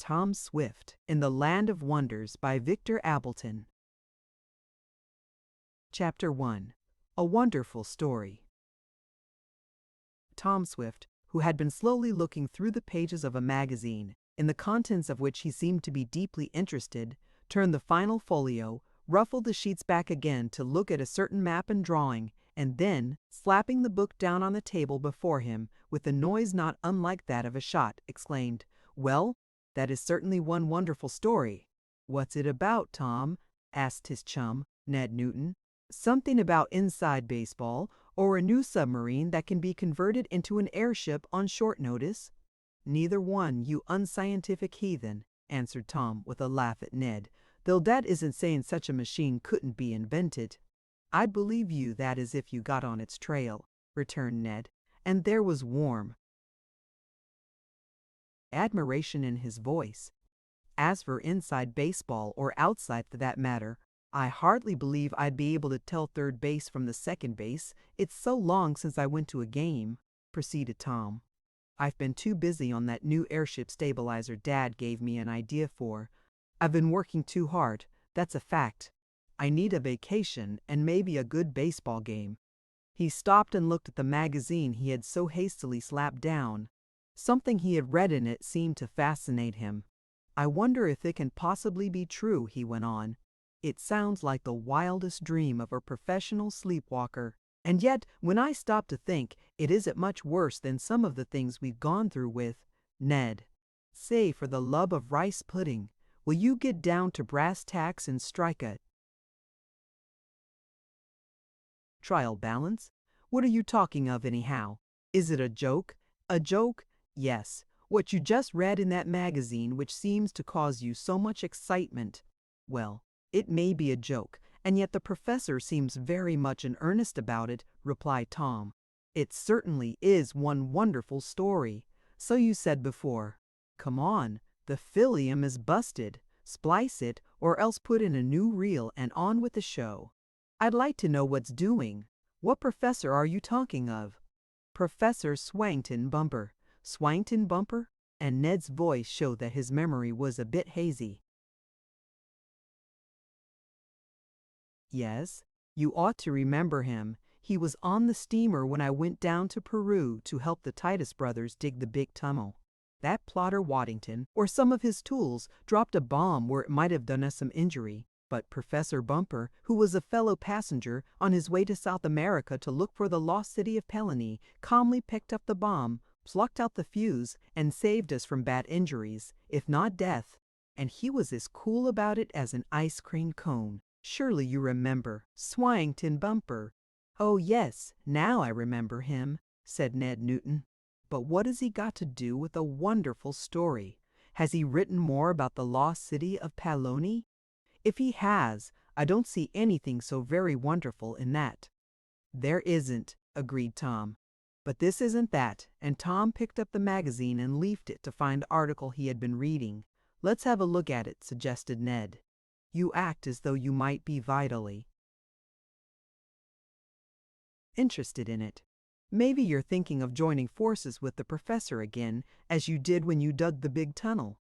Tom Swift in the Land of Wonders by Victor Appleton. Chapter 1. A Wonderful Story. Tom Swift, who had been slowly looking through the pages of a magazine, in the contents of which he seemed to be deeply interested, turned the final folio, ruffled the sheets back again to look at a certain map and drawing, and then, slapping the book down on the table before him with a noise not unlike that of a shot, exclaimed, "Well, that is certainly one wonderful story." "What's it about, Tom?" asked his chum, Ned Newton. "Something about inside baseball, or a new submarine that can be converted into an airship on short notice?" "Neither one, you unscientific heathen," answered Tom with a laugh at Ned, "though that isn't saying such a machine couldn't be invented." "I'd believe you that as if you got on its trail," returned Ned, and there was warm admiration in his voice. "As for inside baseball, or outside for that matter, I hardly believe I'd be able to tell third base from the second base. It's so long since I went to a game," proceeded Tom. "I've been too busy on that new airship stabilizer Dad gave me an idea for. I've been working too hard, that's a fact. I need a vacation and maybe a good baseball game." He stopped and looked at the magazine he had so hastily slapped down. Something he had read in it seemed to fascinate him. "I wonder if it can possibly be true," he went on. "It sounds like the wildest dream of a professional sleepwalker. And yet, when I stop to think, it isn't much worse than some of the things we've gone through with. Ned, say, for the love of rice pudding, will you get down to brass tacks and strike a trial balance? What are you talking of anyhow? Is it a joke? A joke? Yes. What you just read in that magazine which seems to cause you so much excitement. Well, it may be a joke, and yet the professor seems very much in earnest about it," replied Tom. "It certainly is one wonderful story. So you said before. Come on, the fillium is busted. Splice it, or else put in a new reel and on with the show." "I'd like to know what's doing. What professor are you talking of?" "Professor Swankton Bumper." "Swankton Bumper?" and Ned's voice showed that his memory was a bit hazy. "Yes, you ought to remember him. He was on the steamer when I went down to Peru to help the Titus brothers dig the big tunnel. That plotter Waddington, or some of his tools, dropped a bomb where it might have done us some injury. But Professor Bumper, who was a fellow passenger on his way to South America to look for the lost city of Pelony, calmly picked up the bomb, plucked out the fuse, and saved us from bad injuries, if not death. And he was as cool about it as an ice cream cone. Surely you remember Swankton Bumper." "Oh yes, now I remember him," said Ned Newton. "But what has he got to do with a wonderful story? Has he written more about the lost city of Pelony? If he has, I don't see anything so very wonderful in that." "There isn't," agreed Tom. "But this isn't that," and Tom picked up the magazine and leafed it to find the article he had been reading. "Let's have a look at it," suggested Ned. "You act as though you might be vitally interested in it. Maybe you're thinking of joining forces with the professor again, as you did when you dug the big tunnel."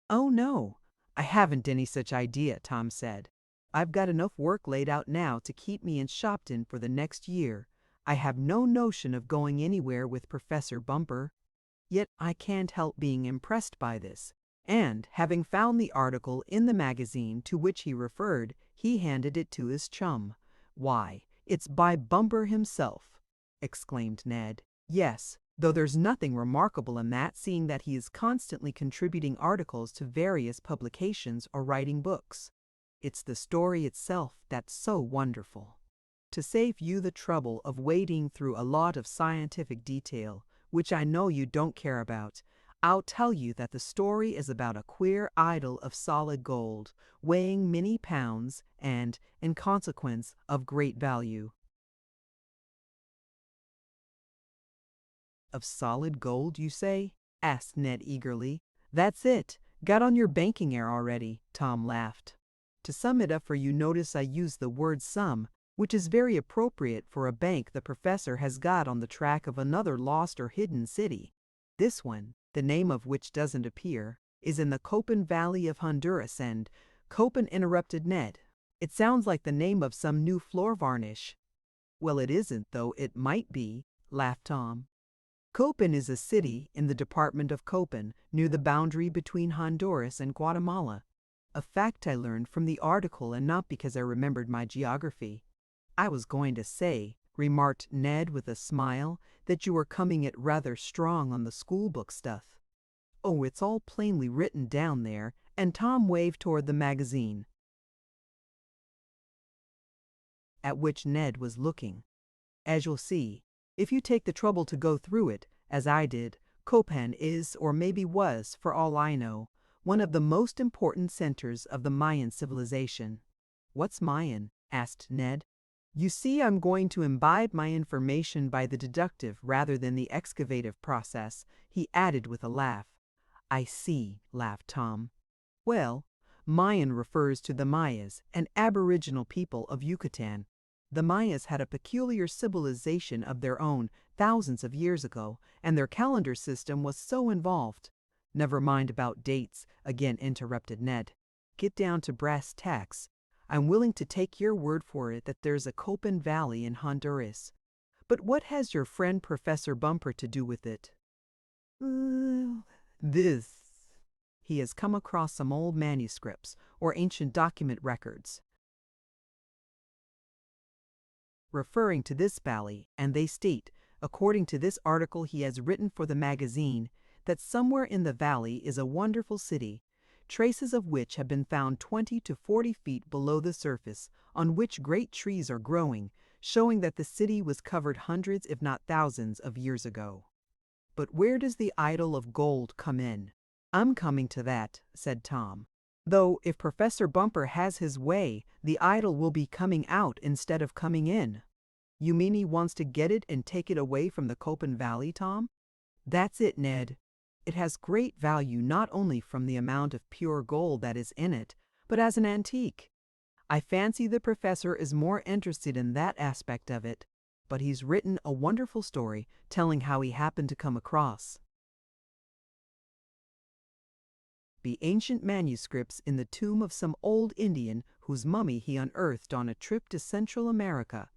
"Oh no, I haven't any such idea," Tom said. "I've got enough work laid out now to keep me in Shopton for the next year. I have no notion of going anywhere with Professor Bumper." Yet I can't help being impressed by this. And, having found the article in the magazine to which he referred, he handed it to his chum. "Why, it's by Bumper himself!" exclaimed Ned. "Yes, though there's nothing remarkable in that, seeing that he is constantly contributing articles to various publications or writing books. It's the story itself that's so wonderful. To save you the trouble of wading through a lot of scientific detail, which I know you don't care about, I'll tell you that the story is about a queer idol of solid gold, weighing many pounds, and, in consequence, of great value." "Of solid gold, you say?" asked Ned eagerly. "That's it. Got on your banking air already," Tom laughed. "To sum it up for you, notice I use the word sum, which is very appropriate for a bank the professor has got on the track of another lost or hidden city. This one, the name of which doesn't appear, is in the Copan Valley of Honduras and Copan interrupted Ned. It sounds like the name of some new floor varnish. Well, it isn't, though it might be, laughed Tom. Copan is a city in the department of Copan, near the boundary between Honduras and Guatemala. A fact I learned from the article and not because I remembered my geography. I was going to say, remarked Ned with a smile, that you were coming it rather strong on the schoolbook stuff. Oh, it's all plainly written down there, and Tom waved toward the magazine, at which Ned was looking. As you'll see, if you take the trouble to go through it, as I did, Copan is, or maybe was, for all I know, one of the most important centers of the Mayan civilization. What's Mayan? Asked Ned. You see, I'm going to imbibe my information by the deductive rather than the excavative process, he added with a laugh. I see, laughed Tom. Well, Mayan refers to the Mayas, an aboriginal people of Yucatan. The Mayas had a peculiar civilization of their own thousands of years ago, and their calendar system was so involved. Never mind about dates, again interrupted Ned. Get down to brass tacks. I'm willing to take your word for it that there's a Copan Valley in Honduras. But what has your friend Professor Bumper to do with it? This. He has come across some old manuscripts or ancient document records referring to this valley, and they state, according to this article he has written for the magazine, that somewhere in the valley is a wonderful city, traces of which have been found 20 to 40 feet below the surface, on which great trees are growing, showing that the city was covered hundreds if not thousands of years ago. But where does the idol of gold come in? I'm coming to that, said Tom. Though if Professor Bumper has his way, the idol will be coming out instead of coming in. You mean he wants to get it and take it away from the Copan Valley, Tom? That's it, Ned. It has great value not only from the amount of pure gold that is in it, but as an antique. I fancy the professor is more interested in that aspect of it, but he's written a wonderful story telling how he happened to come across the ancient manuscripts in the tomb of some old Indian whose mummy he unearthed on a trip to Central America.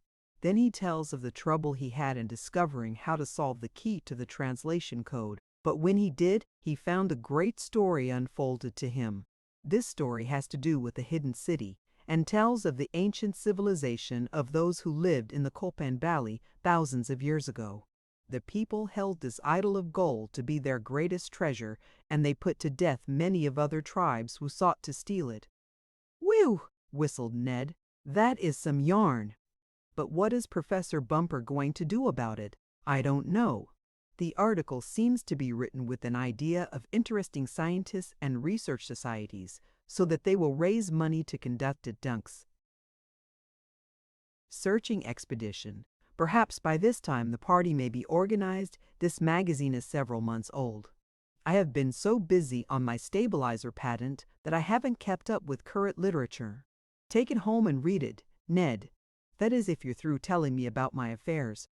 Then he tells of the trouble he had in discovering how to solve the key to the translation code. But when he did, he found a great story unfolded to him. This story has to do with the hidden city and tells of the ancient civilization of those who lived in the Copan Valley thousands of years ago. The people held this idol of gold to be their greatest treasure, and they put to death many of other tribes who sought to steal it. Whew! Whistled Ned. That is some yarn. But what is Professor Bumper going to do about it? I don't know. The article seems to be written with an idea of interesting scientists and research societies, so that they will raise money to conduct a searching expedition. Perhaps by this time the party may be organized. This magazine is several months old. I have been so busy on my stabilizer patent that I haven't kept up with current literature. Take it home and read it, Ned. That is if you're through telling me about my affairs.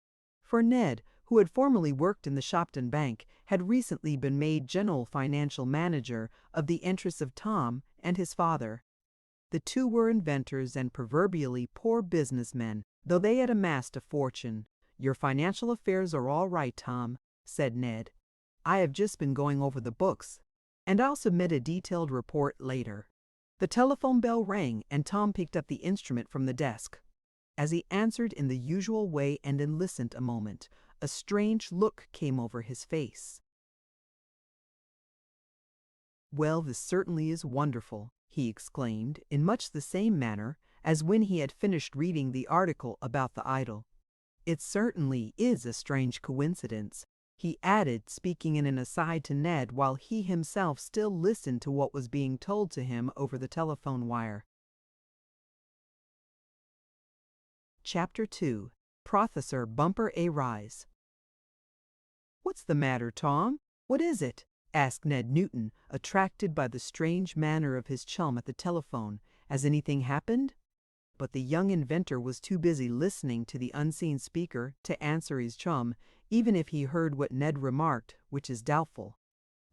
For Ned, who had formerly worked in the Shopton Bank, had recently been made general financial manager of the interests of Tom and his father. The two were inventors and proverbially poor businessmen, though they had amassed a fortune. Your financial affairs are all right, Tom, said Ned. I have just been going over the books, and I'll submit a detailed report later. The telephone bell rang, and Tom picked up the instrument from the desk. As he answered in the usual way and then listened a moment, a strange look came over his face. Well, this certainly is wonderful, he exclaimed, in much the same manner as when he had finished reading the article about the idol. It certainly is a strange coincidence, he added, speaking in an aside to Ned while he himself still listened to what was being told to him over the telephone wire. Chapter 2. Professor Bumper A. Rise. What's the matter, Tom? What is it? Asked Ned Newton, attracted by the strange manner of his chum at the telephone. Has anything happened? But the young inventor was too busy listening to the unseen speaker to answer his chum, even if he heard what Ned remarked, which is doubtful.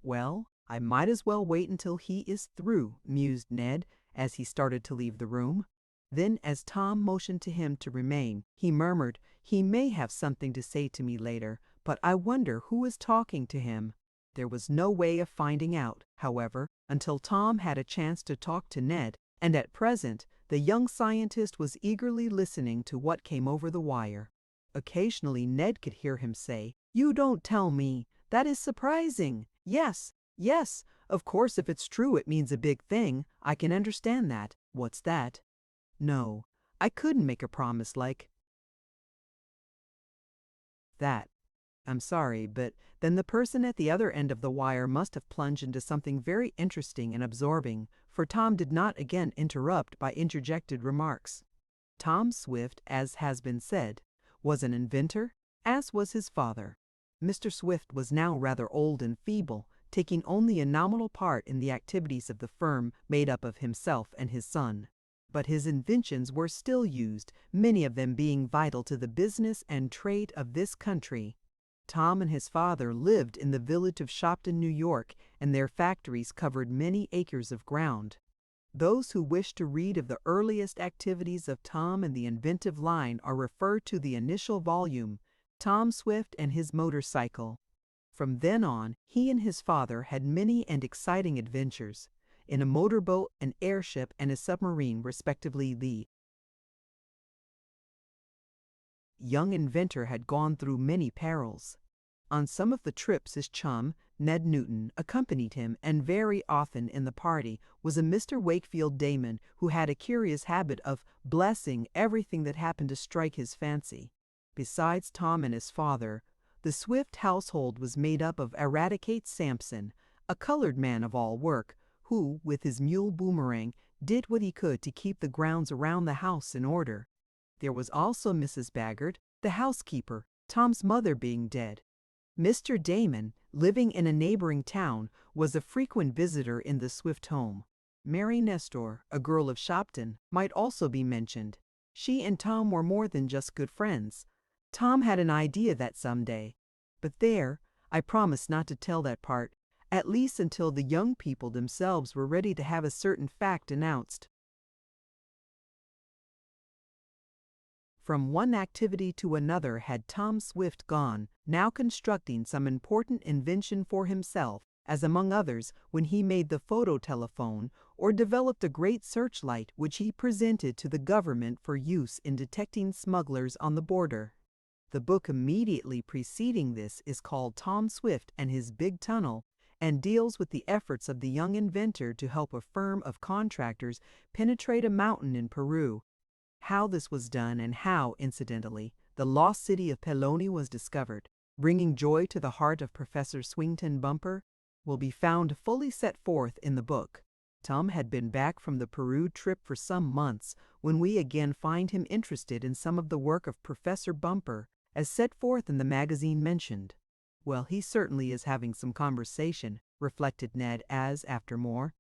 Well, I might as well wait until he is through, mused Ned as he started to leave the room. Then, as Tom motioned to him to remain, he murmured, "He may have something to say to me later, but I wonder who is talking to him." There was no way of finding out, however, until Tom had a chance to talk to Ned, and at present the young scientist was eagerly listening to what came over the wire. Occasionally Ned could hear him say, "You don't tell me. That is surprising. Yes, yes, of course if it's true it means a big thing. I can understand that. What's that? No, I couldn't make a promise like that. I'm sorry, but then the person at the other end of the wire must have plunged into something very interesting and absorbing, for Tom did not again interrupt by interjected remarks. Tom Swift, as has been said, was an inventor, as was his father. Mr. Swift was now rather old and feeble, taking only a nominal part in the activities of the firm made up of himself and his son. But his inventions were still used, many of them being vital to the business and trade of this country. Tom and his father lived in the village of Shopton, New York, and their factories covered many acres of ground. Those who wish to read of the earliest activities of Tom and the inventive line are referred to the initial volume, Tom Swift and His Motorcycle. From then on, he and his father had many and exciting adventures. In a motorboat, an airship, and a submarine, respectively, the young inventor had gone through many perils. On some of the trips his chum, Ned Newton, accompanied him, and very often in the party was a Mr. Wakefield Damon who had a curious habit of blessing everything that happened to strike his fancy. Besides Tom and his father, the Swift household was made up of Eradicate Sampson, a colored man of all work, who, with his mule Boomerang, did what he could to keep the grounds around the house in order. There was also Mrs. Baggert, the housekeeper, Tom's mother being dead. Mr. Damon, living in a neighboring town, was a frequent visitor in the Swift home. Mary Nestor, a girl of Shopton, might also be mentioned. She and Tom were more than just good friends. Tom had an idea that someday. But there, I promised not to tell that part, at least until the young people themselves were ready to have a certain fact announced. From one activity to another had Tom Swift gone, now constructing some important invention for himself, as among others when he made the phototelephone or developed a great searchlight which he presented to the government for use in detecting smugglers on the border. The book immediately preceding this is called Tom Swift and His Big Tunnel, and deals with the efforts of the young inventor to help a firm of contractors penetrate a mountain in Peru. How this was done, and how, incidentally, the lost city of Peloni was discovered, bringing joy to the heart of Professor Swington Bumper, will be found fully set forth in the book. Tom had been back from the Peru trip for some months when we again find him interested in some of the work of Professor Bumper, as set forth in the magazine mentioned. Well, he certainly is having some conversation, reflected Ned as, after more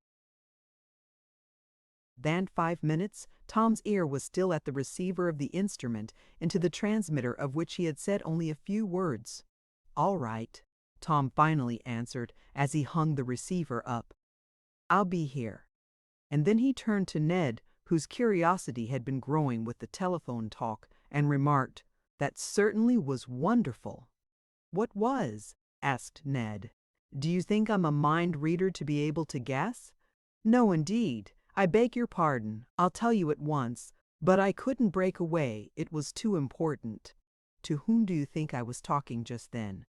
than 5 minutes, Tom's ear was still at the receiver of the instrument, into the transmitter of which he had said only a few words. "All right," Tom finally answered as he hung the receiver up. "I'll be here." And then he turned to Ned, whose curiosity had been growing with the telephone talk, and remarked, "That certainly was wonderful." "What was?" asked Ned. "Do you think I'm a mind reader to be able to guess?" "No, indeed. I beg your pardon. I'll tell you at once, but I couldn't break away. It was too important." "To whom do you think I was talking just then?"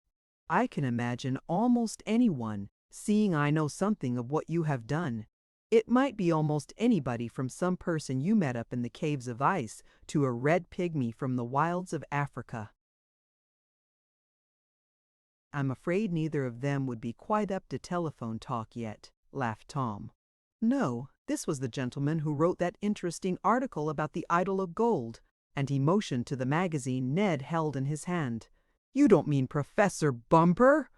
"I can imagine almost anyone, seeing I know something of what you have done. It might be almost anybody, from some person you met up in the caves of ice to a red pygmy from the wilds of Africa." "I'm afraid neither of them would be quite up to telephone talk yet," laughed Tom. "No, this was the gentleman who wrote that interesting article about the idol of gold," and he motioned to the magazine Ned held in his hand. "You don't mean Professor Bumper?"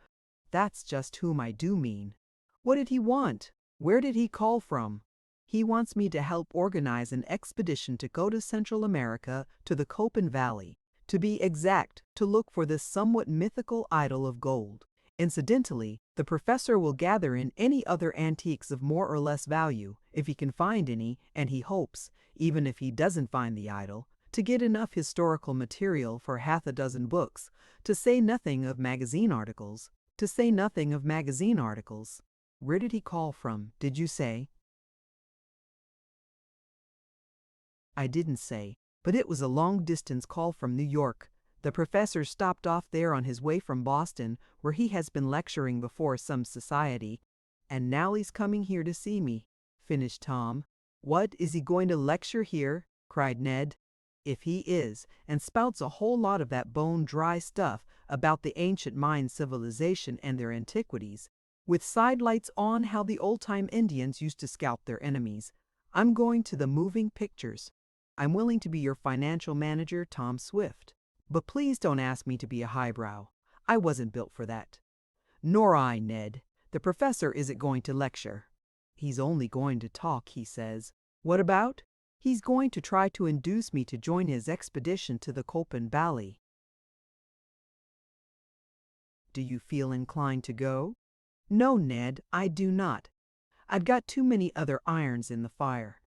"That's just whom I do mean." "What did he want? Where did he call from?" "He wants me to help organize an expedition to go to Central America, to the Copan Valley. To be exact, to look for this somewhat mythical idol of gold. Incidentally, the professor will gather in any other antiques of more or less value, if he can find any, and he hopes, even if he doesn't find the idol, to get enough historical material for half a dozen books, to say nothing of magazine articles. Where did he call from, did you say? I didn't say, but it was a long-distance call from New York. The professor stopped off there on his way from Boston, where he has been lecturing before some society, and now he's coming here to see me," finished Tom. "What, is he going to lecture here?" cried Ned. "If he is, and spouts a whole lot of that bone-dry stuff about the ancient Mayan civilization and their antiquities, with sidelights on how the old-time Indians used to scalp their enemies, I'm going to the moving pictures. I'm willing to be your financial manager, Tom Swift. But please don't ask me to be a highbrow. I wasn't built for that." "Nor I, Ned. The professor isn't going to lecture. He's only going to talk, he says." "What about?" "He's going to try to induce me to join his expedition to the Köppen Valley." "Do you feel inclined to go?" "No, Ned, I do not. I've got too many other irons in the fire.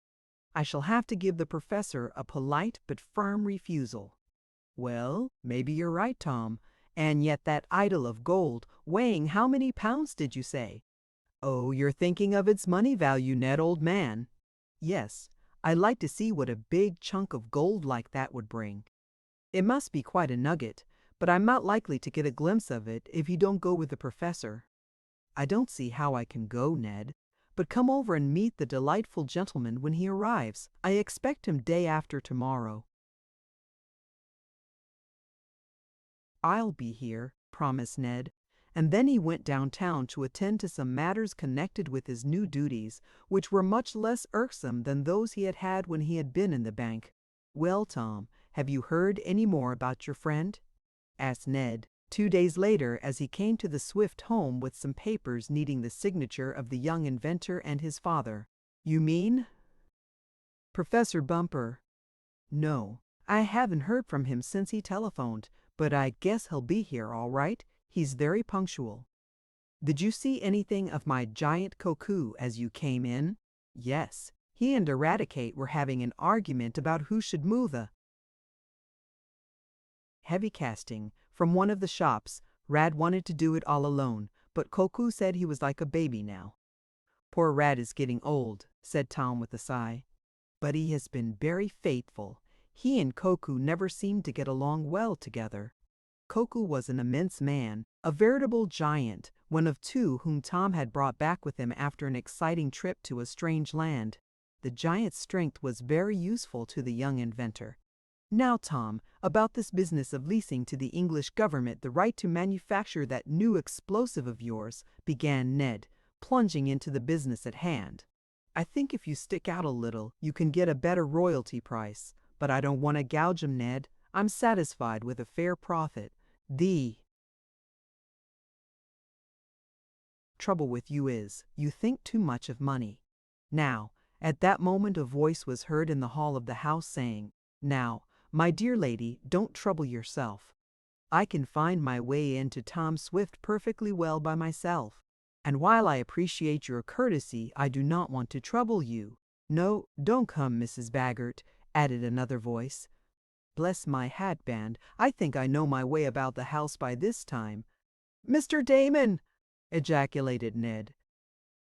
I shall have to give the professor a polite but firm refusal." "Well, maybe you're right, Tom. And yet that idol of gold, weighing how many pounds did you say?" "Oh, you're thinking of its money value, Ned, old man." "Yes, I'd like to see what a big chunk of gold like that would bring. It must be quite a nugget, but I'm not likely to get a glimpse of it if you don't go with the professor." "I don't see how I can go, Ned. But come over and meet the delightful gentleman when he arrives. I expect him day after tomorrow." "I'll be here," promised Ned, and then he went downtown to attend to some matters connected with his new duties, which were much less irksome than those he had had when he had been in the bank. "Well, Tom, have you heard any more about your friend?" asked Ned, 2 days later, as he came to the Swift home with some papers needing the signature of the young inventor and his father. "You mean Professor Bumper?" "No, I haven't heard from him since he telephoned, but I guess he'll be here all right. He's very punctual." "Did you see anything of my giant cuckoo as you came in?" "Yes, he and Eradicate were having an argument about who should move the heavy casting from one of the shops. Rad wanted to do it all alone, but Koku said he was like a baby now." "Poor Rad is getting old," said Tom with a sigh. "But he has been very faithful. He and Koku never seemed to get along well together." Koku was an immense man, a veritable giant, one of two whom Tom had brought back with him after an exciting trip to a strange land. The giant's strength was very useful to the young inventor. "Now, Tom, about this business of leasing to the English government the right to manufacture that new explosive of yours," began Ned, plunging into the business at hand. "I think if you stick out a little, you can get a better royalty price. But I don't want to gouge 'em, Ned. I'm satisfied with a fair profit. The trouble with you is, you think too much of money." Now, at that moment a voice was heard in the hall of the house saying, "Now, my dear lady, don't trouble yourself. I can find my way into Tom Swift perfectly well by myself. And while I appreciate your courtesy, I do not want to trouble you." "No, don't come, Mrs. Baggert," added another voice. "Bless my hatband, I think I know my way about the house by this time." "Mr. Damon!" ejaculated Ned.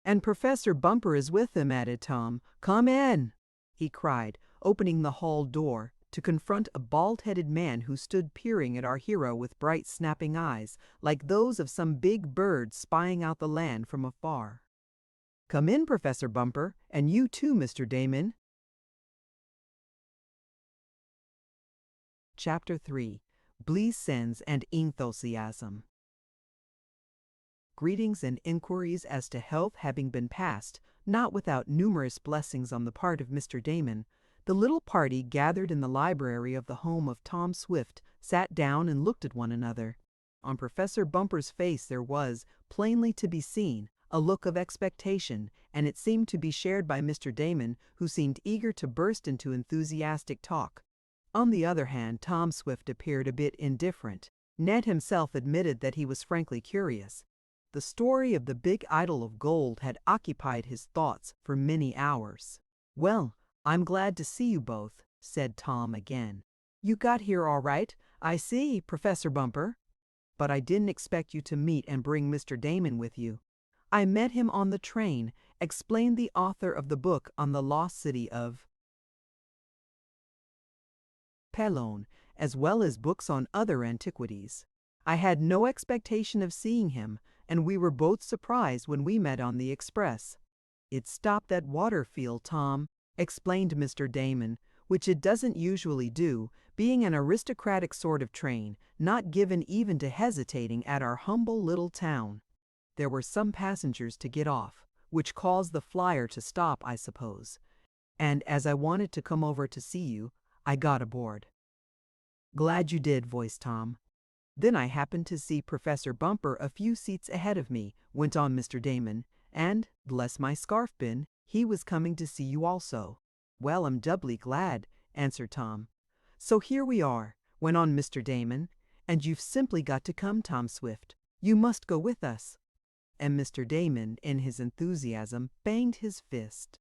"And Professor Bumper is with him," added Tom. "Come in," he cried, opening the hall door, to confront a bald-headed man who stood peering at our hero with bright snapping eyes, like those of some big bird spying out the land from afar. "Come in, Professor Bumper, and you too, Mr. Damon." Chapter 3. Bleesens and Enthusiasm. Greetings and inquiries as to health having been passed, not without numerous blessings on the part of Mr. Damon, the little party gathered in the library of the home of Tom Swift sat down and looked at one another. On Professor Bumper's face there was, plainly to be seen, a look of expectation, and it seemed to be shared by Mr. Damon, who seemed eager to burst into enthusiastic talk. On the other hand, Tom Swift appeared a bit indifferent. Ned himself admitted that he was frankly curious. The story of the big idol of gold had occupied his thoughts for many hours. "Well, I'm glad to see you both," said Tom again. "You got here all right, I see, Professor Bumper. But I didn't expect you to meet and bring Mr. Damon with you." "I met him on the train," explained the author of the book on the lost city of Pelone, as well as books on other antiquities. "I had no expectation of seeing him, and we were both surprised when we met on the express." "It stopped at Waterfield, Tom," explained Mr. Damon, "which it doesn't usually do, being an aristocratic sort of train, not given even to hesitating at our humble little town. There were some passengers to get off, which caused the flyer to stop, I suppose. And as I wanted to come over to see you, I got aboard." "Glad you did," voiced Tom. "Then I happened to see Professor Bumper a few seats ahead of me," went on Mr. Damon, "and, bless my scarf pin, he was coming to see you also." "Well, I'm doubly glad," answered Tom. "So here we are," went on Mr. Damon, "and you've simply got to come, Tom Swift. You must go with us." And Mr. Damon, in his enthusiasm, banged his fist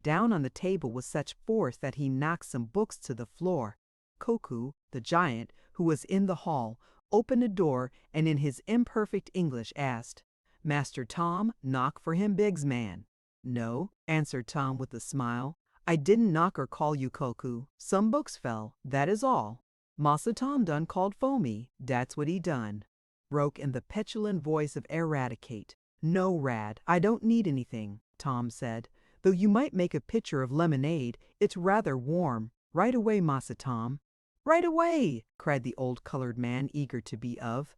down on the table with such force that he knocked some books to the floor. Koku, the giant, who was in the hall, opened a door and in his imperfect English asked, "Master Tom, knock for him Biggs man." "No," answered Tom with a smile. "I didn't knock or call you, Koku. Some books fell, that is all. Massa Tom done called for me, that's what he done," broke in the petulant voice of Eradicate. "No, Rad, I don't need anything," Tom said. "Though you might make a pitcher of lemonade, it's rather warm. Right away, Massa Tom." "Right away!" cried the old colored man, eager to be of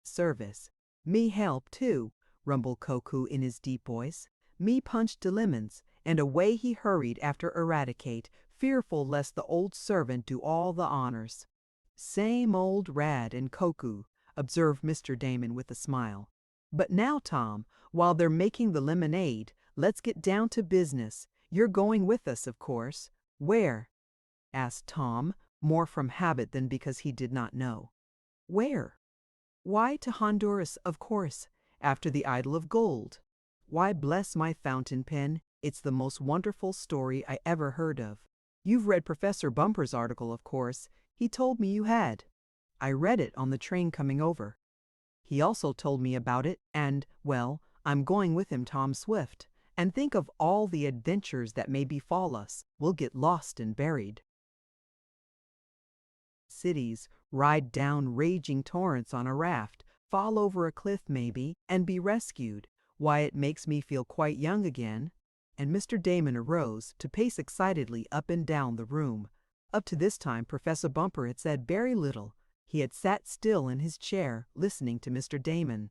service. "Me help, too," rumbled Koku in his deep voice. "Me punch de lemons," and away he hurried after Eradicate, fearful lest the old servant do all the honors. "Same old Rad and Koku," observed Mr. Damon with a smile. "But now, Tom, while they're making the lemonade, let's get down to business. You're going with us, of course." "Where?" asked Tom, more from habit than because he did not know. "Where? Why, to Honduras, of course, after the idol of gold. Why, bless my fountain pen, it's the most wonderful story I ever heard of. You've read Professor Bumper's article, of course. He told me you had. I read it on the train coming over. He also told me about it, and, well, I'm going with him, Tom Swift. And think of all the adventures that may befall us. We'll get lost and buried. Cities, ride down raging torrents on a raft, fall over a cliff maybe, and be rescued. Why, it makes me feel quite young again." And Mr. Damon arose to pace excitedly up and down the room. Up to this time Professor Bumper had said very little. He had sat still in his chair, listening to Mr. Damon.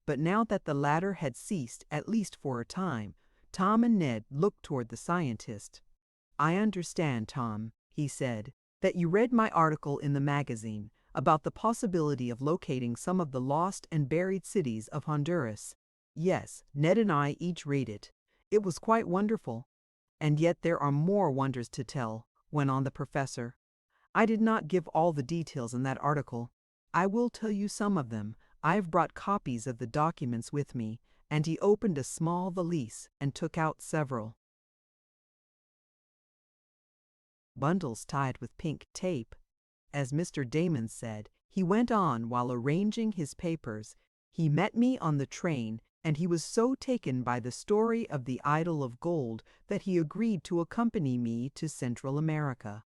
But now that the latter had ceased, at least for a time, Tom and Ned looked toward the scientist. "I understand, Tom," he said, "that you read my article in the magazine about the possibility of locating some of the lost and buried cities of Honduras." "Yes, Ned and I each read it. It was quite wonderful." "And yet there are more wonders to tell," went on the professor. "I did not give all the details in that article. I will tell you some of them. I've brought copies of the documents with me," and he opened a small valise and took out several bundles tied with pink tape. As Mr. Damon said, he went on while arranging his papers. "He met me on the train, and he was so taken by the story of the idol of gold that he agreed to accompany me to Central America."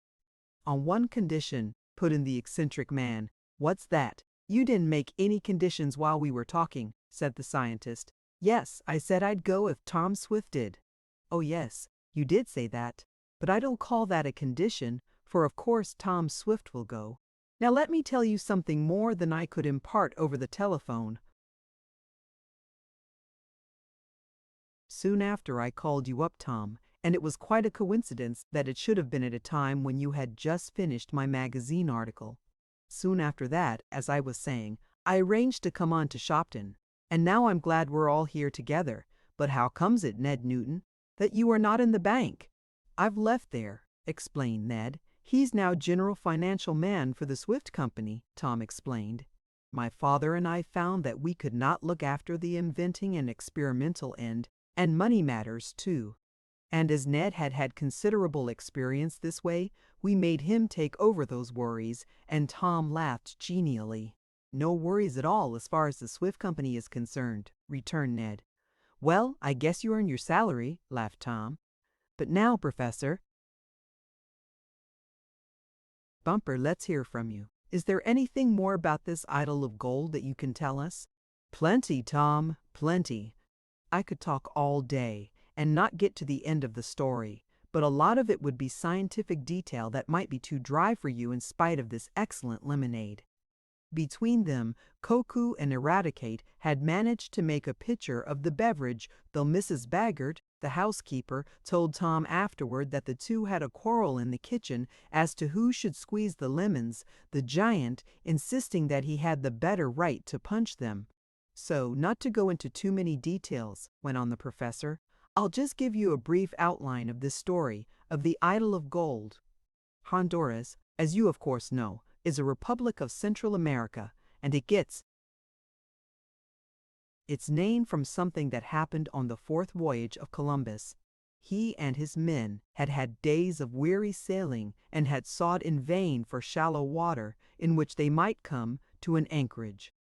"On one condition," put in the eccentric man. "What's that?" "You didn't make any conditions while we were talking," said the scientist. "Yes, I said I'd go if Tom Swift did." "Oh yes, you did say that. But I don't call that a condition, for of course Tom Swift will go. Now let me tell you something more than I could impart over the telephone. Soon after I called you up, Tom, and it was quite a coincidence that it should have been at a time when you had just finished my magazine article. Soon after that, as I was saying, I arranged to come on to Shopton. And now I'm glad we're all here together. But how comes it, Ned Newton, that you are not in the bank?" "I've left there," explained Ned. He's now general financial man for the Swift Company, Tom explained. My father and I found that we could not look after the inventing and experimental end, and money matters too. And as Ned had had considerable experience this way, we made him take over those worries, and Tom laughed genially. No worries at all as far as the Swift Company is concerned, returned Ned. Well, I guess you earn your salary, laughed Tom. But now, Professor Bumper, let's hear from you. Is there anything more about this idol of gold that you can tell us? Plenty, Tom, plenty. I could talk all day and not get to the end of the story, but a lot of it would be scientific detail that might be too dry for you in spite of this excellent lemonade. Between them, Koku and Eradicate had managed to make a pitcher of the beverage, though Mrs. Baggert, the housekeeper, told Tom afterward that the two had a quarrel in the kitchen as to who should squeeze the lemons, the giant insisting that he had the better right to punch them. So, not to go into too many details, went on the professor, I'll just give you a brief outline of this story of the idol of gold. Honduras, as you of course know, is a republic of Central America, and it gets its name from something that happened on the fourth voyage of Columbus. He and his men had had days of weary sailing and had sought in vain for shallow water in which they might come to an anchorage.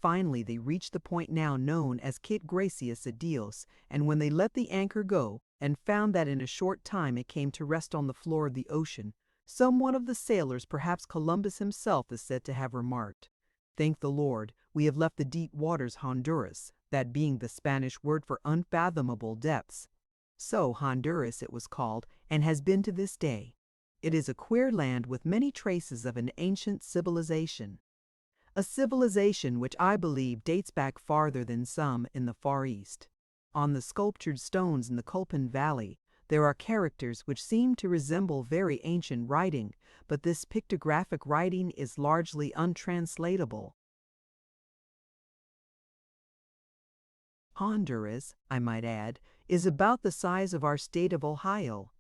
Finally, they reached the point now known as Cape Gracias a Dios, and when they let the anchor go and found that in a short time it came to rest on the floor of the ocean, some one of the sailors, perhaps Columbus himself, is said to have remarked, "Thank the Lord, we have left the deep waters Honduras," that being the Spanish word for unfathomable depths. So Honduras it was called, and has been to this day. It is a queer land with many traces of an ancient civilization. A civilization which I believe dates back farther than some in the Far East. On the sculptured stones in the Culpin Valley, there are characters which seem to resemble very ancient writing, but this pictographic writing is largely untranslatable. Honduras, I might add, is about the size of our state of Ohio.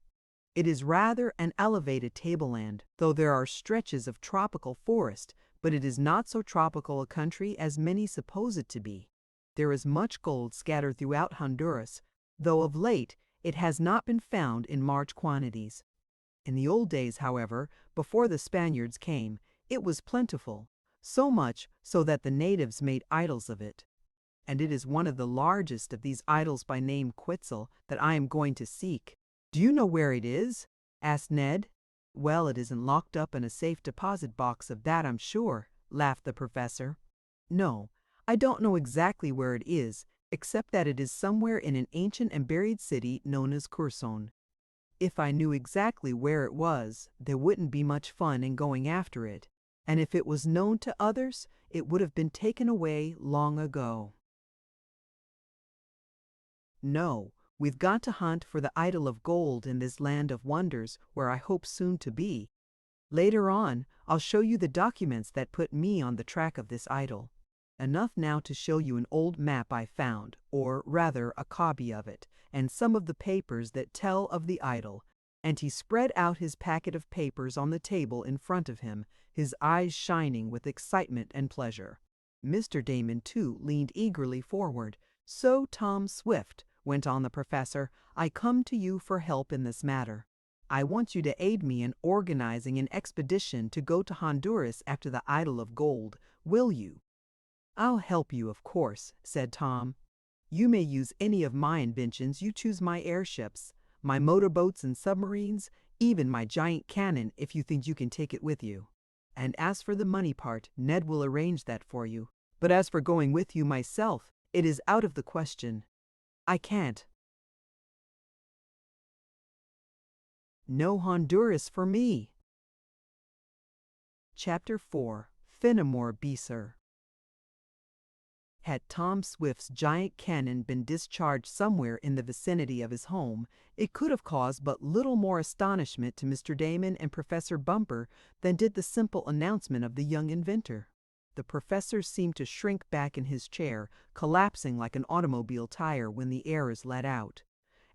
It is rather an elevated tableland, though there are stretches of tropical forest, but it is not so tropical a country as many suppose it to be. There is much gold scattered throughout Honduras, though of late it has not been found in large quantities. In the old days, however, before the Spaniards came, it was plentiful, so much so that the natives made idols of it. And it is one of the largest of these idols by name Quetzal that I am going to seek. Do you know where it is? Asked Ned. Well, it isn't locked up in a safe deposit box, of that I'm sure, laughed the professor. No, I don't know exactly where it is, except that it is somewhere in an ancient and buried city known as Curson. If I knew exactly where it was, there wouldn't be much fun in going after it, and if it was known to others, it would have been taken away long ago. No, we've got to hunt for the idol of gold in this land of wonders where I hope soon to be. Later on, I'll show you the documents that put me on the track of this idol. Enough now to show you an old map I found, or rather a copy of it, and some of the papers that tell of the idol. And he spread out his packet of papers on the table in front of him, his eyes shining with excitement and pleasure. Mr. Damon, too, leaned eagerly forward. So, Tom Swift, went on the professor, I come to you for help in this matter. I want you to aid me in organizing an expedition to go to Honduras after the idol of gold. Will you? I'll help you, of course, said Tom. You may use any of my inventions. You choose my airships, my motorboats and submarines, even my giant cannon if you think you can take it with you. And as for the money part, Ned will arrange that for you. But as for going with you myself, it is out of the question. I can't. No Honduras for me. Chapter 4. Fenimore Beeser. Had Tom Swift's giant cannon been discharged somewhere in the vicinity of his home, it could have caused but little more astonishment to Mr. Damon and Professor Bumper than did the simple announcement of the young inventor. The professor seemed to shrink back in his chair, collapsing like an automobile tire when the air is let out.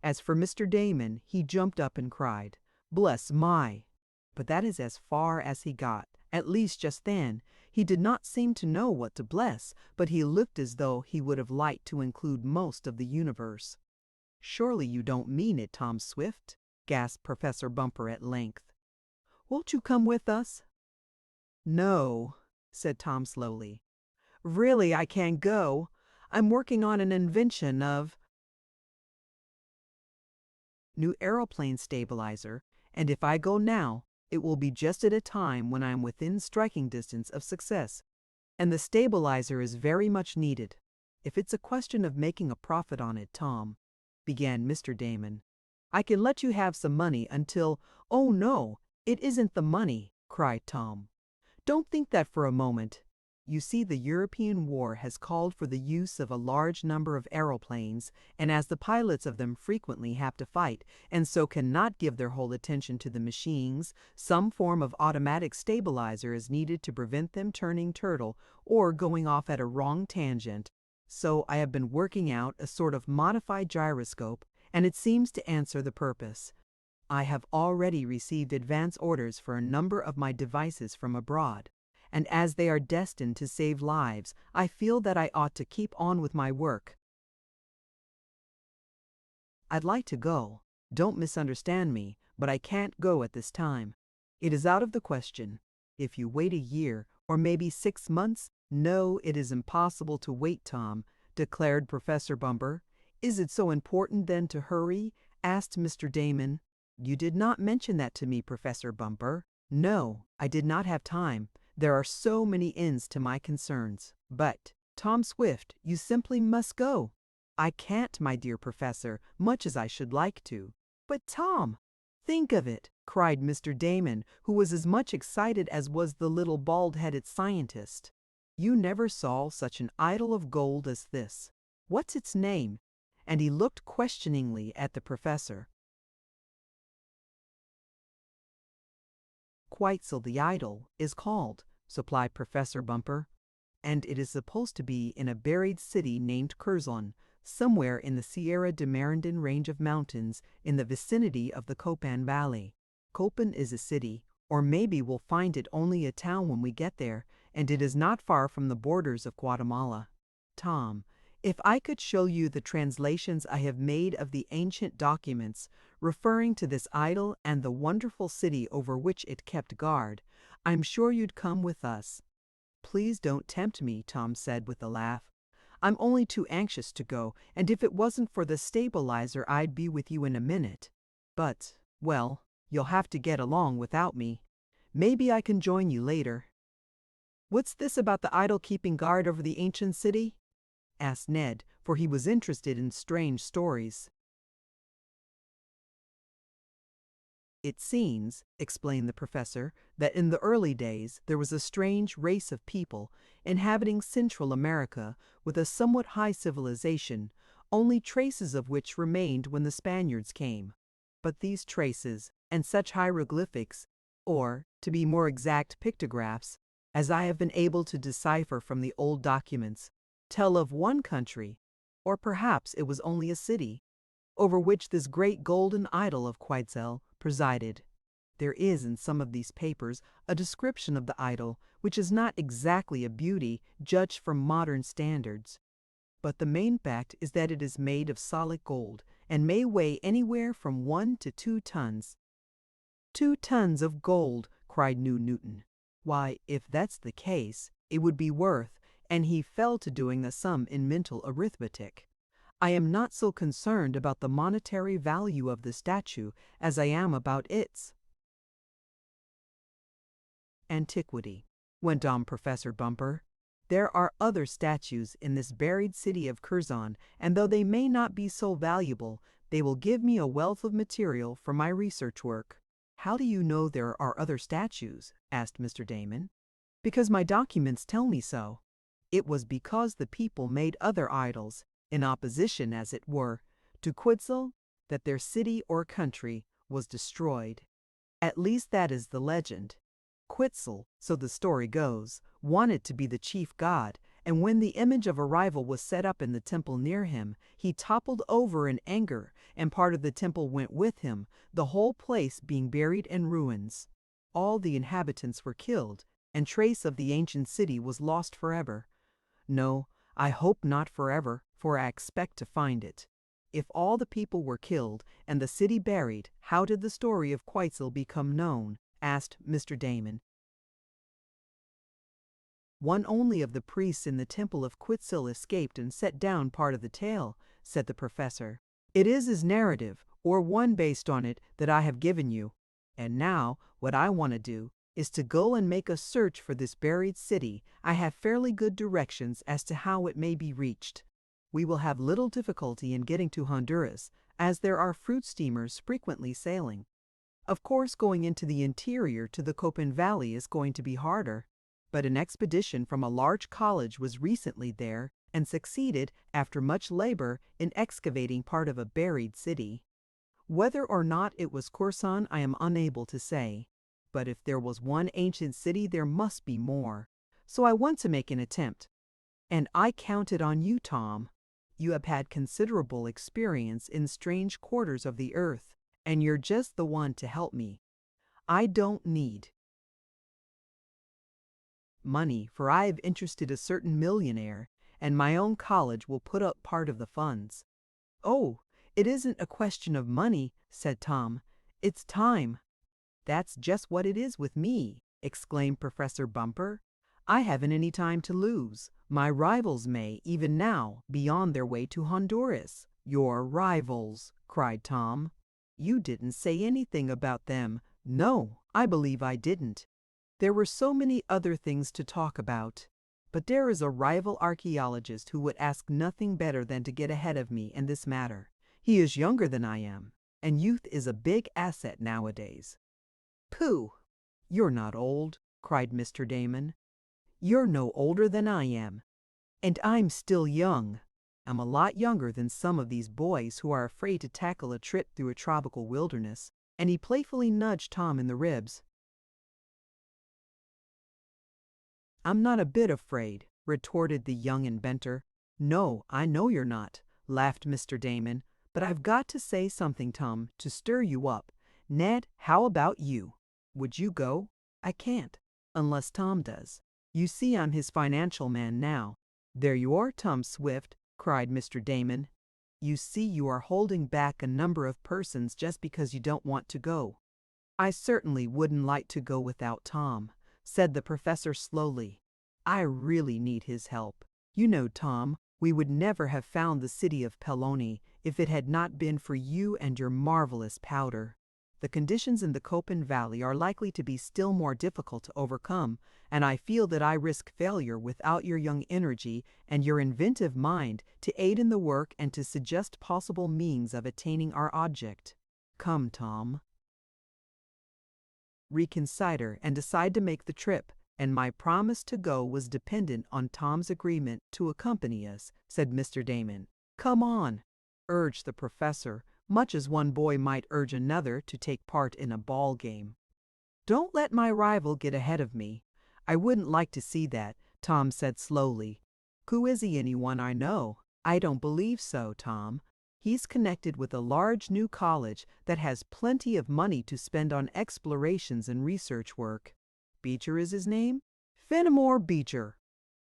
As for Mr. Damon, he jumped up and cried, Bless my! But that is as far as he got, at least just then. He did not seem to know what to bless, but he looked as though he would have liked to include most of the universe. "Surely you don't mean it, Tom Swift?" gasped Professor Bumper at length. "Won't you come with us?" "No," said Tom slowly. "Really, I can't go. I'm working on an invention of new aeroplane stabilizer, and if I go now, it will be just at a time when I am within striking distance of success. And the stabilizer is very much needed. If it's a question of making a profit on it, Tom," began Mr. Damon, "I can let you have some money until—" "Oh, no, it isn't the money," cried Tom. "Don't think that for a moment. You see, the European war has called for the use of a large number of aeroplanes, and as the pilots of them frequently have to fight, and so cannot give their whole attention to the machines, some form of automatic stabilizer is needed to prevent them turning turtle or going off at a wrong tangent. So I have been working out a sort of modified gyroscope, and it seems to answer the purpose. I have already received advance orders for a number of my devices from abroad, and as they are destined to save lives, I feel that I ought to keep on with my work. I'd like to go. Don't misunderstand me, but I can't go at this time. It is out of the question. If you wait a year, or maybe 6 months— "No, it is impossible to wait, Tom," declared Professor Bumper. "Is it so important then to hurry?" asked Mr. Damon. "You did not mention that to me, Professor Bumper." "No, I did not have time. There are so many ends to my concerns. But, Tom Swift, you simply must go." "I can't, my dear Professor, much as I should like to." "But, Tom, think of it!" cried Mr. Damon, who was as much excited as was the little bald-headed scientist. "You never saw such an idol of gold as this. What's its name?" And he looked questioningly at the professor. "Quetzal the idol is called," supplied Professor Bumper, "and it is supposed to be in a buried city named Curzon, somewhere in the Sierra de Merendon range of mountains in the vicinity of the Copan Valley. Copan is a city, or maybe we'll find it only a town when we get there, and it is not far from the borders of Guatemala. Tom, if I could show you the translations I have made of the ancient documents referring to this idol and the wonderful city over which it kept guard, I'm sure you'd come with us." "Please don't tempt me," Tom said with a laugh. "I'm only too anxious to go, and if it wasn't for the stabilizer I'd be with you in a minute. But, well, you'll have to get along without me. Maybe I can join you later." "What's this about the idol keeping guard over the ancient city?" asked Ned, for he was interested in strange stories. "It seems," explained the professor, "that in the early days there was a strange race of people inhabiting Central America with a somewhat high civilization, only traces of which remained when the Spaniards came. But these traces, and such hieroglyphics, or, to be more exact, pictographs, as I have been able to decipher from the old documents, tell of one country, or perhaps it was only a city, over which this great golden idol of Quetzal presided. There is in some of these papers a description of the idol, which is not exactly a beauty judged from modern standards. But the main fact is that it is made of solid gold, and may weigh anywhere from 1 to 2 tons. 2 tons of gold!" cried Newton. "Why, if that's the case, it would be worth—" and he fell to doing a sum in mental arithmetic. "I am not so concerned about the monetary value of the statue as I am about its antiquity," went on Professor Bumper. "There are other statues in this buried city of Curzon, and though they may not be so valuable, they will give me a wealth of material for my research work." "How do you know there are other statues?" asked Mr. Damon. "Because my documents tell me so. It was because the people made other idols, in opposition, as it were, to Quetzal, that their city or country was destroyed. At least that is the legend. Quetzal, so the story goes, wanted to be the chief god, and when the image of a rival was set up in the temple near him, he toppled over in anger, and part of the temple went with him, the whole place being buried in ruins. All the inhabitants were killed, and trace of the ancient city was lost forever. No, I hope not forever, for I expect to find it. If all the people were killed and the city buried, how did the story of Quetzal become known? Asked Mr. Damon. One only of the priests in the temple of Quetzal escaped and set down part of the tale, said the professor. It is his narrative, or one based on it, that I have given you. And now, what I want to do is to go and make a search for this buried city. I have fairly good directions as to how it may be reached. We will have little difficulty in getting to Honduras, as there are fruit steamers frequently sailing. Of course, going into the interior to the Copan Valley is going to be harder, but an expedition from a large college was recently there and succeeded, after much labor, in excavating part of a buried city. Whether or not it was Corson, I am unable to say, but if there was one ancient city, there must be more. So I want to make an attempt. And I counted on you, Tom. You have had considerable experience in strange quarters of the earth, and you're just the one to help me. I don't need money, for I have interested a certain millionaire, and my own college will put up part of the funds. Oh, it isn't a question of money, said Tom. It's time. That's just what it is with me, exclaimed Professor Bumper. I haven't any time to lose. My rivals may, even now, be on their way to Honduras. Your rivals, cried Tom. You didn't say anything about them. No, I believe I didn't. There were so many other things to talk about. But there is a rival archaeologist who would ask nothing better than to get ahead of me in this matter. He is younger than I am, and youth is a big asset nowadays. Pooh! You're not old, cried Mr. Damon. You're no older than I am, and I'm still young. I'm a lot younger than some of these boys who are afraid to tackle a trip through a tropical wilderness, and he playfully nudged Tom in the ribs. I'm not a bit afraid, retorted the young inventor. No, I know you're not, laughed Mr. Damon, but I've got to say something, Tom, to stir you up. Ned, how about you? Would you go? I can't, unless Tom does. You see, I'm his financial man now. There you are, Tom Swift, cried Mr. Damon. You see, you are holding back a number of persons just because you don't want to go. I certainly wouldn't like to go without Tom, said the professor slowly. I really need his help. You know, Tom, we would never have found the city of Pelone if it had not been for you and your marvelous powder. The conditions in the Copan Valley are likely to be still more difficult to overcome, and I feel that I risk failure without your young energy and your inventive mind to aid in the work and to suggest possible means of attaining our object. Come, Tom. Reconsider and decide to make the trip, and my promise to go was dependent on Tom's agreement to accompany us, said Mr. Damon. Come on, urged the professor, much as one boy might urge another to take part in a ball game. Don't let my rival get ahead of me. I wouldn't like to see that, Tom said slowly. Who is he? Anyone I know? I don't believe so, Tom. He's connected with a large new college that has plenty of money to spend on explorations and research work. Beecher is his name? Fenimore Beecher.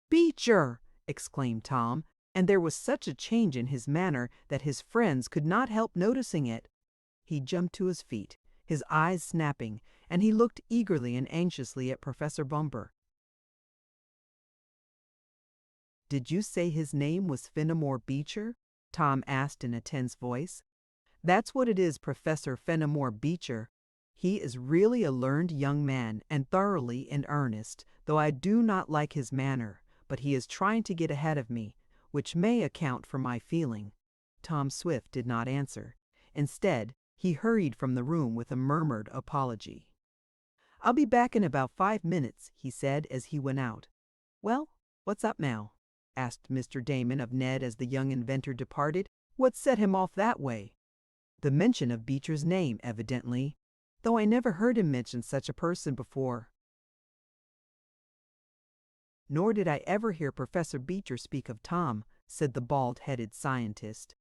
Beecher! Exclaimed Tom, and there was such a change in his manner that his friends could not help noticing it. He jumped to his feet, his eyes snapping, and he looked eagerly and anxiously at Professor Bumper. Did you say his name was Fenimore Beecher? Tom asked in a tense voice. That's what it is, Professor Fenimore Beecher. He is really a learned young man and thoroughly in earnest, though I do not like his manner, but he is trying to get ahead of me, which may account for my feeling. Tom Swift did not answer. Instead, he hurried from the room with a murmured apology. I'll be back in about 5 minutes, he said as he went out. Well, what's up now? Asked Mr. Damon of Ned as the young inventor departed. What set him off that way? The mention of Beecher's name, evidently, though I never heard him mention such a person before. Nor did I ever hear Professor Beecher speak of Tom, said the bald-headed scientist.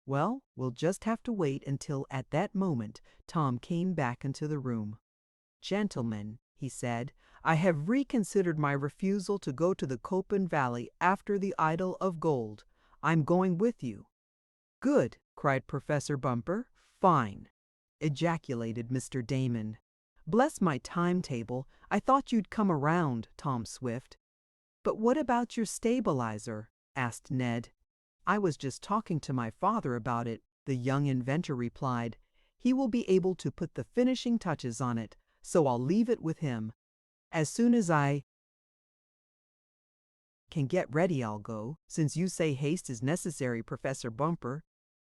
Well, we'll just have to wait until at that moment Tom came back into the room. Gentlemen, he said, I have reconsidered my refusal to go to the Copan Valley after the Idol of Gold. I'm going with you. Good, cried Professor Bumper. Fine, ejaculated Mr. Damon. Bless my timetable, I thought you'd come around, Tom Swift. But what about your stabilizer? Asked Ned. I was just talking to my father about it, the young inventor replied. He will be able to put the finishing touches on it, so I'll leave it with him. As soon as I can get ready, I'll go, since you say haste is necessary, Professor Bumper.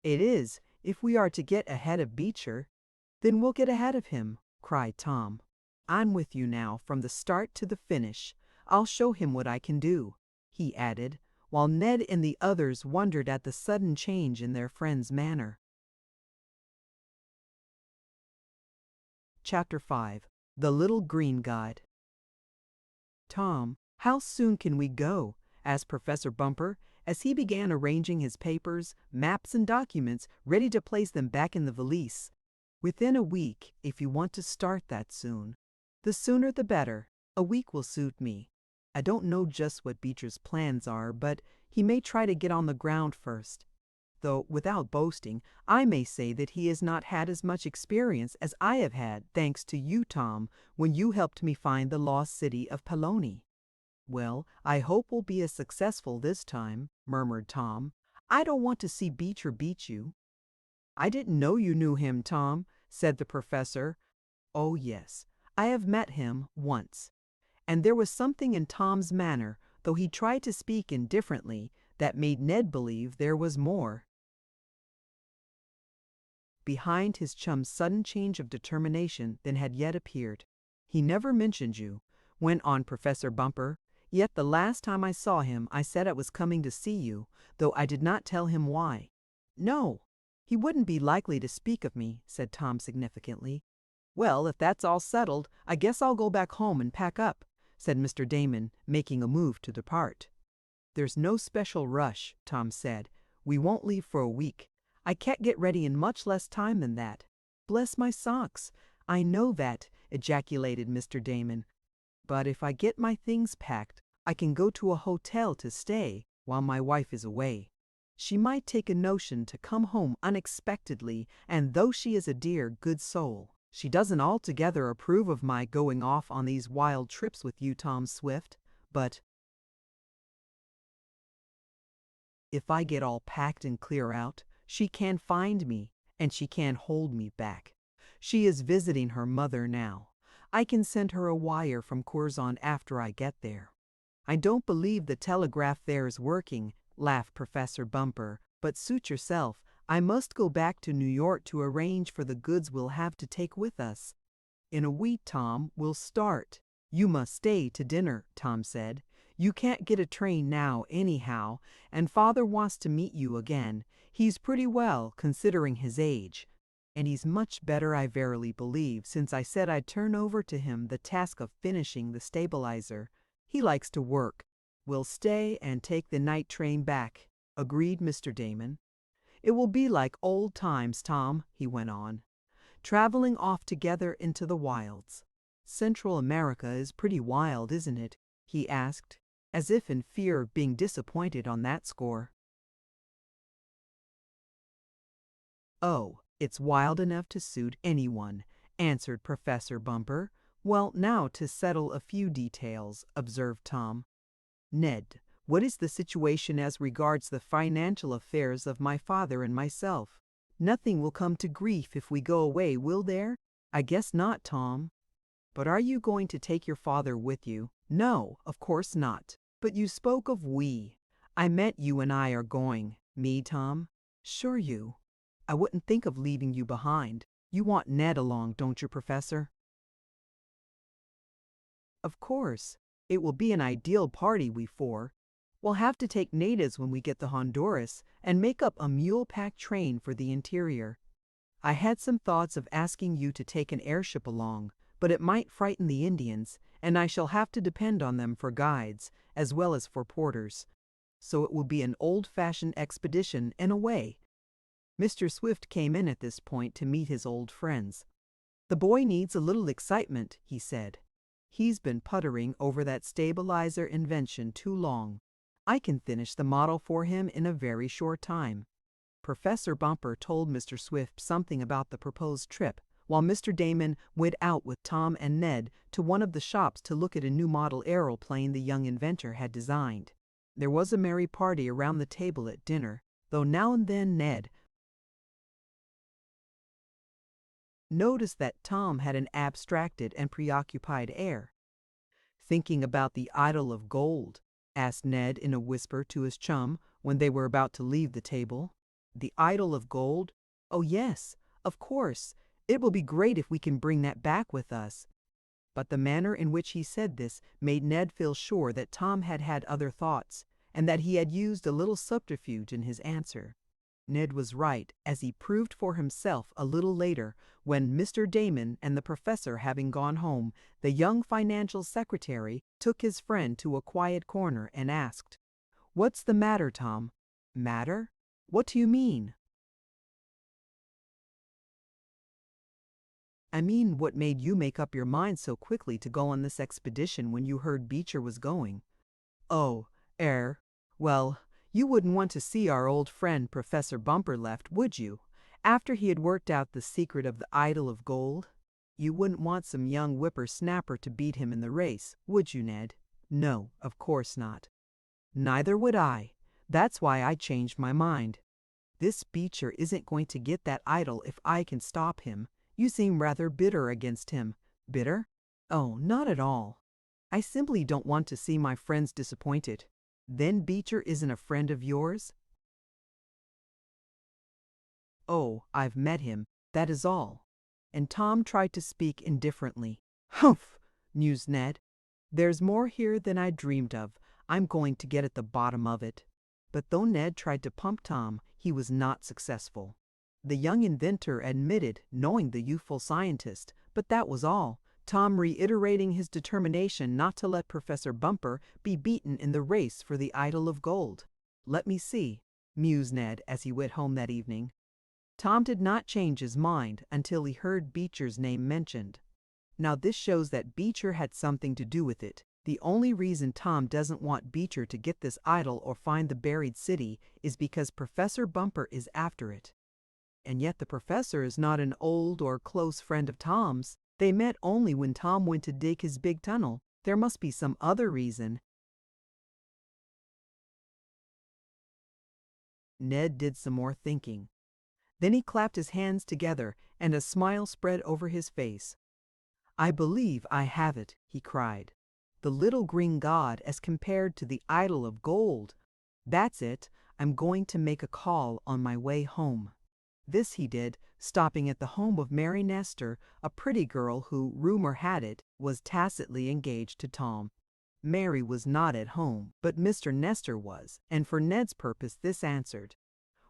It is, if we are to get ahead of Beecher. Then we'll get ahead of him, cried Tom. I'm with you now from the start to the finish. I'll show him what I can do, he added, while Ned and the others wondered at the sudden change in their friend's manner. Chapter 5. The Little Green Guide. Tom, how soon can we go? Asked Professor Bumper, as he began arranging his papers, maps, and documents, ready to place them back in the valise. Within a week, if you want to start that soon. The sooner the better. A week will suit me. I don't know just what Beecher's plans are, but he may try to get on the ground first. Though, without boasting, I may say that he has not had as much experience as I have had, thanks to you, Tom, when you helped me find the lost city of Pelone. Well, I hope we'll be as successful this time, murmured Tom. I don't want to see Beecher beat you. I didn't know you knew him, Tom, said the professor. Oh, yes, I have met him once. And there was something in Tom's manner, though he tried to speak indifferently, that made Ned believe there was more. Behind his chum's sudden change of determination than had yet appeared. He never mentioned you, went on Professor Bumper. Yet the last time I saw him, I said I was coming to see you, though I did not tell him why. No, he wouldn't be likely to speak of me, said Tom significantly. Well, if that's all settled, I guess I'll go back home and pack up, said Mr. Damon, making a move to depart. There's no special rush, Tom said. We won't leave for a week. I can't get ready in much less time than that. Bless my socks. I know that, ejaculated Mr. Damon. But if I get my things packed, I can go to a hotel to stay while my wife is away. She might take a notion to come home unexpectedly, and though she is a dear, good soul, she doesn't altogether approve of my going off on these wild trips with you, Tom Swift. But if I get all packed and clear out, she can't find me, and she can't hold me back. She is visiting her mother now. I can send her a wire from Curzon after I get there. I don't believe the telegraph there is working, laughed Professor Bumper, but suit yourself. I must go back to New York to arrange for the goods we'll have to take with us. In a week, Tom, we'll start. You must stay to dinner, Tom said. You can't get a train now anyhow, and Father wants to meet you again. He's pretty well, considering his age. And he's much better, I verily believe, since I said I'd turn over to him the task of finishing the stabilizer. He likes to work. We'll stay and take the night train back, agreed Mr. Damon. It will be like old times, Tom, he went on, traveling off together into the wilds. Central America is pretty wild, isn't it? He asked, as if in fear of being disappointed on that score. Oh, it's wild enough to suit anyone, answered Professor Bumper. Well, now to settle a few details, observed Tom. Ned, what is the situation as regards the financial affairs of my father and myself? Nothing will come to grief if we go away, will there? I guess not, Tom. But are you going to take your father with you? No, of course not. But you spoke of we. I meant you and I are going. Me, Tom? Sure you. I wouldn't think of leaving you behind. You want Ned along, don't you, Professor? Of course. It will be an ideal party, we four. We'll have to take natives when we get to Honduras and make up a mule-packed train for the interior. I had some thoughts of asking you to take an airship along, but it might frighten the Indians, and I shall have to depend on them for guides, as well as for porters. So it will be an old-fashioned expedition in a way." Mr. Swift came in at this point to meet his old friends. "The boy needs a little excitement," he said. "He's been puttering over that stabilizer invention too long. I can finish the model for him in a very short time." Professor Bumper told Mr. Swift something about the proposed trip, while Mr. Damon went out with Tom and Ned to one of the shops to look at a new model aeroplane the young inventor had designed. There was a merry party around the table at dinner, though now and then Ned noticed that Tom had an abstracted and preoccupied air. "Thinking about the idol of gold?" asked Ned in a whisper to his chum when they were about to leave the table. "The idol of gold? Oh yes, of course. It will be great if we can bring that back with us." But the manner in which he said this made Ned feel sure that Tom had had other thoughts, and that he had used a little subterfuge in his answer. Ned was right, as he proved for himself a little later, when Mr. Damon and the professor having gone home, the young financial secretary took his friend to a quiet corner and asked, "What's the matter, Tom?" "Matter? What do you mean?" "I mean, what made you make up your mind so quickly to go on this expedition when you heard Beecher was going?" "Oh, well, you wouldn't want to see our old friend Professor Bumper left, would you, after he had worked out the secret of the idol of gold? You wouldn't want some young whipper-snapper to beat him in the race, would you, Ned?" "No, of course not." "Neither would I. That's why I changed my mind. This Beecher isn't going to get that idol if I can stop him. You seem rather bitter against him." "Bitter? Oh, not at all. I simply don't want to see my friends disappointed." "Then Beecher isn't a friend of yours?" "Oh, I've met him, that is all." And Tom tried to speak indifferently. "Humph!" mused Ned. "There's more here than I dreamed of. I'm going to get at the bottom of it." But though Ned tried to pump Tom, he was not successful. The young inventor admitted knowing the youthful scientist, but that was all, Tom reiterating his determination not to let Professor Bumper be beaten in the race for the idol of gold. "Let me see," mused Ned as he went home that evening. Tom did not change his mind until he heard Beecher's name mentioned. Now this shows that Beecher had something to do with it. The only reason Tom doesn't want Beecher to get this idol or find the buried city is because Professor Bumper is after it. And yet the professor is not an old or close friend of Tom's. They met only when Tom went to dig his big tunnel. There must be some other reason. Ned did some more thinking. Then he clapped his hands together, and a smile spread over his face. "I believe I have it," he cried. "The little green god as compared to the idol of gold. That's it. I'm going to make a call on my way home." This he did, stopping at the home of Mary Nestor, a pretty girl who, rumor had it, was tacitly engaged to Tom. Mary was not at home, but Mr. Nestor was, and for Ned's purpose this answered.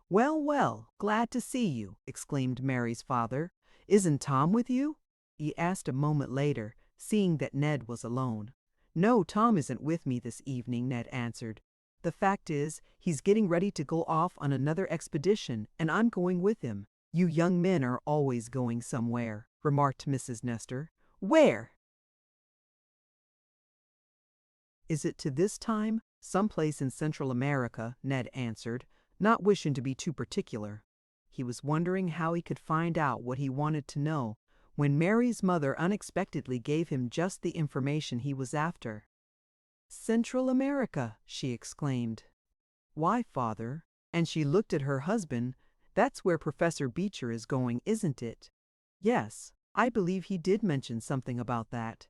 "Well, well, glad to see you," exclaimed Mary's father. "Isn't Tom with you?" he asked a moment later, seeing that Ned was alone. "No, Tom isn't with me this evening," Ned answered. "The fact is, he's getting ready to go off on another expedition, and I'm going with him." "You young men are always going somewhere," remarked Mrs. Nestor. "Where?" "Is it to this time?" "Someplace in Central America," Ned answered, not wishing to be too particular. He was wondering how he could find out what he wanted to know, when Mary's mother unexpectedly gave him just the information he was after. "Central America!" she exclaimed. "Why, father?" And she looked at her husband. "That's where Professor Beecher is going, isn't it?" "Yes, I believe he did mention something about that."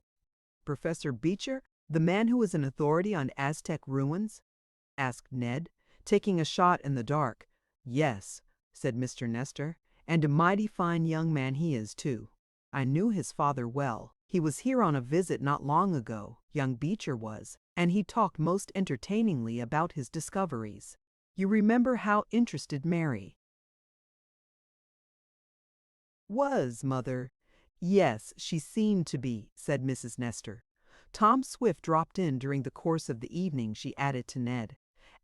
"Professor Beecher, the man who is an authority on Aztec ruins?" asked Ned, taking a shot in the dark. "Yes," said Mr. Nestor, "and a mighty fine young man he is, too. I knew his father well. He was here on a visit not long ago, young Beecher was, and he talked most entertainingly about his discoveries. You remember how interested Mary was, Mother. Yes, she seemed to be, said Mrs. Nestor. Tom Swift dropped in during the course of the evening, she added to Ned,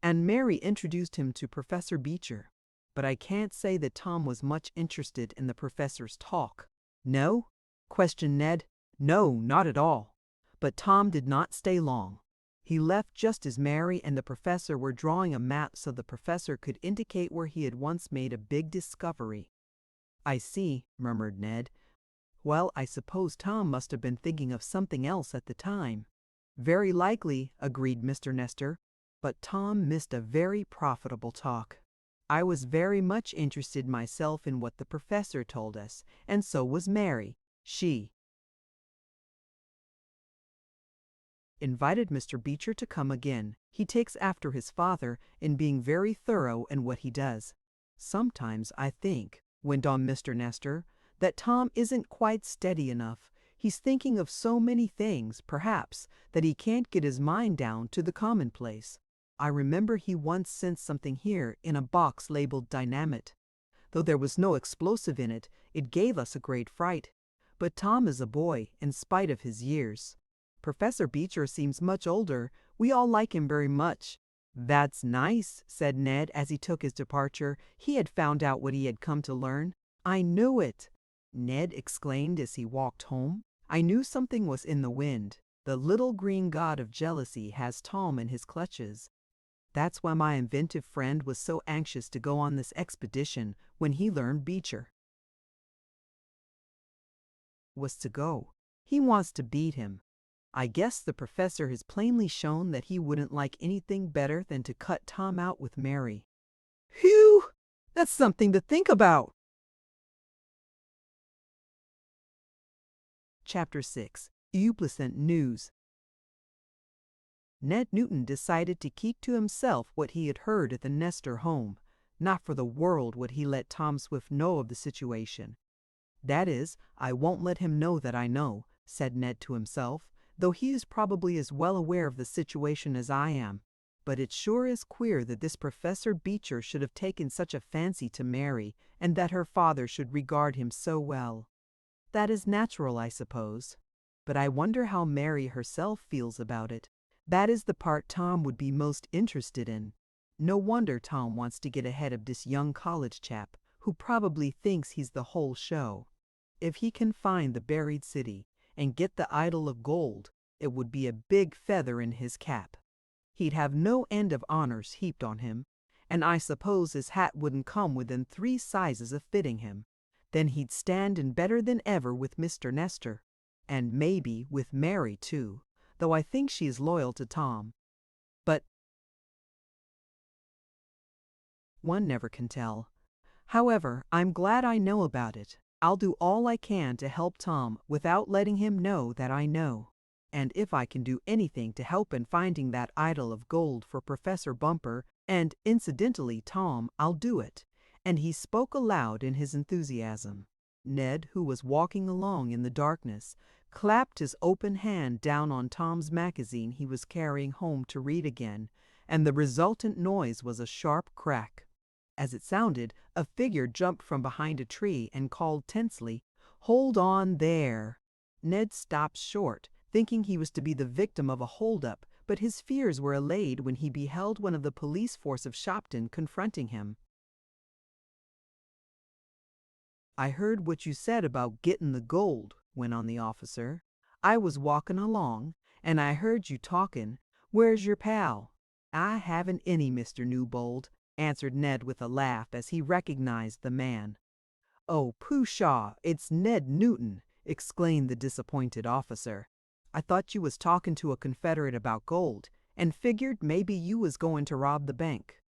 and Mary introduced him to Professor Beecher. But I can't say that Tom was much interested in the professor's talk. No? Questioned Ned. No, not at all. But Tom did not stay long. He left just as Mary and the professor were drawing a map so the professor could indicate where he had once made a big discovery. I see, murmured Ned. Well, I suppose Tom must have been thinking of something else at the time. Very likely, agreed Mr. Nestor, but Tom missed a very profitable talk. I was very much interested myself in what the professor told us, and so was Mary. She invited Mr. Beecher to come again. He takes after his father in being very thorough in what he does. Sometimes I think, went on Mr. Nestor, that Tom isn't quite steady enough. He's thinking of so many things, perhaps, that he can't get his mind down to the commonplace. I remember he once sent something here in a box labeled dynamite. Though there was no explosive in it, it gave us a great fright. But Tom is a boy, in spite of his years. Professor Beecher seems much older. We all like him very much. That's nice, said Ned as he took his departure. He had found out what he had come to learn. I knew it, Ned exclaimed as he walked home. I knew something was in the wind. The little green god of jealousy has Tom in his clutches. That's why my inventive friend was so anxious to go on this expedition when he learned Beecher was to go. He wants to beat him. I guess the professor has plainly shown that he wouldn't like anything better than to cut Tom out with Mary. Phew! That's something to think about! Chapter 6. Appleton News. Ned Newton decided to keep to himself what he had heard at the Nestor home. Not for the world would he let Tom Swift know of the situation. That is, I won't let him know that I know, said Ned to himself, though he is probably as well aware of the situation as I am. But it sure is queer that this Professor Beecher should have taken such a fancy to Mary, and that her father should regard him so well. That is natural, I suppose. But I wonder how Mary herself feels about it. That is the part Tom would be most interested in. No wonder Tom wants to get ahead of this young college chap, who probably thinks he's the whole show. If he can find the buried city and get the idol of gold, it would be a big feather in his cap. He'd have no end of honors heaped on him, and I suppose his hat wouldn't come within 3 sizes of fitting him. Then he'd stand in better than ever with Mr. Nestor, and maybe with Mary too, though I think she is loyal to Tom. But one never can tell. However, I'm glad I know about it. I'll do all I can to help Tom without letting him know that I know. And if I can do anything to help in finding that idol of gold for Professor Bumper and, incidentally, Tom, I'll do it. And he spoke aloud in his enthusiasm. Ned, who was walking along in the darkness, clapped his open hand down on Tom's magazine he was carrying home to read again, and the resultant noise was a sharp crack. As it sounded, a figure jumped from behind a tree and called tensely, "Hold on there!" Ned stopped short, thinking he was to be the victim of a holdup, but his fears were allayed when he beheld one of the police force of Shopton confronting him. "I heard what you said about gettin' the gold," went on the officer. "I was walkin' along, and I heard you talkin'. Where's your pal?" "I haven't any, Mr. Newbold," answered Ned with a laugh as he recognized the man. "Oh, pooh-shaw, it's Ned Newton," exclaimed the disappointed officer. "I thought you was talking to a Confederate about gold, and figured maybe you was going to rob the bank."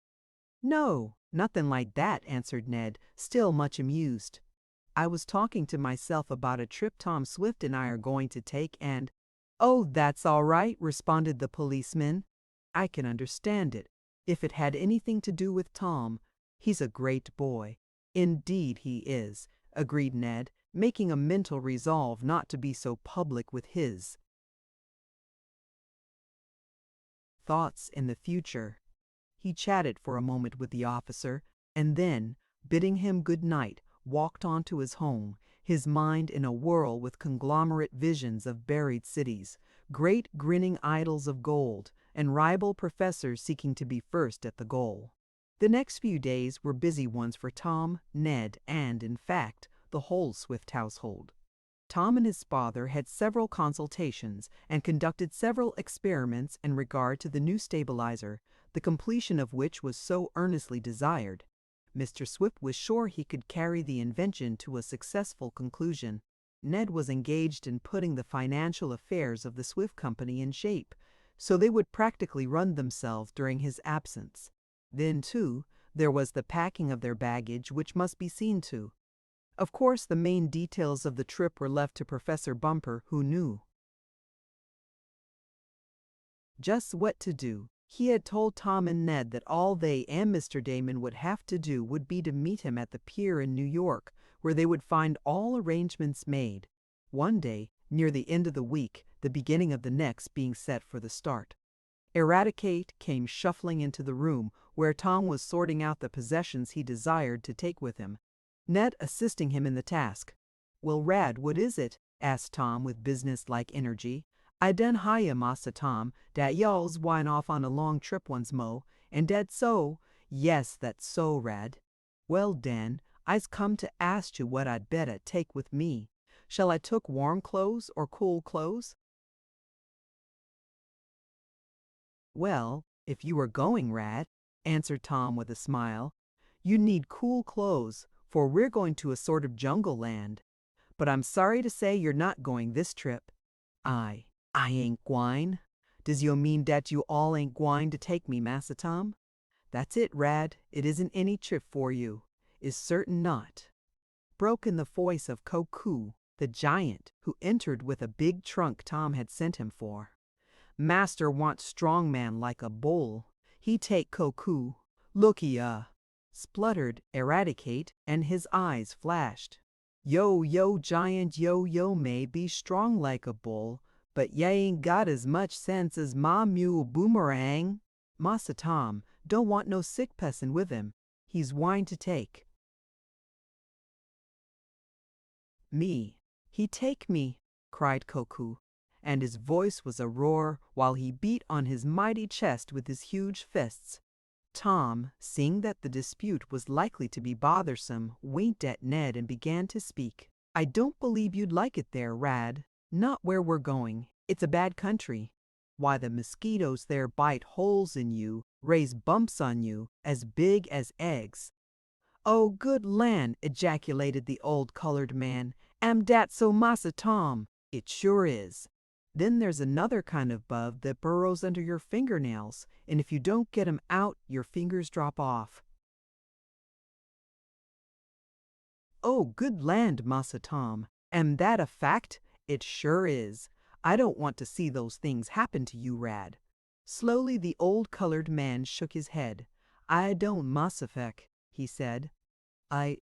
"No, nothing like that," answered Ned, still much amused. "I was talking to myself about a trip Tom Swift and I are going to take and—" "Oh, that's all right," responded the policeman. "I can understand it. If it had anything to do with Tom, he's a great boy." "Indeed he is," agreed Ned, making a mental resolve not to be so public with his thoughts in the future. He chatted for a moment with the officer, and then, bidding him good night, walked on to his home, his mind in a whirl with conglomerate visions of buried cities, great grinning idols of gold, and rival professors seeking to be first at the goal. The next few days were busy ones for Tom, Ned, and, in fact, the whole Swift household. Tom and his father had several consultations and conducted several experiments in regard to the new stabilizer, the completion of which was so earnestly desired. Mr. Swift was sure he could carry the invention to a successful conclusion. Ned was engaged in putting the financial affairs of the Swift Company in shape, so they would practically run themselves during his absence. Then, too, there was the packing of their baggage, which must be seen to. Of course, the main details of the trip were left to Professor Bumper, who knew just what to do. He had told Tom and Ned that all they and Mr. Damon would have to do would be to meet him at the pier in New York, where they would find all arrangements made. One day, near the end of the week, the beginning of the next being set for the start. Eradicate came shuffling into the room where Tom was sorting out the possessions he desired to take with him, Ned assisting him in the task. "Well, Rad, what is it?" asked Tom with business-like energy. "I done hire Massa Tom, dat y'all's gwine off on a long trip once mo', and dat so." "Yes, that's so, Rad." "Well, den, I's come to ask you what I'd better take with me. Shall I took warm clothes or cool clothes?" "Well, if you are going, Rad," answered Tom with a smile, "you need cool clothes, for we're going to a sort of jungle land. But I'm sorry to say you're not going this trip." I ain't gwine. Does yo mean dat you all ain't gwine to take me, Massa Tom?" "That's it, Rad. It isn't any trip for you. Is certain not," broke in the voice of Koku, the giant, who entered with a big trunk Tom had sent him for. "Master wants strong man like a bull. He take Koku. Looky, spluttered Eradicate, and his eyes flashed. Yo, giant, yo, may be strong like a bull, but ya ain't got as much sense as my mule Boomerang. Massa Tom don't want no sick person with him. He's wine to take." "Me. He take me," cried Koku, and his voice was a roar while he beat on his mighty chest with his huge fists. Tom, seeing that the dispute was likely to be bothersome, winked at Ned and began to speak. "I don't believe you'd like it there, Rad. Not where we're going. It's a bad country. Why, the mosquitoes there bite holes in you, raise bumps on you, as big as eggs." "Oh, good land!" ejaculated the old colored man. "Am dat so, Massa Tom?" "It sure is. Then there's another kind of bug that burrows under your fingernails, and if you don't get 'em out, your fingers drop off." "Oh, good land, Massa Tom. Am that a fact?" "It sure is. I don't want to see those things happen to you, Rad." Slowly the old colored man shook his head. "I don't, Massa Feck," he said. I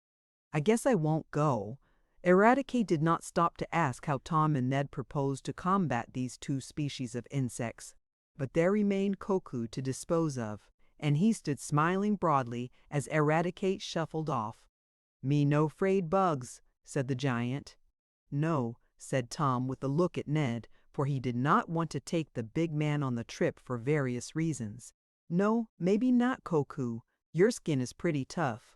guess I won't go." Eradicate did not stop to ask how Tom and Ned proposed to combat these two species of insects, but there remained Koku to dispose of, and he stood smiling broadly as Eradicate shuffled off. "Me no 'fraid bugs," said the giant. "No," said Tom with a look at Ned, for he did not want to take the big man on the trip for various reasons. "No, maybe not, Koku. Your skin is pretty tough.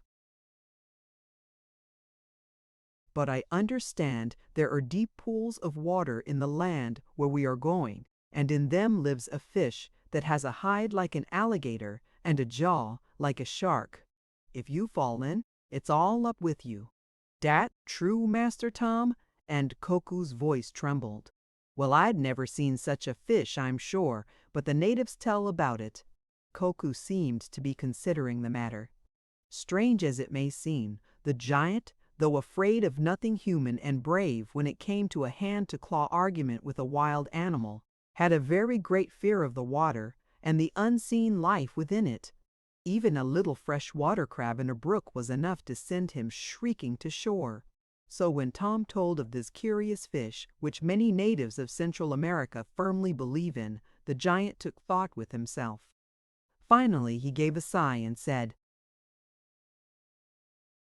But I understand there are deep pools of water in the land where we are going, and in them lives a fish that has a hide like an alligator and a jaw like a shark. If you fall in, it's all up with you." "Dat true, Master Tom?" and Koku's voice trembled. "Well, I'd never seen such a fish, I'm sure, but the natives tell about it." Koku seemed to be considering the matter. Strange as it may seem, the giant, though afraid of nothing human and brave when it came to a hand-to-claw argument with a wild animal, had a very great fear of the water and the unseen life within it. Even a little fresh water crab in a brook was enough to send him shrieking to shore. So when Tom told of this curious fish, which many natives of Central America firmly believe in, the giant took thought with himself. Finally he gave a sigh and said,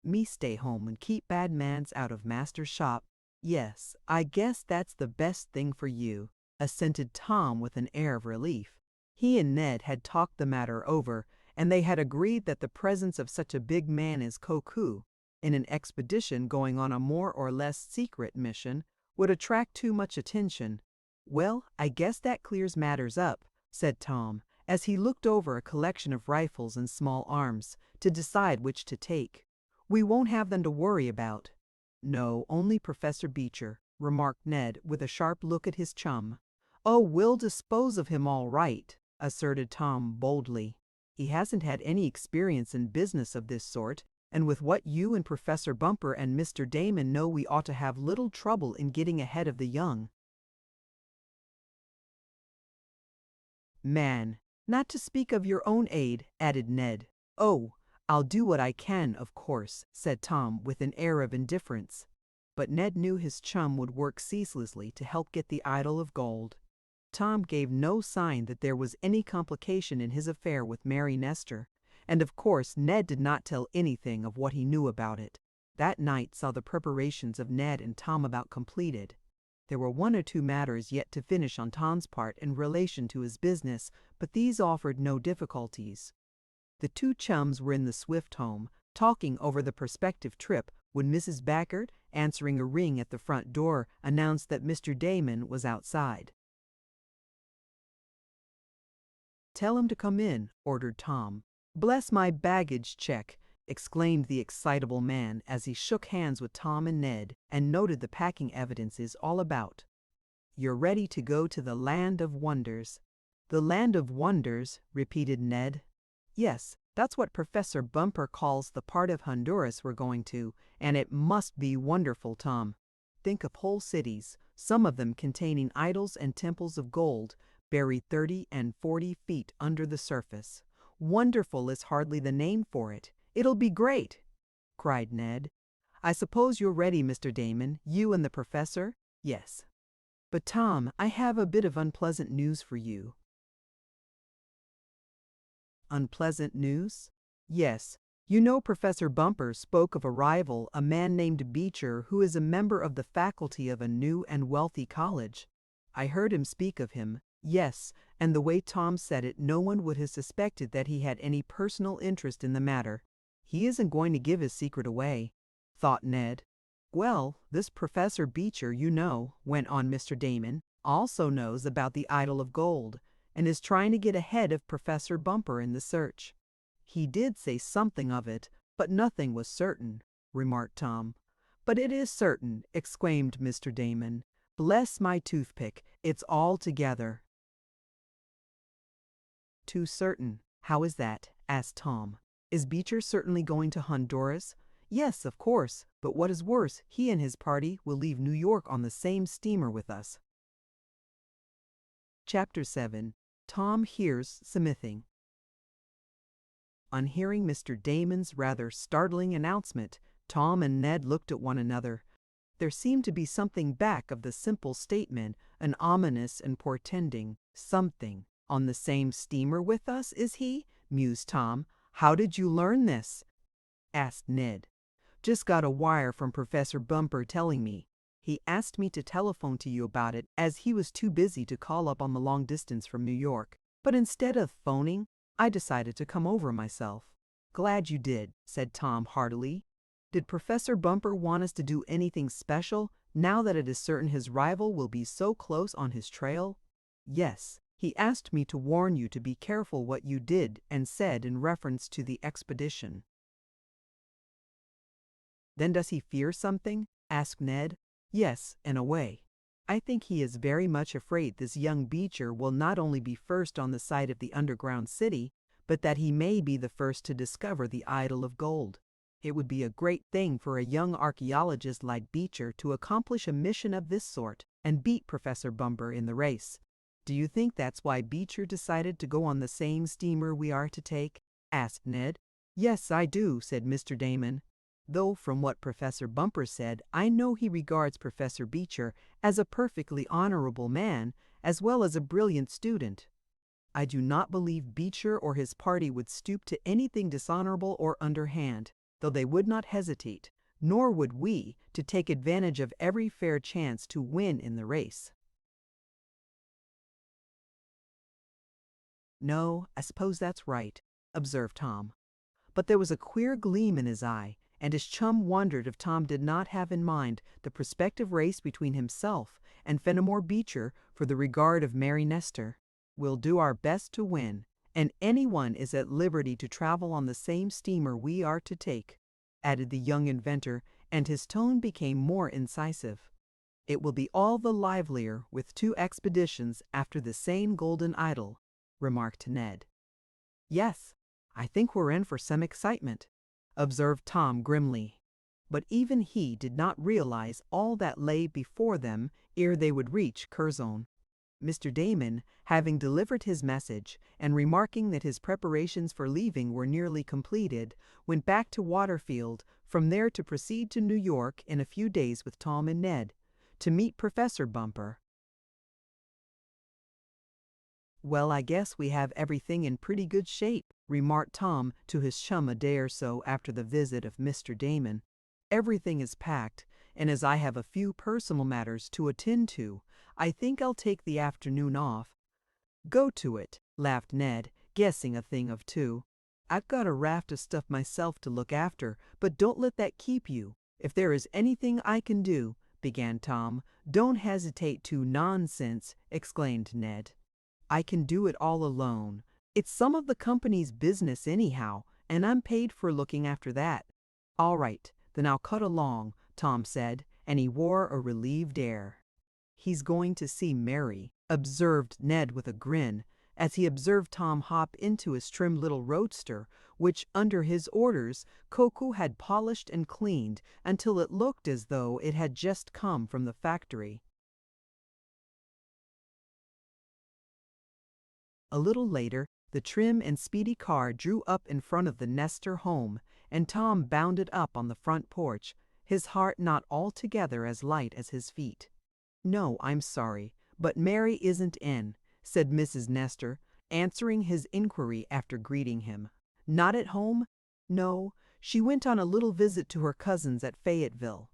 Me stay home and keep bad mans out of master's shop. Yes, I guess that's the best thing for you, assented Tom with an air of relief. He and Ned had talked the matter over, and they had agreed that the presence of such a big man as Koku, in an expedition going on a more or less secret mission, would attract too much attention. Well, I guess that clears matters up, said Tom, as he looked over a collection of rifles and small arms, to decide which to take. We won't have them to worry about. No, only Professor Beecher, remarked Ned with a sharp look at his chum. Oh, we'll dispose of him all right, asserted Tom boldly. He hasn't had any experience in business of this sort, and with what you and Professor Bumper and Mr. Damon know, we ought to have little trouble in getting ahead of the young man. Not to speak of your own aid, added Ned. Oh, I'll do what I can, of course, said Tom with an air of indifference. But Ned knew his chum would work ceaselessly to help get the idol of gold. Tom gave no sign that there was any complication in his affair with Mary Nestor, and of course Ned did not tell anything of what he knew about it. That night saw the preparations of Ned and Tom about completed. There were one or two matters yet to finish on Tom's part in relation to his business, but these offered no difficulties. The two chums were in the Swift home, talking over the prospective trip, when Mrs. Baggert, answering a ring at the front door, announced that Mr. Damon was outside. Tell him to come in, ordered Tom. Bless my baggage check, exclaimed the excitable man as he shook hands with Tom and Ned and noted the packing evidences all about. You're ready to go to the Land of Wonders. The Land of Wonders, repeated Ned. Yes, that's what Professor Bumper calls the part of Honduras we're going to, and it must be wonderful, Tom. Think of whole cities, some of them containing idols and temples of gold, buried 30 and 40 feet under the surface. Wonderful is hardly the name for it. It'll be great, cried Ned. I suppose you're ready, Mr. Damon, you and the professor? Yes. But Tom, I have a bit of unpleasant news for you. Unpleasant news? Yes. You know Professor Bumper spoke of a rival, a man named Beecher, who is a member of the faculty of a new and wealthy college. I heard him speak of him, yes, and the way Tom said it, no one would have suspected that he had any personal interest in the matter. He isn't going to give his secret away, thought Ned. Well, this Professor Beecher, you know, went on Mr. Damon, also knows about the idol of gold, and is trying to get ahead of Professor Bumper in the search. He did say something of it, but nothing was certain, remarked Tom. But it is certain, exclaimed Mr. Damon. Bless my toothpick, it's all together. Too certain. How is that? Asked Tom. Is Beecher certainly going to Honduras? Yes, of course, but what is worse, he and his party will leave New York on the same steamer with us. Chapter 7. Tom Hears Smithing. On hearing Mr. Damon's rather startling announcement, Tom and Ned looked at one another. There seemed to be something back of the simple statement, an ominous and portending something. On the same steamer with us, is he? Mused Tom. How did you learn this? Asked Ned. Just got a wire from Professor Bumper telling me. He asked me to telephone to you about it as he was too busy to call up on the long distance from New York. But instead of phoning, I decided to come over myself. Glad you did, said Tom heartily. Did Professor Bumper want us to do anything special now that it is certain his rival will be so close on his trail? Yes. He asked me to warn you to be careful what you did and said in reference to the expedition. Then does he fear something? Asked Ned. Yes, in a way. I think he is very much afraid this young Beecher will not only be first on the site of the underground city, but that he may be the first to discover the idol of gold. It would be a great thing for a young archaeologist like Beecher to accomplish a mission of this sort and beat Professor Bumper in the race. Do you think that's why Beecher decided to go on the same steamer we are to take? Asked Ned. Yes, I do, said Mr. Damon. Though from what Professor Bumper said, I know he regards Professor Beecher as a perfectly honorable man, as well as a brilliant student. I do not believe Beecher or his party would stoop to anything dishonorable or underhand. though they would not hesitate, nor would we, to take advantage of every fair chance to win in the race. No, I suppose that's right, observed Tom. But there was a queer gleam in his eye, and his chum wondered if Tom did not have in mind the prospective race between himself and Fenimore Beecher for the regard of Mary Nestor. We'll do our best to win, and anyone is at liberty to travel on the same steamer we are to take, added the young inventor, and his tone became more incisive. It will be all the livelier with 2 expeditions after the same golden idol, remarked Ned. Yes, I think we're in for some excitement, observed Tom grimly. But even he did not realize all that lay before them ere they would reach Curzon. Mr. Damon, having delivered his message, and remarking that his preparations for leaving were nearly completed, went back to Waterfield, from there to proceed to New York in a few days with Tom and Ned, to meet Professor Bumper. Well, I guess we have everything in pretty good shape, remarked Tom to his chum a day or so after the visit of Mr. Damon. Everything is packed, and as I have a few personal matters to attend to, I think I'll take the afternoon off. Go to it, laughed Ned, guessing a thing of 2. I've got a raft of stuff myself to look after, but don't let that keep you. If there is anything I can do, began Tom. Don't hesitate to. Nonsense, exclaimed Ned. I can do it all alone. It's some of the company's business anyhow, and I'm paid for looking after that. All right, then I'll cut along, Tom said, and he wore a relieved air. He's going to see Mary, observed Ned with a grin, as he observed Tom hop into his trim little roadster, which, under his orders, Koku had polished and cleaned until it looked as though it had just come from the factory. A little later, the trim and speedy car drew up in front of the Nestor home, and Tom bounded up on the front porch, his heart not altogether as light as his feet. "No, I'm sorry, but Mary isn't in," said Mrs. Nestor, answering his inquiry after greeting him. "Not at home? No, she went on a little visit to her cousins at Fayetteville.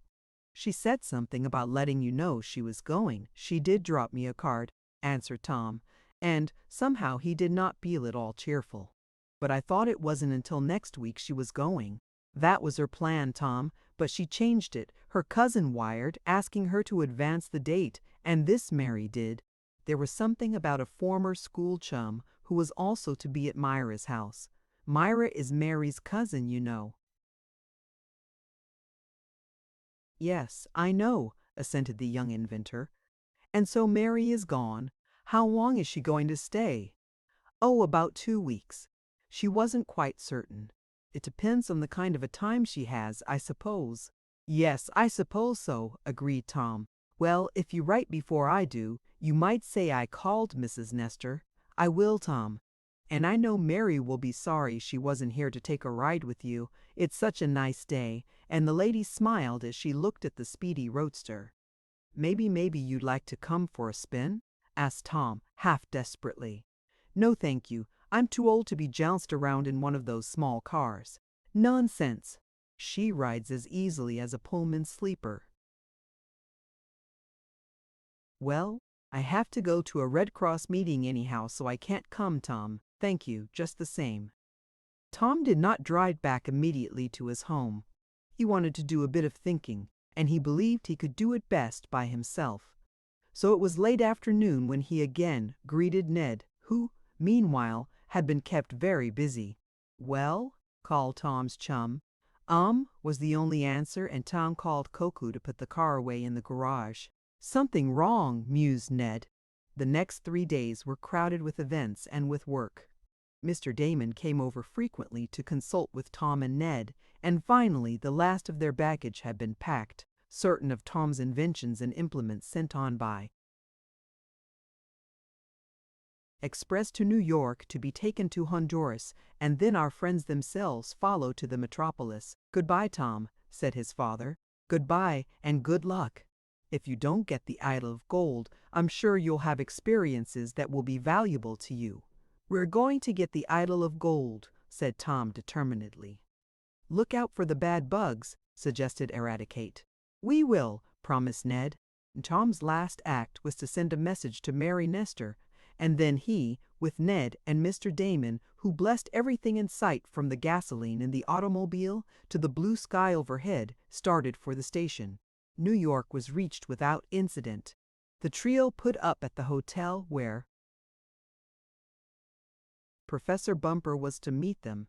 She said something about letting you know she was going. She did drop me a card," answered Tom, and somehow he did not feel at all cheerful. "But I thought it wasn't until next week she was going." "That was her plan, Tom, but she changed it. Her cousin wired, asking her to advance the date, and this Mary did. There was something about a former school chum who was also to be at Myra's house. Myra is Mary's cousin, you know." "Yes, I know," assented the young inventor. "And so Mary is gone. How long is she going to stay?" "Oh, about 2 weeks. She wasn't quite certain. It depends on the kind of a time she has, I suppose." "Yes, I suppose so," agreed Tom. "Well, if you write before I do, you might say I called Mrs. Nestor." "I will, Tom. And I know Mary will be sorry she wasn't here to take a ride with you. It's such a nice day," and the lady smiled as she looked at the speedy roadster. Maybe you'd like to come for a spin?" asked Tom, half desperately. "No, thank you. I'm too old to be jounced around in one of those small cars." "Nonsense. She rides as easily as a Pullman sleeper." "Well, I have to go to a Red Cross meeting anyhow, so I can't come, Tom. Thank you, just the same." Tom did not drive back immediately to his home. He wanted to do a bit of thinking, and he believed he could do it best by himself. So it was late afternoon when he again greeted Ned, who, meanwhile, had been kept very busy. "Well?" called Tom's chum. Was the only answer, and Tom called Koku to put the car away in the garage. "Something wrong," mused Ned. The next 3 days were crowded with events and with work. Mr. Damon came over frequently to consult with Tom and Ned, and finally the last of their baggage had been packed, certain of Tom's inventions and implements sent on by express to New York to be taken to Honduras, and then our friends themselves follow to the metropolis. "Goodbye, Tom," said his father. "Goodbye, and good luck. If you don't get the idol of gold, I'm sure you'll have experiences that will be valuable to you." "We're going to get the idol of gold," said Tom determinedly. Look out for the bad bugs, suggested Eradicate. We will, promised Ned. Tom's last act was to send a message to Mary Nestor, and then he, with Ned and Mr. Damon, who blessed everything in sight from the gasoline in the automobile to the blue sky overhead, started for the station. New York was reached without incident. The trio put up at the hotel where Professor Bumper was to meet them.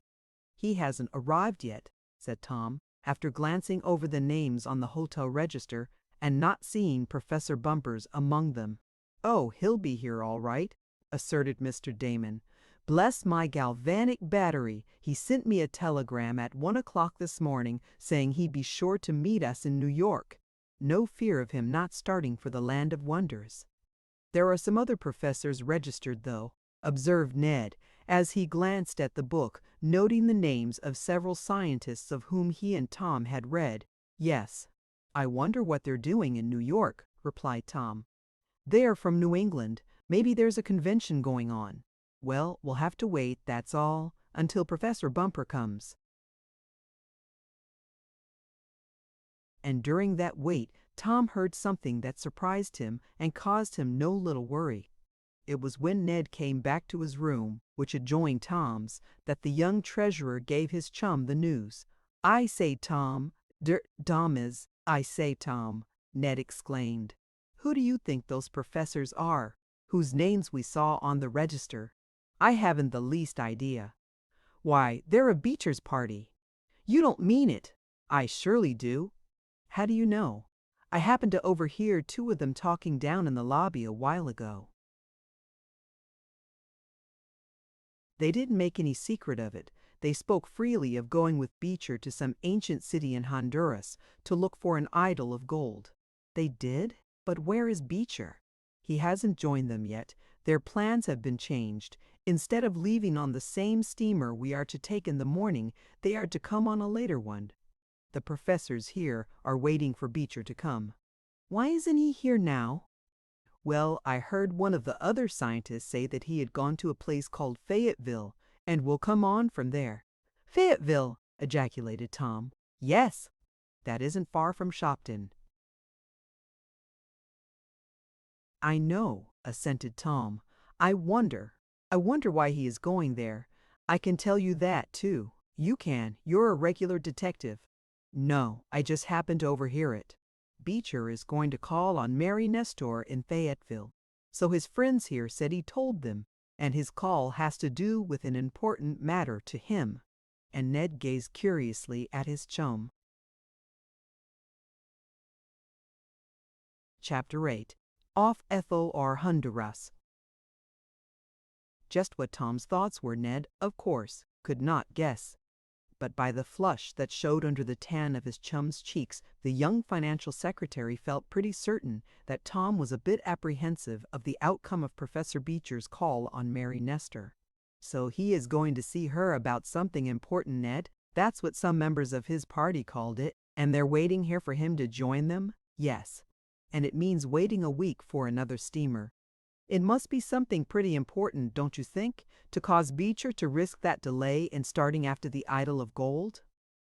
He hasn't arrived yet, said Tom, after glancing over the names on the hotel register and not seeing Professor Bumpers among them. Oh, he'll be here all right, asserted Mr. Damon. Bless my galvanic battery, he sent me a telegram at 1 o'clock this morning saying he'd be sure to meet us in New York. No fear of him not starting for the Land of Wonders. There are some other professors registered, though, observed Ned, as he glanced at the book, noting the names of several scientists of whom he and Tom had read. Yes. I wonder what they're doing in New York, replied Tom. They're from New England. Maybe there's a convention going on. Well, we'll have to wait, that's all, until Professor Bumper comes. And during that wait, Tom heard something that surprised him and caused him no little worry. It was when Ned came back to his room, which adjoined Tom's, that the young treasurer gave his chum the news. I say, Tom, I say, Tom, Ned exclaimed. Who do you think those professors are, whose names we saw on the register? I haven't the least idea. Why, they're a Beecher's party. You don't mean it. I surely do. How do you know? I happened to overhear two of them talking down in the lobby a while ago. They didn't make any secret of it. They spoke freely of going with Beecher to some ancient city in Honduras to look for an idol of gold. They did? But where is Beecher? He hasn't joined them yet. Their plans have been changed. Instead of leaving on the same steamer we are to take in the morning, they are to come on a later one. The professors here are waiting for Beecher to come. Why isn't he here now? Well, I heard one of the other scientists say that he had gone to a place called Fayetteville and will come on from there. Fayetteville, ejaculated Tom. Yes, that isn't far from Shopton. I know, assented Tom. I wonder why he is going there. I can tell you that, too. You can. You're a regular detective. No, I just happened to overhear it. Beecher is going to call on Mary Nestor in Fayetteville, so his friends here said he told them, and his call has to do with an important matter to him. And Ned gazed curiously at his chum. Chapter 8. Off Ethel or Honduras. Just what Tom's thoughts were, Ned, of course, could not guess. But by the flush that showed under the tan of his chum's cheeks, the young financial secretary felt pretty certain that Tom was a bit apprehensive of the outcome of Professor Beecher's call on Mary Nestor. So he is going to see her about something important, Ned. That's what some members of his party called it. And they're waiting here for him to join them? Yes. And it means waiting a week for another steamer. It must be something pretty important, don't you think, to cause Beecher to risk that delay in starting after the idol of gold?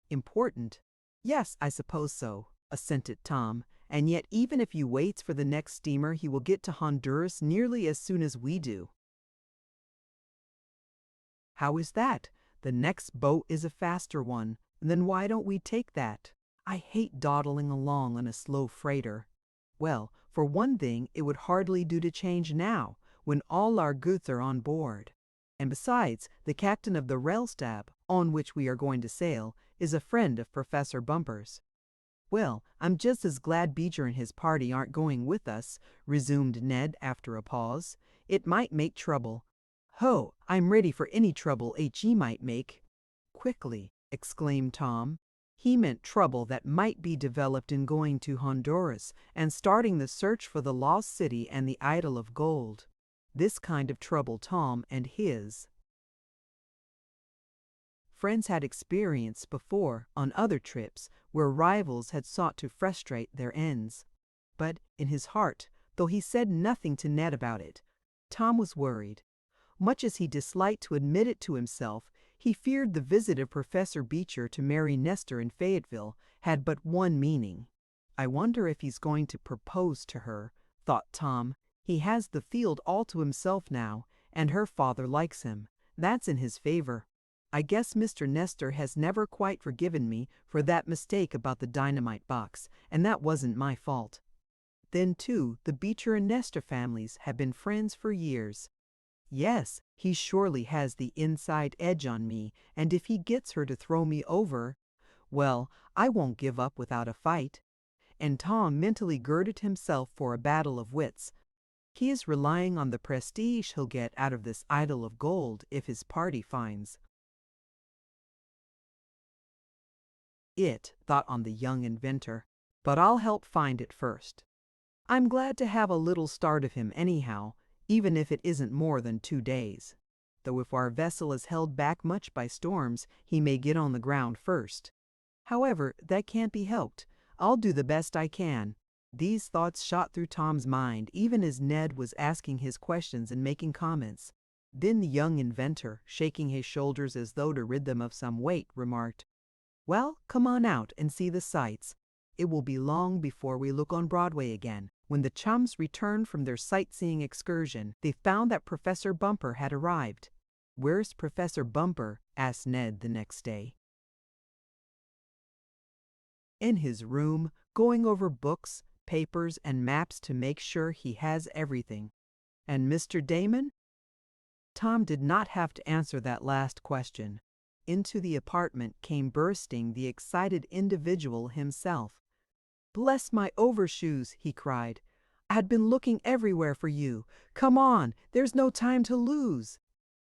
Important? Yes, I suppose so, assented Tom. And yet even if he waits for the next steamer, he will get to Honduras nearly as soon as we do. How is that? The next boat is a faster one. Then why don't we take that? I hate dawdling along on a slow freighter. Well, for one thing, it would hardly do to change now, when all our goods are on board. And besides, the captain of the Railstab, on which we are going to sail, is a friend of Professor Bumper's. Well, I'm just as glad Beecher and his party aren't going with us, resumed Ned after a pause. It might make trouble. Ho, I'm ready for any trouble H.E. might make. Quickly, exclaimed Tom. He meant trouble that might be developed in going to Honduras and starting the search for the lost city and the idol of gold. This kind of trouble Tom and his friends had experienced before on other trips where rivals had sought to frustrate their ends. But in his heart, though he said nothing to Ned about it, Tom was worried. Much as he disliked to admit it to himself, He feared the visit of Professor Beecher to Mary Nestor in Fayetteville had but one meaning. I wonder if he's going to propose to her, thought Tom. He has the field all to himself now, and her father likes him. That's in his favor. I guess Mr. Nestor has never quite forgiven me for that mistake about the dynamite box, and that wasn't my fault. Then, too, the Beecher and Nestor families have been friends for years. Yes, he surely has the inside edge on me, and if he gets her to throw me over, well, I won't give up without a fight. And Tom mentally girded himself for a battle of wits. He is relying on the prestige he'll get out of this idol of gold if his party finds it, thought on the young inventor. But I'll help find it first. I'm glad to have a little start of him anyhow, even if it isn't more than 2 days. Though if our vessel is held back much by storms, he may get on the ground first. However, that can't be helped. I'll do the best I can. These thoughts shot through Tom's mind even as Ned was asking his questions and making comments. Then the young inventor, shaking his shoulders as though to rid them of some weight, remarked, "Well, come on out and see the sights. It will be long before we look on Broadway again." When the chums returned from their sightseeing excursion, they found that Professor Bumper had arrived. "Where's Professor Bumper?" asked Ned the next day. "In his room, going over books, papers, and maps to make sure he has everything." "And Mr. Damon?" Tom did not have to answer that last question. Into the apartment came bursting the excited individual himself. "Bless my overshoes!" he cried. "I had been looking everywhere for you. Come on, there's no time to lose."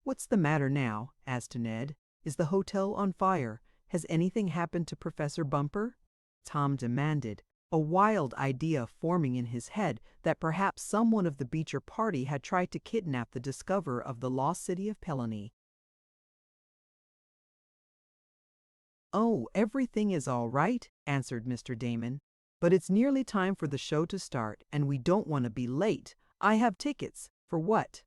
"What's the matter now?" asked Ned. "Is the hotel on fire? Has anything happened to Professor Bumper?" Tom demanded, a wild idea forming in his head that perhaps someone of the Beecher party had tried to kidnap the discoverer of the lost city of Pelony. "Oh, everything is all right," answered Mr. Damon. "But it's nearly time for the show to start, and we don't want to be late. I have tickets." "For what?"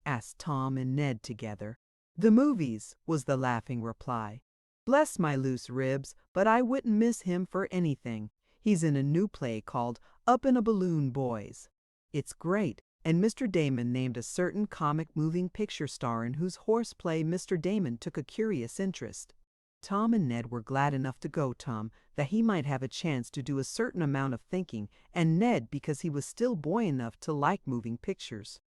asked Tom and Ned together. "The movies," was the laughing reply. "Bless my loose ribs, but I wouldn't miss him for anything. He's in a new play called Up in a Balloon, Boys. It's great, and Mr. Damon named a certain comic moving picture star in whose horseplay Mr. Damon took a curious interest." Tom and Ned were glad enough to go Tom that he might have a chance to do a certain amount of thinking, and Ned because he was still boy enough to like moving pictures.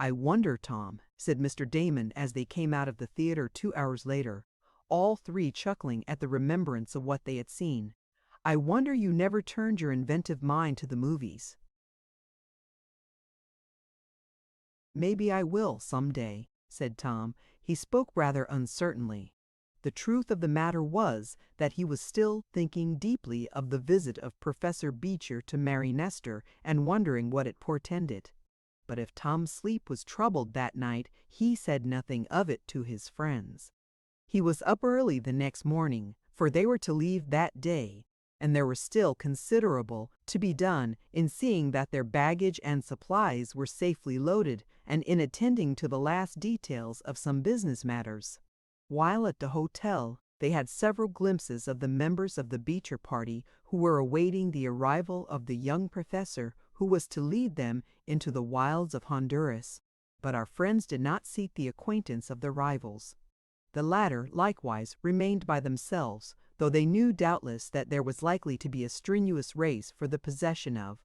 "I wonder, Tom," said Mr. Damon as they came out of the theater 2 hours later, all three chuckling at the remembrance of what they had seen. "I wonder you never turned your inventive mind to the movies." "Maybe I will some day," said Tom. He spoke rather uncertainly. The truth of the matter was that he was still thinking deeply of the visit of Professor Beecher to Mary Nestor and wondering what it portended. But if Tom's sleep was troubled that night, he said nothing of it to his friends. He was up early the next morning, for they were to leave that day, and there was still considerable to be done in seeing that their baggage and supplies were safely loaded and in attending to the last details of some business matters. While at the hotel, they had several glimpses of the members of the Beecher party who were awaiting the arrival of the young professor who was to lead them into the wilds of Honduras. But our friends did not seek the acquaintance of the rivals. The latter, likewise, remained by themselves, though they knew doubtless that there was likely to be a strenuous race for the possession of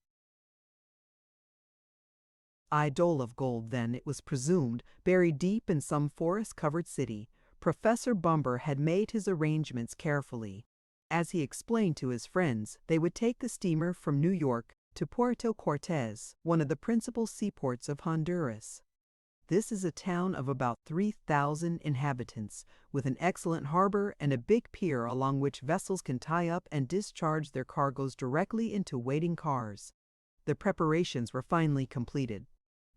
idol of gold. Then, it was presumed, buried deep in some forest-covered city. Professor Bumper had made his arrangements carefully. As he explained to his friends, they would take the steamer from New York to Puerto Cortes, one of the principal seaports of Honduras. This is a town of about 3,000 inhabitants, with an excellent harbor and a big pier along which vessels can tie up and discharge their cargoes directly into waiting cars. The preparations were finally completed.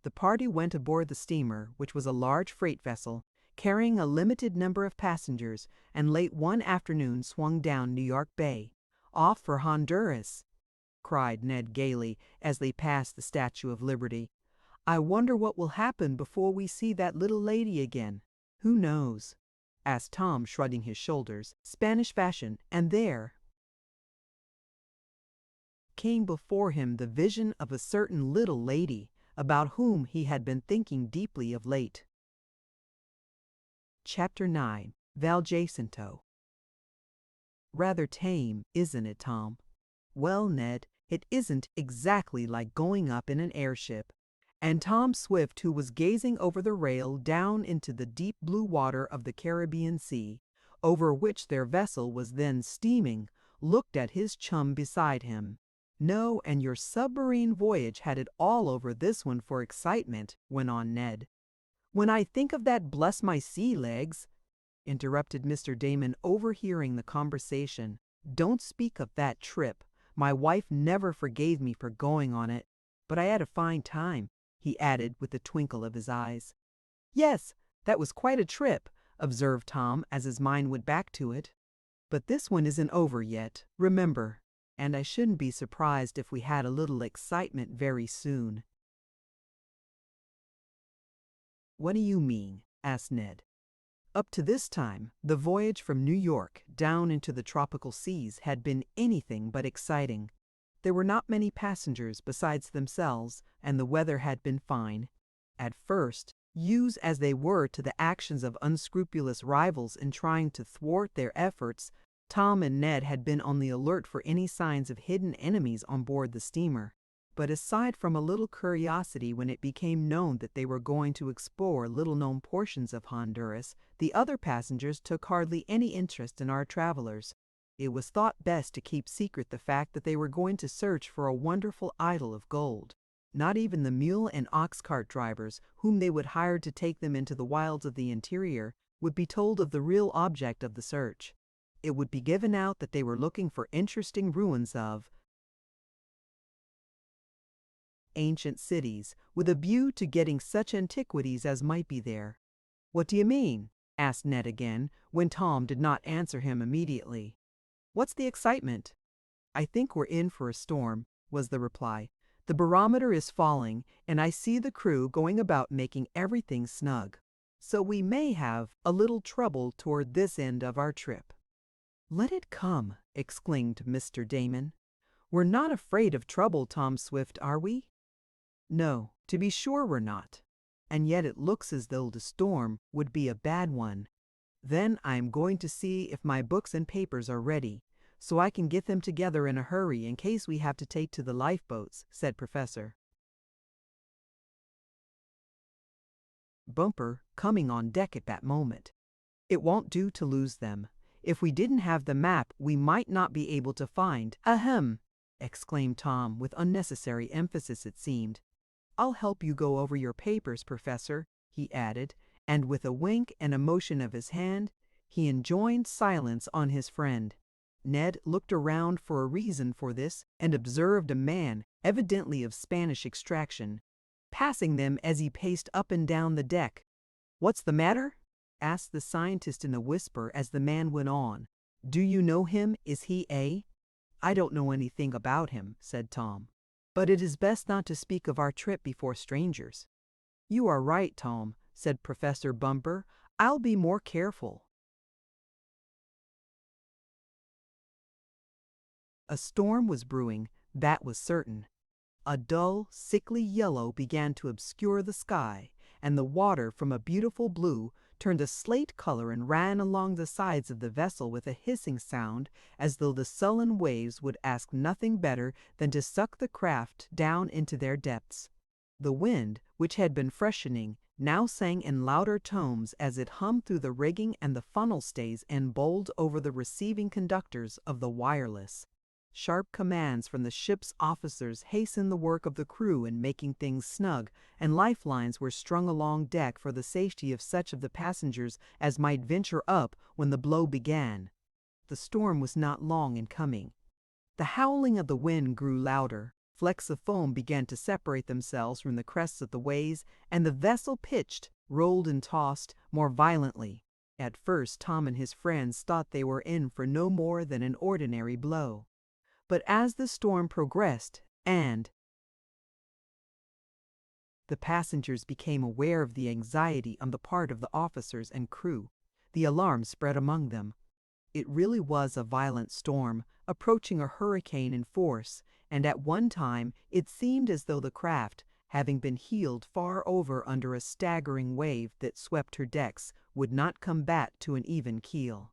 The party went aboard the steamer, which was a large freight vessel, carrying a limited number of passengers, and late one afternoon swung down New York Bay. "Off for Honduras!" cried Ned gaily as they passed the Statue of Liberty. "I wonder what will happen before we see that little lady again." "Who knows?" asked Tom, shrugging his shoulders. Spanish fashion, and there came before him the vision of a certain little lady about whom he had been thinking deeply of late. Chapter 9. Valjacinto. Rather tame, isn't it, Tom? Well, Ned, it isn't exactly like going up in an airship. And Tom Swift, who was gazing over the rail down into the deep blue water of the Caribbean Sea, over which their vessel was then steaming, looked at his chum beside him. No, and your submarine voyage had it all over this one for excitement, went on Ned. When I think of that, bless my sea legs, interrupted Mr. Damon, overhearing the conversation. Don't speak of that trip. My wife never forgave me for going on it. But I had a fine time, he added with a twinkle of his eyes. Yes, that was quite a trip, observed Tom as his mind went back to it. But this one isn't over yet, remember, and I shouldn't be surprised if we had a little excitement very soon. What do you mean? Asked Ned. Up to this time, the voyage from New York down into the tropical seas had been anything but exciting. There were not many passengers besides themselves, and the weather had been fine. At first, used as they were to the actions of unscrupulous rivals in trying to thwart their efforts, Tom and Ned had been on the alert for any signs of hidden enemies on board the steamer. But aside from a little curiosity when it became known that they were going to explore little-known portions of Honduras, the other passengers took hardly any interest in our travelers. It was thought best to keep secret the fact that they were going to search for a wonderful idol of gold. Not even the mule and ox cart drivers, whom they would hire to take them into the wilds of the interior, would be told of the real object of the search. It would be given out that they were looking for interesting ruins of ancient cities, with a view to getting such antiquities as might be there. What do you mean? Asked Ned again, when Tom did not answer him immediately. What's the excitement? I think we're in for a storm, was the reply. The barometer is falling, and I see the crew going about making everything snug. So we may have a little trouble toward this end of our trip. Let it come, exclaimed Mr. Damon. We're not afraid of trouble, Tom Swift, are we? No, to be sure we're not. And yet it looks as though the storm would be a bad one. Then I am going to see if my books and papers are ready, so I can get them together in a hurry in case we have to take to the lifeboats, said Professor Bumper, coming on deck at that moment. It won't do to lose them. If we didn't have the map, we might not be able to find. Ahem! Exclaimed Tom, with unnecessary emphasis it seemed. I'll help you go over your papers, Professor, he added, and with a wink and a motion of his hand, he enjoined silence on his friend. Ned looked around for a reason for this and observed a man, evidently of Spanish extraction, passing them as he paced up and down the deck. What's the matter? Asked the scientist in a whisper as the man went on. Do you know him? Is he a? I don't know anything about him, said Tom. But it is best not to speak of our trip before strangers. You are right, Tom, said Professor Bumper. I'll be more careful. A storm was brewing, that was certain. A dull, sickly yellow began to obscure the sky, and the water from a beautiful blue turned a slate color and ran along the sides of the vessel with a hissing sound, as though the sullen waves would ask nothing better than to suck the craft down into their depths. The wind, which had been freshening, now sang in louder tones as it hummed through the rigging and the funnel stays and bowled over the receiving conductors of the wireless. Sharp commands from the ship's officers hastened the work of the crew in making things snug, and lifelines were strung along deck for the safety of such of the passengers as might venture up when the blow began. The storm was not long in coming. The howling of the wind grew louder. Flecks of foam began to separate themselves from the crests of the waves, and the vessel pitched, rolled and tossed more violently. At first Tom and his friends thought they were in for no more than an ordinary blow. But as the storm progressed and the passengers became aware of the anxiety on the part of the officers and crew, the alarm spread among them. It really was a violent storm, approaching a hurricane in force, and at one time it seemed as though the craft, having been heeled far over under a staggering wave that swept her decks, would not come back to an even keel.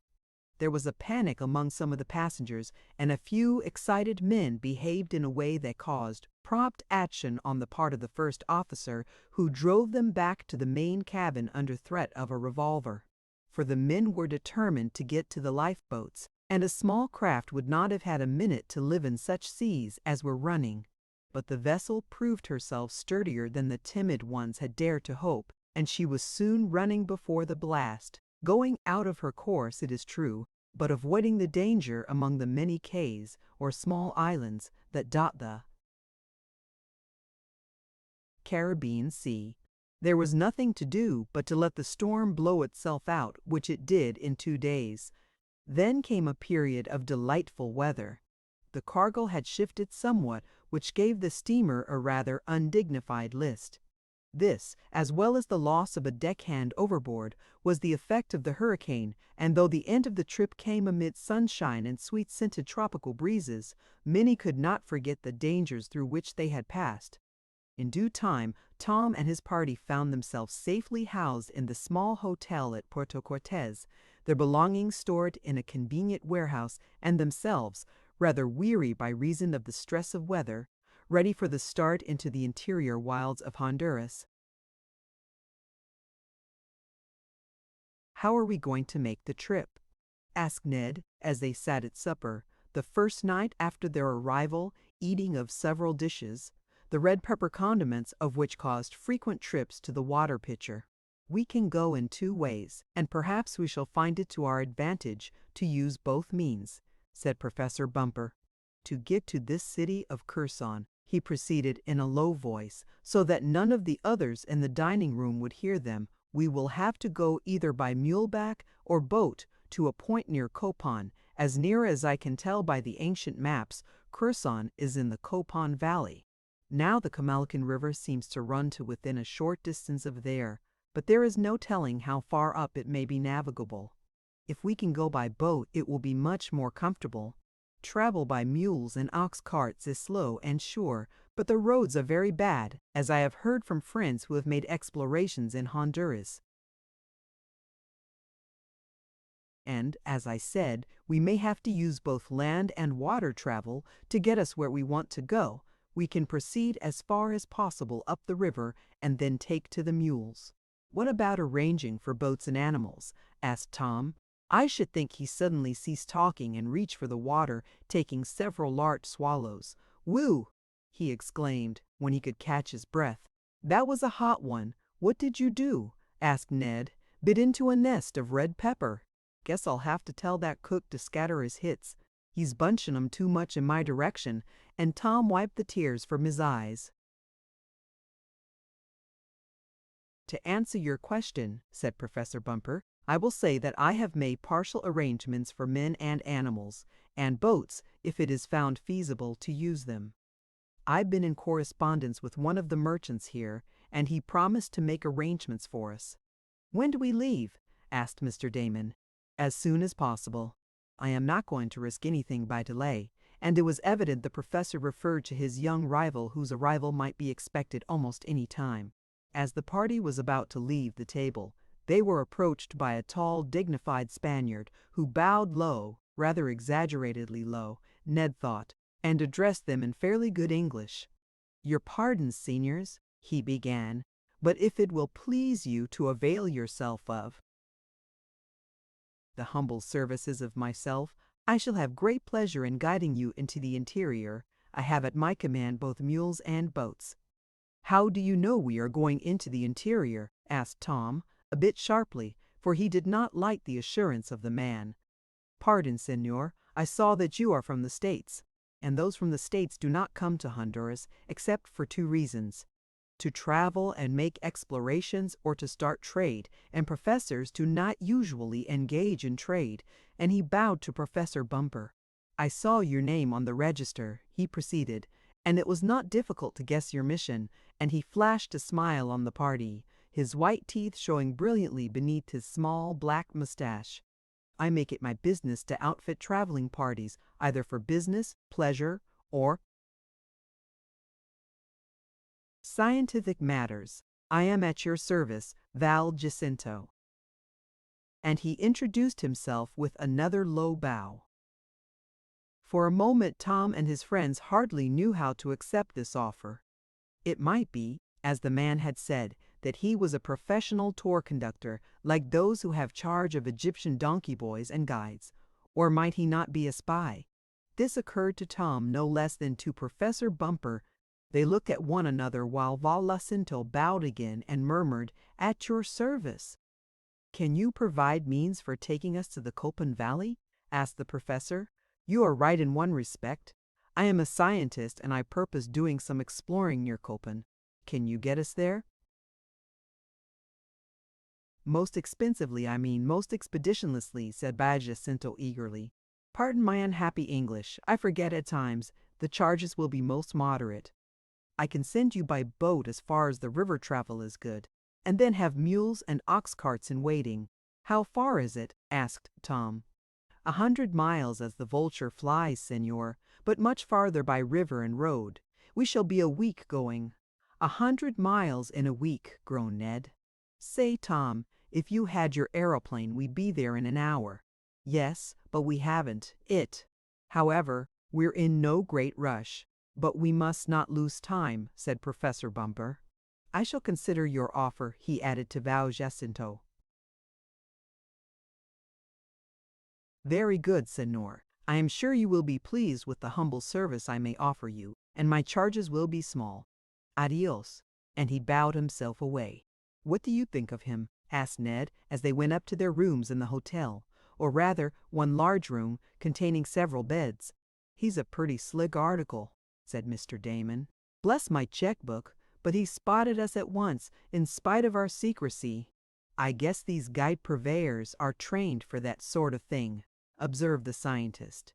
There was a panic among some of the passengers, and a few excited men behaved in a way that caused prompt action on the part of the first officer, who drove them back to the main cabin under threat of a revolver. For the men were determined to get to the lifeboats, and a small craft would not have had a minute to live in such seas as were running. But the vessel proved herself sturdier than the timid ones had dared to hope, and she was soon running before the blast, going out of her course, it is true, but avoiding the danger among the many cays or small islands that dot the Caribbean Sea. There was nothing to do but to let the storm blow itself out, which it did in 2 days. Then came a period of delightful weather. The cargo had shifted somewhat, which gave the steamer a rather undignified list. This, as well as the loss of a deckhand overboard, was the effect of the hurricane, and though the end of the trip came amid sunshine and sweet-scented tropical breezes, many could not forget the dangers through which they had passed. In due time, Tom and his party found themselves safely housed in the small hotel at Puerto Cortes, their belongings stored in a convenient warehouse, and themselves, rather weary by reason of the stress of weather, ready for the start into the interior wilds of Honduras. "How are we going to make the trip?" asked Ned as they sat at supper, the first night after their arrival, eating of several dishes, the red pepper condiments of which caused frequent trips to the water pitcher. "We can go in 2 ways, and perhaps we shall find it to our advantage to use both means," said Professor Bumper. "To get to this city of Kherson," he proceeded in a low voice, so that none of the others in the dining room would hear them, "we will have to go either by muleback or boat to a point near Copan. As near as I can tell by the ancient maps, Kherson is in the Copan Valley. Now the Kamalakan River seems to run to within a short distance of there, but there is no telling how far up it may be navigable. If we can go by boat, it will be much more comfortable. Travel by mules and ox carts is slow and sure, but the roads are very bad, as I have heard from friends who have made explorations in Honduras. And, as I said, we may have to use both land and water travel to get us where we want to go. We can proceed as far as possible up the river and then take to the mules." "What about arranging for boats and animals?" asked Tom. "I should think he suddenly ceased talking and reached for the water, taking several large swallows. Whew!" he exclaimed, when he could catch his breath. "That was a hot one. What did you do?" asked Ned. "Bit into a nest of red pepper. Guess I'll have to tell that cook to scatter his hits. He's bunching 'em too much in my direction," and Tom wiped the tears from his eyes. "To answer your question," said Professor Bumper, "I will say that I have made partial arrangements for men and animals, and boats, if it is found feasible to use them. I've been in correspondence with one of the merchants here, and he promised to make arrangements for us." "When do we leave?" asked Mr. Damon. "As soon as possible. I am not going to risk anything by delay," and it was evident the professor referred to his young rival whose arrival might be expected almost any time. As the party was about to leave the table, they were approached by a tall, dignified Spaniard who bowed low, rather exaggeratedly low, Ned thought, and addressed them in fairly good English. "Your pardons, seniors," he began, "but if it will please you to avail yourself of the humble services of myself, I shall have great pleasure in guiding you into the interior. I have at my command both mules and boats." "How do you know we are going into the interior?" asked Tom, a bit sharply, for he did not like the assurance of the man. "Pardon, senor, I saw that you are from the States, and those from the States do not come to Honduras except for 2 reasons: to travel and make explorations or to start trade, and professors do not usually engage in trade," and he bowed to Professor Bumper. "I saw your name on the register," he proceeded, "and it was not difficult to guess your mission," and he flashed a smile on the party. his white teeth showing brilliantly beneath his small black mustache. "I make it my business to outfit traveling parties, either for business, pleasure, or scientific matters. I am at your service, Val Jacinto." And he introduced himself with another low bow. For a moment Tom and his friends hardly knew how to accept this offer. It might be, as the man had said, that he was a professional tour conductor, like those who have charge of Egyptian donkey boys and guides. Or might he not be a spy? This occurred to Tom no less than to Professor Bumper. They looked at one another while Val Jacinto bowed again and murmured, "At your service." "Can you provide means for taking us to the Copan Valley?" asked the professor. "You are right in one respect. I am a scientist and I purpose doing some exploring near Copan. Can you get us there?" "Most expensively, I mean most expeditionlessly," said Val Jacinto eagerly. "Pardon my unhappy English. I forget at times. The charges will be most moderate. I can send you by boat as far as the river travel is good, and then have mules and ox carts in waiting." "How far is it?" asked Tom. 100 miles as the vulture flies, senor, but much farther by river and road. We shall be a week going." 100 miles in a week," groaned Ned. "Say, Tom, if you had your aeroplane, we'd be there in an hour." "Yes, but we haven't it. However, we're in no great rush. But we must not lose time," said Professor Bumper. "I shall consider your offer," he added to Val Jacinto. "Very good, senor. I am sure you will be pleased with the humble service I may offer you, and my charges will be small. Adios." And he bowed himself away. "What do you think of him?" asked Ned as they went up to their rooms in the hotel, or rather one large room containing several beds. "He's a pretty slick article," said Mr. Damon. "Bless my checkbook, but he spotted us at once, in spite of our secrecy." "I guess these guide purveyors are trained for that sort of thing," observed the scientist.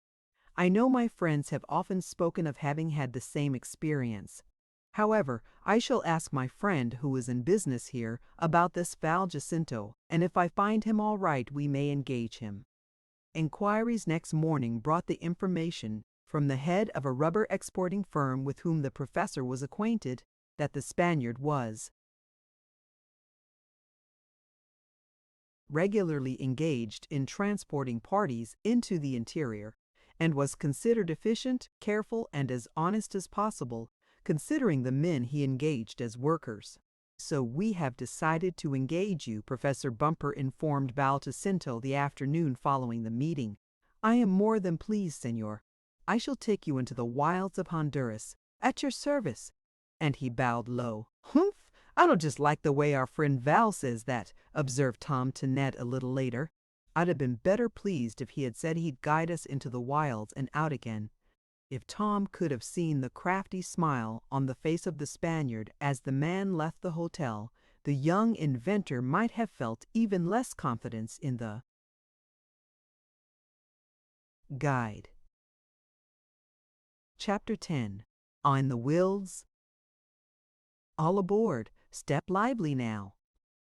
"I know my friends have often spoken of having had the same experience. However, I shall ask my friend who is in business here about this Val Jacinto, and if I find him all right we may engage him." Inquiries next morning brought the information from the head of a rubber exporting firm with whom the professor was acquainted that the Spaniard was regularly engaged in transporting parties into the interior, and was considered efficient, careful, and as honest as possible, considering the men he engaged as workers. "So we have decided to engage you," Professor Bumper informed Val Jacinto the afternoon following the meeting. "I am more than pleased, senor. I shall take you into the wilds of Honduras. At your service." And he bowed low. "Humph! I don't just like the way our friend Val says that," observed Tom to Ned a little later. "I'd have been better pleased if he had said he'd guide us into the wilds and out again." If Tom could have seen the crafty smile on the face of the Spaniard as the man left the hotel, the young inventor might have felt even less confidence in the guide. Chapter 10. On the Wilds. "All aboard. Step lively now.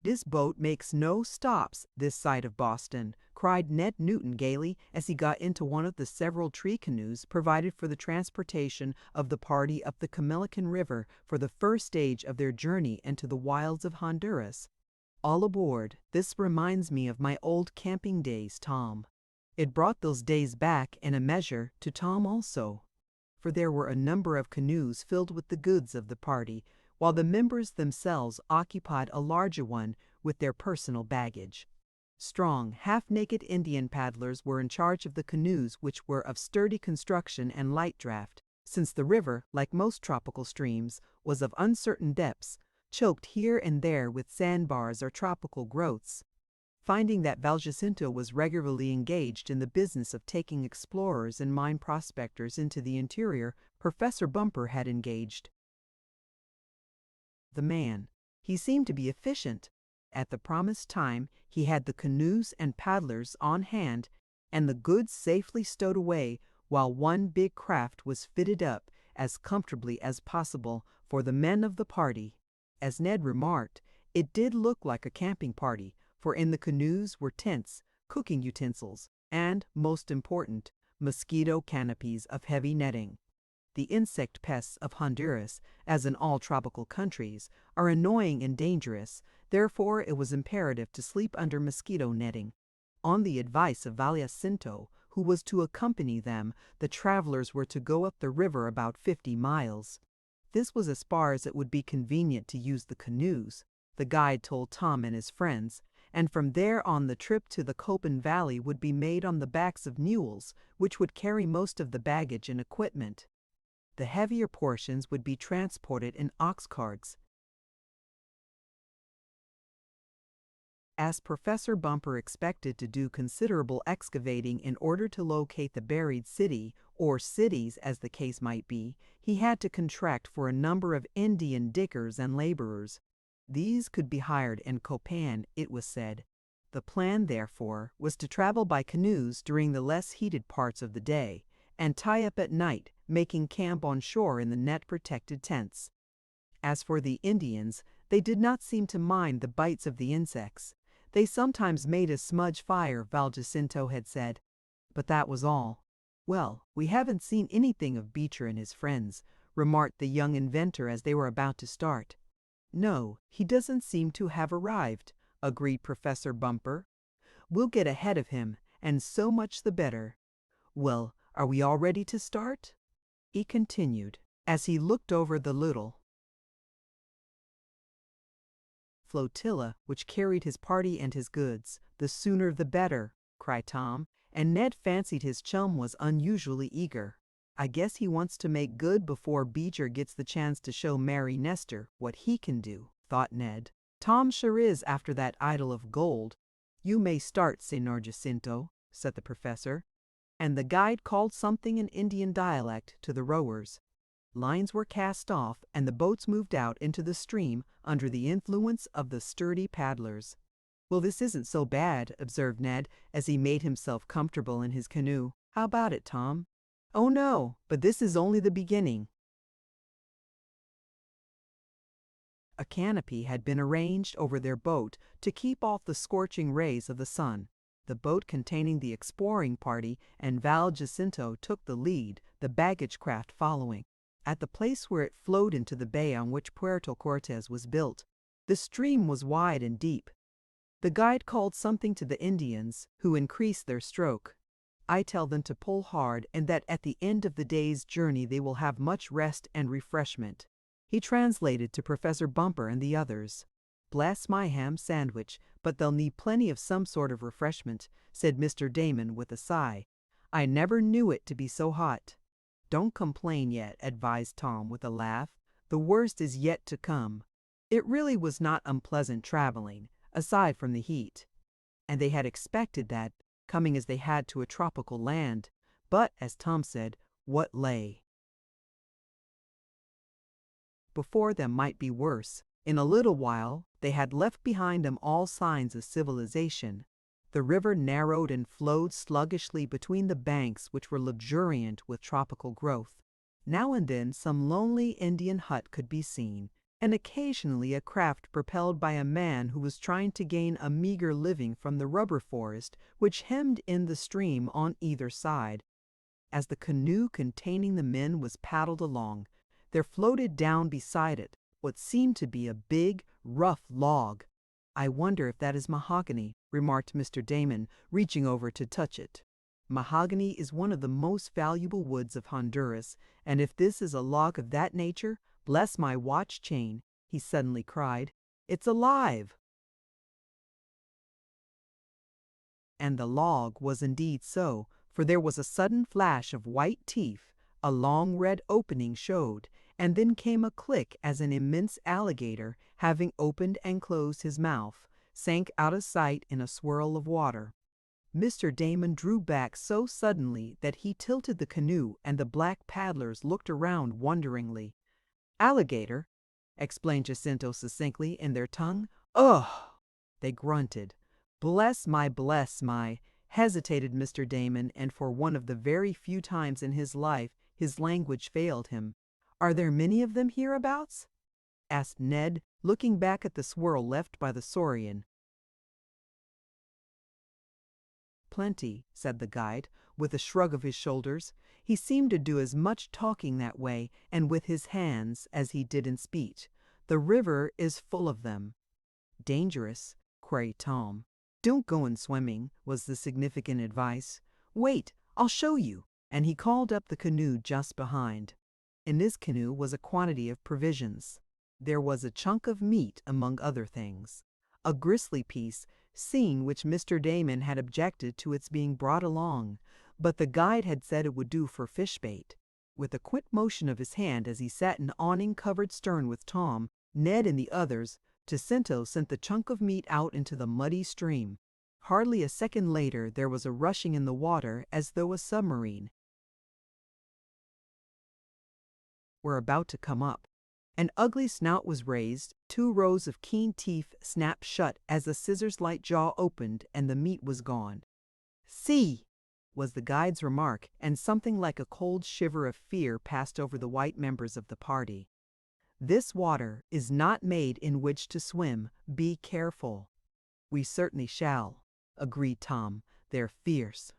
This boat makes no stops this side of Boston," cried Ned Newton gaily as he got into one of the several tree canoes provided for the transportation of the party up the Camilican River for the first stage of their journey into the wilds of Honduras. "All aboard. This reminds me of my old camping days, Tom." It brought those days back in a measure to Tom also, for there were a number of canoes filled with the goods of the party, while the members themselves occupied a larger one with their personal baggage. Strong, half-naked Indian paddlers were in charge of the canoes, which were of sturdy construction and light draft, since the river, like most tropical streams, was of uncertain depths, choked here and there with sandbars or tropical growths. Finding that Val Jacinto was regularly engaged in the business of taking explorers and mine prospectors into the interior, Professor Bumper had engaged the man. He seemed to be efficient. At the promised time, he had the canoes and paddlers on hand, and the goods safely stowed away, while one big craft was fitted up as comfortably as possible for the men of the party. As Ned remarked, It did look like a camping party, for in the canoes were tents, cooking utensils, and, most important, mosquito canopies of heavy netting. The insect pests of Honduras, as in all tropical countries, are annoying and dangerous, therefore it was imperative to sleep under mosquito netting. On the advice of Jacinto, who was to accompany them, the travelers were to go up the river about 50 miles. This was as far as it would be convenient to use the canoes, the guide told Tom and his friends, and from there on the trip to the Copan Valley would be made on the backs of mules, which would carry most of the baggage and equipment. The heavier portions would be transported in ox carts. As Professor Bumper expected to do considerable excavating in order to locate the buried city, or cities as the case might be, he had to contract for a number of Indian diggers and laborers. These could be hired in Copan, it was said. The plan, therefore, was to travel by canoes during the less heated parts of the day, and tie up at night, making camp on shore in the net-protected tents. As for the Indians, they did not seem to mind the bites of the insects. They sometimes made a smudge fire, Jacinto had said. But that was all. "Well, we haven't seen anything of Beecher and his friends," remarked the young inventor as they were about to start. "No, he doesn't seem to have arrived," agreed Professor Bumper. "We'll get ahead of him, and so much the better. Well, are we all ready to start?" he continued, as he looked over the little flotilla which carried his party and his goods. "The sooner the better," cried Tom, and Ned fancied his chum was unusually eager. "I guess he wants to make good before Beecher gets the chance to show Mary Nestor what he can do," thought Ned. "Tom sure is after that idol of gold." "You may start, Senor Jacinto," said the professor, and the guide called something in Indian dialect to the rowers. Lines were cast off, and the boats moved out into the stream under the influence of the sturdy paddlers. "Well, this isn't so bad," observed Ned, as he made himself comfortable in his canoe. "How about it, Tom?" "Oh, no, but this is only the beginning." A canopy had been arranged over their boat to keep off the scorching rays of the sun. The boat containing the exploring party and Jacinto took the lead, the baggage craft following. At the place where it flowed into the bay on which Puerto Cortes was built, the stream was wide and deep. The guide called something to the Indians, who increased their stroke. "I tell them to pull hard, and that at the end of the day's journey they will have much rest and refreshment." He translated to Professor Bumper and the others. "Bless my ham sandwich, but they'll need plenty of some sort of refreshment," said Mr. Damon with a sigh. "I never knew it to be so hot." "Don't complain yet," advised Tom with a laugh. "The worst is yet to come." It really was not unpleasant traveling, aside from the heat, and they had expected that, coming as they had to a tropical land. But, as Tom said, what lay before them might be worse. In a little while, they had left behind them all signs of civilization. The river narrowed and flowed sluggishly between the banks, which were luxuriant with tropical growth. Now and then some lonely Indian hut could be seen, and occasionally a craft propelled by a man who was trying to gain a meager living from the rubber forest which hemmed in the stream on either side. As the canoe containing the men was paddled along, there floated down beside it what seemed to be a big, rough log. "I wonder if that is mahogany," remarked Mr. Damon, reaching over to touch it. "Mahogany is one of the most valuable woods of Honduras, and if this is a log of that nature, bless my watch chain," he suddenly cried. "It's alive!" And the log was indeed so, for there was a sudden flash of white teeth, a long red opening showed, and then came a click as an immense alligator, having opened and closed his mouth, sank out of sight in a swirl of water. Mr. Damon drew back so suddenly that he tilted the canoe, and the black paddlers looked around wonderingly. "Alligator," explained Jacinto succinctly in their tongue. "Ugh!" they grunted. Bless my," hesitated Mr. Damon, and for one of the very few times in his life his language failed him. "Are there many of them hereabouts?" asked Ned, looking back at the swirl left by the saurian. "Plenty," said the guide, with a shrug of his shoulders. He seemed to do as much talking that way and with his hands as he did in speech. "The river is full of them." "Dangerous?" queried Tom. "Don't go in swimming," was the significant advice. "Wait, I'll show you." And he called up the canoe just behind. In this canoe was a quantity of provisions. There was a chunk of meat among other things. A gristly piece, seeing which Mr. Damon had objected to its being brought along, but the guide had said it would do for fish bait. With a quick motion of his hand as he sat in awning-covered stern with Tom, Ned and the others, Jacinto sent the chunk of meat out into the muddy stream. Hardly a second later there was a rushing in the water as though a submarine were about to come up. An ugly snout was raised, 2 rows of keen teeth snapped shut as the scissors-like jaw opened and the meat was gone. "See!" was the guide's remark, and something like a cold shiver of fear passed over the white members of the party. "This water is not made in which to swim. Be careful." "We certainly shall," agreed Tom. "They're fierce."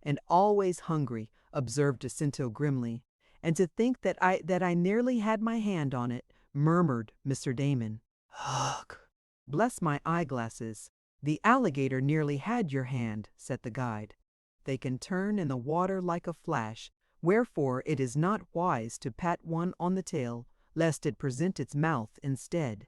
"And always hungry," observed Jacinto grimly. "And to think that I nearly had my hand on it," murmured Mr. Damon. "Ugh! Bless my eyeglasses. The alligator nearly had your hand," said the guide. "They can turn in the water like a flash, wherefore it is not wise to pat one on the tail, lest it present its mouth instead."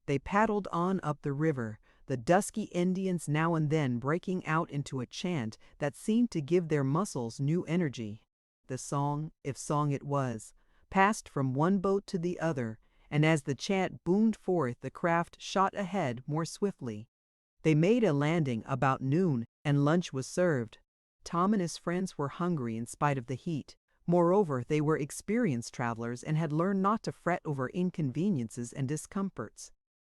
They paddled on up the river, the dusky Indians now and then breaking out into a chant that seemed to give their muscles new energy. The song, if song it was, passed from one boat to the other, and as the chant boomed forth the craft shot ahead more swiftly. They made a landing about noon, and lunch was served. Tom and his friends were hungry in spite of the heat. Moreover, they were experienced travelers and had learned not to fret over inconveniences and discomforts.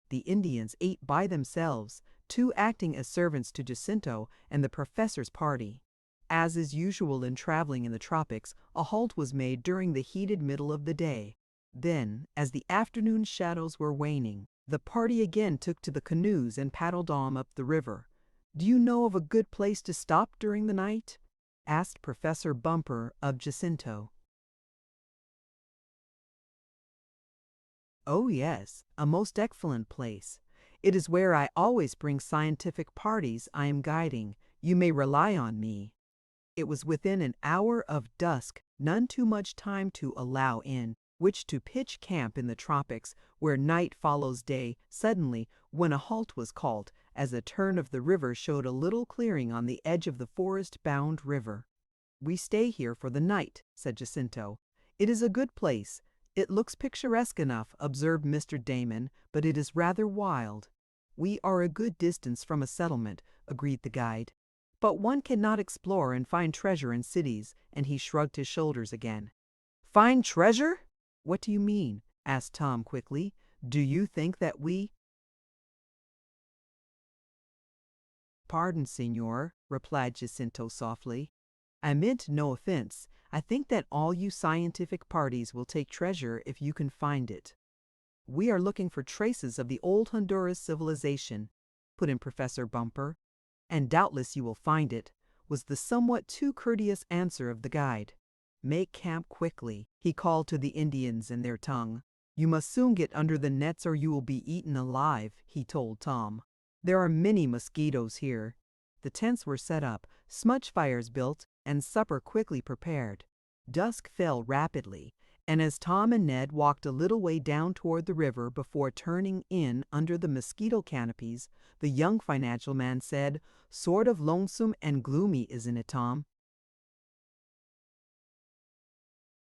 The Indians ate by themselves, 2 acting as servants to Jacinto and the professor's party. As is usual in traveling in the tropics, a halt was made during the heated middle of the day. Then, as the afternoon shadows were waning, the party again took to the canoes and paddled on up the river. "Do you know of a good place to stop during the night?" asked Professor Bumper of Jacinto. "Oh yes, a most excellent place. It is where I always bring scientific parties I am guiding. You may rely on me." It was within an hour of dusk, none too much time to allow in which to pitch camp in the tropics, where night follows day, suddenly, when a halt was called, as a turn of the river showed a little clearing on the edge of the forest-bound river. "We stay here for the night," said Jacinto. "It is a good place." "It looks picturesque enough," observed Mr. Damon, "but it is rather wild." "We are a good distance from a settlement," agreed the guide. "But one cannot explore and find treasure in cities," and he shrugged his shoulders again. "Find treasure? What do you mean?" asked Tom quickly. "Do you think that we—" "Pardon, senor," replied Jacinto softly. "I meant no offense. I think that all you scientific parties will take treasure if you can find it." "We are looking for traces of the old Honduras civilization," put in Professor Bumper. "And doubtless you will find it," was the somewhat too courteous answer of the guide. "Make camp quickly," he called to the Indians in their tongue. "You must soon get under the nets or you will be eaten alive," he told Tom. "There are many mosquitoes here." The tents were set up, smudge fires built, and supper quickly prepared. Dusk fell rapidly, and as Tom and Ned walked a little way down toward the river before turning in under the mosquito canopies, the young financial man said, "Sort of lonesome and gloomy, isn't it, Tom?"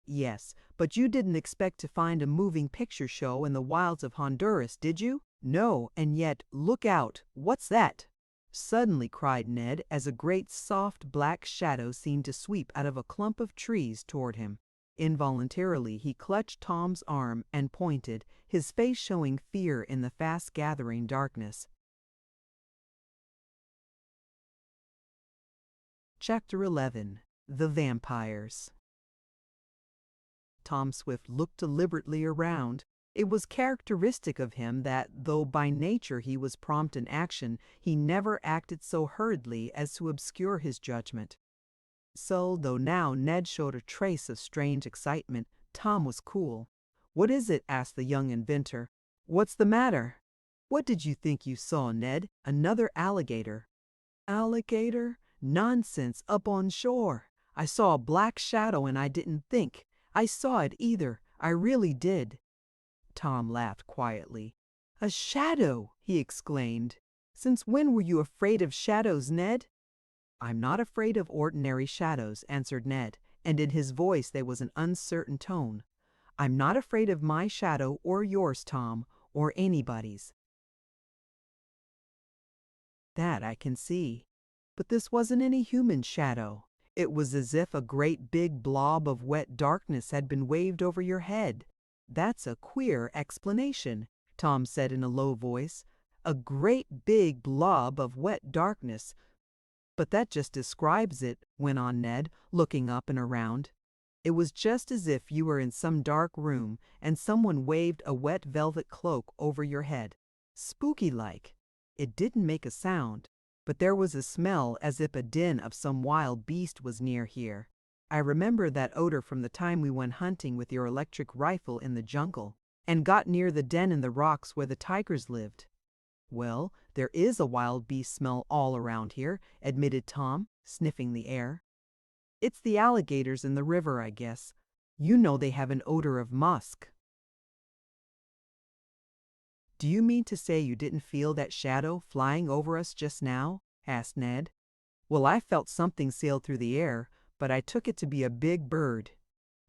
"Yes, but you didn't expect to find a moving picture show in the wilds of Honduras, did you?" "No, and yet, look out! What's that?" suddenly cried Ned as a great soft black shadow seemed to sweep out of a clump of trees toward him. Involuntarily he clutched Tom's arm and pointed, his face showing fear in the fast-gathering darkness. Chapter 11. The Vampires. Tom Swift looked deliberately around. It was characteristic of him that, though by nature he was prompt in action, he never acted so hurriedly as to obscure his judgment. So, though now Ned showed a trace of strange excitement, Tom was cool. "What is it?" asked the young inventor. "What's the matter?" "What did you think you saw, Ned? Another alligator." "Alligator? Nonsense, up on shore. I saw a black shadow and I didn't think. I saw it either. I really did." Tom laughed quietly. "A shadow!" he exclaimed. "Since when were you afraid of shadows, Ned?" "I'm not afraid of ordinary shadows," answered Ned, and in his voice there was an uncertain tone. "I'm not afraid of my shadow or yours, Tom, or anybody's." "That I can see. But this wasn't any human shadow. It was as if a great big blob of wet darkness had been waved over your head." "That's a queer explanation," Tom said in a low voice. "A great big blob of wet darkness. But that just describes it," went on Ned, looking up and around. "It was just as if you were in some dark room and someone waved a wet velvet cloak over your head. Spooky-like. It didn't make a sound, but there was a smell as if a den of some wild beast was near here. I remember that odor from the time we went hunting with your electric rifle in the jungle, and got near the den in the rocks where the tigers lived." "Well, there is a wild beast smell all around here," admitted Tom, sniffing the air. "It's the alligators in the river, I guess. You know they have an odor of musk." "Do you mean to say you didn't feel that shadow flying over us just now?" asked Ned. "Well, I felt something sail through the air, but I took it to be a big bird.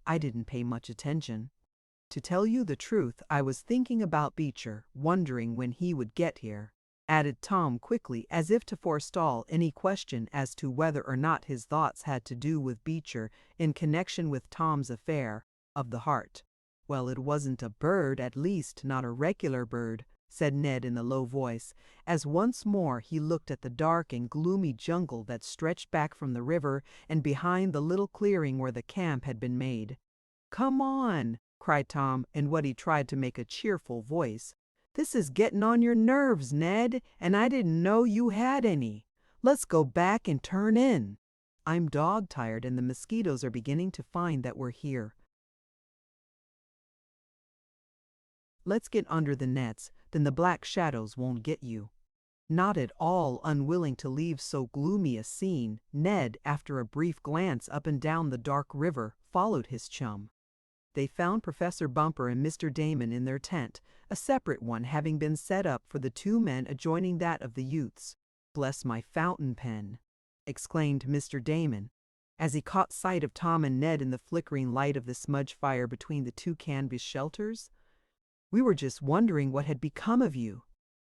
I didn't pay much attention. To tell you the truth, I was thinking about Beecher, wondering when he would get here," added Tom quickly, as if to forestall any question as to whether or not his thoughts had to do with Beecher in connection with Tom's affair of the heart. "Well, it wasn't a bird, at least not a regular bird," said Ned in a low voice, as once more he looked at the dark and gloomy jungle that stretched back from the river and behind the little clearing where the camp had been made. "Come on!" cried Tom in what he tried to make a cheerful voice. "This is getting on your nerves, Ned, and I didn't know you had any. Let's go back and turn in. I'm dog-tired and the mosquitoes are beginning to find that we're here. Let's get under the nets, then the black shadows won't get you." Not at all unwilling to leave so gloomy a scene, Ned, after a brief glance up and down the dark river, followed his chum. They found Professor Bumper and Mr. Damon in their tent, a separate one having been set up for the two men adjoining that of the youths. "Bless my fountain pen!" exclaimed Mr. Damon, as he caught sight of Tom and Ned in the flickering light of the smudge fire between the two canvas shelters. "We were just wondering what had become of you."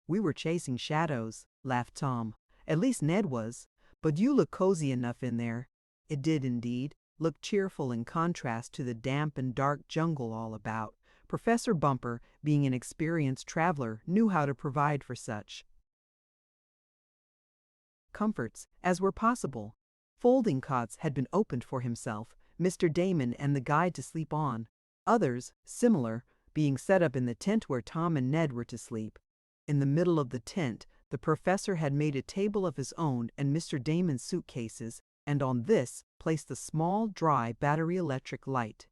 "We were chasing shadows," laughed Tom. "At least Ned was. But you look cozy enough in there." It did indeed look cheerful in contrast to the damp and dark jungle all about. Professor Bumper, being an experienced traveler, knew how to provide for such comforts as were possible. Folding cots had been opened for himself, Mr. Damon, and the guide to sleep on. Others, similar, being set up in the tent where Tom and Ned were to sleep. In the middle of the tent, the professor had made a table of his own and Mr. Damon's suitcases, and on this placed a small, dry battery-electric light.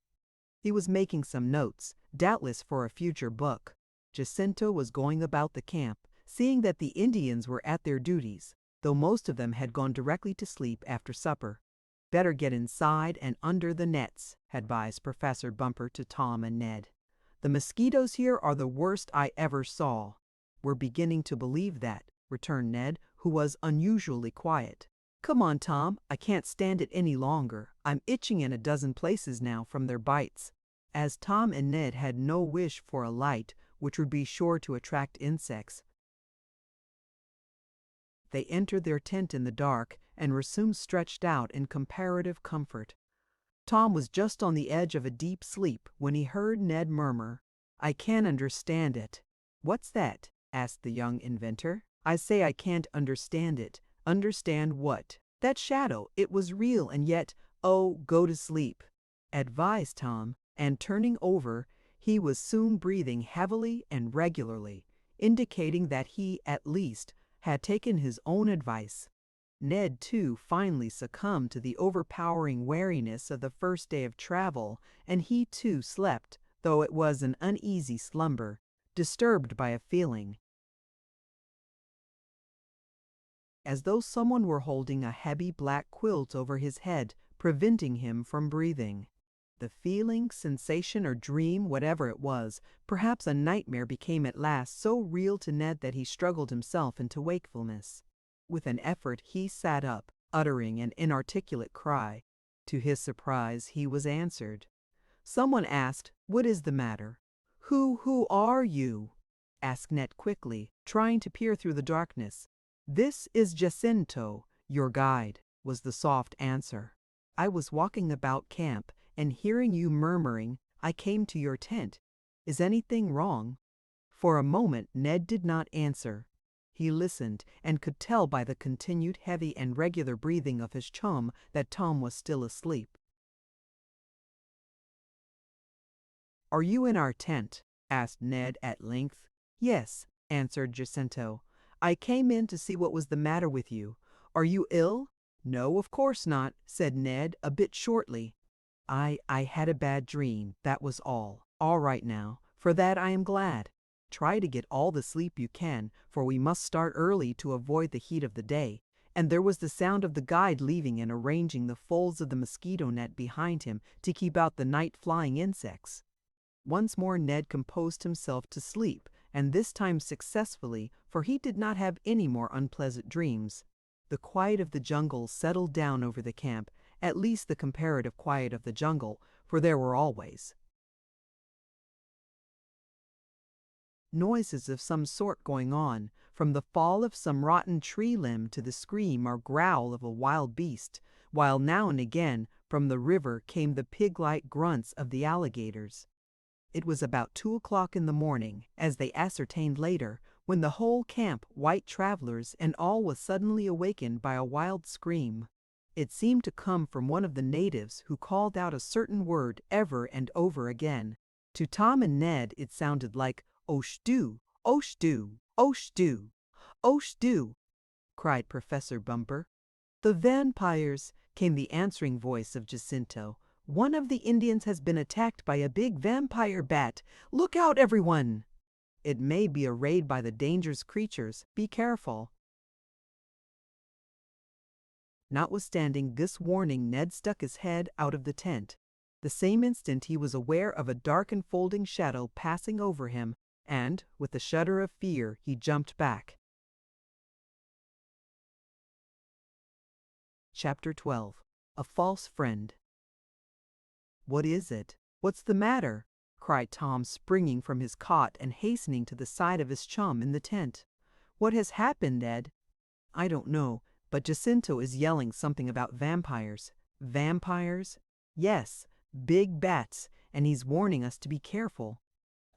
He was making some notes, doubtless for a future book. Jacinto was going about the camp, seeing that the Indians were at their duties, though most of them had gone directly to sleep after supper. "Better get inside and under the nets," advised Professor Bumper to Tom and Ned. "The mosquitoes here are the worst I ever saw." "We're beginning to believe that," returned Ned, who was unusually quiet. "Come on, Tom, I can't stand it any longer. I'm itching in a dozen places now from their bites." As Tom and Ned had no wish for a light which would be sure to attract insects, they entered their tent in the dark and were soon stretched out in comparative comfort. Tom was just on the edge of a deep sleep when he heard Ned murmur, "I can't understand it." "What's that?" asked the young inventor. "I say I can't understand it." "Understand what?" "That shadow. It was real, and yet—" "Oh, go to sleep," advised Tom, and turning over, he was soon breathing heavily and regularly, indicating that he, at least, had taken his own advice. Ned, too, finally succumbed to the overpowering weariness of the first day of travel, and he, too, slept, though it was an uneasy slumber, disturbed by a feeling as though someone were holding a heavy black quilt over his head, preventing him from breathing. The feeling, sensation, or dream, whatever it was, perhaps a nightmare, became at last so real to Ned that he struggled himself into wakefulness. With an effort he sat up, uttering an inarticulate cry. To his surprise, he was answered. Someone asked, "What is the matter?" Who are you?" asked Ned quickly, trying to peer through the darkness. "This is Jacinto, your guide," was the soft answer. "I was walking about camp, and hearing you murmuring, I came to your tent. Is anything wrong?" For a moment Ned did not answer. He listened, and could tell by the continued heavy and regular breathing of his chum that Tom was still asleep. "Are you in our tent?" asked Ned at length. "Yes," answered Jacinto. "I came in to see what was the matter with you. Are you ill?" "No, of course not," said Ned, a bit shortly. I had a bad dream, that was all. All right now. For that I am glad. Try to get all the sleep you can, for we must start early to avoid the heat of the day." And there was the sound of the guide leaving and arranging the folds of the mosquito net behind him to keep out the night-flying insects. Once more Ned composed himself to sleep, and this time successfully, for he did not have any more unpleasant dreams. The quiet of the jungle settled down over the camp, at least the comparative quiet of the jungle, for there were always noises of some sort going on, from the fall of some rotten tree limb to the scream or growl of a wild beast, while now and again from the river came the pig-like grunts of the alligators. It was about 2 o'clock in the morning, as they ascertained later, when the whole camp, white travelers and all, was suddenly awakened by a wild scream. It seemed to come from one of the natives, who called out a certain word ever and over again. To Tom and Ned it sounded like "Oshdu, Oshdu, Oshdu, Oshdu," cried Professor Bumper. "The vampires," came the answering voice of Jacinto. "One of the Indians has been attacked by a big vampire bat. Look out, everyone! It may be a raid by the dangerous creatures. Be careful." Notwithstanding this warning, Ned stuck his head out of the tent. The same instant he was aware of a dark enfolding shadow passing over him, and, with a shudder of fear, he jumped back. Chapter 12. A False Friend. "What is it? What's the matter?" cried Tom, springing from his cot and hastening to the side of his chum in the tent. "What has happened, Ned?" "I don't know, but Jacinto is yelling something about vampires." "Vampires?" "Yes, big bats, and he's warning us to be careful.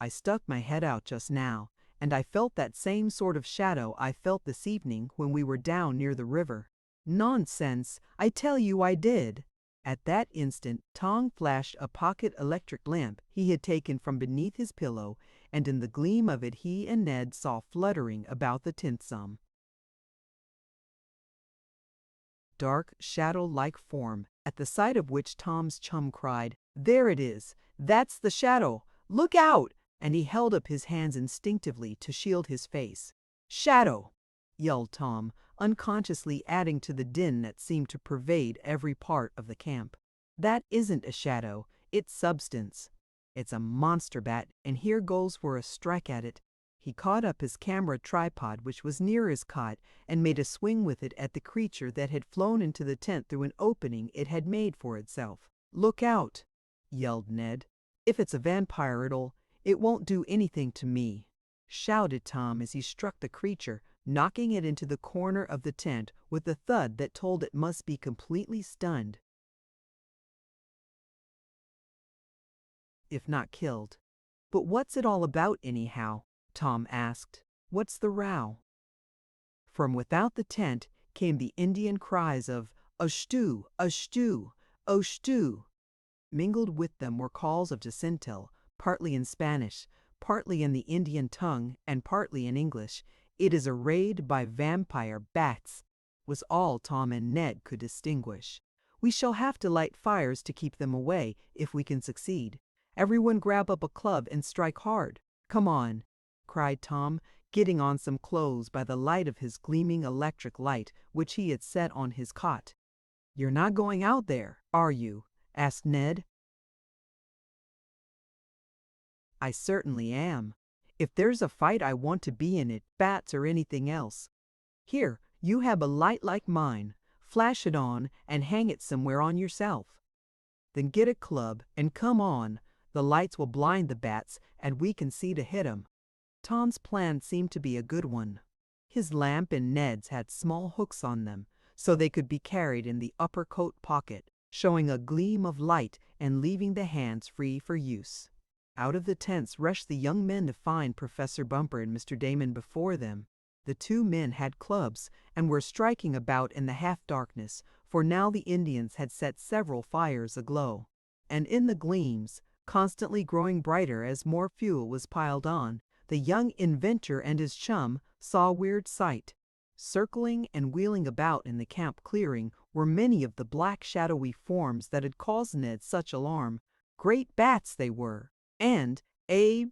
I stuck my head out just now, and I felt that same sort of shadow I felt this evening when we were down near the river." "Nonsense! I tell you I did." At that instant Tom flashed a pocket electric lamp he had taken from beneath his pillow, and in the gleam of it he and Ned saw fluttering about the tent some dark, shadow-like form, at the sight of which Tom's chum cried, "There it is! That's the shadow! Look out!" and he held up his hands instinctively to shield his face. "Shadow!" yelled Tom, unconsciously adding to the din that seemed to pervade every part of the camp. "That isn't a shadow, it's substance. It's a monster bat, and here goes for a strike at it." He caught up his camera tripod, which was near his cot, and made a swing with it at the creature that had flown into the tent through an opening it had made for itself. "Look out!" yelled Ned. "If it's a vampire it won't do anything to me," shouted Tom as he struck the creature, knocking it into the corner of the tent with a thud that told it must be completely stunned, if not killed. "But what's it all about, anyhow?" Tom asked. "What's the row?" From without the tent came the Indian cries of "Oshtu! Oshtu! Oshtu!" Mingled with them were calls of Jacinto, partly in Spanish, partly in the Indian tongue, and partly in English. "It is a raid by vampire bats," was all Tom and Ned could distinguish. "We shall have to light fires to keep them away, if we can succeed. Everyone grab up a club and strike hard. Come on," cried Tom, getting on some clothes by the light of his gleaming electric light which he had set on his cot. "You're not going out there, are you?" asked Ned. "I certainly am. If there's a fight I want to be in it, bats or anything else. Here, you have a light like mine. Flash it on and hang it somewhere on yourself. Then get a club and come on. The lights will blind the bats and we can see to hit 'em." Tom's plan seemed to be a good one. His lamp and Ned's had small hooks on them, so they could be carried in the upper coat pocket, showing a gleam of light and leaving the hands free for use. Out of the tents rushed the young men to find Professor Bumper and Mr. Damon before them. The two men had clubs and were striking about in the half-darkness, for now the Indians had set several fires aglow. And in the gleams, constantly growing brighter as more fuel was piled on, the young inventor and his chum saw a weird sight. Circling and wheeling about in the camp clearing were many of the black shadowy forms that had caused Ned such alarm. Great bats they were, and a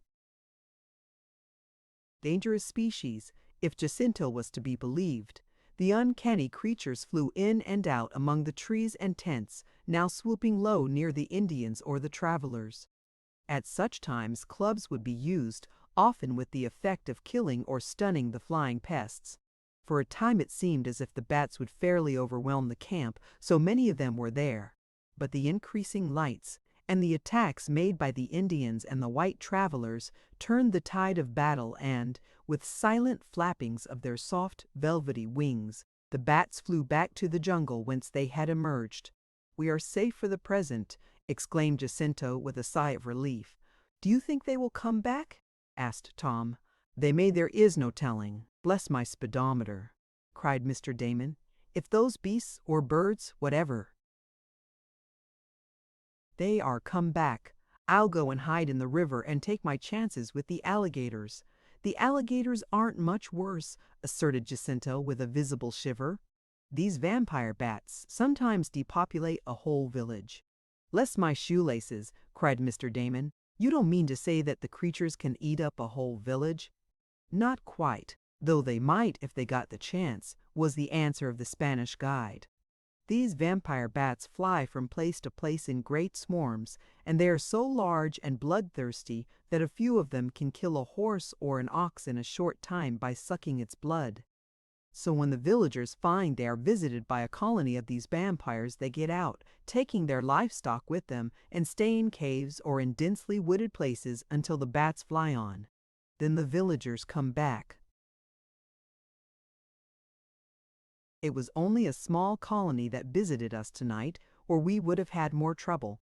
dangerous species, if Jacinto was to be believed. The uncanny creatures flew in and out among the trees and tents, now swooping low near the Indians or the travelers. At such times clubs would be used, often with the effect of killing or stunning the flying pests. For a time it seemed as if the bats would fairly overwhelm the camp, so many of them were there. But the increasing lights and the attacks made by the Indians and the white travelers turned the tide of battle, and, with silent flappings of their soft, velvety wings, the bats flew back to the jungle whence they had emerged. "We are safe for the present," exclaimed Jacinto with a sigh of relief. "Do you think they will come back?" asked Tom. "They may, there is no telling. Bless my speedometer," cried Mr. Damon. "If those beasts or birds, whatever, they are come back, I'll go and hide in the river and take my chances with the alligators." "The alligators aren't much worse," asserted Jacinto with a visible shiver. "These vampire bats sometimes depopulate a whole village." "Bless my shoelaces," cried Mr. Damon. "You don't mean to say that the creatures can eat up a whole village?" "Not quite, though they might if they got the chance," was the answer of the Spanish guide. "These vampire bats fly from place to place in great swarms, and they are so large and bloodthirsty that a few of them can kill a horse or an ox in a short time by sucking its blood. So when the villagers find they are visited by a colony of these vampires, they get out, taking their livestock with them, and stay in caves or in densely wooded places until the bats fly on. Then the villagers come back." "It was only a small colony that visited us tonight, or we would have had more trouble.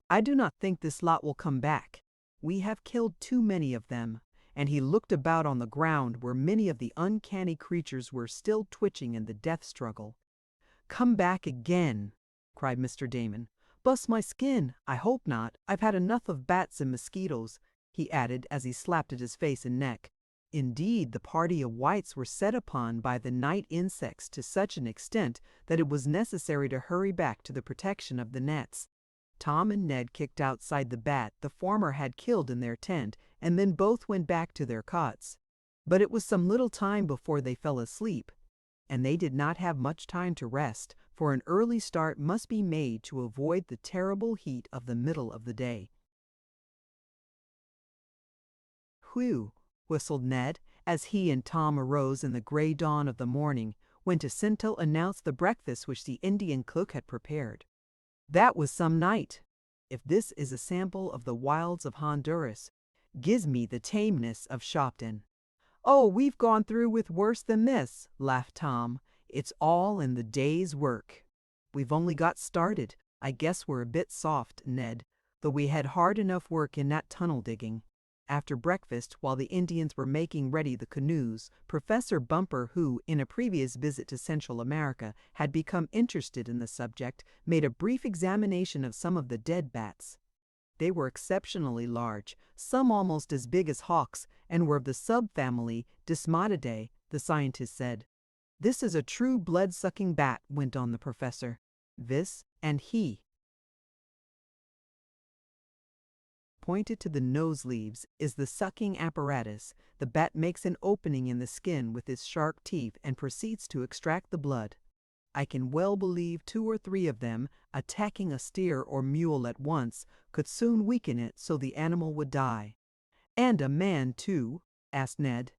I do not think this lot will come back. We have killed too many of them," and he looked about on the ground where many of the uncanny creatures were still twitching in the death struggle. "Come back again!" cried Mr. Damon. "Bust my skin, I hope not. I've had enough of bats and mosquitoes," he added as he slapped at his face and neck. Indeed, the party of whites were set upon by the night insects to such an extent that it was necessary to hurry back to the protection of the nets. Tom and Ned kicked outside the bat the former had killed in their tent, and then both went back to their cots. But it was some little time before they fell asleep, and they did not have much time to rest, for an early start must be made to avoid the terrible heat of the middle of the day. "Whew!" whistled Ned, as he and Tom arose in the gray dawn of the morning, when Jacinto announced the breakfast which the Indian cook had prepared. "That was some night. If this is a sample of the wilds of Honduras, gives me the tameness of Shopton." "Oh, we've gone through with worse than this," laughed Tom. "It's all in the day's work." "We've only got started. I guess we're a bit soft, Ned, though we had hard enough work in that tunnel digging." After breakfast, while the Indians were making ready the canoes, Professor Bumper, who, in a previous visit to Central America, had become interested in the subject, made a brief examination of some of the dead bats. They were exceptionally large, some almost as big as hawks, and were of the subfamily Desmatidae, the scientist said. "This is a true blood-sucking bat," went on the professor. "This and he" pointed to the nose leaves, "is the sucking apparatus. The bat makes an opening in the skin with its sharp teeth and proceeds to extract the blood. I can well believe 2 or 3 of them, attacking a steer or mule at once, could soon weaken it so the animal would die." "And a man, too?" asked Ned.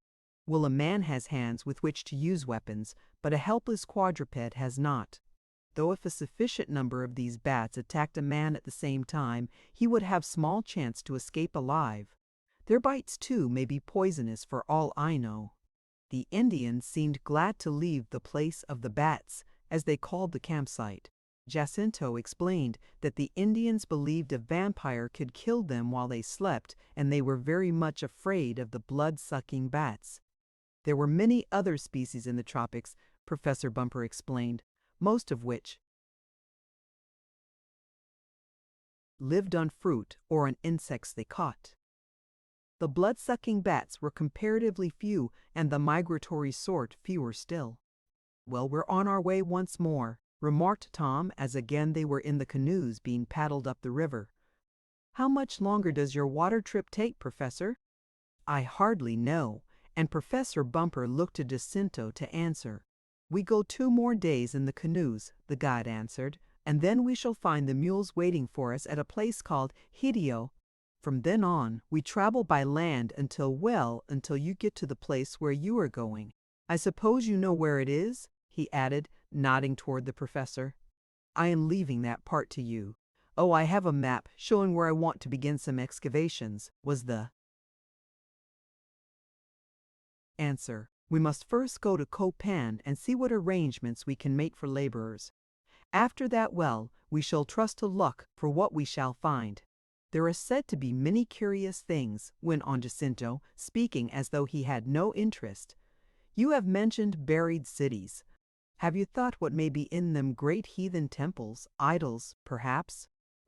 "Well, a man has hands with which to use weapons, but a helpless quadruped has not. Though if a sufficient number of these bats attacked a man at the same time, he would have small chance to escape alive. Their bites, too, may be poisonous for all I know." The Indians seemed glad to leave the place of the bats, as they called the campsite. Jacinto explained that the Indians believed a vampire could kill them while they slept, and they were very much afraid of the blood-sucking bats. There were many other species in the tropics, Professor Bumper explained, most of which lived on fruit or on insects they caught. The blood-sucking bats were comparatively few, and the migratory sort fewer still. "Well, we're on our way once more," remarked Tom, as again they were in the canoes being paddled up the river. "How much longer does your water trip take, Professor?" "I hardly know," and Professor Bumper looked to Jacinto to answer. "We go 2 more days in the canoes," the guide answered, "and then we shall find the mules waiting for us at a place called Hideo. From then on, we travel by land until you get to the place where you are going. I suppose you know where it is?" he added, nodding toward the professor. "I am leaving that part to you. Oh, I have a map showing where I want to begin some excavations," was the answer. "We must first go to Copan and see what arrangements we can make for laborers. After that, well, we shall trust to luck for what we shall find. There are said to be many curious things," went on Jacinto, speaking as though he had no interest. "You have mentioned buried cities. Have you thought what may be in them great heathen temples, idols, perhaps?"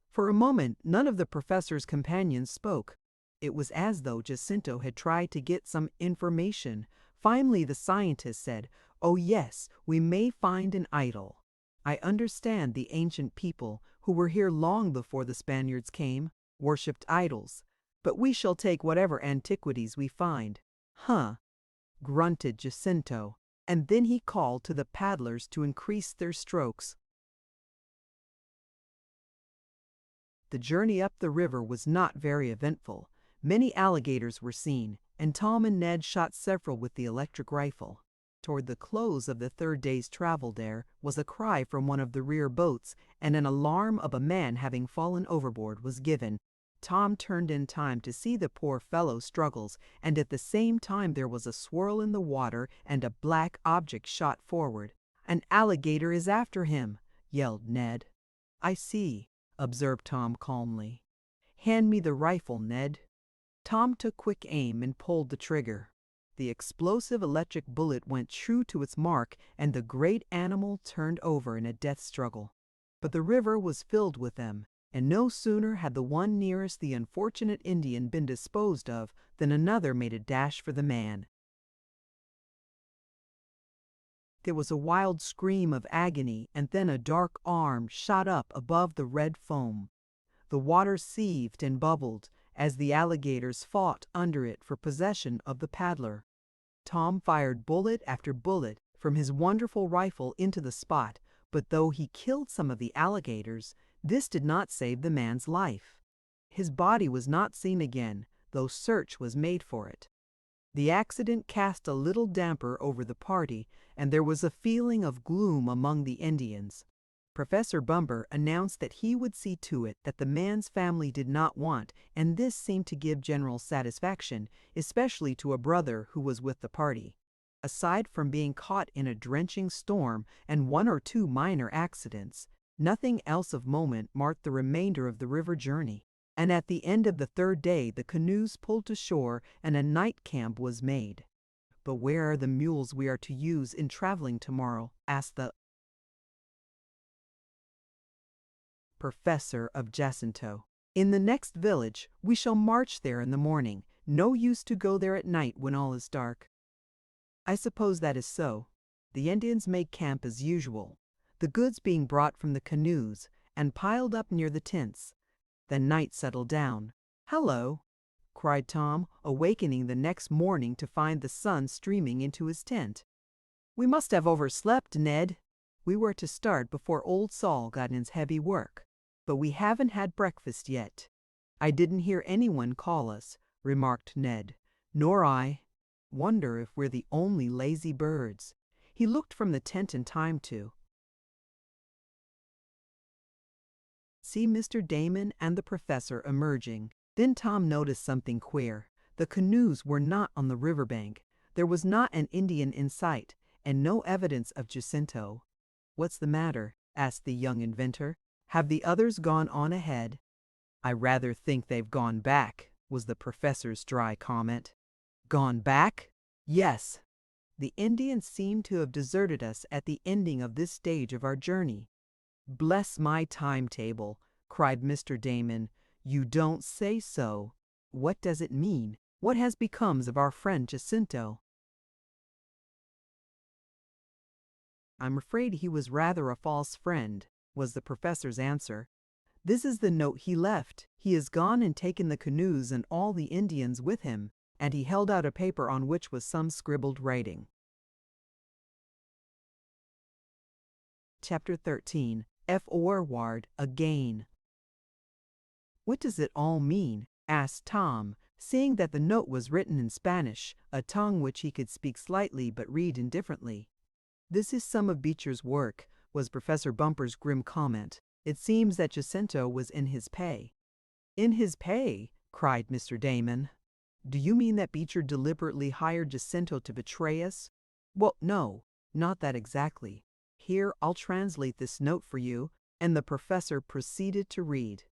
For a moment, none of the professor's companions spoke. It was as though Jacinto had tried to get some information. Finally, the scientist said, "Oh yes, we may find an idol. I understand the ancient people, who were here long before the Spaniards came, worshipped idols. But we shall take whatever antiquities we find." "Huh," grunted Jacinto, and then he called to the paddlers to increase their strokes. The journey up the river was not very eventful. Many alligators were seen, and Tom and Ned shot several with the electric rifle. Toward the close of the 3rd day's travel there was a cry from one of the rear boats, and an alarm of a man having fallen overboard was given. Tom turned in time to see the poor fellow's struggles, and at the same time there was a swirl in the water and a black object shot forward. "An alligator is after him!" yelled Ned. "I see," observed Tom calmly. "Hand me the rifle, Ned." Tom took quick aim and pulled the trigger. The explosive electric bullet went true to its mark, and the great animal turned over in a death struggle. But the river was filled with them, and no sooner had the one nearest the unfortunate Indian been disposed of than another made a dash for the man. There was a wild scream of agony, and then a dark arm shot up above the red foam. The water seethed and bubbled as the alligators fought under it for possession of the paddler. Tom fired bullet after bullet from his wonderful rifle into the spot, but though he killed some of the alligators, this did not save the man's life. His body was not seen again, though search was made for it. The accident cast a little damper over the party, and there was a feeling of gloom among the Indians. Professor Bumper announced that he would see to it that the man's family did not want, and this seemed to give general satisfaction, especially to a brother who was with the party. Aside from being caught in a drenching storm and 1 or 2 minor accidents, nothing else of moment marked the remainder of the river journey. and at the end of the third day the canoes pulled to shore and a night camp was made. "But where are the mules we are to use in traveling tomorrow?" asked the professor of Jacinto. "In the next village. We shall march there in the morning. No use to go there at night when all is dark." "I suppose that is so." The Indians made camp as usual, the goods being brought from the canoes and piled up near the tents. Then night settled down. "Hello!" cried Tom, awakening the next morning to find the sun streaming into his tent. "We must have overslept, Ned. We were to start before old Sol got in his heavy work, but we haven't had breakfast yet." "I didn't hear anyone call us," remarked Ned. "Nor I. Wonder if we're the only lazy birds." He looked from the tent in time to see Mr. Damon and the professor emerging. Then Tom noticed something queer. The canoes were not on the riverbank. There was not an Indian in sight, and no evidence of Jacinto. "What's the matter?" asked the young inventor. "Have the others gone on ahead?" "I rather think they've gone back," was the professor's dry comment. "Gone back?" "Yes. The Indians seem to have deserted us at the ending of this stage of our journey." "Bless my timetable!" cried Mr. Damon. "You don't say so. What does it mean? What has become of our friend Jacinto?" "I'm afraid he was rather a false friend," was the professor's answer. "This is the note he left. He has gone and taken the canoes and all the Indians with him," and he held out a paper on which was some scribbled writing. Chapter 13. Forward again. "What does it all mean?" asked Tom, seeing that the note was written in Spanish, a tongue which he could speak slightly but read indifferently. "This is some of Beecher's work," was Professor Bumper's grim comment. "It seems that Jacinto was in his pay." "In his pay?" cried Mr. Damon. "Do you mean that Beecher deliberately hired Jacinto to betray us?" "Well, no, not that exactly. Here, I'll translate this note for you," and the professor proceeded to read.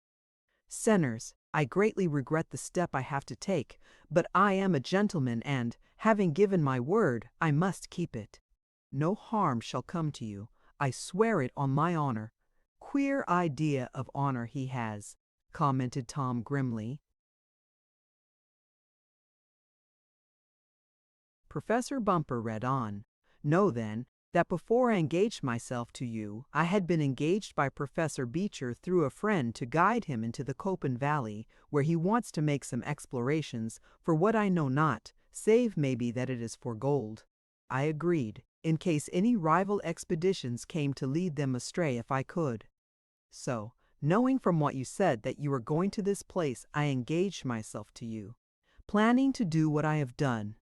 "Sinners, I greatly regret the step I have to take, but I am a gentleman and, having given my word, I must keep it. No harm shall come to you. I swear it on my honor." "Queer idea of honor he has," commented Tom grimly. Professor Bumper read on. "Know then, that before I engaged myself to you, I had been engaged by Professor Beecher through a friend to guide him into the Copan Valley, where he wants to make some explorations, for what I know not, save maybe that it is for gold. I agreed, in case any rival expeditions came to lead them astray if I could. So, knowing from what you said that you were going to this place, I engaged myself to you, planning to do what I have done.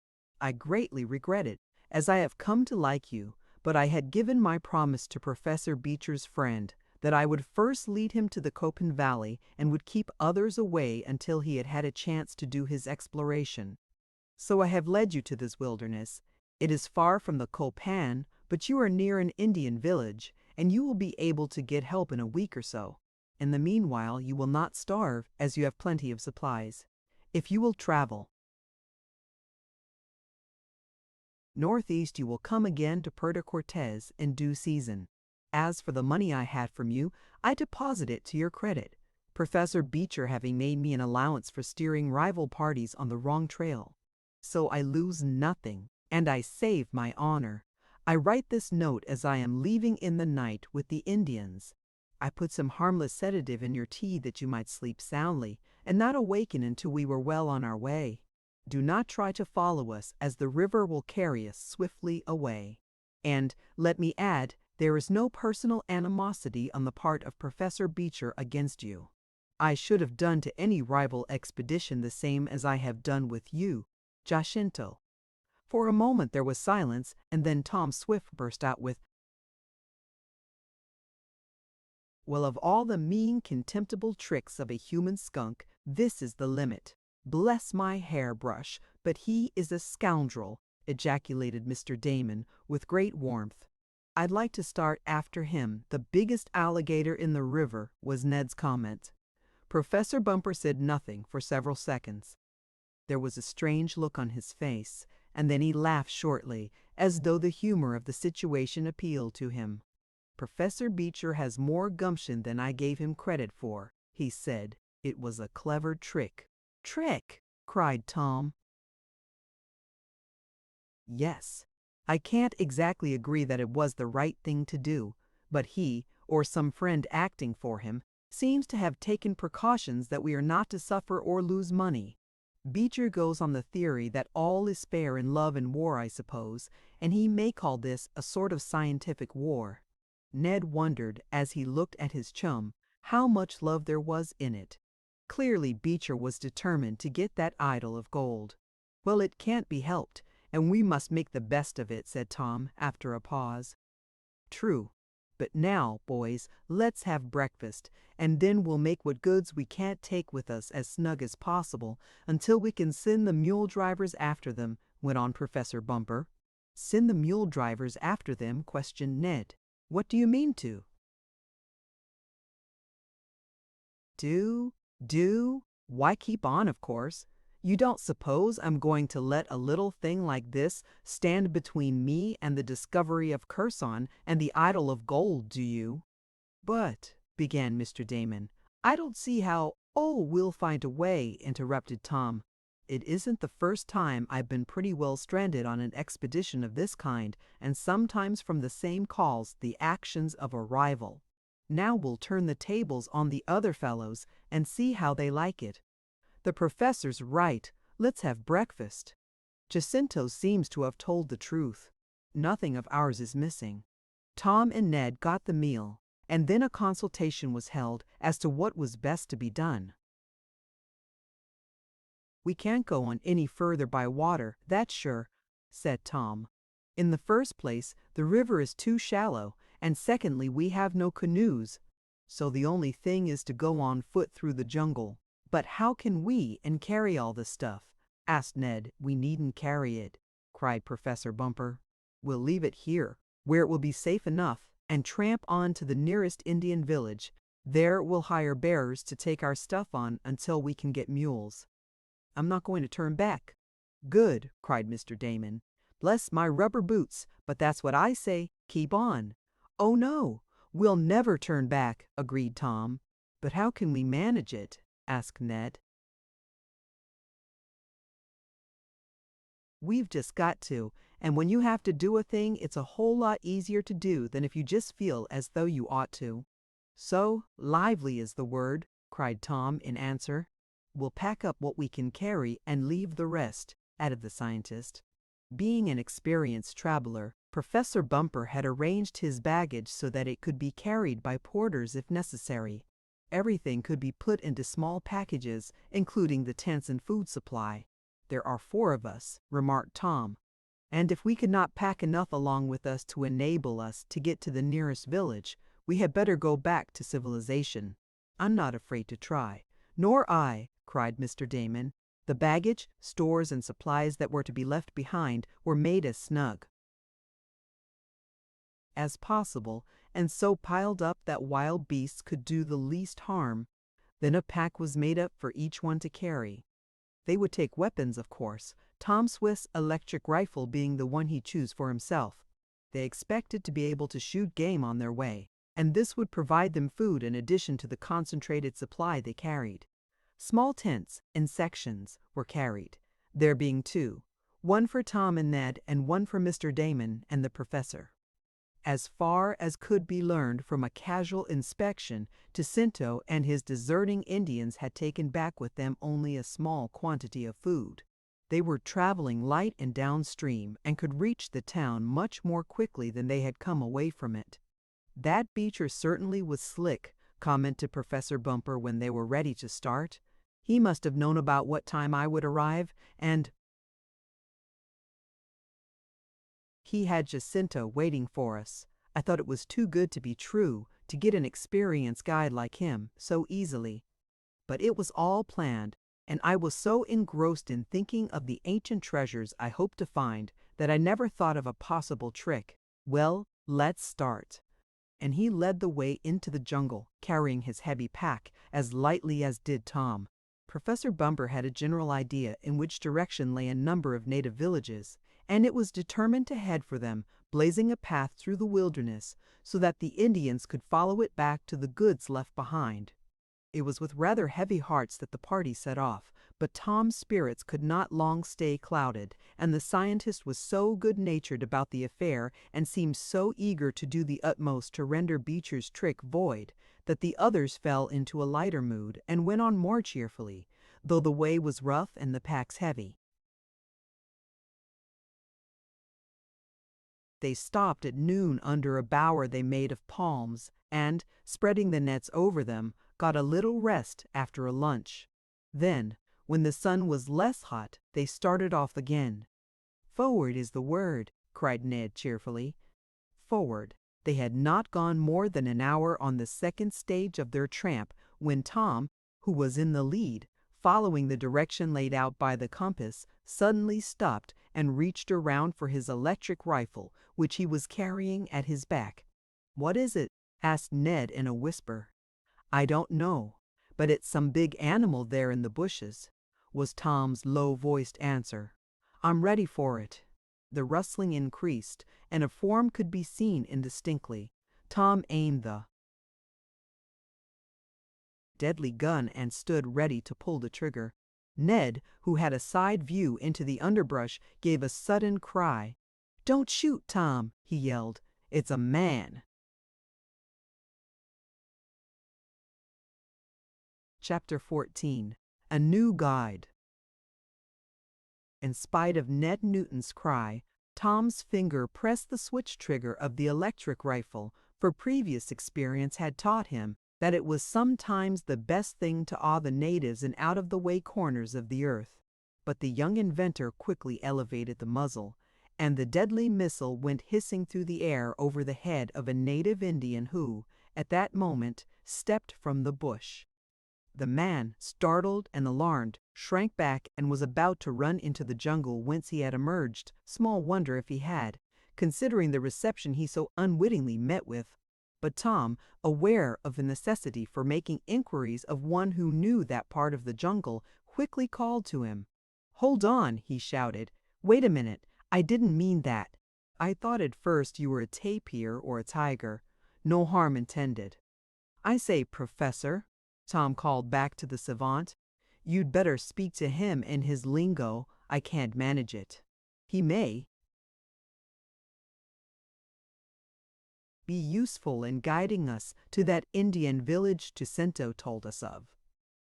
I greatly regret it, as I have come to like you, but I had given my promise to Professor Beecher's friend that I would first lead him to the Copan Valley and would keep others away until he had had a chance to do his exploration. So I have led you to this wilderness. It is far from the Copan, but you are near an Indian village, and you will be able to get help in a week or so. In the meanwhile, you will not starve, as you have plenty of supplies. If you will travel northeast, you will come again to Puerto Cortez in due season. As for the money I had from you, I deposit it to your credit, Professor Beecher having made me an allowance for steering rival parties on the wrong trail. So I lose nothing, and I save my honor. I write this note as I am leaving in the night with the Indians. I put some harmless sedative in your tea that you might sleep soundly, and not awaken until we were well on our way. Do not try to follow us, as the river will carry us swiftly away. And, let me add, there is no personal animosity on the part of Professor Beecher against you. I should have done to any rival expedition the same as I have done with you, Jacinto." For a moment there was silence, and then Tom Swift burst out with, "Well, of all the mean, contemptible tricks of a human skunk, this is the limit. Bless my hairbrush, but he is a scoundrel," ejaculated Mr. Damon with great warmth. "I'd like to start after him, the biggest alligator in the river," was Ned's comment. Professor Bumper said nothing for several seconds. There was a strange look on his face, and then he laughed shortly, as though the humor of the situation appealed to him. "Professor Beecher has more gumption than I gave him credit for," he said. "It was a clever trick." "Trick!" cried Tom. "Yes. I can't exactly agree that it was the right thing to do, but he, or some friend acting for him, seems to have taken precautions that we are not to suffer or lose money. Beecher goes on the theory that all is fair in love and war, I suppose, and he may call this a sort of scientific war." Ned wondered, as he looked at his chum, how much love there was in it. Clearly Beecher was determined to get that idol of gold. "Well, it can't be helped, and we must make the best of it," said Tom, after a pause. "True. But now, boys, let's have breakfast, and then we'll make what goods we can't take with us as snug as possible until we can send the mule drivers after them," went on Professor Bumper. "Send the mule drivers after them?" questioned Ned. "What do you mean to?" Do? Why, keep on, of course. You don't suppose I'm going to let a little thing like this stand between me and the discovery of Kherson and the idol of gold, do you?" "But," began Mr. Damon, "I don't see how—" "Oh, we'll find a way," interrupted Tom. "It isn't the first time I've been pretty well stranded on an expedition of this kind, and sometimes from the same cause the actions of a rival. Now we'll turn the tables on the other fellows and see how they like it. The professor's right. Let's have breakfast. Jacinto seems to have told the truth. Nothing of ours is missing." Tom and Ned got the meal, and then a consultation was held as to what was best to be done. "We can't go on any further by water, that's sure," said Tom. "In the first place, the river is too shallow, and secondly, we have no canoes. So the only thing is to go on foot through the jungle." "But how can we carry all the stuff?" asked Ned. "We needn't carry it," cried Professor Bumper. "We'll leave it here, where it will be safe enough, and tramp on to the nearest Indian village. There we'll hire bearers to take our stuff on until we can get mules." "I'm not going to turn back." "Good," cried Mr. Damon. "Bless my rubber boots, but that's what I say. Keep on." "Oh, no, we'll never turn back," agreed Tom. "But how can we manage it?" asked Ned. "We've just got to, and when you have to do a thing, it's a whole lot easier to do than if you just feel as though you ought to." "So lively is the word," cried Tom in answer. "We'll pack up what we can carry and leave the rest," added the scientist. Being an experienced traveler, Professor Bumper had arranged his baggage so that it could be carried by porters if necessary. Everything could be put into small packages, including the tents and food supply. "There are 4 of us," remarked Tom, "and if we could not pack enough along with us to enable us to get to the nearest village, we had better go back to civilization." "I'm not afraid to try." "Nor I," cried Mr. Damon. The baggage, stores, and supplies that were to be left behind were made as snug as possible, and so piled up that wild beasts could do the least harm. Then a pack was made up for each one to carry. They would take weapons, of course, Tom Swift's electric rifle being the one he chose for himself. They expected to be able to shoot game on their way, and this would provide them food in addition to the concentrated supply they carried. Small tents, in sections, were carried, there being 2, one for Tom and Ned and one for Mr. Damon and the professor. As far as could be learned from a casual inspection, Jacinto and his deserting Indians had taken back with them only a small quantity of food. They were traveling light and downstream and could reach the town much more quickly than they had come away from it. "That Beecher certainly was slick," commented Professor Bumper when they were ready to start. "He must have known about what time I would arrive, and he had Jacinto waiting for us. I thought it was too good to be true to get an experienced guide like him so easily. But it was all planned, and I was so engrossed in thinking of the ancient treasures I hoped to find that I never thought of a possible trick. Well, let's start." and he led the way into the jungle, carrying his heavy pack as lightly as did Tom. Professor Bumper had a general idea in which direction lay a number of native villages, and it was determined to head for them, blazing a path through the wilderness so that the Indians could follow it back to the goods left behind. It was with rather heavy hearts that the party set off, but Tom's spirits could not long stay clouded, and the scientist was so good-natured about the affair and seemed so eager to do the utmost to render Beecher's trick void, that the others fell into a lighter mood and went on more cheerfully, though the way was rough and the packs heavy. They stopped at noon under a bower they made of palms, and, spreading the nets over them, got a little rest after a lunch. Then, when the sun was less hot, they started off again. "Forward is the word," cried Ned cheerfully. Forward. They had not gone more than an hour on the second stage of their tramp when Tom, who was in the lead, following the direction laid out by the compass, suddenly stopped and reached around for his electric rifle, which he was carrying at his back. "What is it?" asked Ned in a whisper. "I don't know, but it's some big animal there in the bushes," was Tom's low-voiced answer. "I'm ready for it." The rustling increased, and a form could be seen indistinctly. Tom aimed the deadly gun and stood ready to pull the trigger. Ned, who had a side view into the underbrush, gave a sudden cry. "Don't shoot, Tom," he yelled. "It's a man." Chapter 14. A New Guide. In spite of Ned Newton's cry, Tom's finger pressed the switch trigger of the electric rifle, for previous experience had taught him that it was sometimes the best thing to awe the natives in out-of-the-way corners of the earth. But the young inventor quickly elevated the muzzle, and the deadly missile went hissing through the air over the head of a native Indian who, at that moment, stepped from the bush. The man, startled and alarmed, shrank back and was about to run into the jungle whence he had emerged. Small wonder if he had, considering the reception he so unwittingly met with. But Tom, aware of the necessity for making inquiries of one who knew that part of the jungle, quickly called to him. "Hold on," he shouted. "Wait a minute. I didn't mean that. I thought at first you were a tapir or a tiger. No harm intended." "I say, Professor," Tom called back to the savant, "you'd better speak to him in his lingo. I can't manage it. He may be useful in guiding us to that Indian village Jacinto told us of."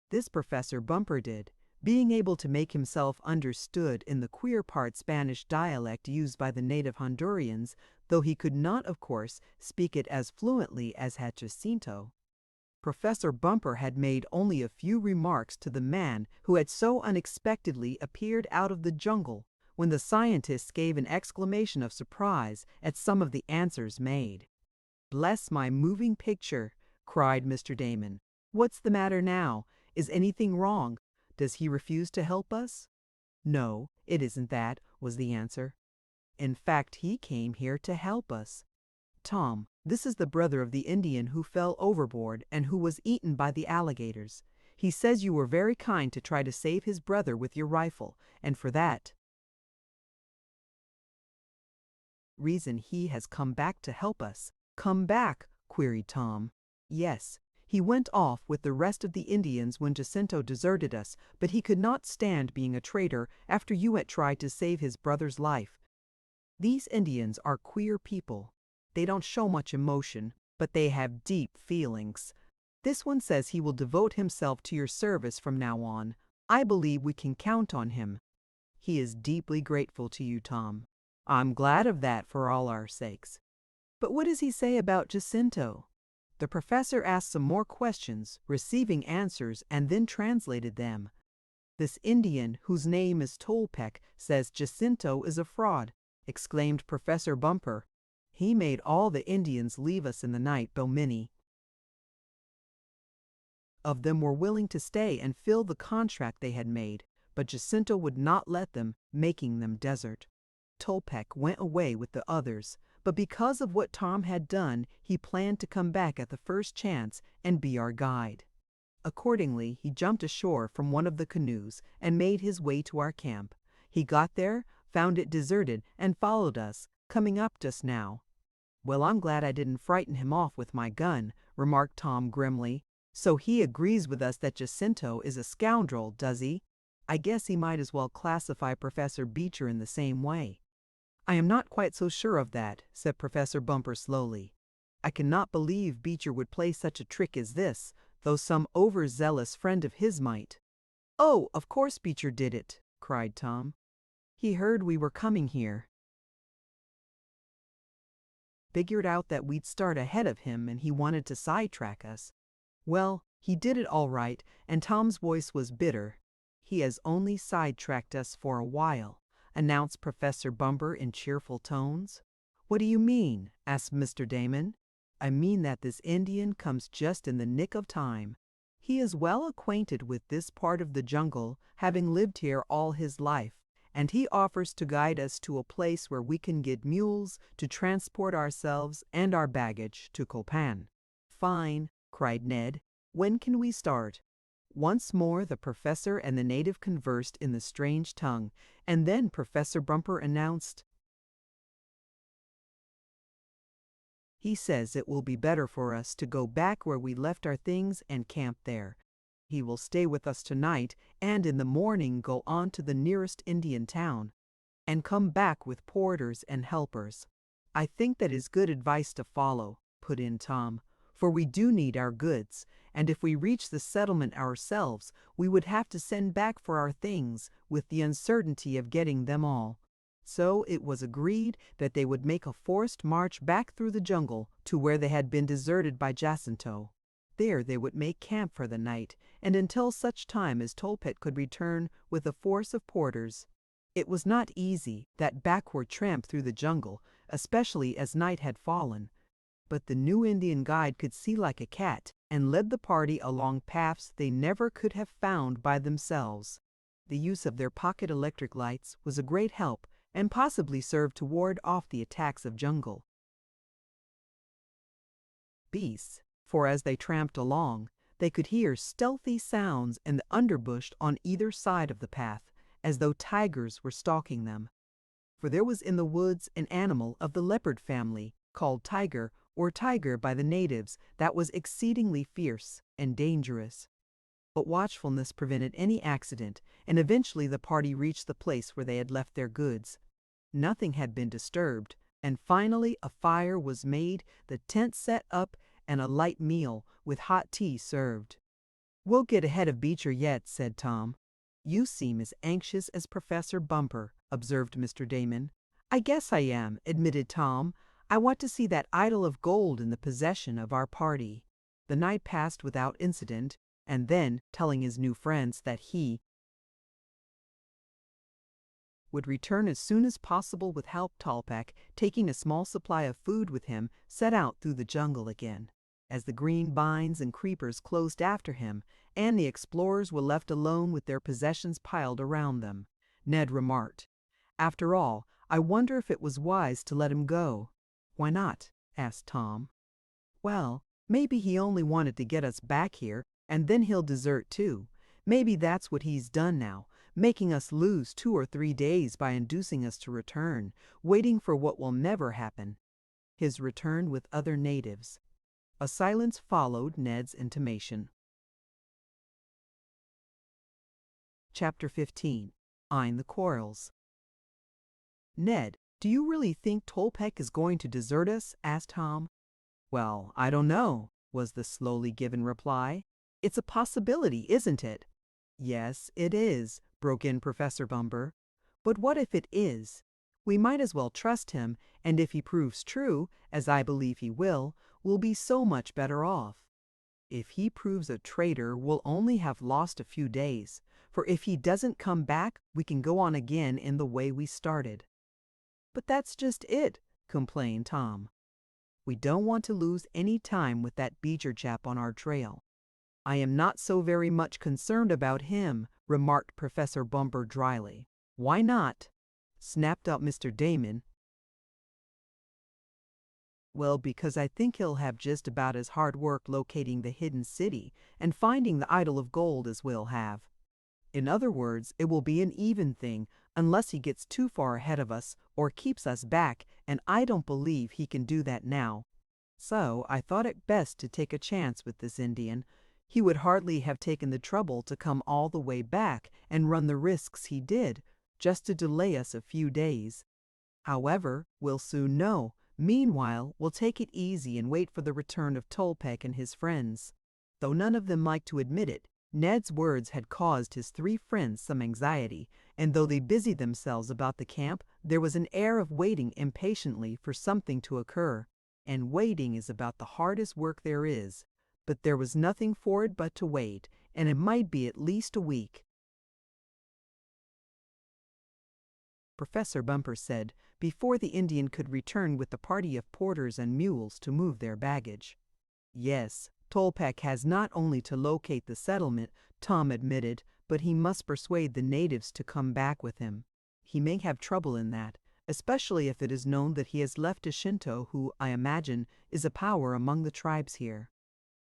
This Professor Bumper did, being able to make himself understood in the queer part Spanish dialect used by the native Hondurians, though he could not, of course, speak it as fluently as had Jacinto. Professor Bumper had made only a few remarks to the man who had so unexpectedly appeared out of the jungle, when the scientist gave an exclamation of surprise at some of the answers made. "Bless my moving picture," cried Mr. Damon. "What's the matter now? Is anything wrong? Does he refuse to help us?" "No, it isn't that," was the answer. "In fact, he came here to help us. Tom, this is the brother of the Indian who fell overboard and who was eaten by the alligators. He says you were very kind to try to save his brother with your rifle, and for that reason he has come back to help us." "Come back?" queried Tom. "Yes. He went off with the rest of the Indians when Jacinto deserted us, but he could not stand being a traitor after you had tried to save his brother's life. These Indians are queer people. They don't show much emotion, but they have deep feelings. This one says he will devote himself to your service from now on. I believe we can count on him. He is deeply grateful to you, Tom." "I'm glad of that for all our sakes." "But what does he say about Jacinto?" The professor asked some more questions, receiving answers, and then translated them. "This Indian, whose name is Tolpec, says Jacinto is a fraud," exclaimed Professor Bumper. "He made all the Indians leave us in the night, though many of them were willing to stay and fill the contract they had made, but Jacinto would not let them, making them desert. Tolpec went away with the others, but because of what Tom had done, he planned to come back at the first chance and be our guide. Accordingly, he jumped ashore from one of the canoes and made his way to our camp. He got there, found it deserted, and followed us, coming up just now. "Well, I'm glad I didn't frighten him off with my gun," remarked Tom grimly. "So he agrees with us that Jacinto is a scoundrel, does he? I guess he might as well classify Professor Beecher in the same way." "I am not quite so sure of that," said Professor Bumper slowly. "I cannot believe Beecher would play such a trick as this, though some overzealous friend of his might." "Oh, of course Beecher did it," cried Tom. "He heard we were coming here. Figured out that we'd start ahead of him and he wanted to sidetrack us. Well, he did it all right," and Tom's voice was bitter. "He has only sidetracked us for a while," announced Professor Bumper in cheerful tones. "What do you mean?" asked Mr. Damon. "I mean that this Indian comes just in the nick of time. He is well acquainted with this part of the jungle, having lived here all his life, and he offers to guide us to a place where we can get mules to transport ourselves and our baggage to Copan." "Fine," cried Ned. "When can we start?" Once more the professor and the native conversed in the strange tongue, and then Professor Bumper announced, "He says it will be better for us to go back where we left our things and camp there. He will stay with us tonight, and in the morning go on to the nearest Indian town, and come back with porters and helpers." "I think that is good advice to follow," put in Tom, "for we do need our goods, and if we reach the settlement ourselves, we would have to send back for our things, with the uncertainty of getting them all." So it was agreed that they would make a forced march back through the jungle to where they had been deserted by Jacinto. There they would make camp for the night, and until such time as Tolpec could return with a force of porters. It was not easy, that backward tramp through the jungle, especially as night had fallen. But the new Indian guide could see like a cat, and led the party along paths they never could have found by themselves. The use of their pocket electric lights was a great help, and possibly served to ward off the attacks of jungle beasts, for as they tramped along, they could hear stealthy sounds in the underbush on either side of the path, as though tigers were stalking them. For there was in the woods an animal of the leopard family, called tiger or tiger by the natives, that was exceedingly fierce and dangerous. But watchfulness prevented any accident, and eventually the party reached the place where they had left their goods. Nothing had been disturbed, and finally a fire was made, the tent set up, and a light meal, with hot tea served. "We'll get ahead of Beecher yet," said Tom. "You seem as anxious as Professor Bumper," observed Mr. Damon. "I guess I am," admitted Tom. "I want to see that idol of gold in the possession of our party." The night passed without incident, and then, telling his new friends that he would return as soon as possible with help, Tolpec, taking a small supply of food with him, set out through the jungle again. As the green vines and creepers closed after him, and the explorers were left alone with their possessions piled around them, Ned remarked, "After all, I wonder if it was wise to let him go." "Why not?" asked Tom. "Well, maybe he only wanted to get us back here, and then he'll desert too. Maybe that's what he's done now, making us lose 2 or 3 days by inducing us to return, waiting for what will never happen, his return with other natives." A silence followed Ned's intimation. Chapter 15. Eyeing the Quarrels. "Ned, do you really think Tolpec is going to desert us?" asked Tom. "Well, I don't know," was the slowly given reply. "It's a possibility, isn't it?" "Yes, it is," broke in Professor Bumper. "But what if it is? We might as well trust him, and if he proves true, as I believe he will, we'll be so much better off. If he proves a traitor, we'll only have lost a few days, for if he doesn't come back, we can go on again in the way we started." "But that's just it," complained Tom. "We don't want to lose any time with that Beecher chap on our trail." "I am not so very much concerned about him," remarked Professor Bumper dryly. "Why not?" snapped out Mr. Damon. Well, because I think he'll have just about as hard work locating the hidden city and finding the idol of gold as we'll have. In other words, it will be an even thing unless he gets too far ahead of us or keeps us back, and I don't believe he can do that now. So I thought it best to take a chance with this Indian. He would hardly have taken the trouble to come all the way back and run the risks he did, just to delay us a few days. However, we'll soon know. Meanwhile, we'll take it easy and wait for the return of Tolpec and his friends. Though none of them liked to admit it, Ned's words had caused his three friends some anxiety, and though they busied themselves about the camp, there was an air of waiting impatiently for something to occur. And waiting is about the hardest work there is. But there was nothing for it but to wait, and it might be at least a week. Professor Bumper said, before the Indian could return with the party of porters and mules to move their baggage. Yes, Tolpec has not only to locate the settlement, Tom admitted, but he must persuade the natives to come back with him. He may have trouble in that, especially if it is known that he has left a Shinto who, I imagine, is a power among the tribes here.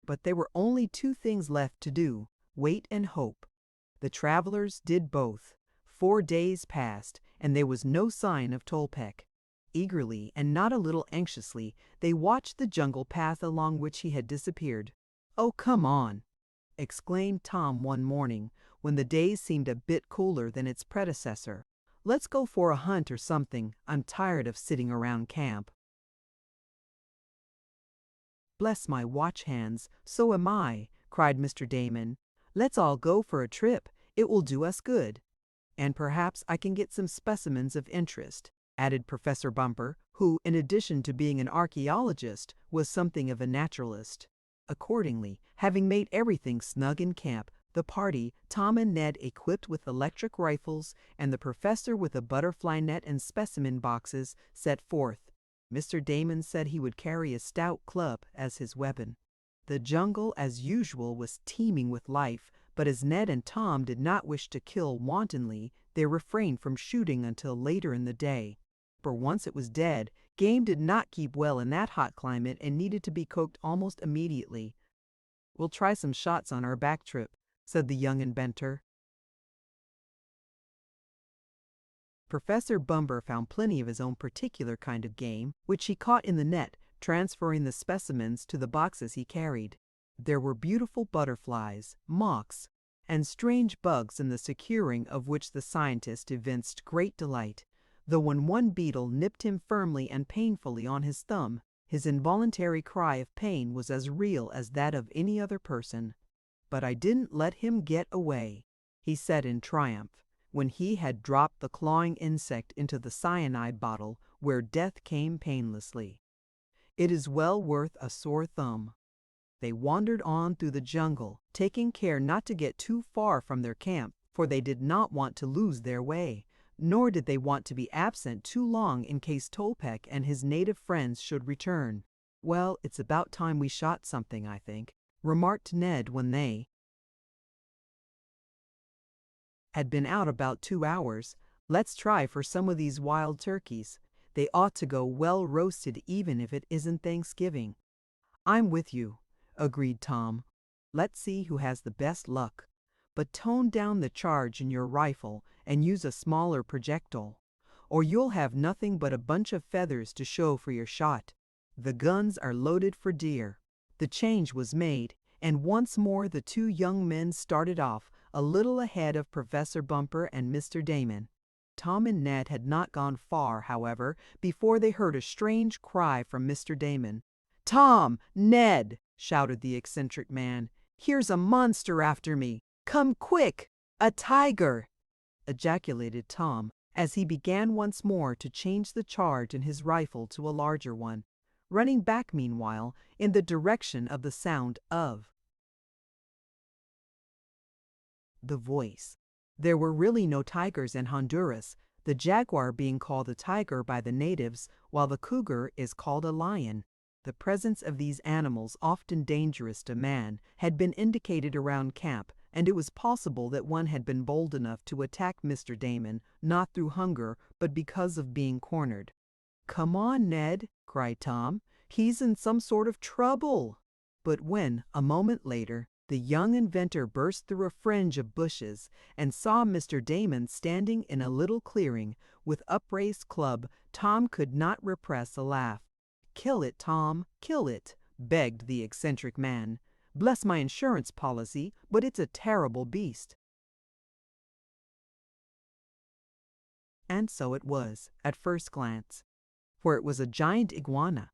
But there were only two things left to do, wait and hope. The travelers did both. 4 days passed, and there was no sign of Tolpec. Eagerly, and not a little anxiously, they watched the jungle path along which he had disappeared. "Oh, come on!" exclaimed Tom one morning, when the day seemed a bit cooler than its predecessor. "Let's go for a hunt or something. I'm tired of sitting around camp." "Bless my watch hands, so am I," cried Mr. Damon. "Let's all go for a trip. It will do us good. And perhaps I can get some specimens of interest," added Professor Bumper, who, in addition to being an archaeologist, was something of a naturalist. Accordingly, having made everything snug in camp, the party, Tom and Ned equipped with electric rifles, and the professor with a butterfly net and specimen boxes, set forth. Mr. Damon said he would carry a stout club as his weapon. The jungle, as usual, was teeming with life, but as Ned and Tom did not wish to kill wantonly, they refrained from shooting until later in the day. For once it was dead, game did not keep well in that hot climate and needed to be cooked almost immediately. "We'll try some shots on our back trip," said the young inventor. Professor Bumper found plenty of his own particular kind of game, which he caught in the net, transferring the specimens to the boxes he carried. There were beautiful butterflies, moths, and strange bugs in the securing of which the scientist evinced great delight, though when one beetle nipped him firmly and painfully on his thumb, his involuntary cry of pain was as real as that of any other person. "But I didn't let him get away," he said in triumph, when he had dropped the clawing insect into the cyanide bottle, where death came painlessly. "It is well worth a sore thumb." They wandered on through the jungle, taking care not to get too far from their camp, for they did not want to lose their way, nor did they want to be absent too long in case Tolpec and his native friends should return. "Well, it's about time we shot something, I think," remarked Ned when they had been out about 2 hours. "Let's try for some of these wild turkeys. They ought to go well roasted even if it isn't Thanksgiving." "I'm with you," agreed Tom. "Let's see who has the best luck. But tone down the charge in your rifle and use a smaller projectile, or you'll have nothing but a bunch of feathers to show for your shot. The guns are loaded for deer." The change was made, and once more the two young men started off, a little ahead of Professor Bumper and Mr. Damon. Tom and Ned had not gone far, however, before they heard a strange cry from Mr. Damon. "Tom! Ned!" shouted the eccentric man. "Here's a monster after me! Come quick! A tiger!" ejaculated Tom, as he began once more to change the charge in his rifle to a larger one, running back meanwhile in the direction of the sound of the voice. There were really no tigers in Honduras, the jaguar being called a tiger by the natives, while the cougar is called a lion. The presence of these animals, often dangerous to man, had been indicated around camp, and it was possible that one had been bold enough to attack Mr. Damon, not through hunger, but because of being cornered. "Come on, Ned," cried Tom. He's in some sort of trouble. But when, a moment later, the young inventor burst through a fringe of bushes and saw Mr. Damon standing in a little clearing with upraised club, Tom could not repress a laugh. "Kill it, Tom, kill it," begged the eccentric man. "Bless my insurance policy, but it's a terrible beast." And so it was, at first glance, for it was a giant iguana,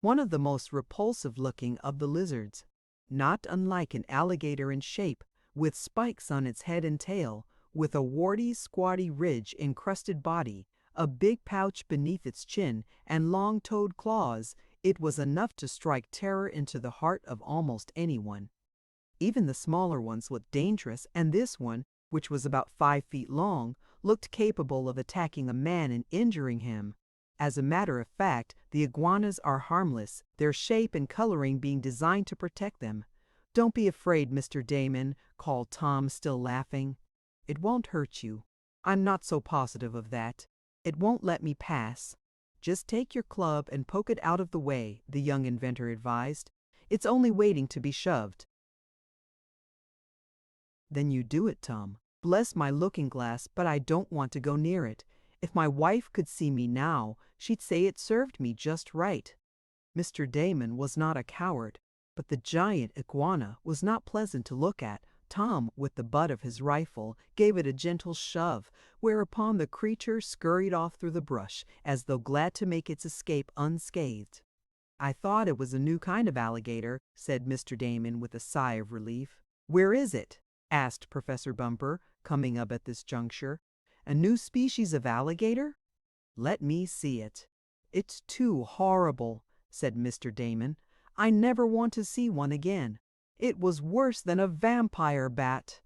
one of the most repulsive-looking of the lizards, not unlike an alligator in shape, with spikes on its head and tail, with a warty, squatty ridge-encrusted body, a big pouch beneath its chin, and long-toed claws. It was enough to strike terror into the heart of almost anyone. Even the smaller ones looked dangerous, and this one, which was about 5 feet long, looked capable of attacking a man and injuring him. As a matter of fact, the iguanas are harmless, their shape and coloring being designed to protect them. "Don't be afraid, Mr. Damon," called Tom, still laughing. "It won't hurt you. I'm not so positive of that. It won't let me pass." "Just take your club and poke it out of the way," the young inventor advised. "It's only waiting to be shoved." "Then you do it, Tom. Bless my looking-glass, but I don't want to go near it. If my wife could see me now, she'd say it served me just right." Mr. Damon was not a coward, but the giant iguana was not pleasant to look at. Tom, with the butt of his rifle, gave it a gentle shove, whereupon the creature scurried off through the brush, as though glad to make its escape unscathed. "I thought it was a new kind of alligator," said Mr. Damon with a sigh of relief. "Where is it?" asked Professor Bumper, coming up at this juncture. "A new species of alligator? Let me see it." "It's too horrible," said Mr. Damon. "I never want to see one again. It was worse than a vampire bat."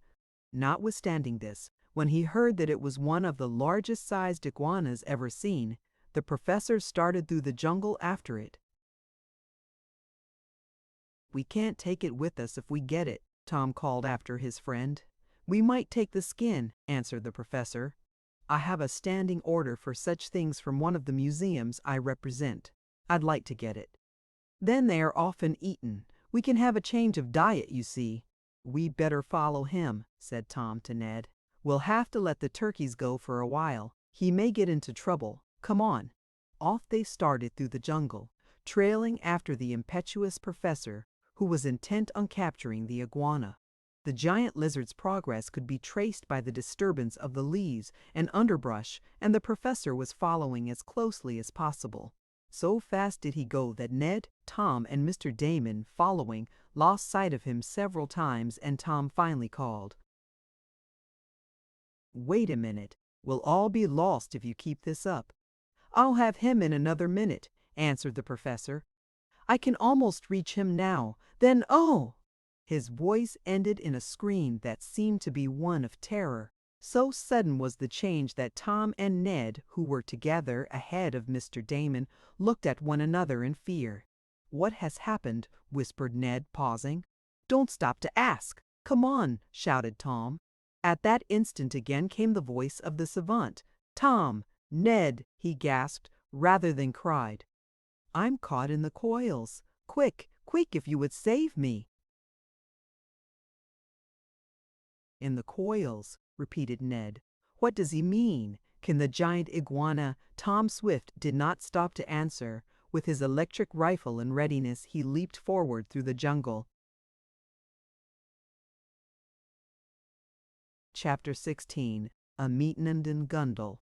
Notwithstanding this, when he heard that it was one of the largest sized iguanas ever seen, the professor started through the jungle after it. "We can't take it with us if we get it," Tom called after his friend. "We might take the skin," answered the professor. "I have a standing order for such things from one of the museums I represent. I'd like to get it. Then they are often eaten. We can have a change of diet, you see." "We'd better follow him," said Tom to Ned. "We'll have to let the turkeys go for a while. He may get into trouble. Come on." Off they started through the jungle, trailing after the impetuous professor, who was intent on capturing the iguana. The giant lizard's progress could be traced by the disturbance of the leaves and underbrush, and the professor was following as closely as possible. So fast did he go that Ned, Tom, and Mr. Damon, following, lost sight of him several times, and Tom finally called, "Wait a minute. We'll all be lost if you keep this up." "I'll have him in another minute," answered the professor. "I can almost reach him now. Then, oh!" His voice ended in a scream that seemed to be one of terror. So sudden was the change that Tom and Ned, who were together ahead of Mr. Damon, looked at one another in fear. "What has happened?" whispered Ned, pausing. "Don't stop to ask. Come on," shouted Tom. At that instant again came the voice of the savant. "Tom! Ned!" he gasped, rather than cried. "I'm caught in the coils. Quick, quick, if you would save me." "In the coils," repeated Ned. "What does he mean? Can the giant iguana—" Tom Swift did not stop to answer. With his electric rifle in readiness, he leaped forward through the jungle. Chapter 16. A Meetenden Gundle.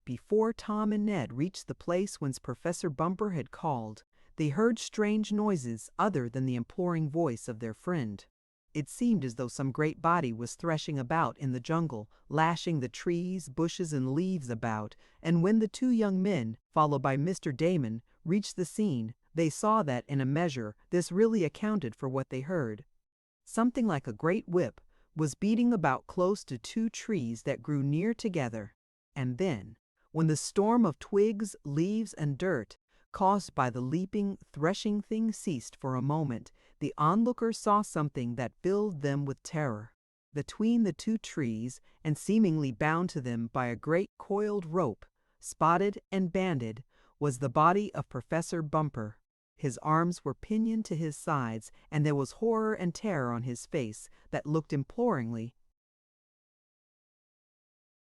Before Tom and Ned reached the place whence Professor Bumper had called, they heard strange noises other than the imploring voice of their friend. It seemed as though some great body was threshing about in the jungle, lashing the trees, bushes, and leaves about, and when the two young men, followed by Mr. Damon, reached the scene, they saw that, in a measure, this really accounted for what they heard. Something like a great whip was beating about close to two trees that grew near together, and then, when the storm of twigs, leaves, and dirt, caused by the leaping, threshing thing ceased for a moment, the onlookers saw something that filled them with terror. Between the two trees, and seemingly bound to them by a great coiled rope, spotted and banded, was the body of Professor Bumper. His arms were pinioned to his sides, and there was horror and terror on his face that looked imploringly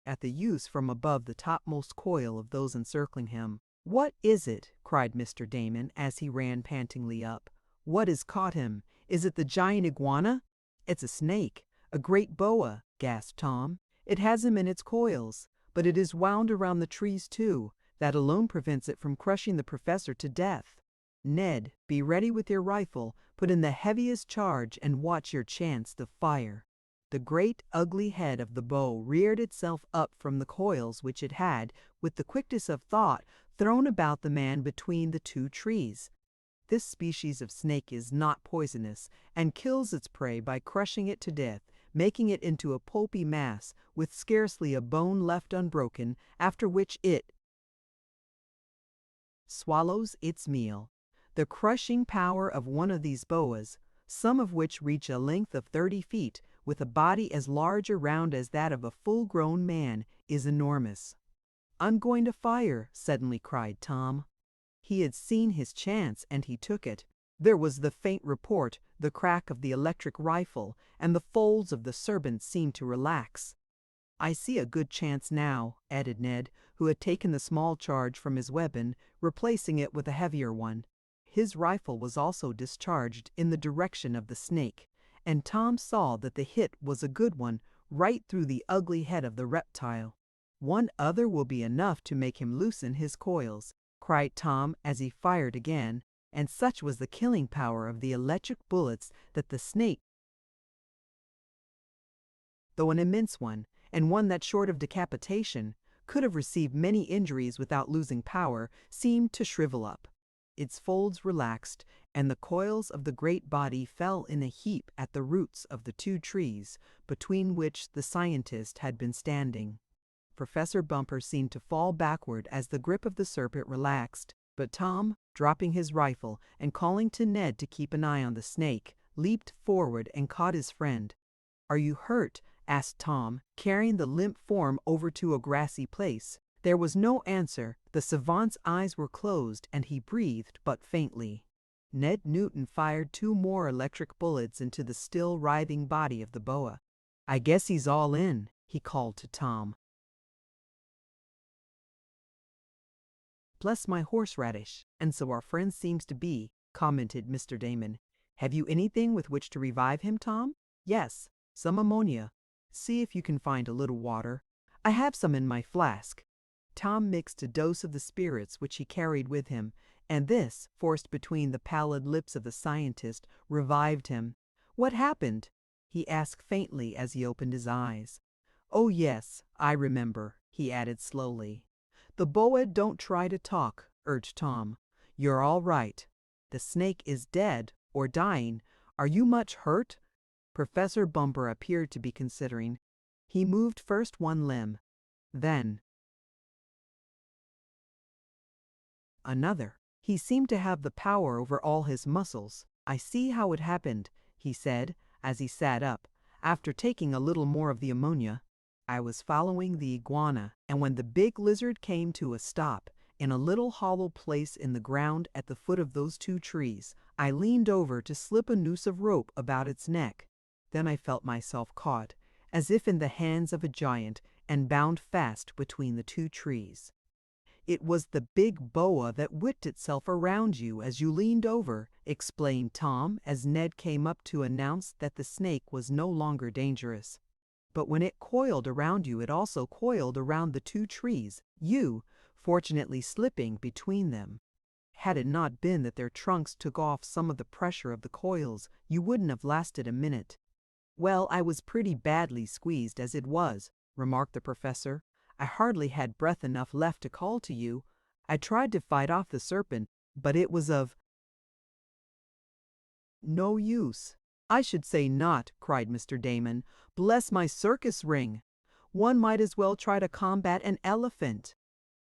at the youths from above the topmost coil of those encircling him. "What is it?" cried Mr. Damon as he ran pantingly up. "What has caught him? Is it the giant iguana?" "It's a snake, a great boa," gasped Tom. "It has him in its coils, but it is wound around the trees too. That alone prevents it from crushing the professor to death. Ned, be ready with your rifle, put in the heaviest charge, and watch your chance to fire." The great ugly head of the bow reared itself up from the coils which it had, with the quickness of thought, thrown about the man between the two trees. This species of snake is not poisonous, and kills its prey by crushing it to death, making it into a pulpy mass, with scarcely a bone left unbroken, after which it swallows its meal. The crushing power of one of these boas, some of which reach a length of 30 feet, with a body as large around as that of a full-grown man, is enormous. "I'm going to fire," suddenly cried Tom. He had seen his chance, and he took it. There was the faint report, the crack of the electric rifle, and the folds of the serpent seemed to relax. "I see a good chance now," added Ned, who had taken the small charge from his weapon, replacing it with a heavier one. His rifle was also discharged in the direction of the snake, and Tom saw that the hit was a good one, right through the ugly head of the reptile. "One other will be enough to make him loosen his coils," cried Tom as he fired again, and such was the killing power of the electric bullets that the snake, though an immense one, and one that short of decapitation could have received many injuries without losing power, seemed to shrivel up. Its folds relaxed, and the coils of the great body fell in a heap at the roots of the two trees between which the scientist had been standing. Professor Bumper seemed to fall backward as the grip of the serpent relaxed, but Tom, dropping his rifle and calling to Ned to keep an eye on the snake, leaped forward and caught his friend. "Are you hurt?" asked Tom, carrying the limp form over to a grassy place. There was no answer. The savant's eyes were closed, and he breathed but faintly. Ned Newton fired 2 more electric bullets into the still writhing body of the boa. "I guess he's all in," he called to Tom. "Bless my horseradish, and so our friend seems to be," commented Mr. Damon. "Have you anything with which to revive him, Tom?" "Yes, some ammonia. See if you can find a little water. I have some in my flask." Tom mixed a dose of the spirits which he carried with him, and this, forced between the pallid lips of the scientist, revived him. "What happened?" he asked faintly as he opened his eyes. "Oh yes, I remember," he added slowly. "The boa don't try to talk," urged Tom. "You're all right. The snake is dead, or dying. Are you much hurt?" Professor Bumper appeared to be considering. He moved first one limb, then another. He seemed to have the power over all his muscles. "I see how it happened," he said, as he sat up, after taking a little more of the ammonia. "I was following the iguana, and when the big lizard came to a stop in a little hollow place in the ground at the foot of those 2 trees, I leaned over to slip a noose of rope about its neck. Then I felt myself caught, as if in the hands of a giant, and bound fast between the 2 trees. It was the big boa that whipped itself around you as you leaned over," explained Tom, as Ned came up to announce that the snake was no longer dangerous. "But when it coiled around you, it also coiled around the 2 trees, you, fortunately, slipping between them. Had it not been that their trunks took off some of the pressure of the coils, you wouldn't have lasted a minute." "Well, I was pretty badly squeezed as it was," remarked the professor. "I hardly had breath enough left to call to you. I tried to fight off the serpent, but it was of no use." "I should say not," cried Mr. Damon. "Bless my circus ring! One might as well try to combat an elephant."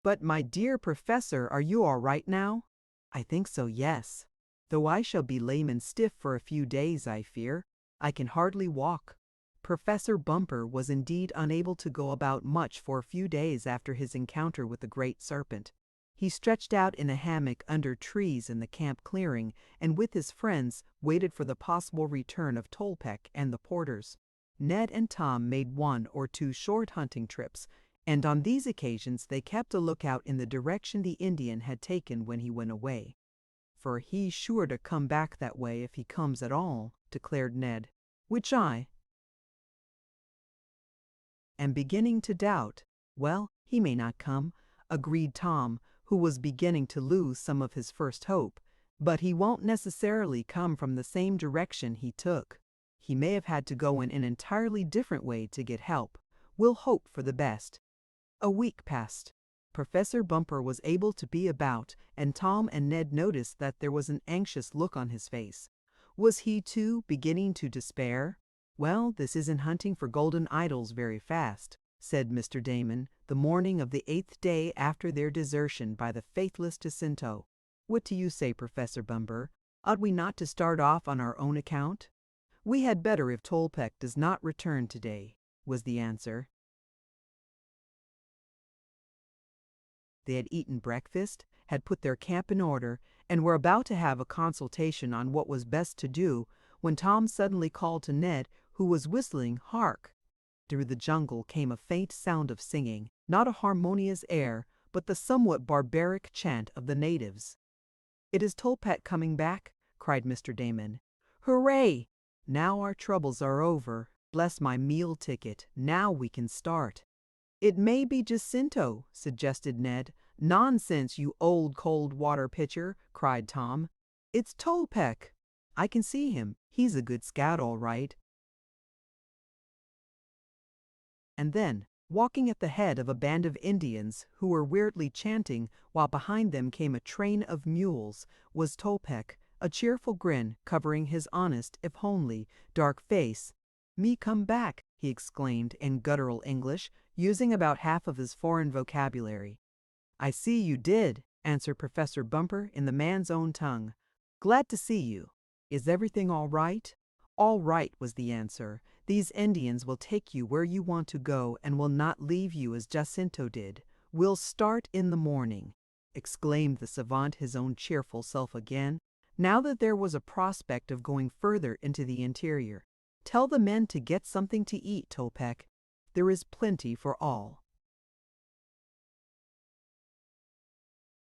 "But, my dear professor, are you all right now?" "I think so, yes. Though I shall be lame and stiff for a few days, I fear. I can hardly walk." Professor Bumper was indeed unable to go about much for a few days after his encounter with the great serpent. He stretched out in a hammock under trees in the camp clearing and with his friends waited for the possible return of Tolpec and the porters. Ned and Tom made 1 or 2 short hunting trips, and on these occasions they kept a lookout in the direction the Indian had taken when he went away. "For he's sure to come back that way if he comes at all," declared Ned, "which I am beginning to doubt." "Well, he may not come," agreed Tom, who was beginning to lose some of his first hope, "but he won't necessarily come from the same direction he took. He may have had to go in an entirely different way to get help. We'll hope for the best." A week passed. Professor Bumper was able to be about, and Tom and Ned noticed that there was an anxious look on his face. Was he, too, beginning to despair? "Well, this isn't hunting for golden idols very fast," said Mr. Damon, the morning of the 8th day after their desertion by the faithless Jacinto. "What do you say, Professor Bumper? Ought we not to start off on our own account?" "We had better if Tolpec does not return today," was the answer. They had eaten breakfast, had put their camp in order, and were about to have a consultation on what was best to do, when Tom suddenly called to Ned, who was whistling "Hark!" Through the jungle came a faint sound of singing, not a harmonious air, but the somewhat barbaric chant of the natives. "It is Tolpec coming back," cried Mr. Damon. "Hooray! Now our troubles are over. Bless my meal ticket, now we can start." "It may be Jacinto," suggested Ned. "Nonsense, you old cold water pitcher," cried Tom. "It's Tolpec. I can see him. He's a good scout, all right." And then, walking at the head of a band of Indians who were weirdly chanting while behind them came a train of mules, was Tolpec, a cheerful grin covering his honest, if homely, dark face. "Me come back," he exclaimed in guttural English, using about half of his foreign vocabulary. "I see you did," answered Professor Bumper in the man's own tongue. "Glad to see you. Is everything all right?" "All right," was the answer. "These Indians will take you where you want to go and will not leave you as Jacinto did. We'll start in the morning," exclaimed the savant, his own cheerful self again, now that there was a prospect of going further into the interior. "Tell the men to get something to eat, Tolpec. There is plenty for all."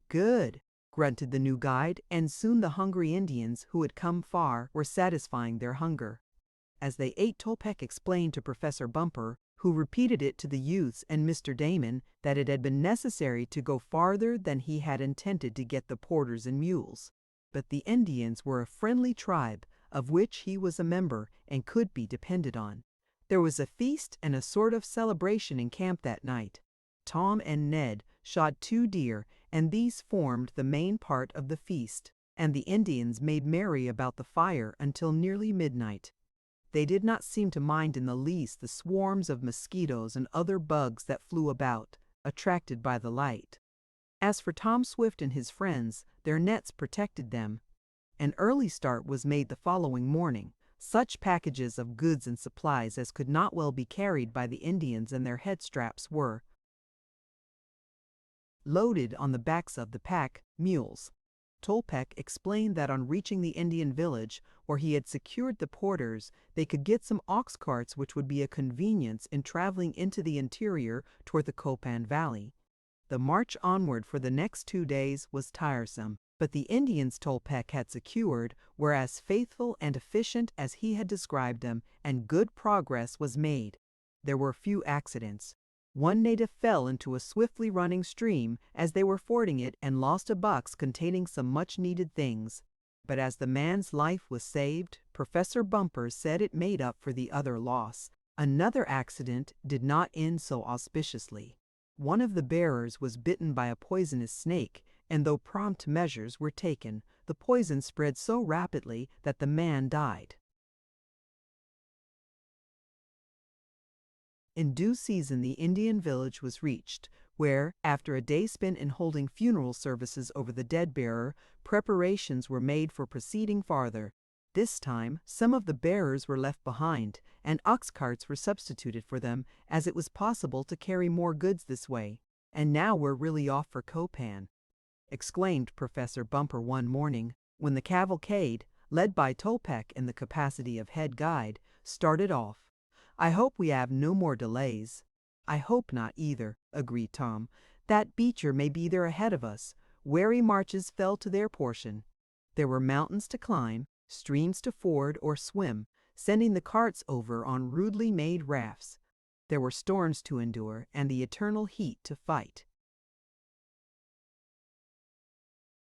"Good," grunted the new guide, and soon the hungry Indians, who had come far, were satisfying their hunger. As they ate, Tolpec explained to Professor Bumper, who repeated it to the youths and Mr. Damon, that it had been necessary to go farther than he had intended to get the porters and mules. But the Indians were a friendly tribe, of which he was a member, and could be depended on. There was a feast and a sort of celebration in camp that night. Tom and Ned shot 2 deer, and these formed the main part of the feast, and the Indians made merry about the fire until nearly midnight. They did not seem to mind in the least the swarms of mosquitoes and other bugs that flew about, attracted by the light. As for Tom Swift and his friends, their nets protected them. An early start was made the following morning. Such packages of goods and supplies as could not well be carried by the Indians and their head straps were loaded on the backs of the pack mules. Tolpec explained that on reaching the Indian village, where he had secured the porters, they could get some ox carts which would be a convenience in traveling into the interior toward the Copan Valley. The march onward for the next 2 days was tiresome, but the Indians Tolpec had secured were as faithful and efficient as he had described them, and good progress was made. There were few accidents. One native fell into a swiftly running stream as they were fording it and lost a box containing some much-needed things. But as the man's life was saved, Professor Bumper said it made up for the other loss. Another accident did not end so auspiciously. One of the bearers was bitten by a poisonous snake, and though prompt measures were taken, the poison spread so rapidly that the man died. In due season the Indian village was reached, where, after a day spent in holding funeral services over the dead bearer, preparations were made for proceeding farther. This time, some of the bearers were left behind, and ox carts were substituted for them, as it was possible to carry more goods this way. And now we're really off for Copan. exclaimed Professor Bumper one morning, when the cavalcade, led by Topek in the capacity of head guide, started off. "I hope we have no more delays." "I hope not either," agreed Tom. "That Beecher may be there ahead of us." Weary marches fell to their portion. There were mountains to climb, streams to ford or swim, sending the carts over on rudely made rafts. There were storms to endure and the eternal heat to fight.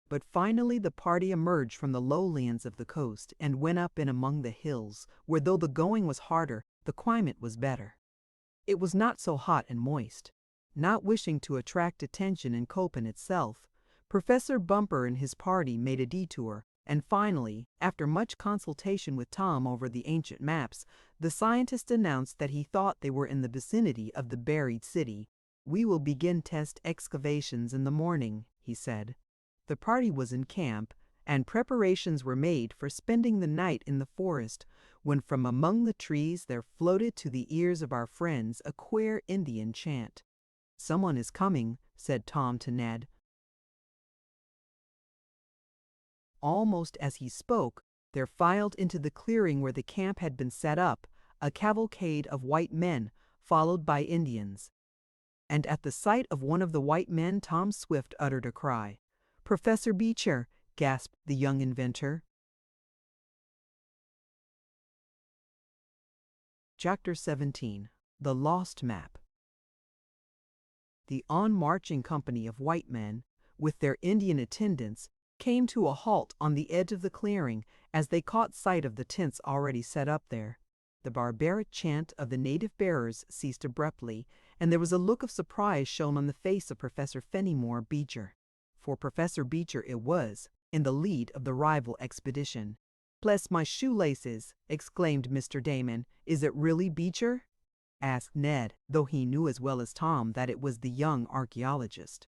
But finally the party emerged from the lowlands of the coast and went up in among the hills, where though the going was harder, the climate was better. It was not so hot and moist. Not wishing to attract attention in Copen itself, Professor Bumper and his party made a detour, and finally, after much consultation with Tom over the ancient maps, the scientist announced that he thought they were in the vicinity of the buried city. "We will begin test excavations in the morning," he said. The party was in camp, and preparations were made for spending the night in the forest, when from among the trees there floated to the ears of our friends a queer Indian chant. "Someone is coming," said Tom to Ned. Almost as he spoke, there filed into the clearing where the camp had been set up a cavalcade of white men, followed by Indians. And at the sight of one of the white men, Tom Swift uttered a cry. "Professor Beecher!" gasped the young inventor. Chapter 17. The Lost Map. The on-marching company of white men, with their Indian attendants, came to a halt on the edge of the clearing as they caught sight of the tents already set up there. The barbaric chant of the native bearers ceased abruptly, and there was a look of surprise shown on the face of Professor Fenimore Beecher. For Professor Beecher it was, in the lead of the rival expedition. "Bless my shoelaces!" exclaimed Mr. Damon. "Is it really Beecher?" asked Ned, though he knew as well as Tom that it was the young archaeologist.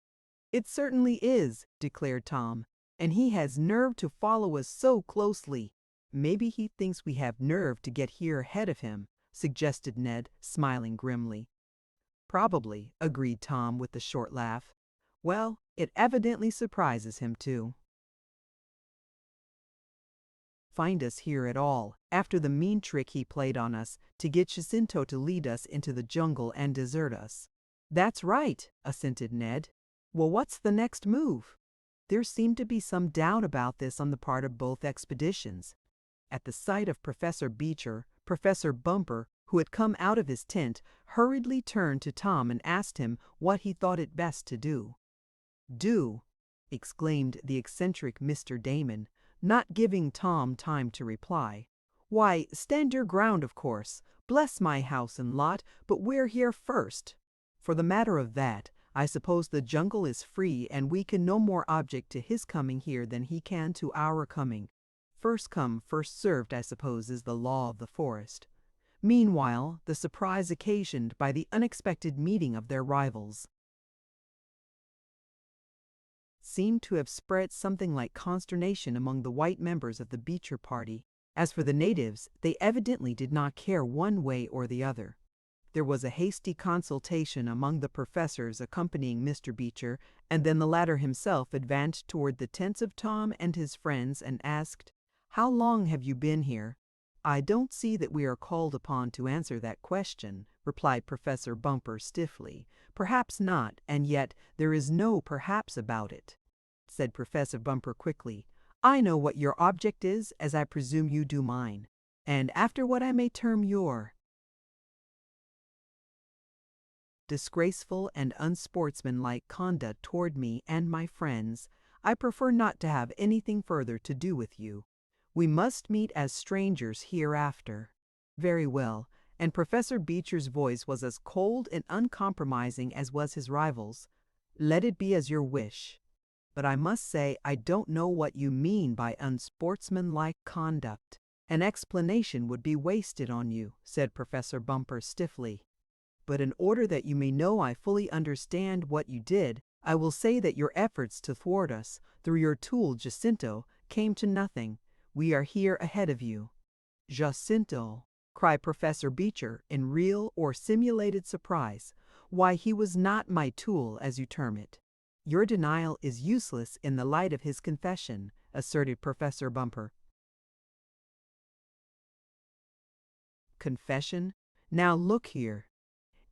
"It certainly is," declared Tom, "and he has nerve to follow us so closely." "Maybe he thinks we have nerve to get here ahead of him," suggested Ned, smiling grimly. "Probably," agreed Tom with a short laugh. "Well, it evidently surprises him too. Find us here at all, after the mean trick he played on us to get Jacinto to lead us into the jungle and desert us." "That's right," assented Ned. "Well, what's the next move?" There seemed to be some doubt about this on the part of both expeditions. At the sight of Professor Beecher, Professor Bumper, who had come out of his tent, hurriedly turned to Tom and asked him what he thought it best to do. "Do!" exclaimed the eccentric Mr. Damon, not giving Tom time to reply. "Why, stand your ground, of course. Bless my house and lot, but we're here first. For the matter of that, I suppose the jungle is free and we can no more object to his coming here than he can to our coming. First come, first served, I suppose, is the law of the forest." Meanwhile, the surprise occasioned by the unexpected meeting of their rivals seemed to have spread something like consternation among the white members of the Beecher party. As for the natives, they evidently did not care one way or the other. There was a hasty consultation among the professors accompanying Mr. Beecher, and then the latter himself advanced toward the tents of Tom and his friends and asked, "How long have you been here?" "I don't see that we are called upon to answer that question," replied Professor Bumper stiffly. "Perhaps not, and yet there is no perhaps about it," said Professor Bumper quickly. "I know what your object is, as I presume you do mine. And after what I may term your disgraceful and unsportsmanlike conduct toward me and my friends, I prefer not to have anything further to do with you. We must meet as strangers hereafter." "Very well," and Professor Beecher's voice was as cold and uncompromising as was his rival's. "Let it be as your wish. But I must say I don't know what you mean by unsportsmanlike conduct. An explanation would be wasted on you," said Professor Bumper stiffly. "But in order that you may know I fully understand what you did, I will say that your efforts to thwart us, through your tool Jacinto, came to nothing. We are here ahead of you." "Jacinto!" cried Professor Beecher in real or simulated surprise. "Why, he was not my tool, as you term it." Your denial is useless in the light of his confession, asserted Professor Bumper. Confession? Now look here,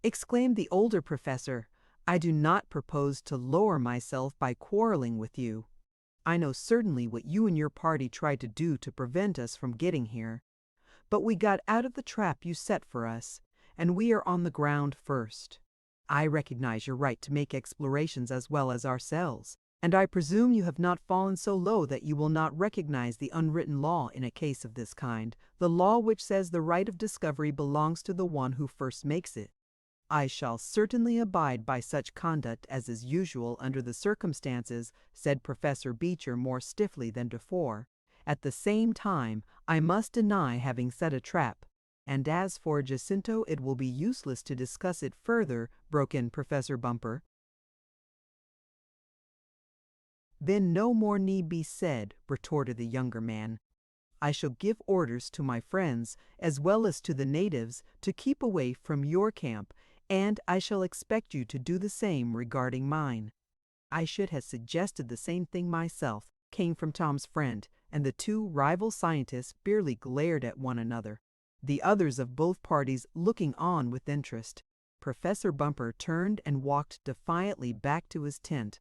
exclaimed the older professor. I do not propose to lower myself by quarreling with you. I know certainly what you and your party tried to do to prevent us from getting here. But we got out of the trap you set for us, and we are on the ground first. I recognize your right to make explorations as well as ourselves, and I presume you have not fallen so low that you will not recognize the unwritten law in a case of this kind, the law which says the right of discovery belongs to the one who first makes it. I shall certainly abide by such conduct as is usual under the circumstances, said Professor Beecher more stiffly than before. At the same time, I must deny having set a trap. And as for Jacinto, it will be useless to discuss it further, broke in Professor Bumper. Then no more need be said, retorted the younger man. I shall give orders to my friends, as well as to the natives, to keep away from your camp, and I shall expect you to do the same regarding mine. I should have suggested the same thing myself, came from Tom's friend, and the two rival scientists barely glared at one another, the others of both parties looking on with interest. Professor Bumper turned and walked defiantly back to his tent.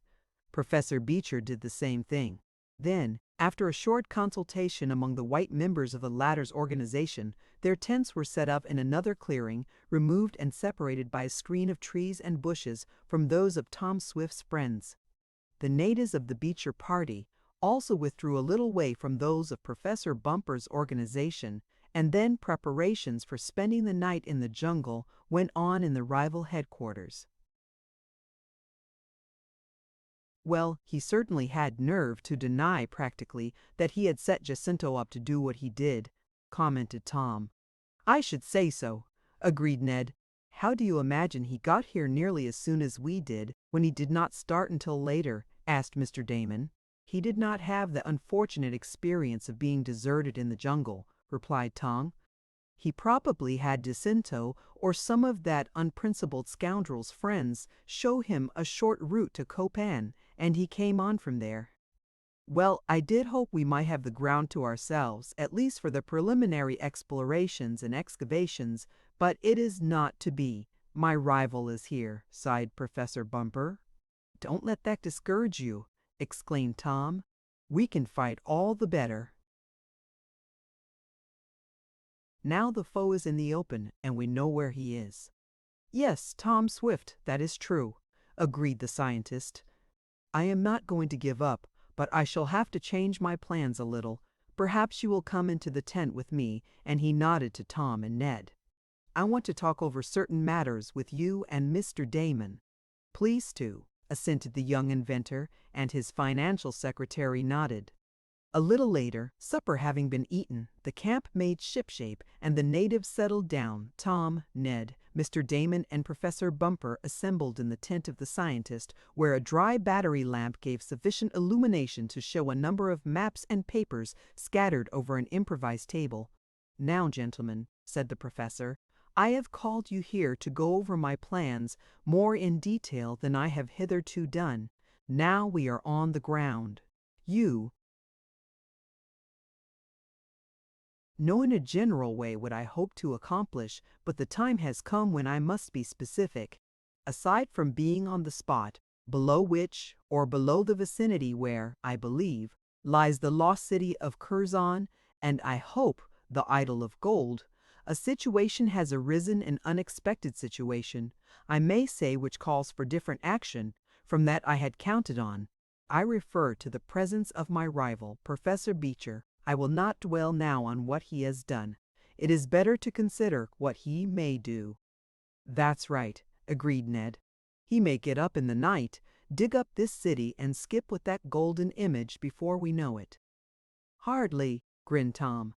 Professor Beecher did the same thing. Then, after a short consultation among the white members of the latter's organization, their tents were set up in another clearing, removed and separated by a screen of trees and bushes from those of Tom Swift's friends. The natives of the Beecher party also withdrew a little way from those of Professor Bumper's organization, and then preparations for spending the night in the jungle went on in the rival headquarters. Well, he certainly had nerve to deny practically that he had set Jacinto up to do what he did, commented Tom. I should say so, agreed Ned. How do you imagine he got here nearly as soon as we did, when he did not start until later? Asked Mr. Damon. He did not have the unfortunate experience of being deserted in the jungle, replied Tom. He probably had Jacinto or some of that unprincipled scoundrel's friends show him a short route to Copan, and he came on from there. Well, I did hope we might have the ground to ourselves, at least for the preliminary explorations and excavations, but it is not to be. My rival is here, sighed Professor Bumper. Don't let that discourage you, exclaimed Tom. We can fight all the better. Now the foe is in the open, and we know where he is. Yes, Tom Swift, that is true, agreed the scientist. I am not going to give up, but I shall have to change my plans a little. Perhaps you will come into the tent with me, and he nodded to Tom and Ned. I want to talk over certain matters with you and Mr. Damon. Please to, assented the young inventor, and his financial secretary nodded. A little later, supper having been eaten, the camp made shipshape, and the natives settled down. Tom, Ned, Mr. Damon, and Professor Bumper assembled in the tent of the scientist, where a dry battery lamp gave sufficient illumination to show a number of maps and papers scattered over an improvised table. Now, gentlemen, said the professor, I have called you here to go over my plans more in detail than I have hitherto done. Now we are on the ground. You know in a general way what I hope to accomplish, but the time has come when I must be specific. Aside from being on the spot, below which, or below the vicinity where, I believe, lies the lost city of Curzon, and I hope the idol of gold, a situation has arisen, an unexpected situation, I may say, which calls for different action from that I had counted on. I refer to the presence of my rival, Professor Beecher. I will not dwell now on what he has done. It is better to consider what he may do. That's right, agreed Ned. He may get up in the night, dig up this city, and skip with that golden image before we know it. Hardly, grinned Tom.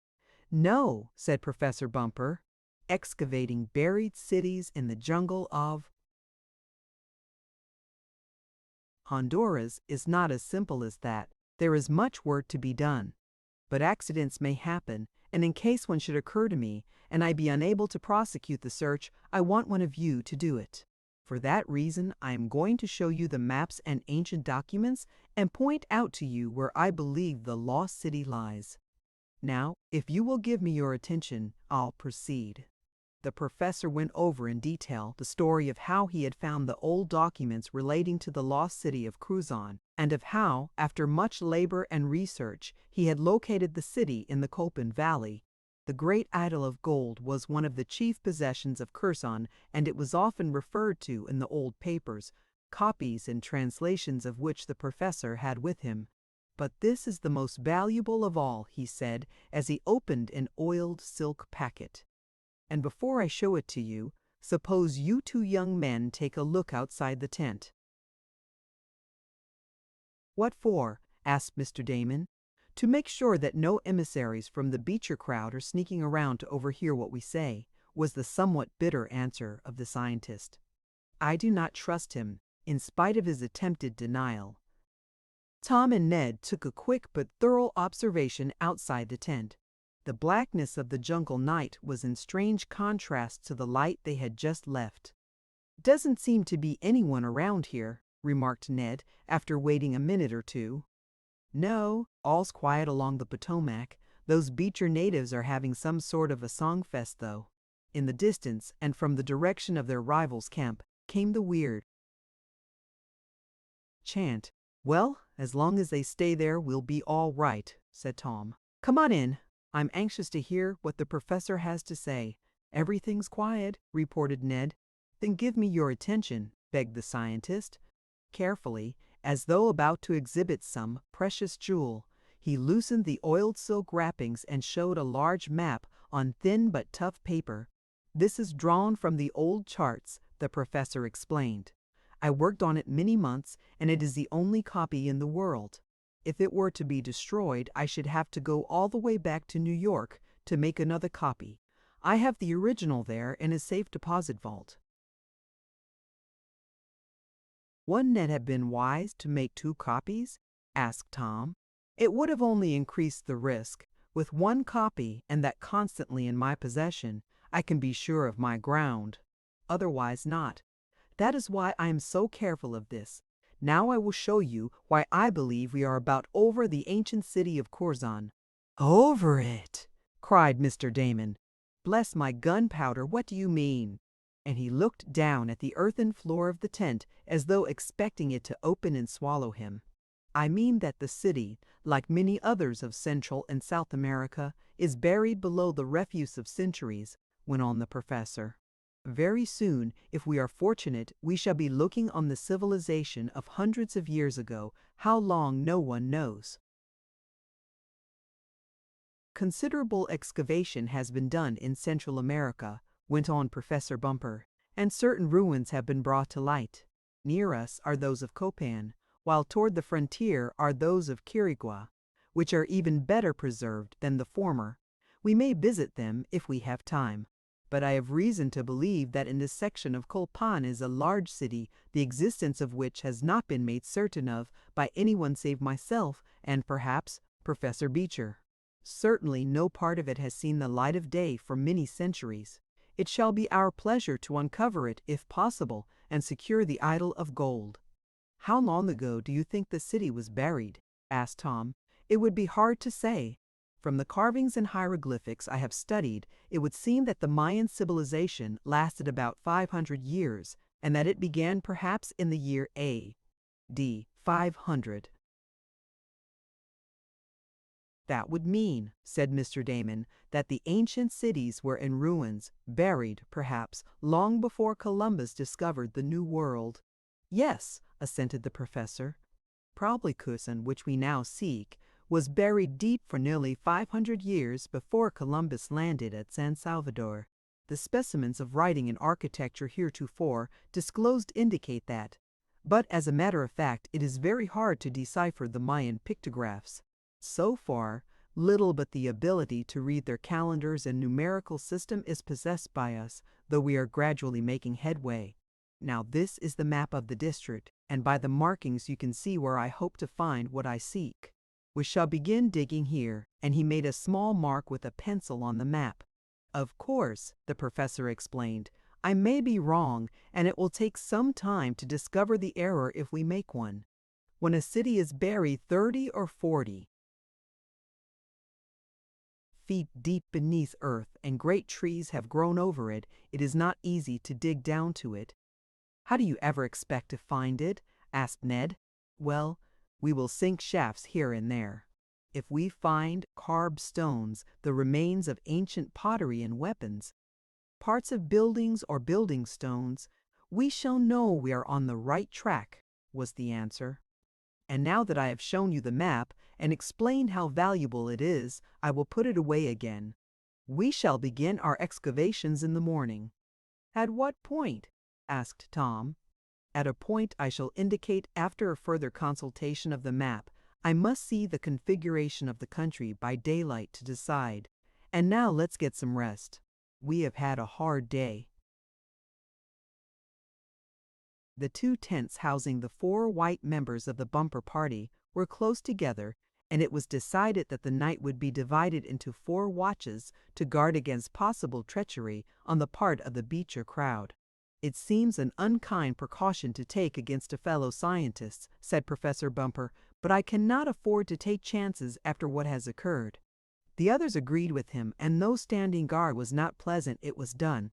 No, said Professor Bumper, excavating buried cities in the jungle of Honduras is not as simple as that. There is much work to be done. But accidents may happen, and in case one should occur to me, and I be unable to prosecute the search, I want one of you to do it. For that reason, I am going to show you the maps and ancient documents and point out to you where I believe the lost city lies. Now, if you will give me your attention, I'll proceed." The professor went over in detail the story of how he had found the old documents relating to the lost city of Cruzon, and of how, after much labor and research, he had located the city in the Copan Valley. The great idol of gold was one of the chief possessions of Curzon, and it was often referred to in the old papers, copies and translations of which the professor had with him. "But this is the most valuable of all," he said, as he opened an oiled silk packet. "And before I show it to you, suppose you two young men take a look outside the tent." "What for?" asked Mr. Damon. "To make sure that no emissaries from the Beecher crowd are sneaking around to overhear what we say," was the somewhat bitter answer of the scientist. "I do not trust him, in spite of his attempted denial." Tom and Ned took a quick but thorough observation outside the tent. The blackness of the jungle night was in strange contrast to the light they had just left. "Doesn't seem to be anyone around here," remarked Ned, after waiting a minute or two. "No, all's quiet along the Potomac. Those Beecher natives are having some sort of a song fest, though." In the distance, and from the direction of their rivals' camp, came the weird chant. "Well, as long as they stay there, we'll be all right," said Tom. "Come on in. I'm anxious to hear what the professor has to say." "Everything's quiet," reported Ned. "Then give me your attention," begged the scientist. Carefully, as though about to exhibit some precious jewel, he loosened the oiled silk wrappings and showed a large map on thin but tough paper. "This is drawn from the old charts," the professor explained. "I worked on it many months, and it is the only copy in the world. If it were to be destroyed, I should have to go all the way back to New York to make another copy. I have the original there in a safe deposit vault." "Wouldn't it have been wise to make 2 copies?" asked Tom. "It would have only increased the risk. With 1 copy, and that constantly in my possession, I can be sure of my ground. Otherwise not. That is why I am so careful of this. Now I will show you why I believe we are about over the ancient city of Curzon." "Over it!" cried Mr. Damon. "Bless my gunpowder, what do you mean?" And he looked down at the earthen floor of the tent as though expecting it to open and swallow him. "I mean that the city, like many others of Central and South America, is buried below the refuse of centuries," went on the professor. "Very soon, if we are fortunate, we shall be looking on the civilization of hundreds of years ago. How long, no one knows." "Considerable excavation has been done in Central America," went on Professor Bumper, "and certain ruins have been brought to light. Near us are those of Copan, while toward the frontier are those of Quirigua, which are even better preserved than the former. We may visit them if we have time. But I have reason to believe that in this section of Copan is a large city, the existence of which has not been made certain of by anyone save myself and, perhaps, Professor Beecher. Certainly no part of it has seen the light of day for many centuries. It shall be our pleasure to uncover it, if possible, and secure the idol of gold." "How long ago do you think the city was buried?" asked Tom. "It would be hard to say. From the carvings and hieroglyphics I have studied, it would seem that the Mayan civilization lasted about 500 years, and that it began perhaps in the year A.D. 500. "That would mean," said Mr. Damon, "that the ancient cities were in ruins, buried, perhaps, long before Columbus discovered the New World." "Yes," assented the professor. "Probably Curzon, which we now seek, was buried deep for nearly 500 years before Columbus landed at San Salvador. The specimens of writing and architecture heretofore disclosed indicate that. But as a matter of fact, it is very hard to decipher the Mayan pictographs. So far, little but the ability to read their calendars and numerical system is possessed by us, though we are gradually making headway. Now this is the map of the district, and by the markings you can see where I hope to find what I seek. We shall begin digging here," and he made a small mark with a pencil on the map. "Of course," the professor explained, I may be wrong, and it will take some time to discover the error if we make one. When a city is buried 30 or 40 feet deep beneath earth and great trees have grown over it, it is not easy to dig down to it. How do you ever expect to find it? Asked Ned. Well, we will sink shafts here and there. If we find carved stones, the remains of ancient pottery and weapons, parts of buildings or building stones, we shall know we are on the right track, was the answer. And now that I have shown you the map and explained how valuable it is, I will put it away again. We shall begin our excavations in the morning. At what point? Asked Tom. At a point I shall indicate after a further consultation of the map. I must see the configuration of the country by daylight to decide. And now let's get some rest. We have had a hard day. The 2 tents housing the 4 white members of the bumper party were close together, and it was decided that the night would be divided into 4 watches to guard against possible treachery on the part of the Beecher crowd. It seems an unkind precaution to take against a fellow scientist, said Professor Bumper, but I cannot afford to take chances after what has occurred. The others agreed with him, and though standing guard was not pleasant, it was done.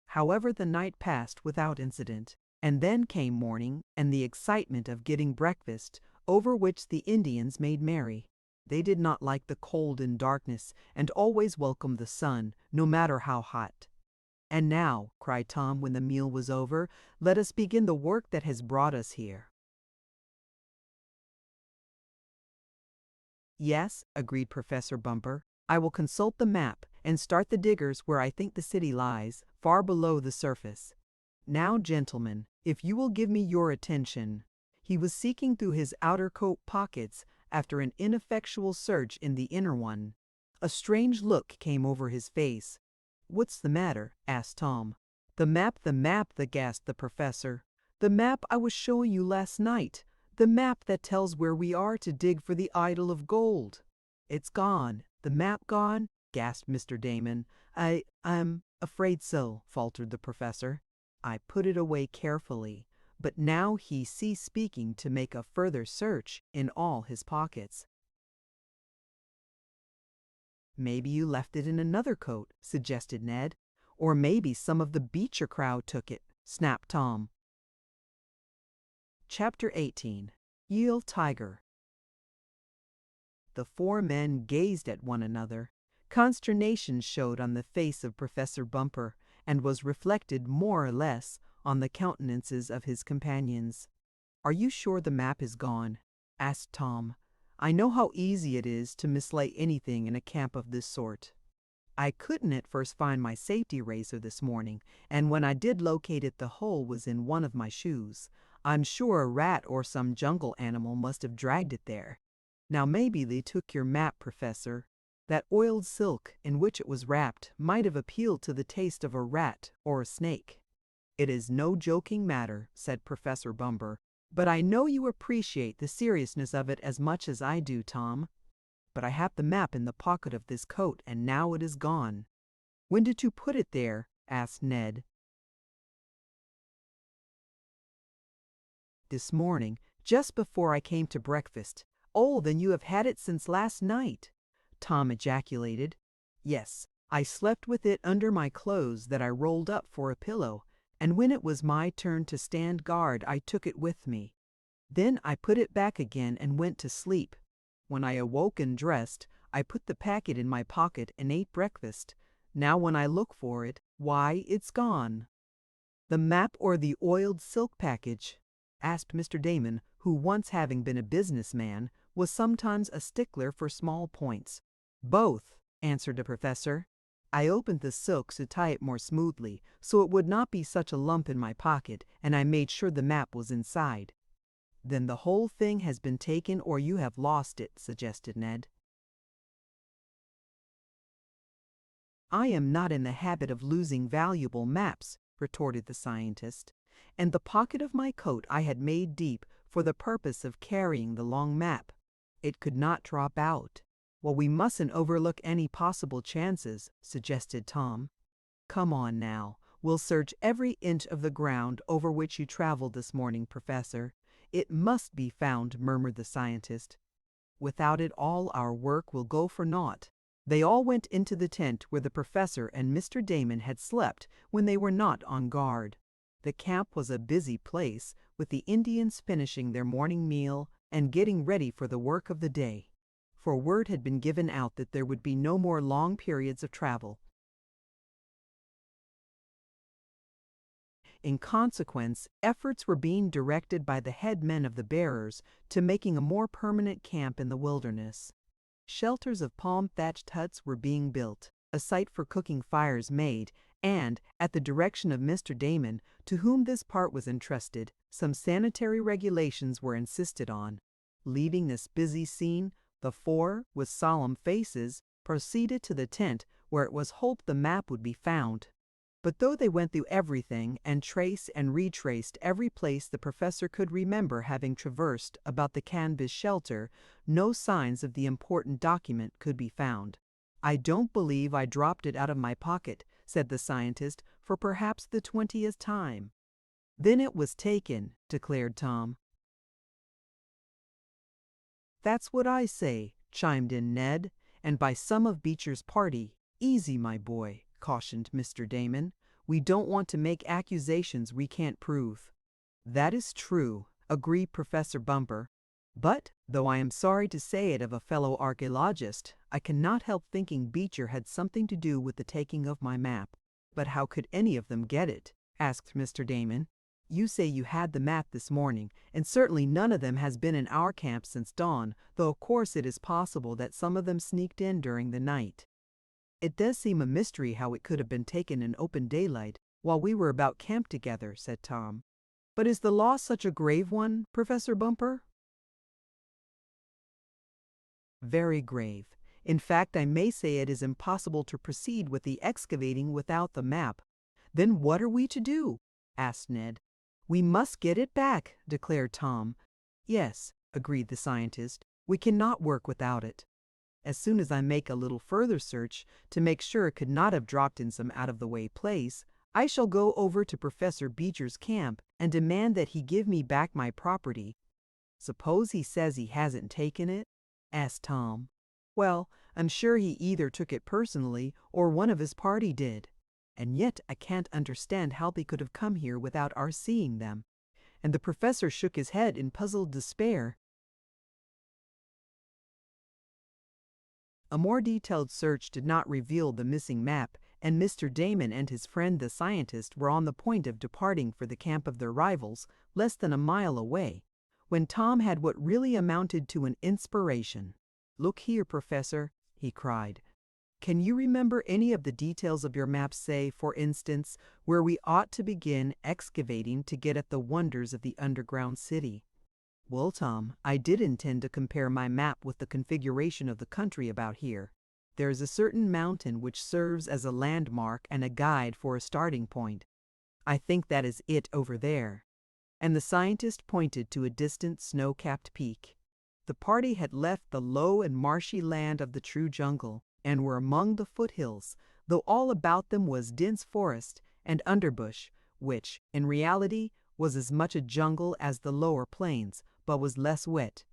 However, the night passed without incident. And then came morning and the excitement of getting breakfast, over which the Indians made merry. They did not like the cold and darkness, and always welcomed the sun, no matter how hot. And now, cried Tom when the meal was over, let us begin the work that has brought us here. Yes, agreed Professor Bumper. I will consult the map and start the diggers where I think the city lies, far below the surface. Now, gentlemen, if you will give me your attention. He was seeking through his outer coat pockets after an ineffectual search in the inner one. A strange look came over his face. What's the matter? Asked Tom. The map, gasped the professor. The map I was showing you last night. The map that tells where we are to dig for the idol of gold. It's gone. The map gone? Gasped Mr. Damon. I'm afraid so, faltered the professor. I put it away carefully, but now he ceased speaking to make a further search in all his pockets. Maybe you left it in another coat, suggested Ned. Or maybe some of the Beecher crowd took it, snapped Tom. Chapter 18. Yield Tiger. The 4 men gazed at one another. Consternation showed on the face of Professor Bumper, and was reflected more or less on the countenances of his companions. Are you sure the map is gone? Asked Tom. I know how easy it is to mislay anything in a camp of this sort. I couldn't at first find my safety razor this morning, and when I did locate it, the hole was in one of my shoes. I'm sure a rat or some jungle animal must have dragged it there. Now maybe they took your map, Professor. That oiled silk in which it was wrapped might have appealed to the taste of a rat or a snake. It is no joking matter, said Professor Bumper, but I know you appreciate the seriousness of it as much as I do, Tom. But I have the map in the pocket of this coat, and now it is gone. When did you put it there? Asked Ned. This morning, just before I came to breakfast. Oh, then you have had it since last night, Tom ejaculated. Yes, I slept with it under my clothes that I rolled up for a pillow, and when it was my turn to stand guard, I took it with me. Then I put it back again and went to sleep. When I awoke and dressed, I put the packet in my pocket and ate breakfast. Now when I look for it, why, it's gone. The map or the oiled silk package? Asked Mr. Damon, who, once having been a businessman, was sometimes a stickler for small points. Both, answered the professor. I opened the silk to tie it more smoothly, so it would not be such a lump in my pocket, and I made sure the map was inside. Then the whole thing has been taken, or you have lost it, suggested Ned. I am not in the habit of losing valuable maps, retorted the scientist, and the pocket of my coat I had made deep for the purpose of carrying the long map. It could not drop out. Well, we mustn't overlook any possible chances, suggested Tom. Come on now, We'll search every inch of the ground over which you traveled this morning, Professor. It must be found," murmured the scientist. "Without it all our work will go for naught." They all went into the tent where the professor and Mr. Damon had slept when they were not on guard. The camp was a busy place, with the Indians finishing their morning meal and getting ready for the work of the day, for word had been given out that there would be no more long periods of travel. In consequence, efforts were being directed by the head men of the bearers to making a more permanent camp in the wilderness. Shelters of palm-thatched huts were being built, a site for cooking fires made, and, at the direction of Mr. Damon, to whom this part was entrusted, some sanitary regulations were insisted on. Leaving this busy scene, the four, with solemn faces, proceeded to the tent where it was hoped the map would be found. But though they went through everything and traced and retraced every place the professor could remember having traversed about the canvas shelter, no signs of the important document could be found. "I don't believe I dropped it out of my pocket," said the scientist, for perhaps the 20th time. "Then it was taken," declared Tom. "That's what I say," chimed in Ned, "and by some of Beecher's party." "Easy, my boy," cautioned Mr. Damon. "We don't want to make accusations we can't prove." "That is true," agreed Professor Bumper. "But, though I am sorry to say it of a fellow archaeologist, I cannot help thinking Beecher had something to do with the taking of my map." "But how could any of them get it?" asked Mr. Damon. "You say you had the map this morning, and certainly none of them has been in our camp since dawn, though of course it is possible that some of them sneaked in during the night." "It does seem a mystery how it could have been taken in open daylight while we were about camp together," said Tom. "But is the loss such a grave one, Professor Bumper?" "Very grave. In fact, I may say it is impossible to proceed with the excavating without the map." "Then what are we to do?" asked Ned. "We must get it back," declared Tom. "Yes," agreed the scientist, "we cannot work without it. As soon as I make a little further search to make sure it could not have dropped in some out-of-the-way place, I shall go over to Professor Beecher's camp and demand that he give me back my property." "Suppose he says he hasn't taken it?" asked Tom. "Well, I'm sure he either took it personally or one of his party did. And yet I can't understand how they could have come here without our seeing them." And the professor shook his head in puzzled despair. A more detailed search did not reveal the missing map, and Mr. Damon and his friend the scientist were on the point of departing for the camp of their rivals, less than a mile away, when Tom had what really amounted to an inspiration. "Look here, Professor," he cried. "Can you remember any of the details of your map, say, for instance, where we ought to begin excavating to get at the wonders of the underground city?" "Well, Tom, I did intend to compare my map with the configuration of the country about here. There is a certain mountain which serves as a landmark and a guide for a starting point. I think that is it over there." And the scientist pointed to a distant snow-capped peak. The party had left the low and marshy land of the true jungle, and were among the foothills, though all about them was dense forest and underbush, which, in reality, was as much a jungle as the lower plains, but was less wet.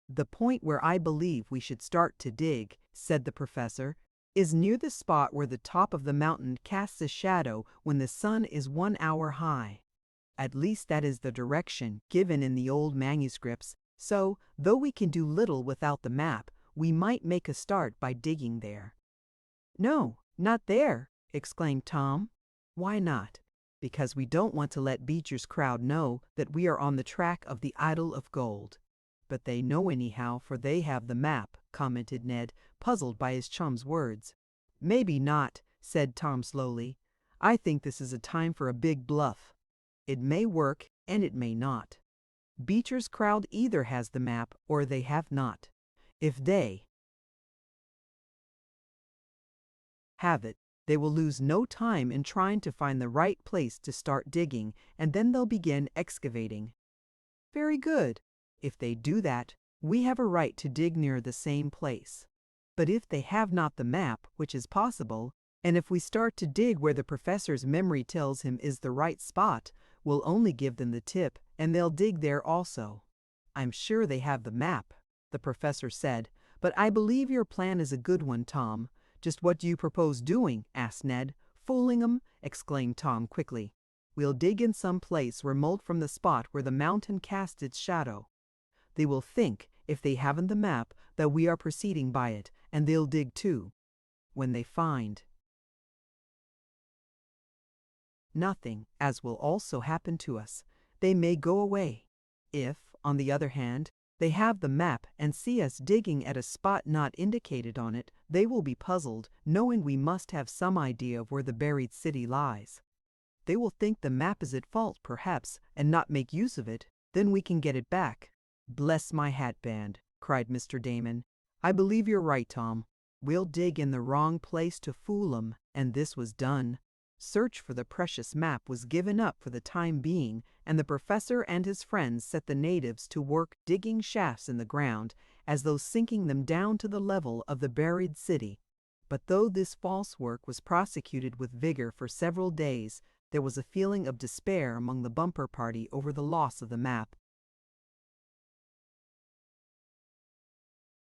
"The point where I believe we should start to dig," said the professor, "is near the spot where the top of the mountain casts a shadow when the sun is 1 hour high. At least that is the direction given in the old manuscripts, so, though we can do little without the map, we might make a start by digging there." "No, not there!" exclaimed Tom. "Why not?" "Because we don't want to let Beecher's crowd know that we are on the track of the idol of gold." "But they know anyhow, for they have the map," commented Ned, puzzled by his chum's words. "Maybe not," said Tom slowly. "I think this is a time for a big bluff. It may work, and it may not. Beecher's crowd either has the map or they have not. If they have it, they will lose no time in trying to find the right place to start digging, and then they'll begin excavating." "Very good. If they do that, we have a right to dig near the same place." But if they have not the map, which is possible, and if we start to dig where the professor's memory tells him is the right spot, we'll only give them the tip, and they'll dig there also. I'm sure they have the map, the professor said, but I believe your plan is a good one, Tom. Just what do you propose doing? Asked Ned. Fooling 'em, exclaimed Tom quickly. We'll dig in some place remote from the spot where the mountain casts its shadow. They will think, if they haven't the map, that we are proceeding by it, and they'll dig too. When they find nothing, as will also happen to us, they may go away. If, on the other hand, they have the map and see us digging at a spot not indicated on it, they will be puzzled, knowing we must have some idea of where the buried city lies. They will think the map is at fault, perhaps, and not make use of it. Then we can get it back. Bless my hatband, cried Mr. Damon. I believe you're right, Tom. We'll dig in the wrong place to fool 'em, and this was done. Search for the precious map was given up for the time being, and the professor and his friends set the natives to work digging shafts in the ground, as though sinking them down to the level of the buried city. But though this false work was prosecuted with vigor for several days, there was a feeling of despair among the Bumper party over the loss of the map.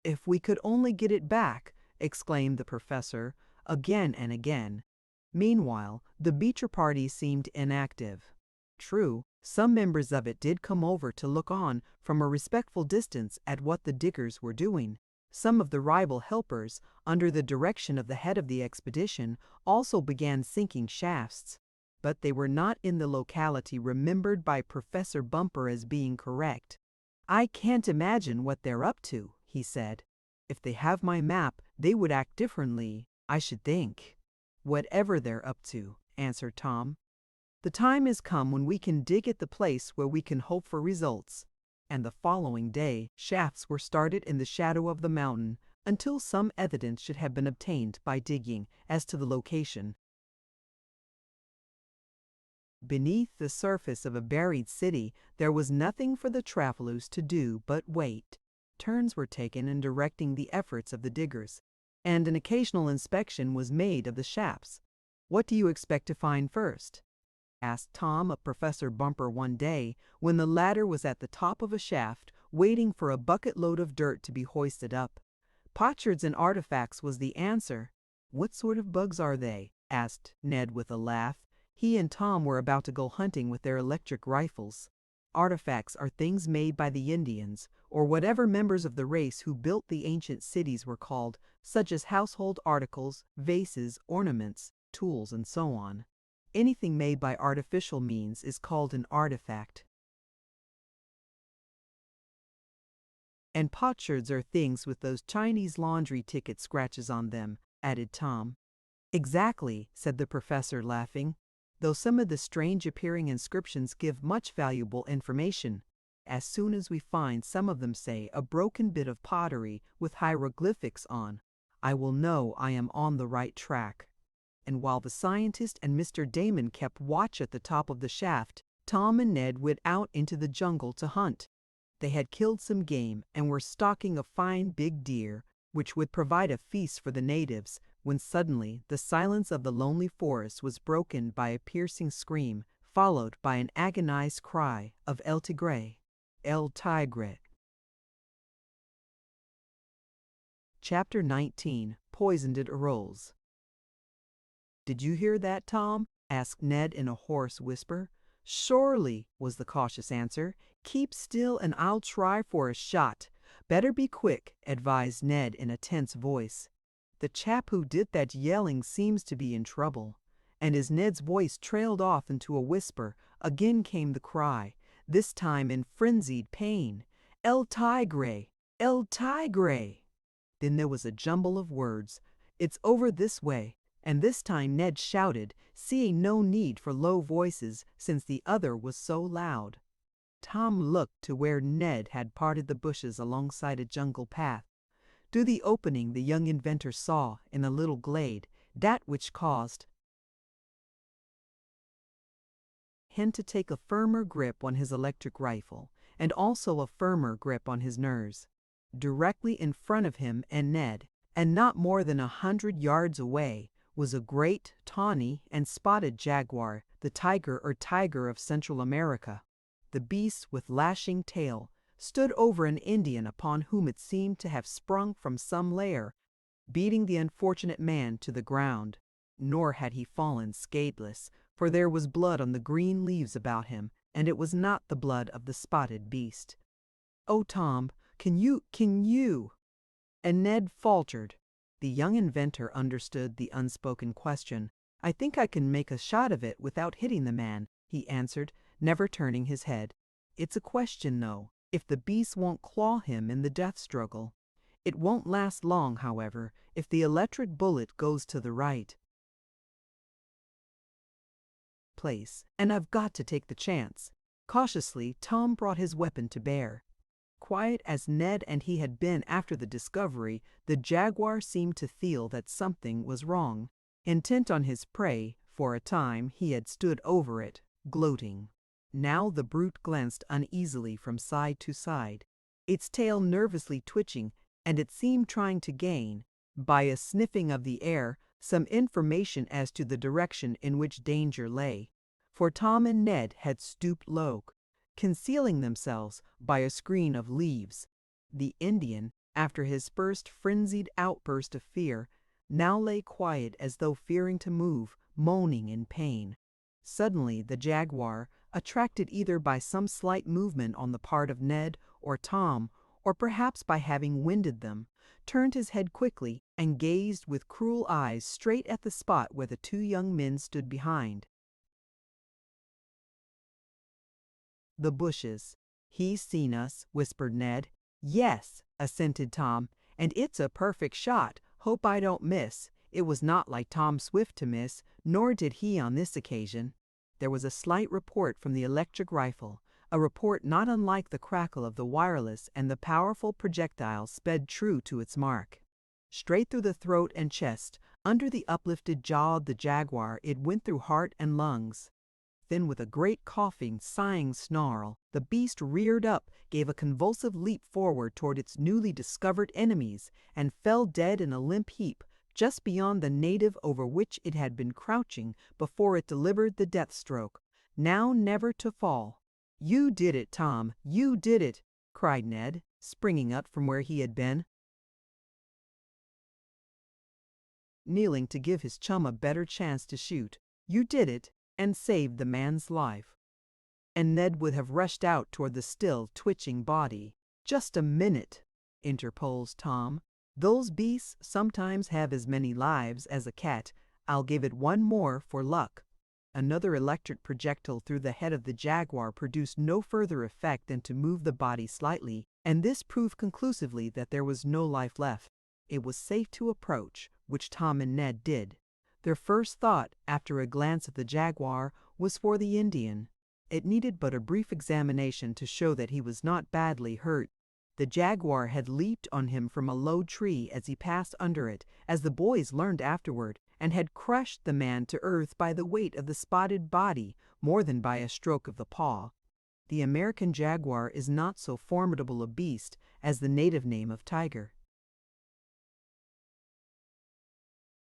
If we could only get it back, exclaimed the professor, again and again. Meanwhile, the Beecher party seemed inactive. True, some members of it did come over to look on from a respectful distance at what the diggers were doing. Some of the rival helpers, under the direction of the head of the expedition, also began sinking shafts. But they were not in the locality remembered by Professor Bumper as being correct. I can't imagine what they're up to, he said. If they have my map, they would act differently, I should think. Whatever they're up to, answered Tom. The time has come when we can dig at the place where we can hope for results. And the following day, shafts were started in the shadow of the mountain until some evidence should have been obtained by digging as to the location. Beneath the surface of a buried city, there was nothing for the travelers to do but wait. Turns were taken in directing the efforts of the diggers, and an occasional inspection was made of the shafts. What do you expect to find first? Asked Tom of Professor Bumper one day, when the latter was at the top of a shaft, waiting for a bucket load of dirt to be hoisted up. Potsherds and artifacts was the answer. What sort of bugs are they? Asked Ned with a laugh. He and Tom were about to go hunting with their electric rifles. Artifacts are things made by the Indians, or whatever members of the race who built the ancient cities were called, such as household articles, vases, ornaments, tools, and so on. Anything made by artificial means is called an artifact. And potsherds are things with those Chinese laundry ticket scratches on them, added Tom. Exactly, said the professor, laughing, though some of the strange-appearing inscriptions give much valuable information. As soon as we find some of them say a broken bit of pottery with hieroglyphics on, I will know I am on the right track. And while the scientist and Mr. Damon kept watch at the top of the shaft, Tom and Ned went out into the jungle to hunt. They had killed some game and were stalking a fine big deer, which would provide a feast for the natives, when suddenly the silence of the lonely forest was broken by a piercing scream, followed by an agonized cry of El Tigre, El Tigre. Chapter 19. Poisoned Arrows. Did you hear that, Tom? Asked Ned in a hoarse whisper. Surely, was the cautious answer. Keep still and I'll try for a shot. Better be quick, advised Ned in a tense voice. The chap who did that yelling seems to be in trouble. And as Ned's voice trailed off into a whisper, again came the cry, this time in frenzied pain. El Tigre! El Tigre! Then there was a jumble of words. It's over this way. And this time Ned shouted, seeing no need for low voices since the other was so loud. Tom looked to where Ned had parted the bushes alongside a jungle path. Through the opening the young inventor saw, in a little glade, that which caused him to take a firmer grip on his electric rifle, and also a firmer grip on his nerves. Directly in front of him and Ned, and not more than 100 yards away was a great, tawny, and spotted jaguar, the tiger of Central America. The beast, with lashing tail, stood over an Indian upon whom it seemed to have sprung from some lair, beating the unfortunate man to the ground. Nor had he fallen scatheless, for there was blood on the green leaves about him, and it was not the blood of the spotted beast. "Oh, Tom, can you?" And Ned faltered. The young inventor understood the unspoken question. "I think I can make a shot of it without hitting the man," he answered, never turning his head. "It's a question, though, if the beast won't claw him in the death struggle. It won't last long, however, if the electric bullet goes to the right place, and I've got to take the chance." Cautiously, Tom brought his weapon to bear. Quiet as Ned and he had been after the discovery, the jaguar seemed to feel that something was wrong. Intent on his prey, for a time he had stood over it, gloating. Now the brute glanced uneasily from side to side, its tail nervously twitching, and it seemed trying to gain, by a sniffing of the air, some information as to the direction in which danger lay. For Tom and Ned had stooped low, concealing themselves by a screen of leaves. The Indian, after his first frenzied outburst of fear, now lay quiet as though fearing to move, moaning in pain. Suddenly the jaguar, attracted either by some slight movement on the part of Ned or Tom, or perhaps by having winded them, turned his head quickly and gazed with cruel eyes straight at the spot where the two young men stood behind. "The bushes. He's seen us," whispered Ned. "Yes," assented Tom, "and it's a perfect shot. Hope I don't miss." It was not like Tom Swift to miss, nor did he on this occasion. There was a slight report from the electric rifle, a report not unlike the crackle of the wireless, and the powerful projectile sped true to its mark. Straight through the throat and chest, under the uplifted jaw of the jaguar, it went through heart and lungs. Then, with a great coughing, sighing snarl, the beast reared up, gave a convulsive leap forward toward its newly discovered enemies, and fell dead in a limp heap, just beyond the native over which it had been crouching before it delivered the death stroke, now never to fall. "You did it, Tom, you did it!" cried Ned, springing up from where he had been, kneeling to give his chum a better chance to shoot. "You did it, and saved the man's life." And Ned would have rushed out toward the still twitching body. "Just a minute," interposed Tom. "Those beasts sometimes have as many lives as a cat. I'll give it one more for luck." Another electric projectile through the head of the jaguar produced no further effect than to move the body slightly, and this proved conclusively that there was no life left. It was safe to approach, which Tom and Ned did. Their first thought, after a glance at the jaguar, was for the Indian. It needed but a brief examination to show that he was not badly hurt. The jaguar had leaped on him from a low tree as he passed under it, as the boys learned afterward, and had crushed the man to earth by the weight of the spotted body more than by a stroke of the paw. The American jaguar is not so formidable a beast as the native name of tiger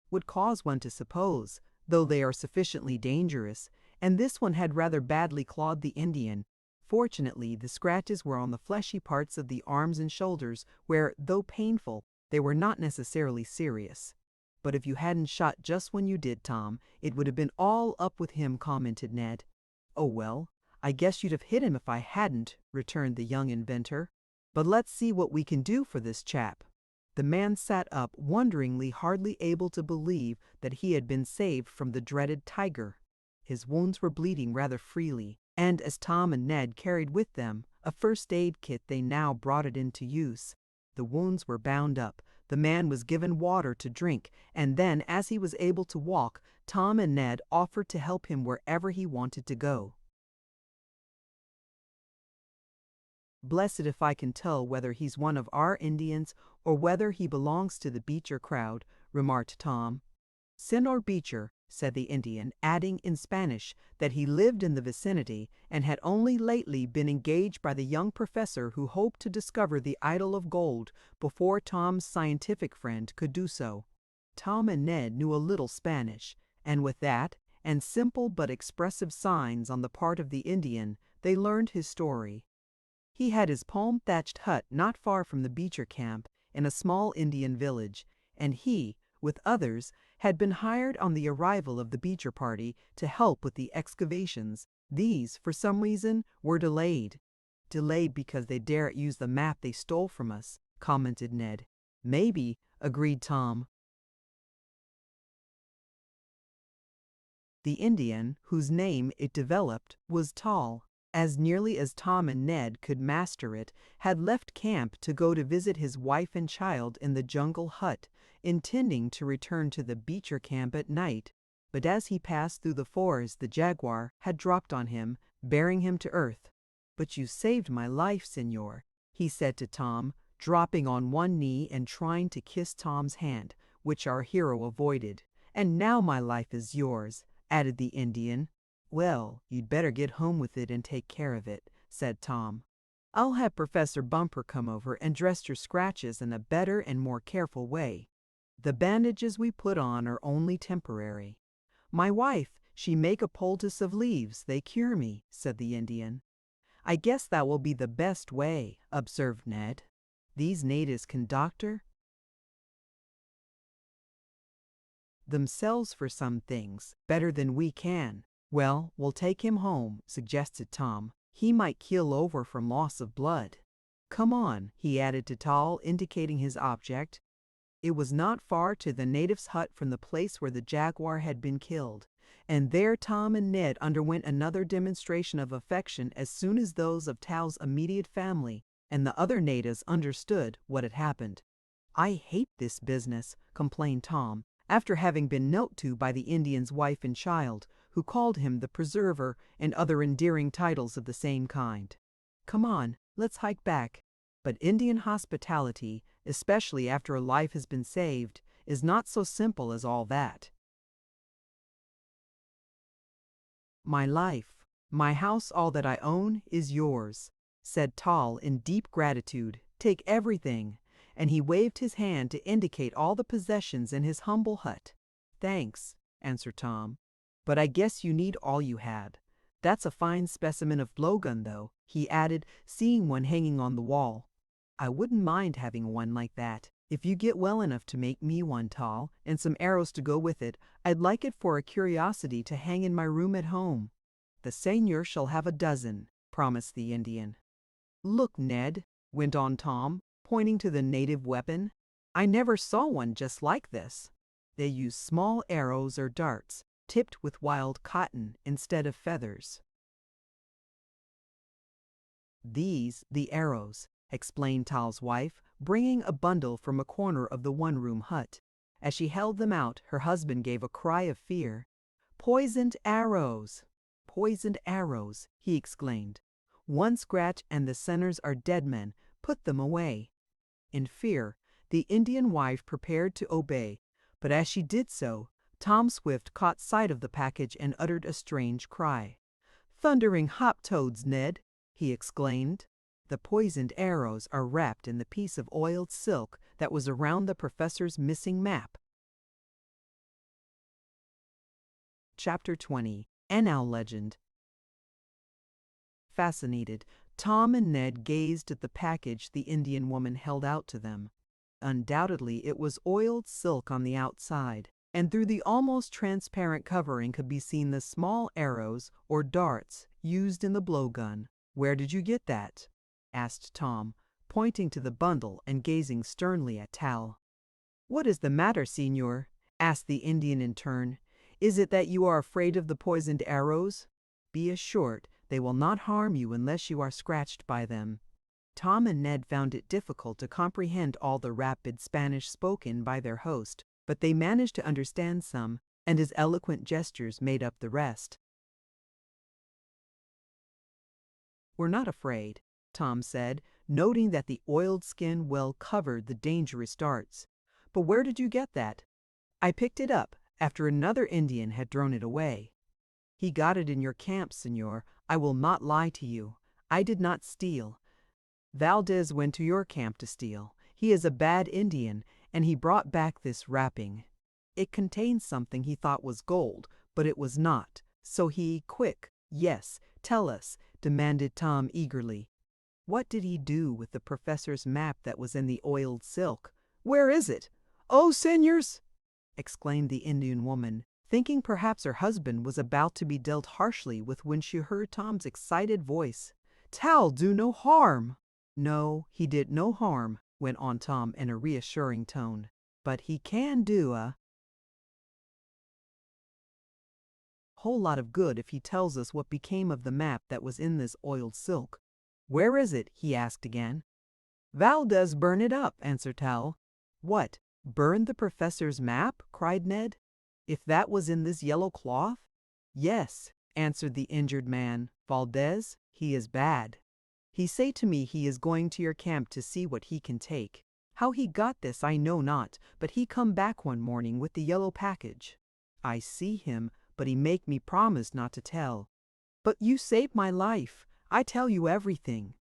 would cause one to suppose, though they are sufficiently dangerous, and this one had rather badly clawed the Indian. Fortunately, the scratches were on the fleshy parts of the arms and shoulders, where, though painful, they were not necessarily serious. "But if you hadn't shot just when you did, Tom, it would have been all up with him," commented Ned. "Oh well, I guess you'd have hit him if I hadn't," returned the young inventor. "But let's see what we can do for this chap." The man sat up wonderingly, hardly able to believe that he had been saved from the dreaded tiger. His wounds were bleeding rather freely, and as Tom and Ned carried with them a first aid kit, they now brought it into use. The wounds were bound up, the man was given water to drink, and then, as he was able to walk, Tom and Ned offered to help him wherever he wanted to go. "Blessed if I can tell whether he's one of our Indians or whether he belongs to the Beecher crowd," remarked Tom. "Senor Beecher, said the Indian, adding in Spanish that he lived in the vicinity and had only lately been engaged by the young professor who hoped to discover the idol of gold before Tom's scientific friend could do so. Tom and Ned knew a little Spanish, and with that, and simple but expressive signs on the part of the Indian, they learned his story. He had his palm-thatched hut not far from the Beecher camp in a small Indian village, and he, with others, had been hired on the arrival of the Beecher party to help with the excavations. These, for some reason, were delayed. Delayed because they daren't use the map they stole from us, commented Ned. Maybe, agreed Tom. The Indian, whose name, it developed, was Tall, as nearly as Tom and Ned could master it, had left camp to go to visit his wife and child in the jungle hut, intending to return to the Beecher camp at night. But as he passed through the forest, the jaguar had dropped on him, bearing him to earth. "But you saved my life, Senor," he said to Tom, dropping on one knee and trying to kiss Tom's hand, which our hero avoided. "And now my life is yours," added the Indian. "Well, you'd better get home with it and take care of it," said Tom. "I'll have Professor Bumper come over and dress your scratches in a better and more careful way. The bandages we put on are only temporary. My wife, she make a poultice of leaves, they cure me," said the Indian. "I guess that will be the best way," observed Ned. "These natives can doctor themselves for some things better than we can." "Well, we'll take him home," suggested Tom. "He might keel over from loss of blood. Come on," he added to Tall, indicating his object. It was not far to the native's hut from the place where the jaguar had been killed, and there Tom and Ned underwent another demonstration of affection as soon as those of Tal's immediate family and the other natives understood what had happened. "I hate this business," complained Tom, after having been knelt to by the Indian's wife and child, who called him the preserver and other endearing titles of the same kind. "Come on, let's hike back." But Indian hospitality, especially after a life has been saved, is not so simple as all that. "My life, my house, all that I own, is yours," said Tall in deep gratitude. "Take everything," and he waved his hand to indicate all the possessions in his humble hut. "Thanks," answered Tom, "but I guess you need all you had. That's a fine specimen of blowgun, though," he added, seeing one hanging on the wall. "I wouldn't mind having one like that. If you get well enough to make me one, Tall, and some arrows to go with it, I'd like it for a curiosity to hang in my room at home." "The Seigneur shall have a dozen," promised the Indian. "Look, Ned," went on Tom, pointing to the native weapon. "I never saw one just like this. They use small arrows or darts, tipped with wild cotton instead of feathers." "These, the arrows," explained Tal's wife, bringing a bundle from a corner of the one-room hut. As she held them out, her husband gave a cry of fear. "Poisoned arrows! Poisoned arrows!" he exclaimed. "One scratch and the sinners are dead men. Put them away." In fear, the Indian wife prepared to obey, but as she did so, Tom Swift caught sight of the package and uttered a strange cry. "Thundering hop-toads, Ned!" he exclaimed. "The poisoned arrows are wrapped in the piece of oiled silk that was around the professor's missing map." Chapter 20. An Owl Legend. Fascinated, Tom and Ned gazed at the package the Indian woman held out to them. Undoubtedly it was oiled silk on the outside, and through the almost transparent covering could be seen the small arrows or darts used in the blowgun. "Where did you get that?" asked Tom, pointing to the bundle and gazing sternly at Tal. "What is the matter, Senor?" asked the Indian in turn. "Is it that you are afraid of the poisoned arrows? Be assured they will not harm you unless you are scratched by them." Tom and Ned found it difficult to comprehend all the rapid Spanish spoken by their host, but they managed to understand some, and his eloquent gestures made up the rest. "We're not afraid," Tom said, noting that the oiled skin well covered the dangerous darts. "But where did you get that?" "I picked it up," after another Indian had thrown it away. He got it in your camp, senor. I will not lie to you. I did not steal. Valdez went to your camp to steal. He is a bad Indian, and he brought back this wrapping. It contained something he thought was gold, but it was not. So quick, yes, tell us, demanded Tom eagerly. What did he do with the professor's map that was in the oiled silk? Where is it? Oh, senors! Exclaimed the Indian woman, thinking perhaps her husband was about to be dealt harshly with when she heard Tom's excited voice. Tal do no harm. No, he did no harm, went on Tom in a reassuring tone. But he can do a whole lot of good if he tells us what became of the map that was in this oiled silk. Where is it? He asked again. Valdez burn it up, answered Tal. What? Burn the professor's map? Cried Ned. If that was in this yellow cloth? Yes, answered the injured man. Valdez, he is bad. He say to me he is going to your camp to see what he can take. How he got this I know not, but he come back one morning with the yellow package. I see him, but he make me promise not to tell. But you saved my life. I tell you everything.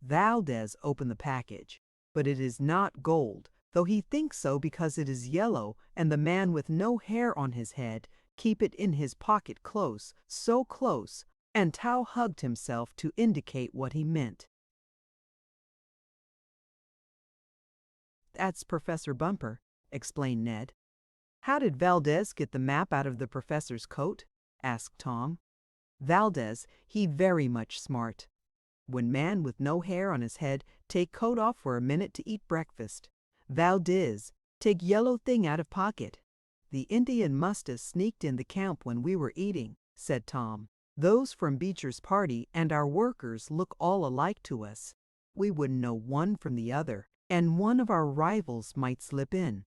Valdez opened the package, but it is not gold, though he thinks so because it is yellow, and the man with no hair on his head keep it in his pocket close, so close, and Tal hugged himself to indicate what he meant. That's Professor Bumper, explained Ned. How did Valdez get the map out of the professor's coat? Asked Tom. Valdez, he very much smart. When man with no hair on his head take coat off for a minute to eat breakfast. Valdez, take yellow thing out of pocket. The Indian must have sneaked in the camp when we were eating, said Tom. Those from Beecher's party and our workers look all alike to us. We wouldn't know one from the other, and one of our rivals might slip in.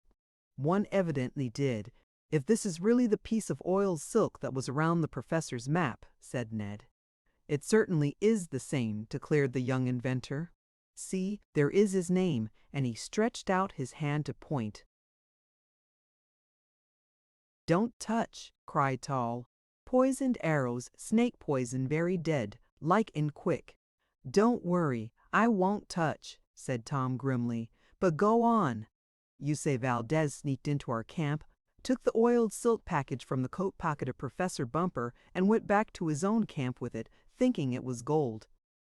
One evidently did. If this is really the piece of oiled silk that was around the professor's map, said Ned. It certainly is the same, declared the young inventor. See, there is his name, and he stretched out his hand to point. Don't touch, cried Tal. Poisoned arrows, snake poison very dead, like in quick. Don't worry, I won't touch, said Tom grimly, but go on. You say Valdez sneaked into our camp, took the oiled silk package from the coat pocket of Professor Bumper, and went back to his own camp with it, thinking it was gold.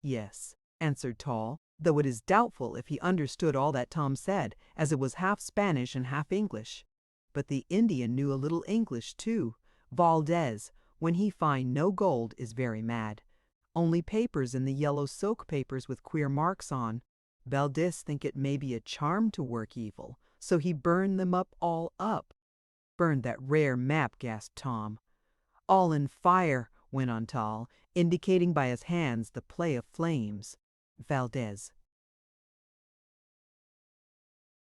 Yes, answered Tal, though it is doubtful if he understood all that Tom said, as it was half Spanish and half English. But the Indian knew a little English, too. Valdez, when he find no gold, is very mad. Only papers in the yellow silk papers with queer marks on. Valdez think it may be a charm to work evil, so he burned them all up. Burned that rare map, gasped Tom. All in fire, went on Tal, indicating by his hands the play of flames. Valdez.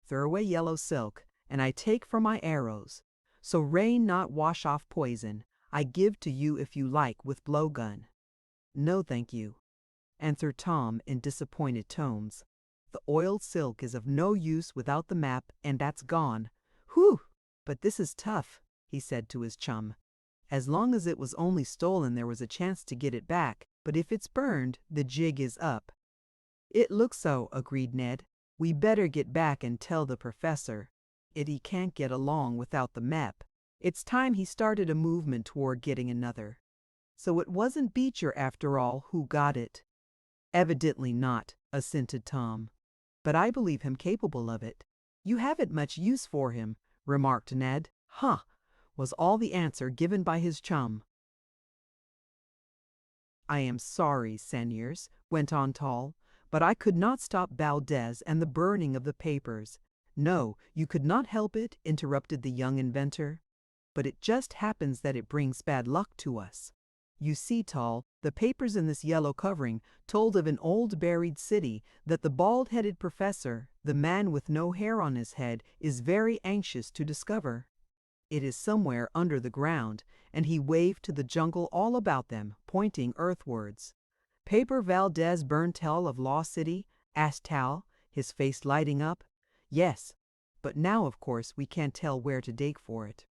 Throw away yellow silk, and I take for my arrows. So rain not wash off poison. I give to you if you like with blowgun. No, thank you, answered Tom in disappointed tones. The oiled silk is of no use without the map, and that's gone. Whew! But this is tough, he said to his chum. As long as it was only stolen, there was a chance to get it back, but if it's burned, the jig is up. It looks so, agreed Ned. We better get back and tell the professor. He can't get along without the map. It's time he started a movement toward getting another. So it wasn't Beecher, after all, who got it. Evidently not, assented Tom. But I believe him capable of it. You haven't much use for him, remarked Ned. Huh, was all the answer given by his chum. I am sorry, senors, went on Tal, but I could not stop Valdez and the burning of the papers. No, you could not help it, interrupted the young inventor. But it just happens that it brings bad luck to us. You see, Tal, the papers in this yellow covering told of an old buried city that the bald-headed professor, the man with no hair on his head, is very anxious to discover. It is somewhere under the ground, and he waved to the jungle all about them, pointing earthwards. Paper Valdez burn tell of Lost City? Asked Tal, his face lighting up. Yes, but now of course we can't tell where to dig for it.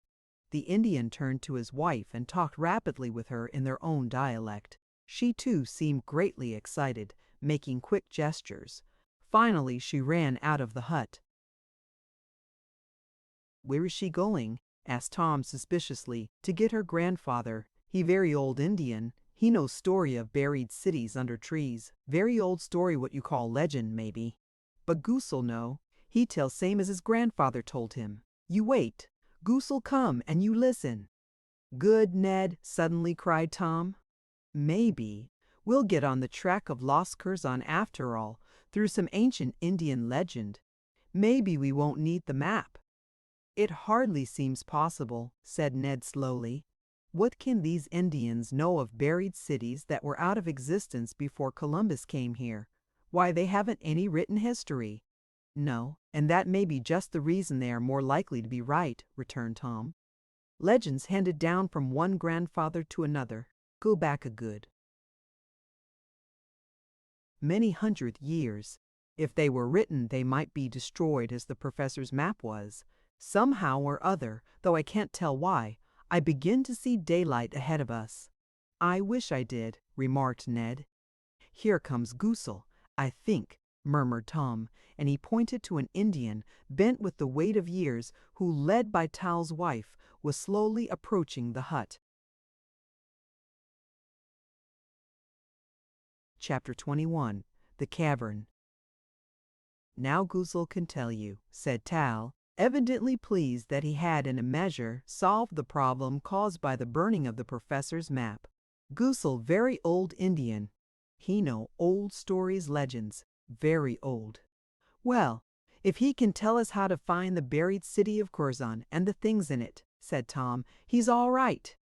The Indian turned to his wife and talked rapidly with her in their own dialect. She too seemed greatly excited, making quick gestures. Finally, she ran out of the hut. "Where is she going?" asked Tom suspiciously. "To get her grandfather. He very old Indian. He knows story of buried cities under trees. Very old story what you call legend, maybe. But Goose'll know. He tell same as his grandfather told him. You wait. Goose'll come and you listen." "Good, Ned," suddenly cried Tom. "Maybe we'll get on the track of lost Curzon after all, through some ancient Indian legend. Maybe we won't need the map." "It hardly seems possible," said Ned slowly. "What can these Indians know of buried cities that were out of existence before Columbus came here? Why, they haven't any written history." "No, and that may be just the reason they are more likely to be right," returned Tom. "Legends handed down from one grandfather to another go back a good many hundred years. If they were written, they might be destroyed as the professor's map was. Somehow or other, though I can't tell why, I begin to see daylight ahead of us." "I wish I did," remarked Ned. "Here comes Goosel, I think," murmured Tom, and he pointed to an Indian, bent with the weight of years, who, led by Tal's wife, was slowly approaching the hut. Chapter 21. The Cavern. "Now Goosel can tell you," said Tal, evidently pleased that he had in a measure solved the problem caused by the burning of the professor's map. "Goosel very old Indian. He know old stories, legends, very old." "Well, if he can tell us how to find the buried city of Curzon and the things in it," said Tom, "he's all right."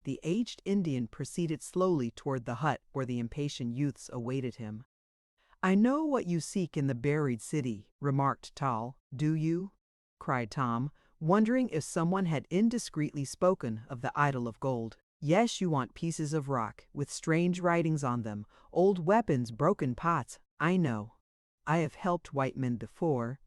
The aged Indian proceeded slowly toward the hut where the impatient youths awaited him. "I know what you seek in the buried city," remarked Tal. "Do you?" cried Tom, wondering if someone had indiscreetly spoken of the idol of gold. "Yes, you want pieces of rock, with strange writings on them, old weapons, broken pots. I know. I have helped white men before."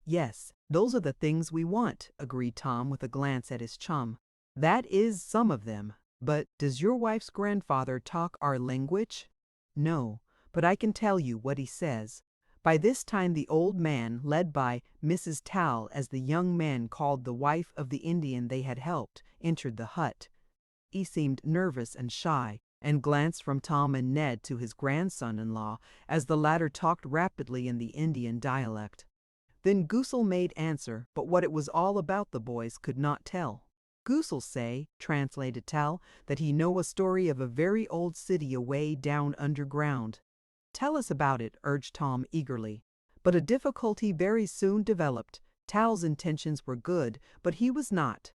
"Yes, those are the things we want," agreed Tom with a glance at his chum. "That is some of them. But does your wife's grandfather talk our language?" "No, but I can tell you what he says." By this time the old man, led by Mrs. Tal as the young man called the wife of the Indian they had helped, entered the hut. He seemed nervous and shy, and glanced from Tom and Ned to his grandson-in-law as the latter talked rapidly in the Indian dialect. Then Goosel made answer, but what it was all about the boys could not tell. "Goosel say," translated Tal, "that he know a story of a very old city away down underground." "Tell us about it," urged Tom eagerly. But a difficulty very soon developed. Tal's intentions were good, but he was not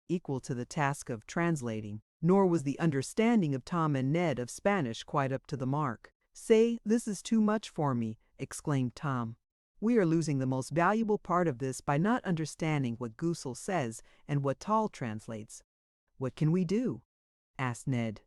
equal to the task of translating, nor was the understanding of Tom and Ned of Spanish quite up to the mark. "Say, this is too much for me," exclaimed Tom. "We are losing the most valuable part of this by not understanding what Goosel says and what Tal translates." "What can we do?" asked Ned.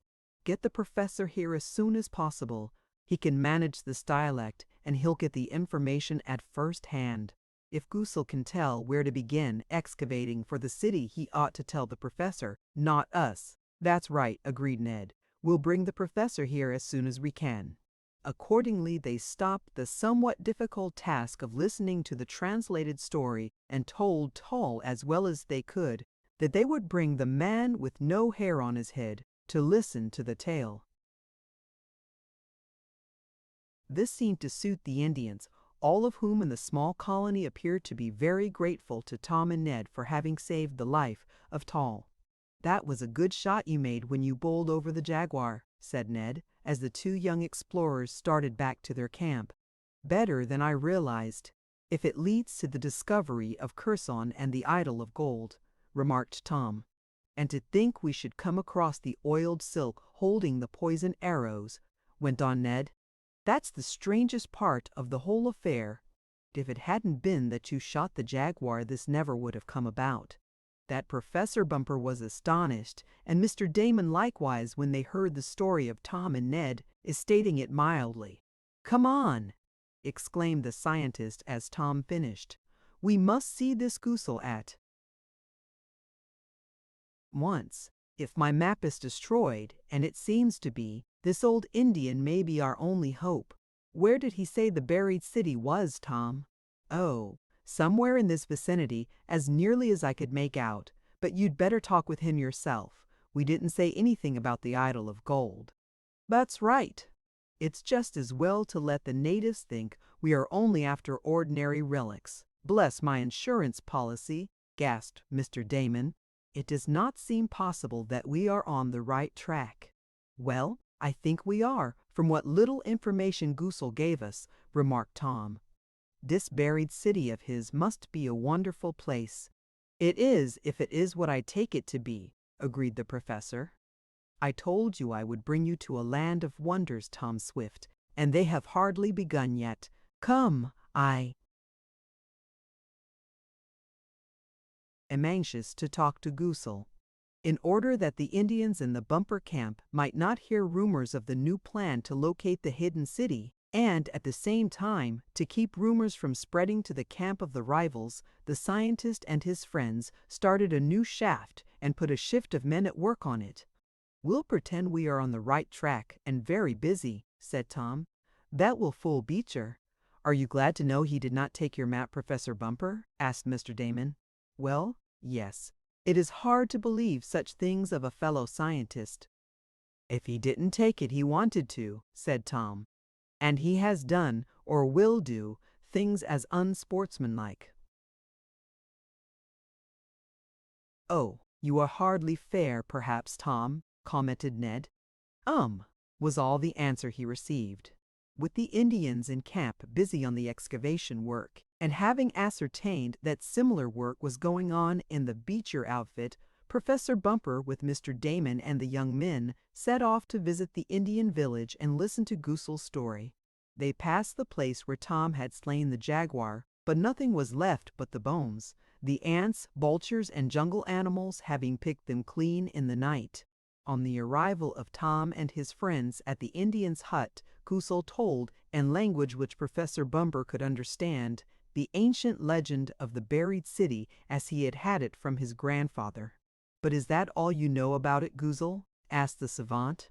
"Get the professor here as soon as possible. He can manage this dialect, and he'll get the information at first hand. If Goosel can tell where to begin excavating for the city, he ought to tell the professor, not us." "That's right," agreed Ned. "We'll bring the professor here as soon as we can." Accordingly, they stopped the somewhat difficult task of listening to the translated story and told Tal as well as they could that they would bring the man with no hair on his head to listen to the tale. This seemed to suit the Indians, all of whom in the small colony appeared to be very grateful to Tom and Ned for having saved the life of Tal. "That was a good shot you made when you bowled over the jaguar," said Ned, as the two young explorers started back to their camp. "Better than I realized, if it leads to the discovery of Curzon and the idol of gold," remarked Tom. "And to think we should come across the oiled silk holding the poisoned arrows," went on Ned. "That's the strangest part of the whole affair. If it hadn't been that you shot the jaguar, this never would have come about." That Professor Bumper was astonished, and Mr. Damon likewise, when they heard the story of Tom and Ned, is stating it mildly. "Come on!" exclaimed the scientist as Tom finished. "We must see this Goosal at once. If my map is destroyed, and it seems to be, this old Indian may be our only hope. Where did he say the buried city was, Tom?" "Oh, somewhere in this vicinity, as nearly as I could make out, but you'd better talk with him yourself. We didn't say anything about the idol of gold." "That's right. It's just as well to let the natives think we are only after ordinary relics." "Bless my insurance policy," gasped Mr. Damon. "It does not seem possible that we are on the right track." "Well, I think we are, from what little information Goosal gave us," remarked Tom. "This buried city of his must be a wonderful place." "It is, if it is what I take it to be," agreed the professor. "I told you I would bring you to a land of wonders, Tom Swift, and they have hardly begun yet. Come, I am anxious to talk to Goosal." In order that the Indians in the Bumper camp might not hear rumors of the new plan to locate the hidden city, and at the same time to keep rumors from spreading to the camp of the rivals, the scientist and his friends started a new shaft and put a shift of men at work on it. "We'll pretend we are on the right track and very busy," said Tom. "That will fool Beecher." "Are you glad to know he did not take your map, Professor Bumper?" asked Mr. Damon. "Well, yes. It is hard to believe such things of a fellow scientist." "If he didn't take it he wanted to," said Tom. "And he has done, or will do, things as unsportsmanlike." "Oh, you are hardly fair, perhaps, Tom," commented Ned. Was all the answer he received. With the Indians in camp busy on the excavation work, and having ascertained that similar work was going on in the Beecher outfit, Professor Bumper with Mr. Damon and the young men set off to visit the Indian village and listen to Goosal's story. They passed the place where Tom had slain the jaguar, but nothing was left but the bones, the ants, vultures, and jungle animals having picked them clean in the night. On the arrival of Tom and his friends at the Indian's hut, Goosal told, in language which Professor Bumper could understand, the ancient legend of the buried city as he had had it from his grandfather. "But is that all you know about it, Goosal?" asked the savant.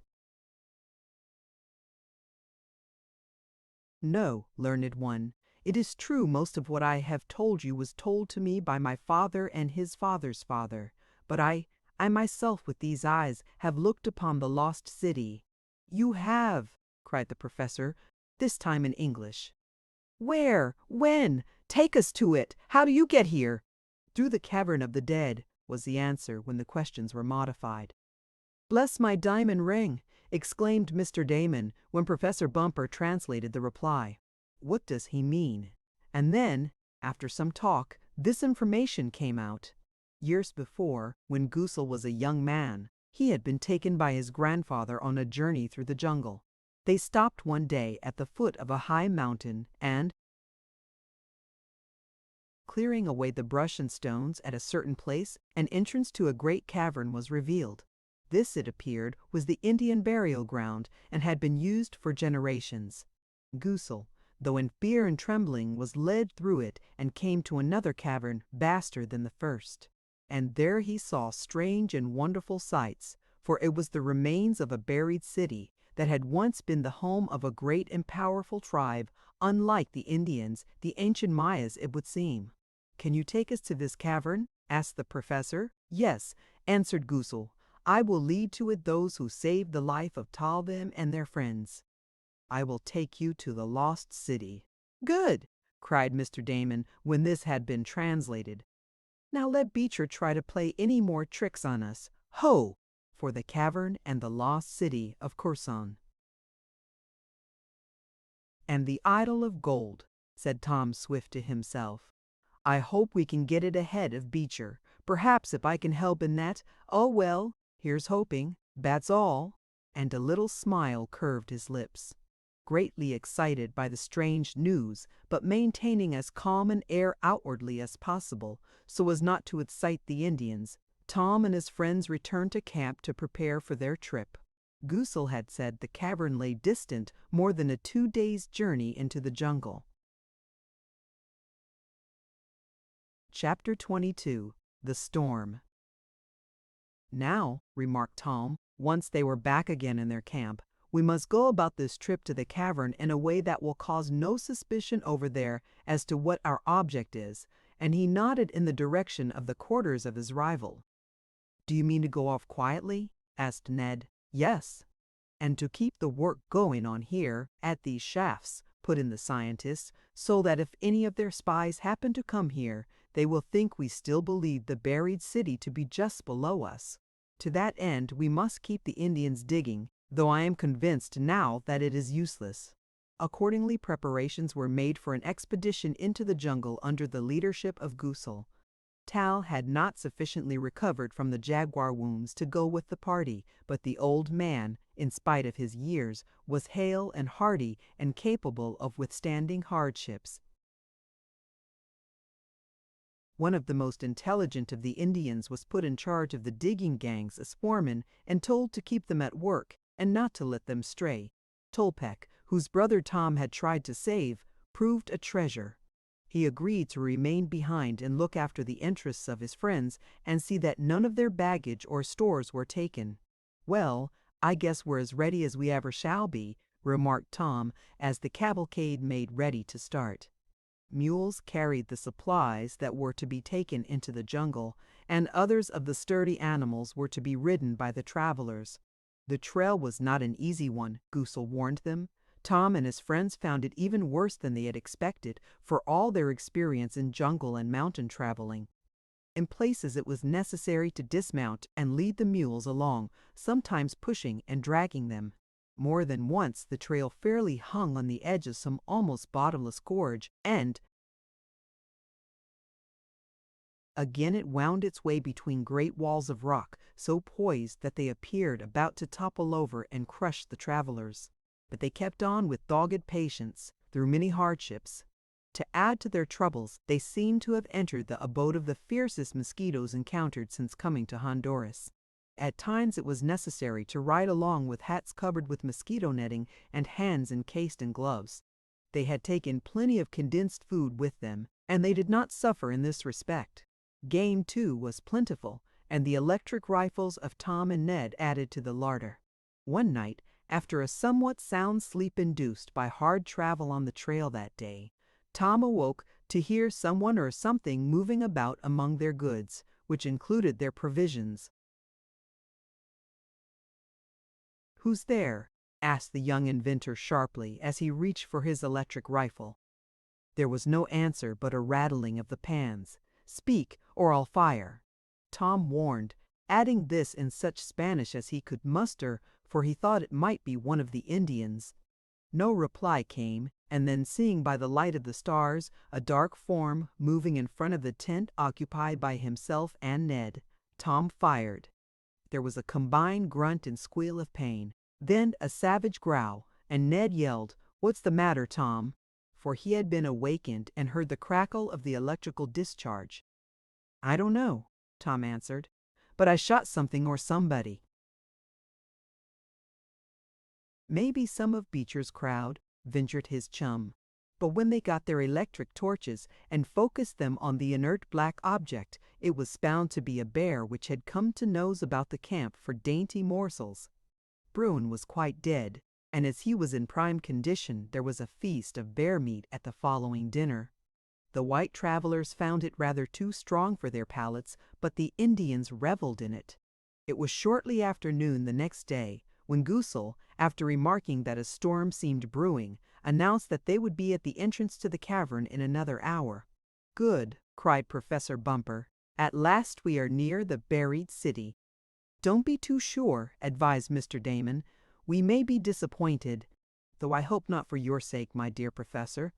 "No, learned one. It is true most of what I have told you was told to me by my father and his father's father, but I myself with these eyes have looked upon the lost city." "You have!" cried the professor, this time in English. "Where? When? Take us to it! How do you get here?" "Through the cavern of the dead," was the answer when the questions were modified. "Bless my diamond ring!" exclaimed Mr. Damon when Professor Bumper translated the reply. "What does he mean?" And then, after some talk, this information came out. Years before, when Goosal was a young man, he had been taken by his grandfather on a journey through the jungle. They stopped one day at the foot of a high mountain and, clearing away the brush and stones at a certain place, an entrance to a great cavern was revealed. This, it appeared, was the Indian burial ground and had been used for generations. Goosal, though in fear and trembling, was led through it and came to another cavern vaster than the first. And there he saw strange and wonderful sights, for it was the remains of a buried city that had once been the home of a great and powerful tribe, unlike the Indians, the ancient Mayas, it would seem. "Can you take us to this cavern?" asked the professor. "Yes," answered Goosal. "I will lead to it those who saved the life of Talvim and their friends. I will take you to the lost city." "Good!" cried Mr. Damon when this had been translated. "Now let Beecher try to play any more tricks on us. Ho! For the cavern and the lost city of Corson." "And the idol of gold," said Tom Swift to himself. "I hope we can get it ahead of Beecher. Perhaps if I can help in that, oh well, here's hoping. That's all." And a little smile curved his lips. Greatly excited by the strange news, but maintaining as calm an air outwardly as possible, so as not to excite the Indians, Tom and his friends returned to camp to prepare for their trip. Goosal had said the cavern lay distant more than a 2 days' journey into the jungle. Chapter 22. The Storm. "Now," remarked Tom, once they were back again in their camp, "we must go about this trip to the cavern in a way that will cause no suspicion over there as to what our object is," and he nodded in the direction of the quarters of his rival. "Do you mean to go off quietly?" asked Ned. "Yes, and to keep the work going on here, at these shafts," put in the scientist, "so that if any of their spies happen to come here, they will think we still believe the buried city to be just below us. To that end, we must keep the Indians digging, though I am convinced now that it is useless." Accordingly, preparations were made for an expedition into the jungle under the leadership of Goosal. Tal had not sufficiently recovered from the jaguar wounds to go with the party, but the old man, in spite of his years, was hale and hearty and capable of withstanding hardships. One of the most intelligent of the Indians was put in charge of the digging gangs as foreman and told to keep them at work and not to let them stray. Tolpec, whose brother Tom had tried to save, proved a treasure. He agreed to remain behind and look after the interests of his friends and see that none of their baggage or stores were taken. "Well, I guess we're as ready as we ever shall be," remarked Tom as the cavalcade made ready to start. Mules carried the supplies that were to be taken into the jungle, and others of the sturdy animals were to be ridden by the travelers. The trail was not an easy one, Goosal warned them. Tom and his friends found it even worse than they had expected, for all their experience in jungle and mountain traveling. In places it was necessary to dismount and lead the mules along, sometimes pushing and dragging them. More than once the trail fairly hung on the edge of some almost bottomless gorge, and again it wound its way between great walls of rock, so poised that they appeared about to topple over and crush the travelers. But they kept on with dogged patience, through many hardships. To add to their troubles, they seemed to have entered the abode of the fiercest mosquitoes encountered since coming to Honduras. At times it was necessary to ride along with hats covered with mosquito netting and hands encased in gloves. They had taken plenty of condensed food with them, and they did not suffer in this respect. Game, too, was plentiful, and the electric rifles of Tom and Ned added to the larder. One night, after a somewhat sound sleep induced by hard travel on the trail that day, Tom awoke to hear someone or something moving about among their goods, which included their provisions. "Who's there?" asked the young inventor sharply as he reached for his electric rifle. There was no answer but a rattling of the pans. "Speak, or I'll fire," Tom warned, adding this in such Spanish as he could muster, for he thought it might be one of the Indians. No reply came, and then seeing by the light of the stars a dark form moving in front of the tent occupied by himself and Ned, Tom fired. There was a combined grunt and squeal of pain, then a savage growl, and Ned yelled, "What's the matter, Tom?" for he had been awakened and heard the crackle of the electrical discharge. "I don't know," Tom answered, "but I shot something or somebody." "Maybe some of Beecher's crowd," ventured his chum. But when they got their electric torches and focused them on the inert black object, it was found to be a bear which had come to nose about the camp for dainty morsels. Bruin was quite dead, and as he was in prime condition, there was a feast of bear meat at the following dinner. The white travelers found it rather too strong for their palates, but the Indians reveled in it. It was shortly after noon the next day when Goosal, after remarking that a storm seemed brewing, announced that they would be at the entrance to the cavern in another hour. "Good," cried Professor Bumper. "At last we are near the buried city." "Don't be too sure," advised Mr. Damon. "We may be disappointed, though I hope not for your sake, my dear Professor."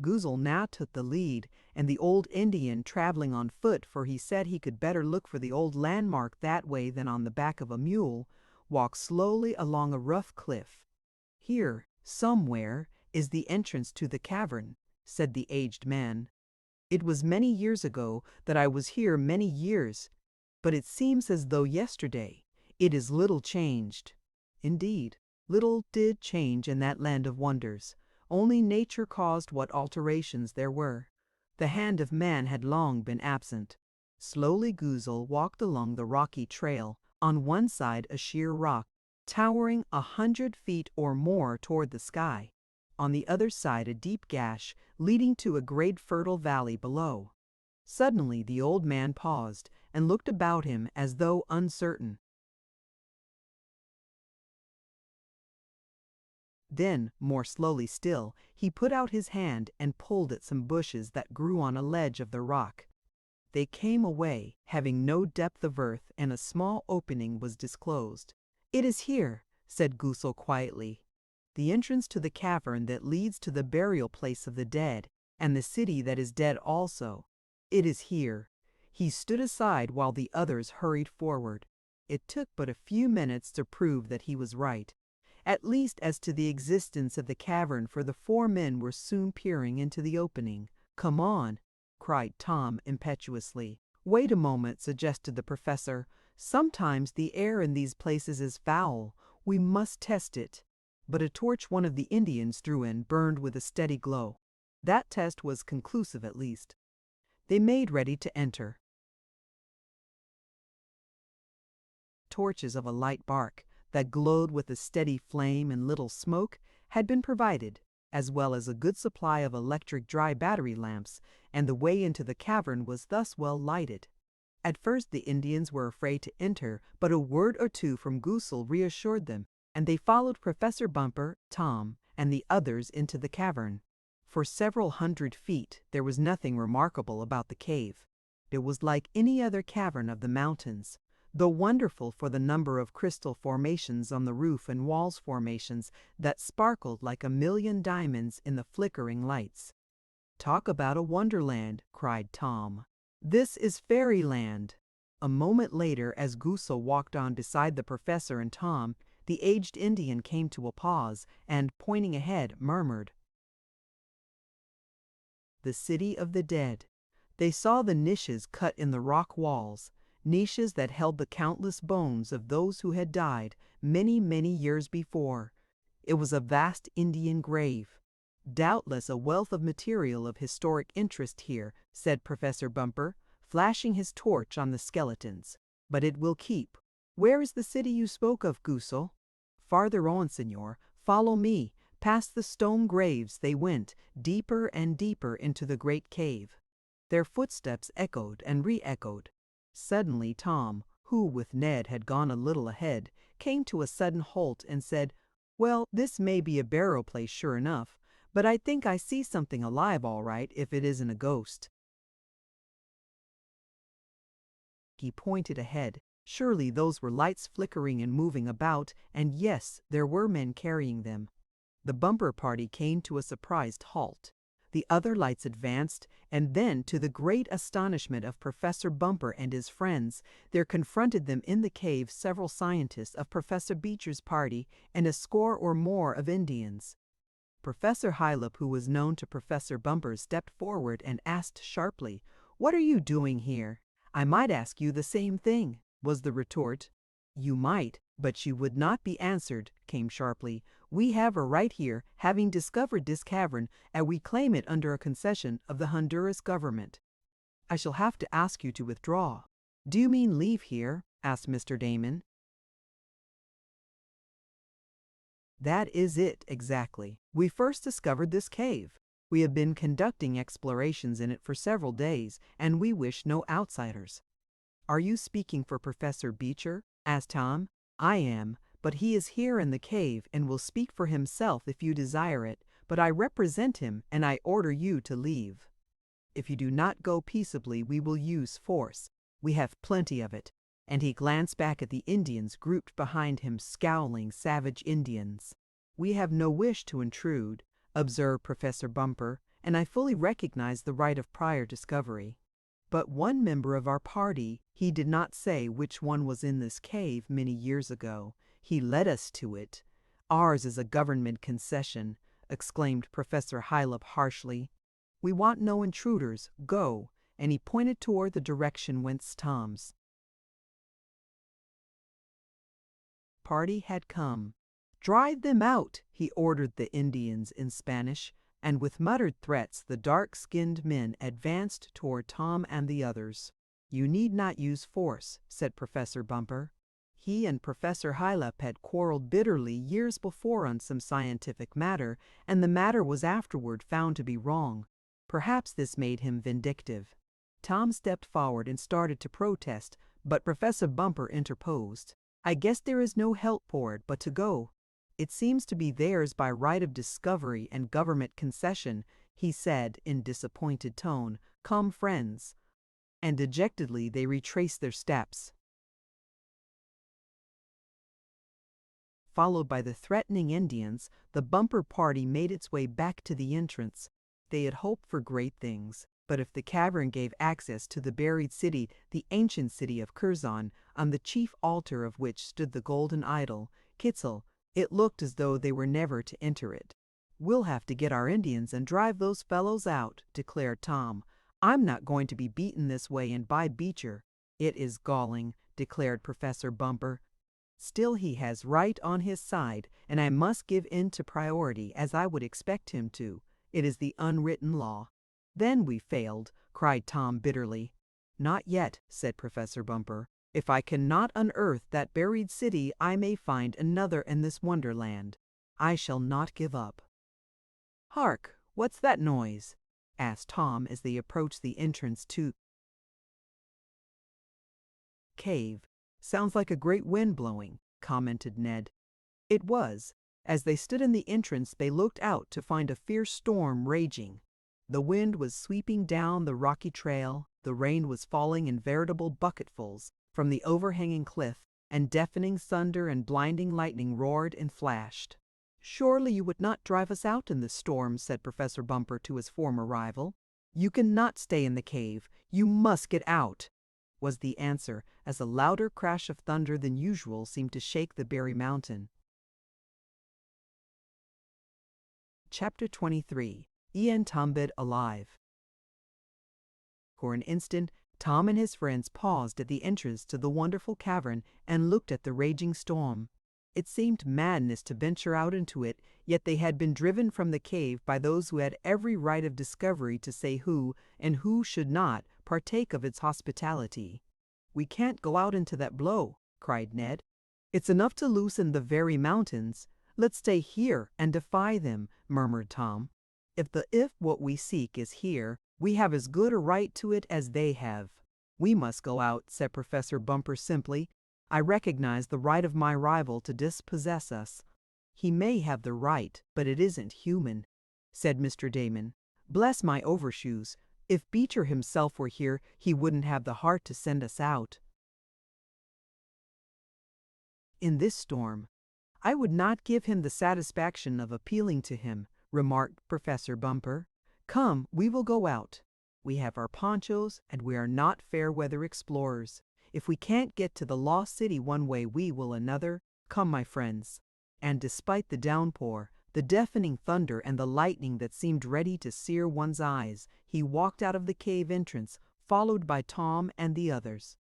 Goosal now took the lead, and the old Indian, traveling on foot, for he said he could better look for the old landmark that way than on the back of a mule, walked slowly along a rough cliff. "Here, somewhere, is the entrance to the cavern," said the aged man. "It was many years ago that I was here many years. but it seems as though yesterday. It is little changed." Indeed, little did change in that land of wonders. Only nature caused what alterations there were. The hand of man had long been absent. Slowly Guzel walked along the rocky trail, on one side a sheer rock, towering 100 feet or more toward the sky. On the other side a deep gash, leading to a great fertile valley below. Suddenly the old man paused, and looked about him as though uncertain. Then, more slowly still, he put out his hand and pulled at some bushes that grew on a ledge of the rock. They came away, having no depth of earth, and a small opening was disclosed. "It is here," said Guzel quietly, "the entrance to the cavern that leads to the burial place of the dead, and the city that is dead also. It is here." He stood aside while the others hurried forward. It took but a few minutes to prove that he was right, at least as to the existence of the cavern, for the four men were soon peering into the opening. "Come on," cried Tom impetuously. "Wait a moment," suggested the professor. "Sometimes the air in these places is foul. We must test it." But a torch one of the Indians threw in burned with a steady glow. That test was conclusive at least. They made ready to enter. Torches of a light bark, that glowed with a steady flame and little smoke, had been provided, as well as a good supply of electric dry battery lamps, and the way into the cavern was thus well lighted. At first the Indians were afraid to enter, but a word or two from Guzel reassured them, and they followed Professor Bumper, Tom, and the others into the cavern. For several 100 feet there was nothing remarkable about the cave. It was like any other cavern of the mountains, though wonderful for the number of crystal formations on the roof and walls, formations that sparkled like 1,000,000 diamonds in the flickering lights. "Talk about a wonderland," cried Tom. "This is fairyland." A moment later, as Guzel walked on beside the professor and Tom, the aged Indian came to a pause, and, pointing ahead, murmured, "The city of the dead." They saw the niches cut in the rock walls, niches that held the countless bones of those who had died many, many years before. It was a vast Indian grave. "Doubtless a wealth of material of historic interest here," said Professor Bumper, flashing his torch on the skeletons. "But it will keep. Where is the city you spoke of, Guzel?" "Farther on, senor. Follow me." Past the stone graves they went, deeper and deeper into the great cave. Their footsteps echoed and re-echoed. Suddenly Tom, who with Ned had gone a little ahead, came to a sudden halt and said, "Well, this may be a burial place sure enough, but I think I see something alive all right if it isn't a ghost." He pointed ahead. Surely those were lights flickering and moving about, and yes, there were men carrying them. The Bumper party came to a surprised halt. The other lights advanced, and then, to the great astonishment of Professor Bumper and his friends, there confronted them in the cave several scientists of Professor Beecher's party and a score or more of Indians. Professor Hylop, who was known to Professor Bumper, stepped forward and asked sharply, "What are you doing here?" "I might ask you the same thing," was the retort. "You might, but you would not be answered," came sharply. "We have a right here, having discovered this cavern, and we claim it under a concession of the Honduras government." "I shall have to ask you to withdraw." "Do you mean leave here?" asked Mr. Damon. "That is it, exactly. We first discovered this cave. We have been conducting explorations in it for several days, and we wish no outsiders." "Are you speaking for Professor Beecher?" asked Tom. "I am, but he is here in the cave and will speak for himself if you desire it, but I represent him and I order you to leave. If you do not go peaceably, we will use force. We have plenty of it." And he glanced back at the Indians grouped behind him, scowling, savage Indians. "We have no wish to intrude," observed Professor Bumper, "and I fully recognize the right of prior discovery. But one member of our party, he did not say which one, was in this cave many years ago. He led us to it." "Ours is a government concession," exclaimed Professor Hylop harshly. "We want no intruders. Go," and he pointed toward the direction whence Tom's. party had come. "Drive them out," he ordered the Indians in Spanish, and with muttered threats the dark-skinned men advanced toward Tom and the others. "You need not use force," said Professor Bumper. He and Professor Hylop had quarreled bitterly years before on some scientific matter, and the matter was afterward found to be wrong. Perhaps this made him vindictive. Tom stepped forward and started to protest, but Professor Bumper interposed. "I guess there is no help for it but to go. It seems to be theirs by right of discovery and government concession," he said in disappointed tone. "Come, friends." And dejectedly they retraced their steps. Followed by the threatening Indians, the Bumper party made its way back to the entrance. They had hoped for great things, but if the cavern gave access to the buried city, the ancient city of Curzon, on the chief altar of which stood the golden idol, Quetzal, it looked as though they were never to enter it. "We'll have to get our Indians and drive those fellows out," declared Tom. "I'm not going to be beaten this way and by Beecher." "It is galling," declared Professor Bumper. "Still he has right on his side, and I must give in to priority as I would expect him to. It is the unwritten law." "Then we failed," cried Tom bitterly. "Not yet," said Professor Bumper. "If I cannot unearth that buried city, I may find another in this wonderland. I shall not give up." "Hark! What's that noise?" asked Tom as they approached the entrance to cave. "Sounds like a great wind blowing," commented Ned. It was. As they stood in the entrance, they looked out to find a fierce storm raging. The wind was sweeping down the rocky trail, the rain was falling in veritable bucketfuls from the overhanging cliff, and deafening thunder and blinding lightning roared and flashed. "Surely you would not drive us out in this storm," said Professor Bumper to his former rival. "You cannot stay in the cave. You must get out," was the answer, as a louder crash of thunder than usual seemed to shake the Berry Mountain. Chapter 23. Ian Tombed Alive. For an instant, Tom and his friends paused at the entrance to the wonderful cavern and looked at the raging storm. It seemed madness to venture out into it, yet they had been driven from the cave by those who had every right of discovery to say who, and who should not, partake of its hospitality. "We can't go out into that blow," cried Ned. "It's enough to loosen the very mountains. Let's stay here and defy them," murmured Tom. If what we seek is here, we have as good a right to it as they have." "We must go out," said Professor Bumper simply. "I recognize the right of my rival to dispossess us." "He may have the right, but it isn't human," said Mr. Damon. "Bless my overshoes. If Beecher himself were here, he wouldn't have the heart to send us out in this storm." "I would not give him the satisfaction of appealing to him," remarked Professor Bumper. "Come, we will go out. We have our ponchos, and we are not fair-weather explorers. If we can't get to the lost city one way, we will another. Come, my friends." And despite the downpour, the deafening thunder, and the lightning that seemed ready to sear one's eyes, he walked out of the cave entrance, followed by Tom and the others.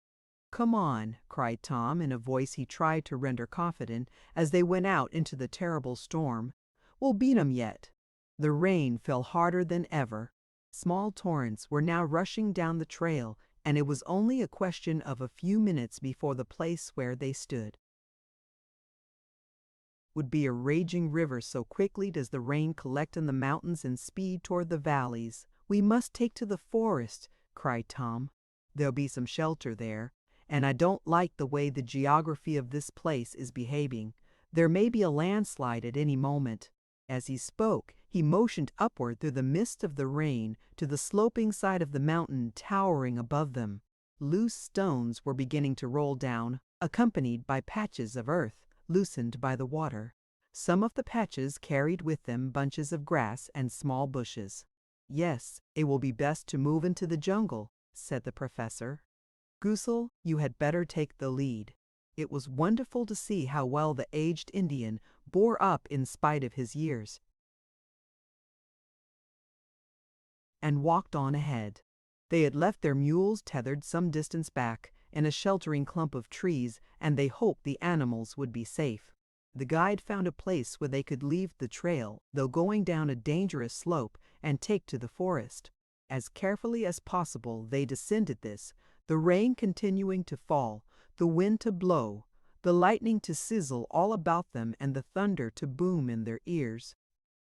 "Come on," cried Tom in a voice he tried to render confident, as they went out into the terrible storm. "We'll beat 'em yet." The rain fell harder than ever. Small torrents were now rushing down the trail, and it was only a question of a few minutes before the place where they stood would be a raging river, so quickly does the rain collect in the mountains and speed toward the valleys. "We must take to the forest," cried Tom. "There'll be some shelter there, and I don't like the way the geography of this place is behaving. There may be a landslide at any moment." As he spoke, he motioned upward through the mist of the rain to the sloping side of the mountain towering above them. Loose stones were beginning to roll down, accompanied by patches of earth loosened by the water. Some of the patches carried with them bunches of grass and small bushes. "Yes, it will be best to move into the jungle," said the professor. "Goosal, you had better take the lead." It was wonderful to see how well the aged Indian bore up in spite of his years, and walked on ahead. They had left their mules tethered some distance back, in a sheltering clump of trees, and they hoped the animals would be safe. The guide found a place where they could leave the trail, though going down a dangerous slope, and take to the forest. As carefully as possible they descended this, the rain continuing to fall, the wind to blow, the lightning to sizzle all about them, and the thunder to boom in their ears.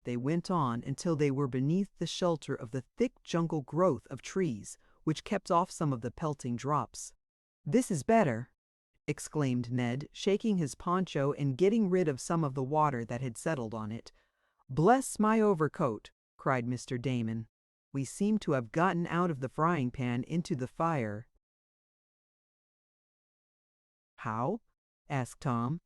They went on until they were beneath the shelter of the thick jungle growth of trees, which kept off some of the pelting drops. "This is better," exclaimed Ned, shaking his poncho and getting rid of some of the water that had settled on it. "Bless my overcoat," cried Mr. Damon. "We seem to have gotten out of the frying pan into the fire." "How?" asked Tom.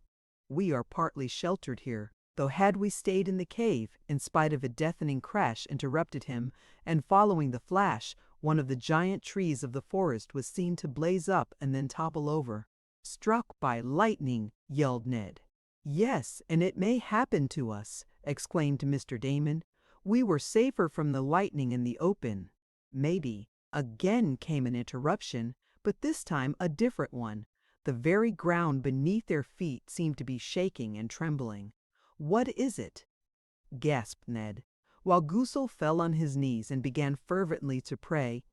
"We are partly sheltered here, though had we stayed in the cave, in spite of a deafening crash interrupted him, and following the flash, one of the giant trees of the forest was seen to blaze up and then topple over." "Struck by lightning!" yelled Ned. "Yes, and it may happen to us," exclaimed Mr. Damon. "We were safer from the lightning in the open." "Maybe." Again came an interruption, but this time a different one. The very ground beneath their feet seemed to be shaking and trembling. "What is it?" gasped Ned, while Goosal fell on his knees and began fervently to pray.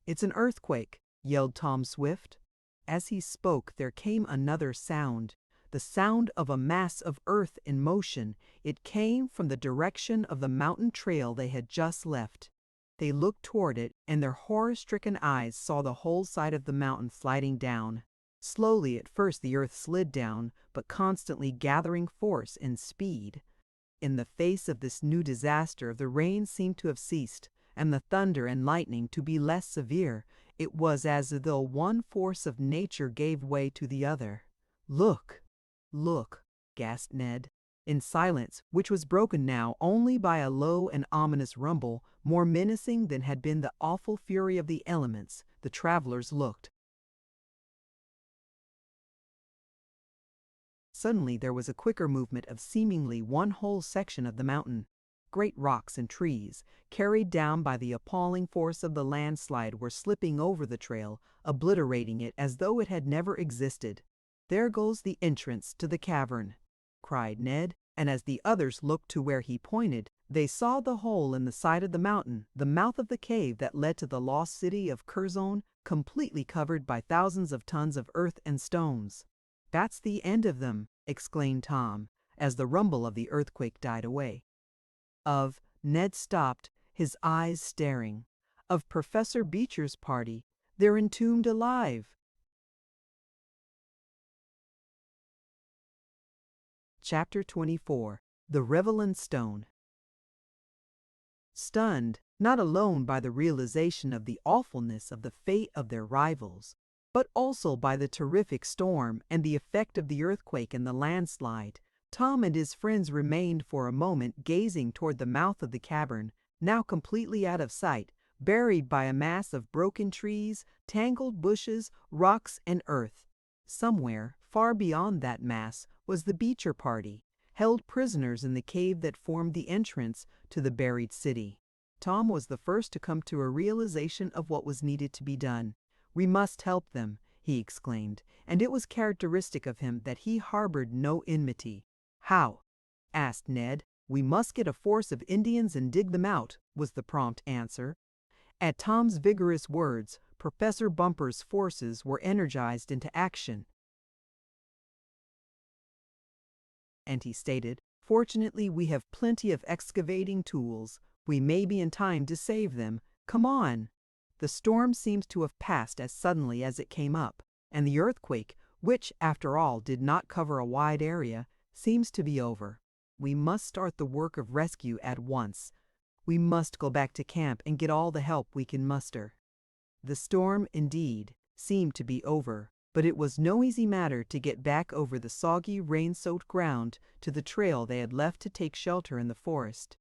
"It's an earthquake," yelled Tom Swift. As he spoke there came another sound, the sound of a mass of earth in motion. It came from the direction of the mountain trail they had just left. They looked toward it, and their horror-stricken eyes saw the whole side of the mountain sliding down. Slowly at first the earth slid down, but constantly gathering force and speed. In the face of this new disaster, the rain seemed to have ceased, and the thunder and lightning to be less severe. It was as though one force of nature gave way to the other. "Look! Look!" gasped Ned. In silence, which was broken now only by a low and ominous rumble, more menacing than had been the awful fury of the elements, the travelers looked. Suddenly there was a quicker movement of seemingly one whole section of the mountain. Great rocks and trees, carried down by the appalling force of the landslide, were slipping over the trail, obliterating it as though it had never existed. "There goes the entrance to the cavern," cried Ned, and as the others looked to where he pointed, they saw the hole in the side of the mountain, the mouth of the cave that led to the lost city of Curzon, completely covered by thousands of tons of earth and stones. "That's the end of them," exclaimed Tom, as the rumble of the earthquake died away. Ned stopped, his eyes staring. "Of Professor Beecher's party. They're entombed alive." Chapter 24. The Revelant Stone. Stunned, not alone by the realization of the awfulness of the fate of their rivals, but also by the terrific storm and the effect of the earthquake and the landslide, Tom and his friends remained for a moment gazing toward the mouth of the cavern, now completely out of sight, buried by a mass of broken trees, tangled bushes, rocks, and earth. Somewhere, far beyond that mass, was the Beecher party, held prisoners in the cave that formed the entrance to the buried city. Tom was the first to come to a realization of what was needed to be done. "We must help them," he exclaimed, and it was characteristic of him that he harbored no enmity. "How?" asked Ned. "We must get a force of Indians and dig them out," was the prompt answer. At Tom's vigorous words, Professor Bumper's forces were energized into action, and he stated, "Fortunately, we have plenty of excavating tools. We may be in time to save them. Come on." The storm seems to have passed as suddenly as it came up, and the earthquake, which, after all, did not cover a wide area, seems to be over. We must start the work of rescue at once. We must go back to camp and get all the help we can muster. The storm, indeed, seemed to be over, but it was no easy matter to get back over the soggy, rain-soaked ground to the trail they had left to take shelter in the forest.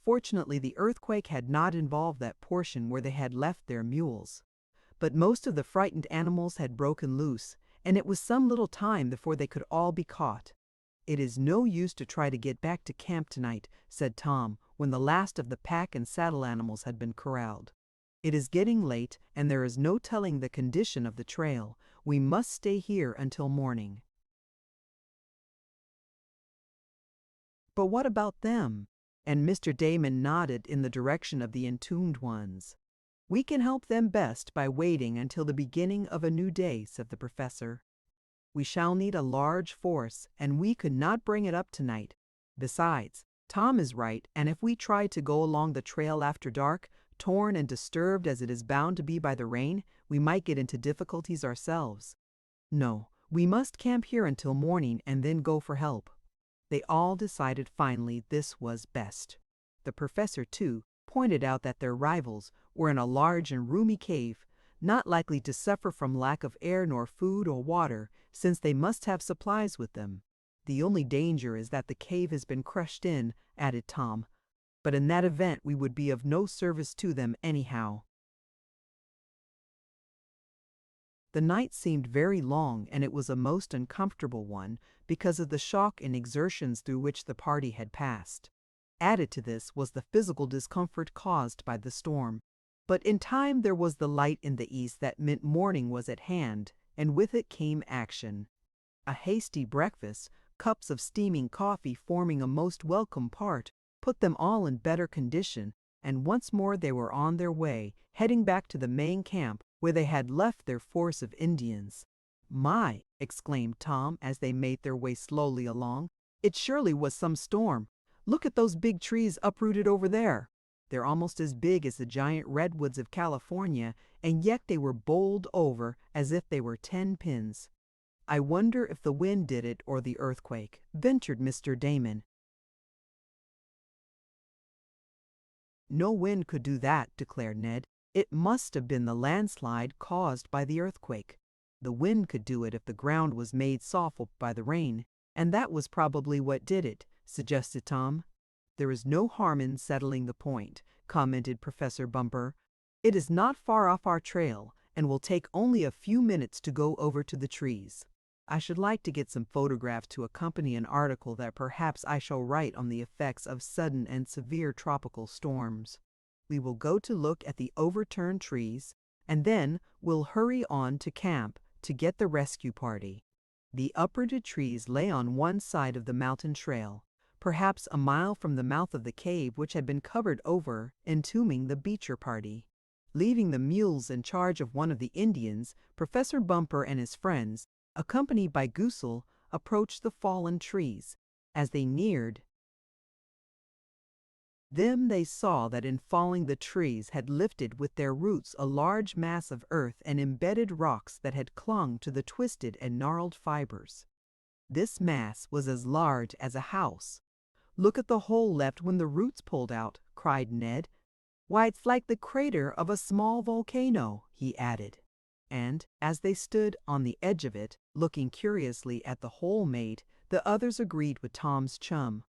Fortunately, the earthquake had not involved that portion where they had left their mules. But most of the frightened animals had broken loose, and it was some little time before they could all be caught. "It is no use to try to get back to camp tonight," said Tom, when the last of the pack and saddle animals had been corralled. It is getting late, and there is no telling the condition of the trail. We must stay here until morning." "But what about them?" And Mr. Damon nodded in the direction of the entombed ones. "We can help them best by waiting until the beginning of a new day," said the professor. "We shall need a large force, and we could not bring it up tonight. Besides, Tom is right, and if we try to go along the trail after dark, torn and disturbed as it is bound to be by the rain, we might get into difficulties ourselves. No, we must camp here until morning and then go for help." They all decided finally this was best. The professor, too, pointed out that their rivals were in a large and roomy cave, not likely to suffer from lack of air nor food or water, since they must have supplies with them. "The only danger is that the cave has been crushed in," added Tom. "But in that event we would be of no service to them anyhow." The night seemed very long, and it was a most uncomfortable one because of the shock and exertions through which the party had passed. Added to this was the physical discomfort caused by the storm. But in time there was the light in the east that meant morning was at hand, and with it came action. A hasty breakfast, cups of steaming coffee forming a most welcome part, put them all in better condition, and once more they were on their way, heading back to the main camp where they had left their force of Indians. "My!" exclaimed Tom as they made their way slowly along. "It surely was some storm. Look at those big trees uprooted over there. They're almost as big as the giant redwoods of California, and yet they were bowled over as if they were 10 pins. I wonder if the wind did it or the earthquake," ventured Mr. Damon. "No wind could do that," declared Ned. "It must have been the landslide caused by the earthquake. The wind could do it if the ground was made soft by the rain, and that was probably what did it," suggested Tom. "There is no harm in settling the point," commented Professor Bumper. "It is not far off our trail, and will take only a few minutes to go over to the trees. I should like to get some photographs to accompany an article that perhaps I shall write on the effects of sudden and severe tropical storms. We will go to look at the overturned trees, and then we'll hurry on to camp to get the rescue party." The uprooted trees lay on one side of the mountain trail, perhaps a mile from the mouth of the cave which had been covered over, entombing the Beecher party. Leaving the mules in charge of one of the Indians, Professor Bumper and his friends, accompanied by Goosal, approached the fallen trees. As they neared them, they saw that in falling the trees had lifted with their roots a large mass of earth and embedded rocks that had clung to the twisted and gnarled fibers. This mass was as large as a house. "Look at the hole left when the roots pulled out," cried Ned. "Why, it's like the crater of a small volcano," he added. And, as they stood on the edge of it, looking curiously at the hole made, the others agreed with Tom's chum.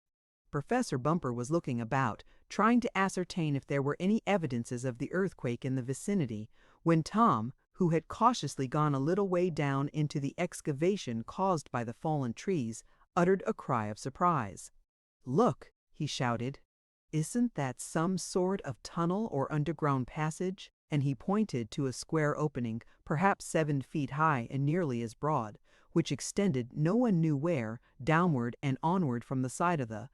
Professor Bumper was looking about, trying to ascertain if there were any evidences of the earthquake in the vicinity, when Tom, who had cautiously gone a little way down into the excavation caused by the fallen trees, uttered a cry of surprise. "Look!" he shouted. "Isn't that some sort of tunnel or underground passage?" And he pointed to a square opening, perhaps 7 feet high and nearly as broad, which extended no one knew where, downward and onward from the side of the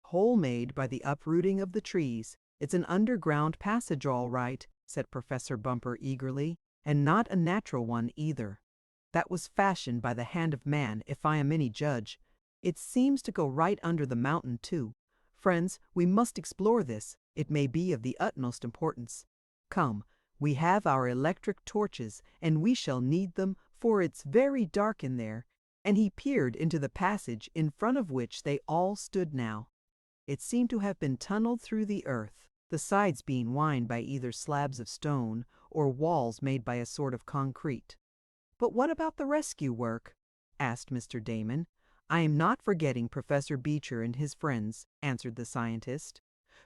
hole made by the uprooting of the trees. "It's an underground passage all right," said Professor Bumper eagerly, "and not a natural one either. That was fashioned by the hand of man, if I am any judge. It seems to go right under the mountain, too. Friends, we must explore this. It may be of the utmost importance. Come, we have our electric torches, and we shall need them, for it's very dark in there." And he peered into the passage in front of which they all stood now. It seemed to have been tunneled through the earth, the sides being lined by either slabs of stone or walls made by a sort of concrete. "But what about the rescue work?" asked Mr. Damon. "I am not forgetting Professor Beecher and his friends," answered the scientist.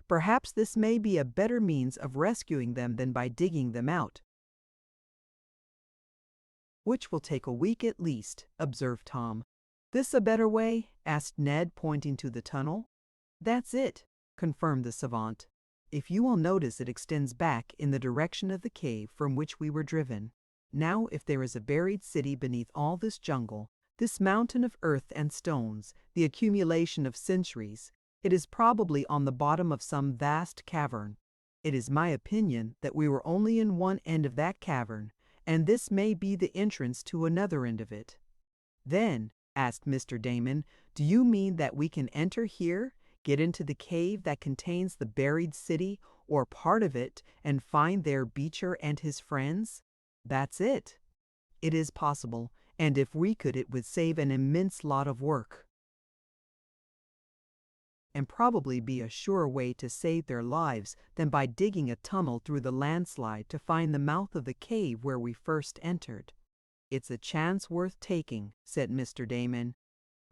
"Perhaps this may be a better means of rescuing them than by digging them out." "Which will take a week at least," observed Tom. "This a better way?" asked Ned, pointing to the tunnel. "That's it," confirmed the savant. If you will notice, it extends back in the direction of the cave from which we were driven. Now, if there is a buried city beneath all this jungle, this mountain of earth and stones, the accumulation of centuries, it is probably on the bottom of some vast cavern. It is my opinion that we were only in one end of that cavern, and this may be the entrance to another end of it. Then, asked Mr. Damon, do you mean that we can enter here, get into the cave that contains the buried city, or part of it, and find there Beecher and his friends? That's it. It is possible, and if we could, it would save an immense lot of work, and probably be a surer way to save their lives than by digging a tunnel through the landslide to find the mouth of the cave where we first entered. It's a chance worth taking, said Mr. Damon.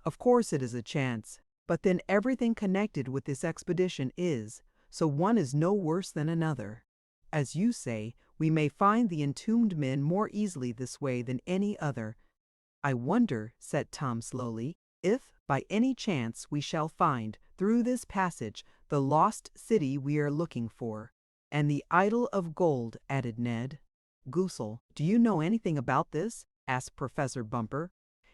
Of course it is a chance, but then everything connected with this expedition is, so one is no worse than another. As you say, we may find the entombed men more easily this way than any other. I wonder, said Tom slowly, if, by any chance, we shall find, through this passage, the lost city we are looking for. And the idol of gold, added Ned. Goosal, do you know anything about this? Asked Professor Bumper.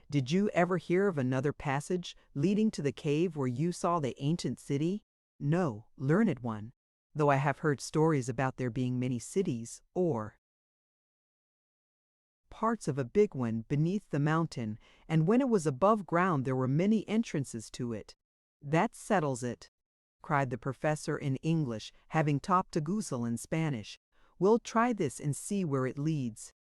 Did you ever hear of another passage leading to the cave where you saw the ancient city? No, learned one, though I have heard stories about there being many cities, or parts of a big one beneath the mountain, and when it was above ground there were many entrances to it. That settles it, cried the professor in English, having talked to Goosal in Spanish. We'll try this and see where it leads.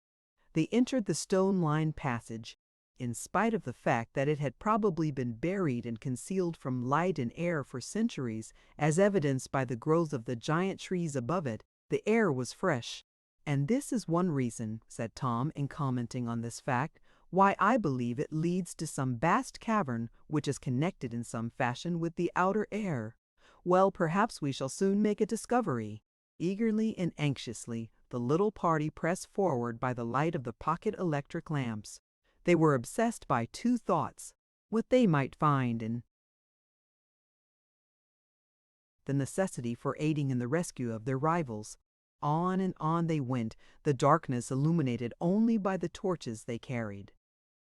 They entered the stone-lined passage. In spite of the fact that it had probably been buried and concealed from light and air for centuries, as evidenced by the growth of the giant trees above it, the air was fresh. And this is one reason, said Tom, in commenting on this fact, why I believe it leads to some vast cavern which is connected in some fashion with the outer air. Well, perhaps we shall soon make a discovery. Eagerly and anxiously, the little party pressed forward by the light of the pocket electric lamps. They were obsessed by two thoughts: what they might find and the necessity for aiding in the rescue of their rivals. On and on they went, the darkness illuminated only by the torches they carried.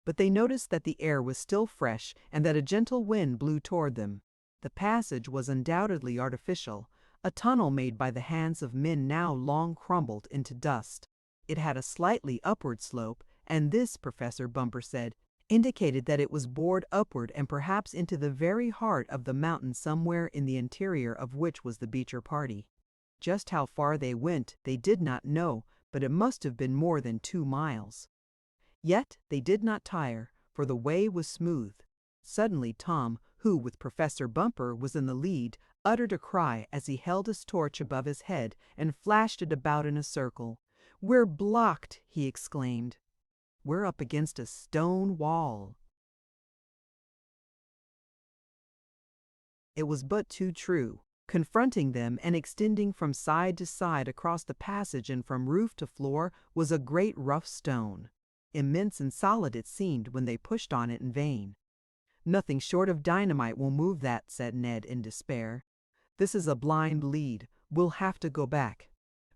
But they noticed that the air was still fresh and that a gentle wind blew toward them. The passage was undoubtedly artificial, a tunnel made by the hands of men now long crumbled into dust. It had a slightly upward slope, and this, Professor Bumper said, indicated that it was bored upward and perhaps into the very heart of the mountain somewhere in the interior of which was the Beecher party. Just how far they went they did not know, but it must have been more than 2 miles. Yet they did not tire, for the way was smooth. Suddenly Tom, who with Professor Bumper was in the lead, uttered a cry as he held his torch above his head and flashed it about in a circle. "We're blocked!" he exclaimed. "We're up against a stone wall." It was but too true. Confronting them and extending from side to side across the passage and from roof to floor was a great rough stone. Immense and solid it seemed when they pushed on it in vain. "Nothing short of dynamite will move that," said Ned in despair. "This is a blind lead. We'll have to go back."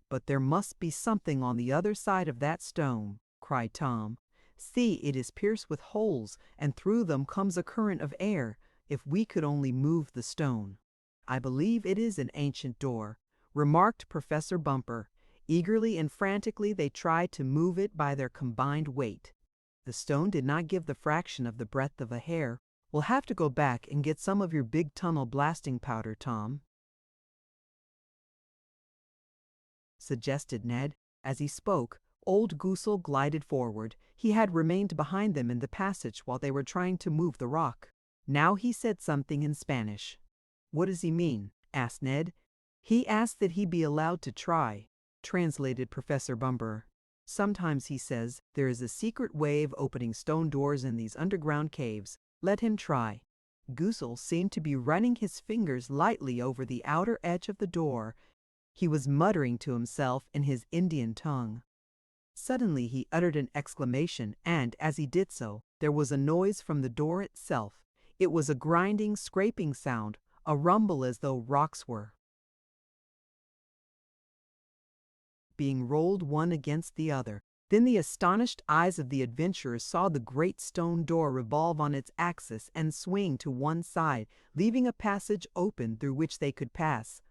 "But there must be something on the other side of that stone," cried Tom. "See, it is pierced with holes, and through them comes a current of air. If we could only move the stone." "I believe it is an ancient door," remarked Professor Bumper. Eagerly and frantically they tried to move it by their combined weight. The stone did not give the fraction of the breadth of a hair. "We'll have to go back and get some of your big tunnel blasting powder, Tom," suggested Ned. As he spoke, old Goosal glided forward. He had remained behind them in the passage while they were trying to move the rock. Now he said something in Spanish. "What does he mean?" asked Ned. "He asked that he be allowed to try," translated Professor Bumper. "Sometimes, he says, there is a secret way of opening stone doors in these underground caves. Let him try." Goosal seemed to be running his fingers lightly over the outer edge of the door. He was muttering to himself in his Indian tongue. Suddenly he uttered an exclamation, and, as he did so, there was a noise from the door itself. It was a grinding, scraping sound, a rumble as though rocks were being rolled one against the other. Then the astonished eyes of the adventurers saw the great stone door revolve on its axis and swing to one side, leaving a passage open through which they could pass.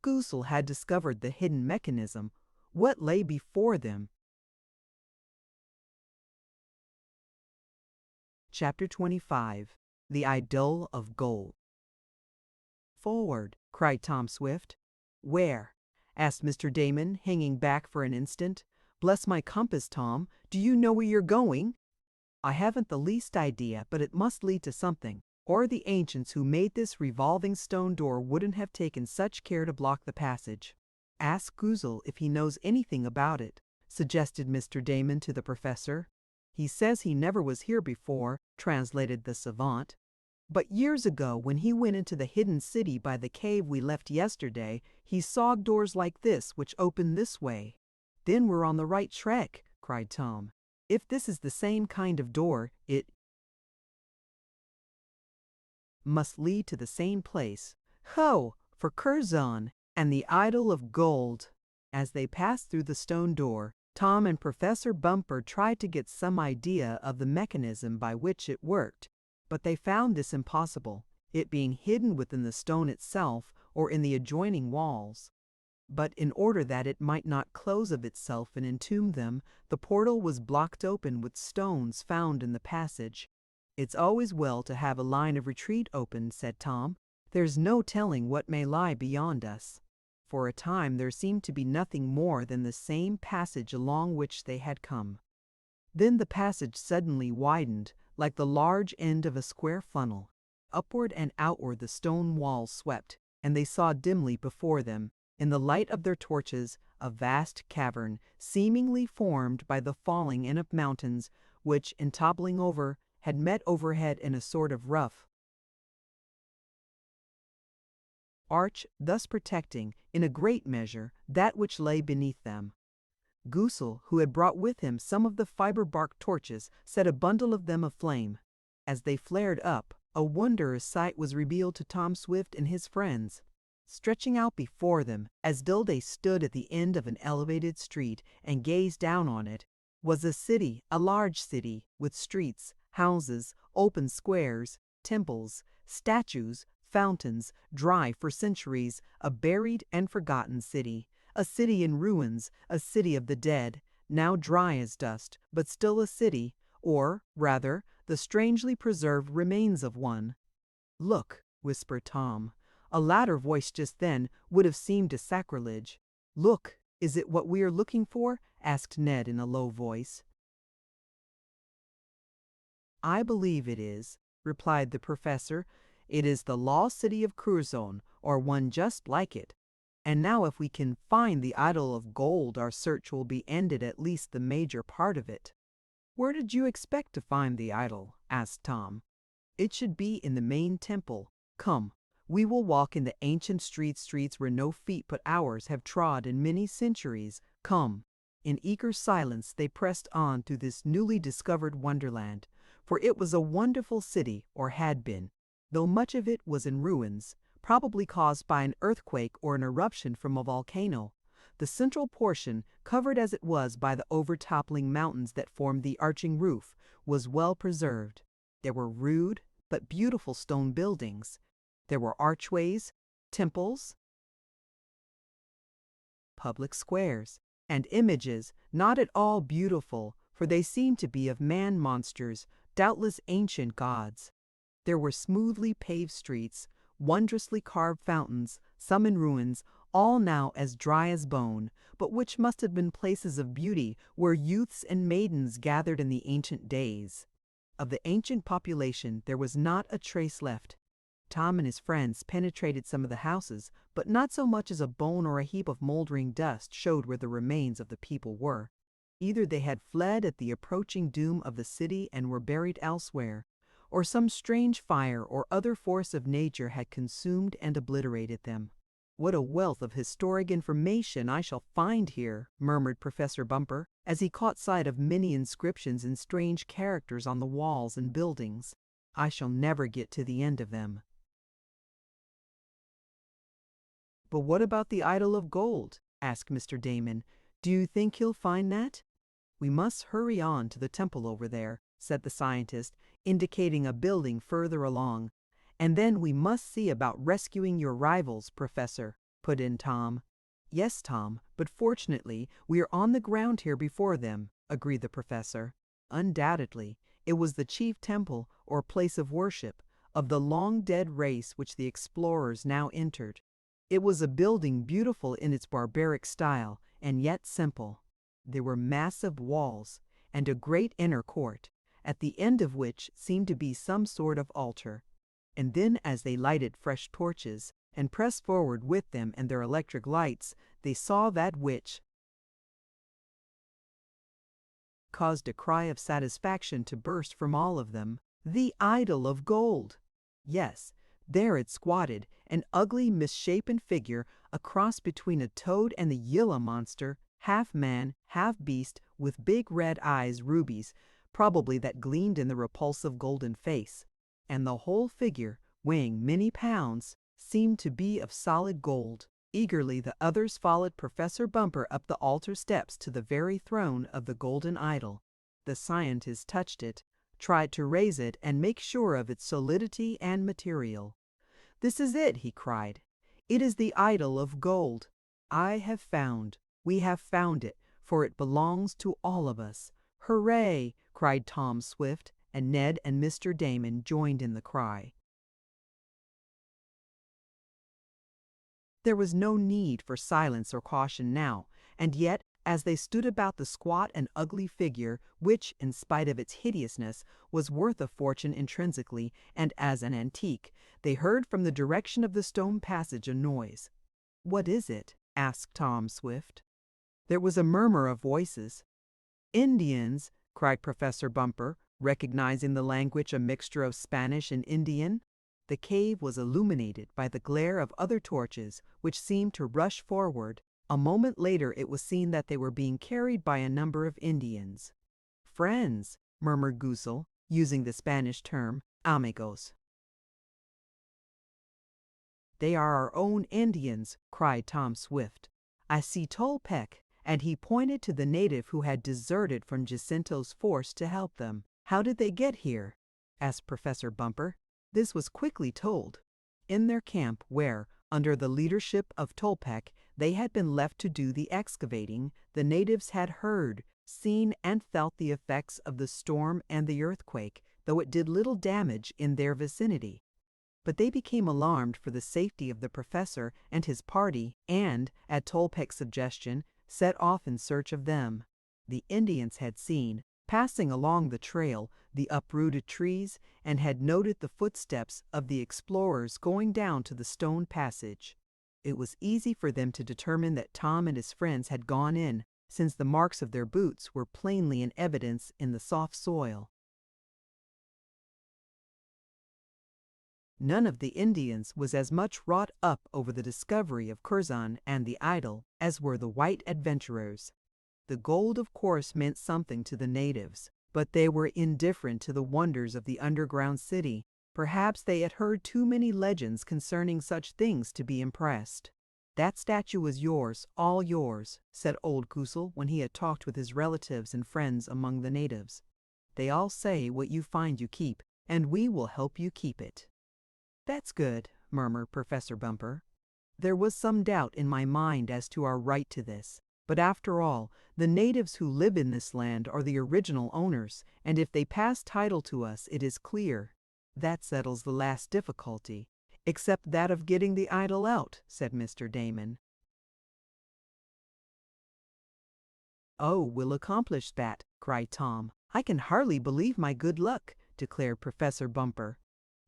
Goosel had discovered the hidden mechanism. What lay before them? Chapter 25. The Idol of Gold. "Forward!" cried Tom Swift. "Where?" asked Mr. Damon, hanging back for an instant. "Bless my compass, Tom, do you know where you're going?" "I haven't the least idea, but it must lead to something, or the ancients who made this revolving stone door wouldn't have taken such care to block the passage." "Ask Goosel if he knows anything about it," suggested Mr. Damon to the professor. "He says he never was here before," translated the savant. "But years ago, when he went into the hidden city by the cave we left yesterday, he saw doors like this which open this way." "Then we're on the right track," cried Tom. "If this is the same kind of door, it must lead to the same place. Ho! For Curzon and the idol of gold." As they passed through the stone door, Tom and Professor Bumper tried to get some idea of the mechanism by which it worked, but they found this impossible, it being hidden within the stone itself or in the adjoining walls. But in order that it might not close of itself and entomb them, the portal was blocked open with stones found in the passage. "It's always well to have a line of retreat open," said Tom. "There's no telling what may lie beyond us." For a time there seemed to be nothing more than the same passage along which they had come. Then the passage suddenly widened, like the large end of a square funnel. Upward and outward the stone walls swept, and they saw dimly before them, in the light of their torches, a vast cavern, seemingly formed by the falling in of mountains, which, in toppling over, had met overhead in a sort of rough arch, thus protecting, in a great measure, that which lay beneath them. Goosel, who had brought with him some of the fiber-bark torches, set a bundle of them aflame. As they flared up, a wondrous sight was revealed to Tom Swift and his friends. Stretching out before them, as though they stood at the end of an elevated street and gazed down on it, was a city, a large city, with streets, houses, open squares, temples, statues, fountains, dry for centuries, a buried and forgotten city, a city in ruins, a city of the dead, now dry as dust, but still a city, or, rather, the strangely preserved remains of one. "Look," whispered Tom. A louder voice just then would have seemed a sacrilege. "Look, is it what we are looking for?" asked Ned in a low voice. "I believe it is," replied the professor. "It is the lost city of Curzon, or one just like it. And now if we can find the idol of gold, our search will be ended, at least the major part of it." "Where did you expect to find the idol?" asked Tom. "It should be in the main temple. Come, we will walk in the ancient streets where no feet but ours have trod in many centuries. Come." In eager silence they pressed on through this newly discovered wonderland, for it was a wonderful city, or had been, though much of it was in ruins, probably caused by an earthquake or an eruption from a volcano. The central portion, covered as it was by the overtoppling mountains that formed the arching roof, was well preserved. There were rude but beautiful stone buildings. There were archways, temples, public squares, and images, not at all beautiful, for they seemed to be of man-monsters, doubtless ancient gods. There were smoothly paved streets, wondrously carved fountains, some in ruins, all now as dry as bone, but which must have been places of beauty where youths and maidens gathered in the ancient days. Of the ancient population there was not a trace left. Tom and his friends penetrated some of the houses, but not so much as a bone or a heap of moldering dust showed where the remains of the people were. Either they had fled at the approaching doom of the city and were buried elsewhere, or some strange fire or other force of nature had consumed and obliterated them. "What a wealth of historic information I shall find here," murmured Professor Bumper, as he caught sight of many inscriptions in strange characters on the walls and buildings. "I shall never get to the end of them." "But what about the idol of gold?" asked Mr. Damon. Do you think he'll find that? We must hurry on to the temple over there, said the scientist, indicating a building further along. And then we must see about rescuing your rivals, Professor, put in Tom. Yes, Tom, but fortunately we are on the ground here before them, agreed the professor. Undoubtedly, it was the chief temple or place of worship of the long-dead race which the explorers now entered. It was a building beautiful in its barbaric style and yet simple. There were massive walls and a great inner court, at the end of which seemed to be some sort of altar. And then as they lighted fresh torches and pressed forward with them and their electric lights, they saw that which caused a cry of satisfaction to burst from all of them. The idol of gold! Yes, there it squatted, an ugly, misshapen figure, a cross between a toad and the Gila monster, half man, half beast, with big red eyes, rubies, probably, that gleamed in the repulsive golden face. And the whole figure, weighing many pounds, seemed to be of solid gold. Eagerly the others followed Professor Bumper up the altar steps to the very throne of the golden idol. The scientist touched it, tried to raise it and make sure of its solidity and material. "This is it," he cried. "It is the idol of gold. We have found it, for it belongs to all of us." "Hooray!" cried Tom Swift, and Ned and Mr. Damon joined in the cry. There was no need for silence or caution now, and yet, as they stood about the squat and ugly figure, which, in spite of its hideousness, was worth a fortune intrinsically and as an antique, they heard from the direction of the stone passage a noise. "What is it?" asked Tom Swift. There was a murmur of voices. "Indians!" cried Professor Bumper, recognizing the language a mixture of Spanish and Indian. The cave was illuminated by the glare of other torches, which seemed to rush forward. A moment later it was seen that they were being carried by a number of Indians. "Friends," murmured Goosal, using the Spanish term amigos. "They are our own Indians," cried Tom Swift. "I see Tolpec," and he pointed to the native who had deserted from Jacinto's force to help them. "How did they get here?" asked Professor Bumper. This was quickly told. In their camp, where, under the leadership of Tolpec, they had been left to do the excavating, the natives had heard, seen, and felt the effects of the storm and the earthquake, though it did little damage in their vicinity. But they became alarmed for the safety of the professor and his party and, at Tolpec's suggestion, set off in search of them. The Indians had seen, passing along the trail, the uprooted trees, and had noted the footsteps of the explorers going down to the stone passage. It was easy for them to determine that Tom and his friends had gone in, since the marks of their boots were plainly in evidence in the soft soil. None of the Indians was as much wrought up over the discovery of Curzon and the idol as were the white adventurers. The gold, of course, meant something to the natives, but they were indifferent to the wonders of the underground city. Perhaps they had heard too many legends concerning such things to be impressed. "That statue was yours, all yours," said old Goosal when he had talked with his relatives and friends among the natives. "They all say what you find you keep, and we will help you keep it." "That's good," murmured Professor Bumper. "There was some doubt in my mind as to our right to this. But after all, the natives who live in this land are the original owners, and if they pass title to us, it is clear. That settles the last difficulty, except that of getting the idol out," said Mr. Damon. "Oh, we'll accomplish that," cried Tom. "I can hardly believe my good luck," declared Professor Bumper.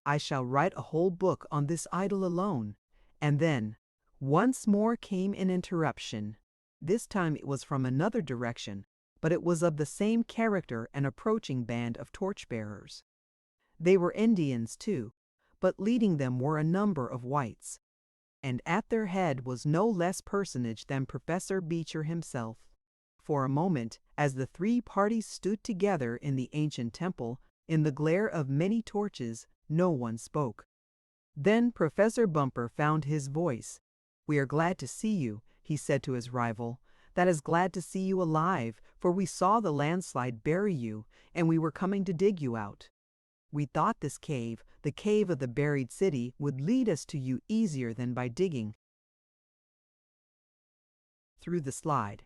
"I shall write a whole book on this idol alone." And then, once more came an interruption. This time it was from another direction, but it was of the same character, an approaching band of torchbearers. They were Indians, too, but leading them were a number of whites. And at their head was no less personage than Professor Beecher himself. For a moment, as the three parties stood together in the ancient temple, in the glare of many torches, no one spoke. Then Professor Bumper found his voice. "We are glad to see you," he said to his rival. that is glad to see you alive, for we saw the landslide bury you, and we were coming to dig you out. We thought this cave, the cave of the buried city, would lead us to you easier than by digging through the slide.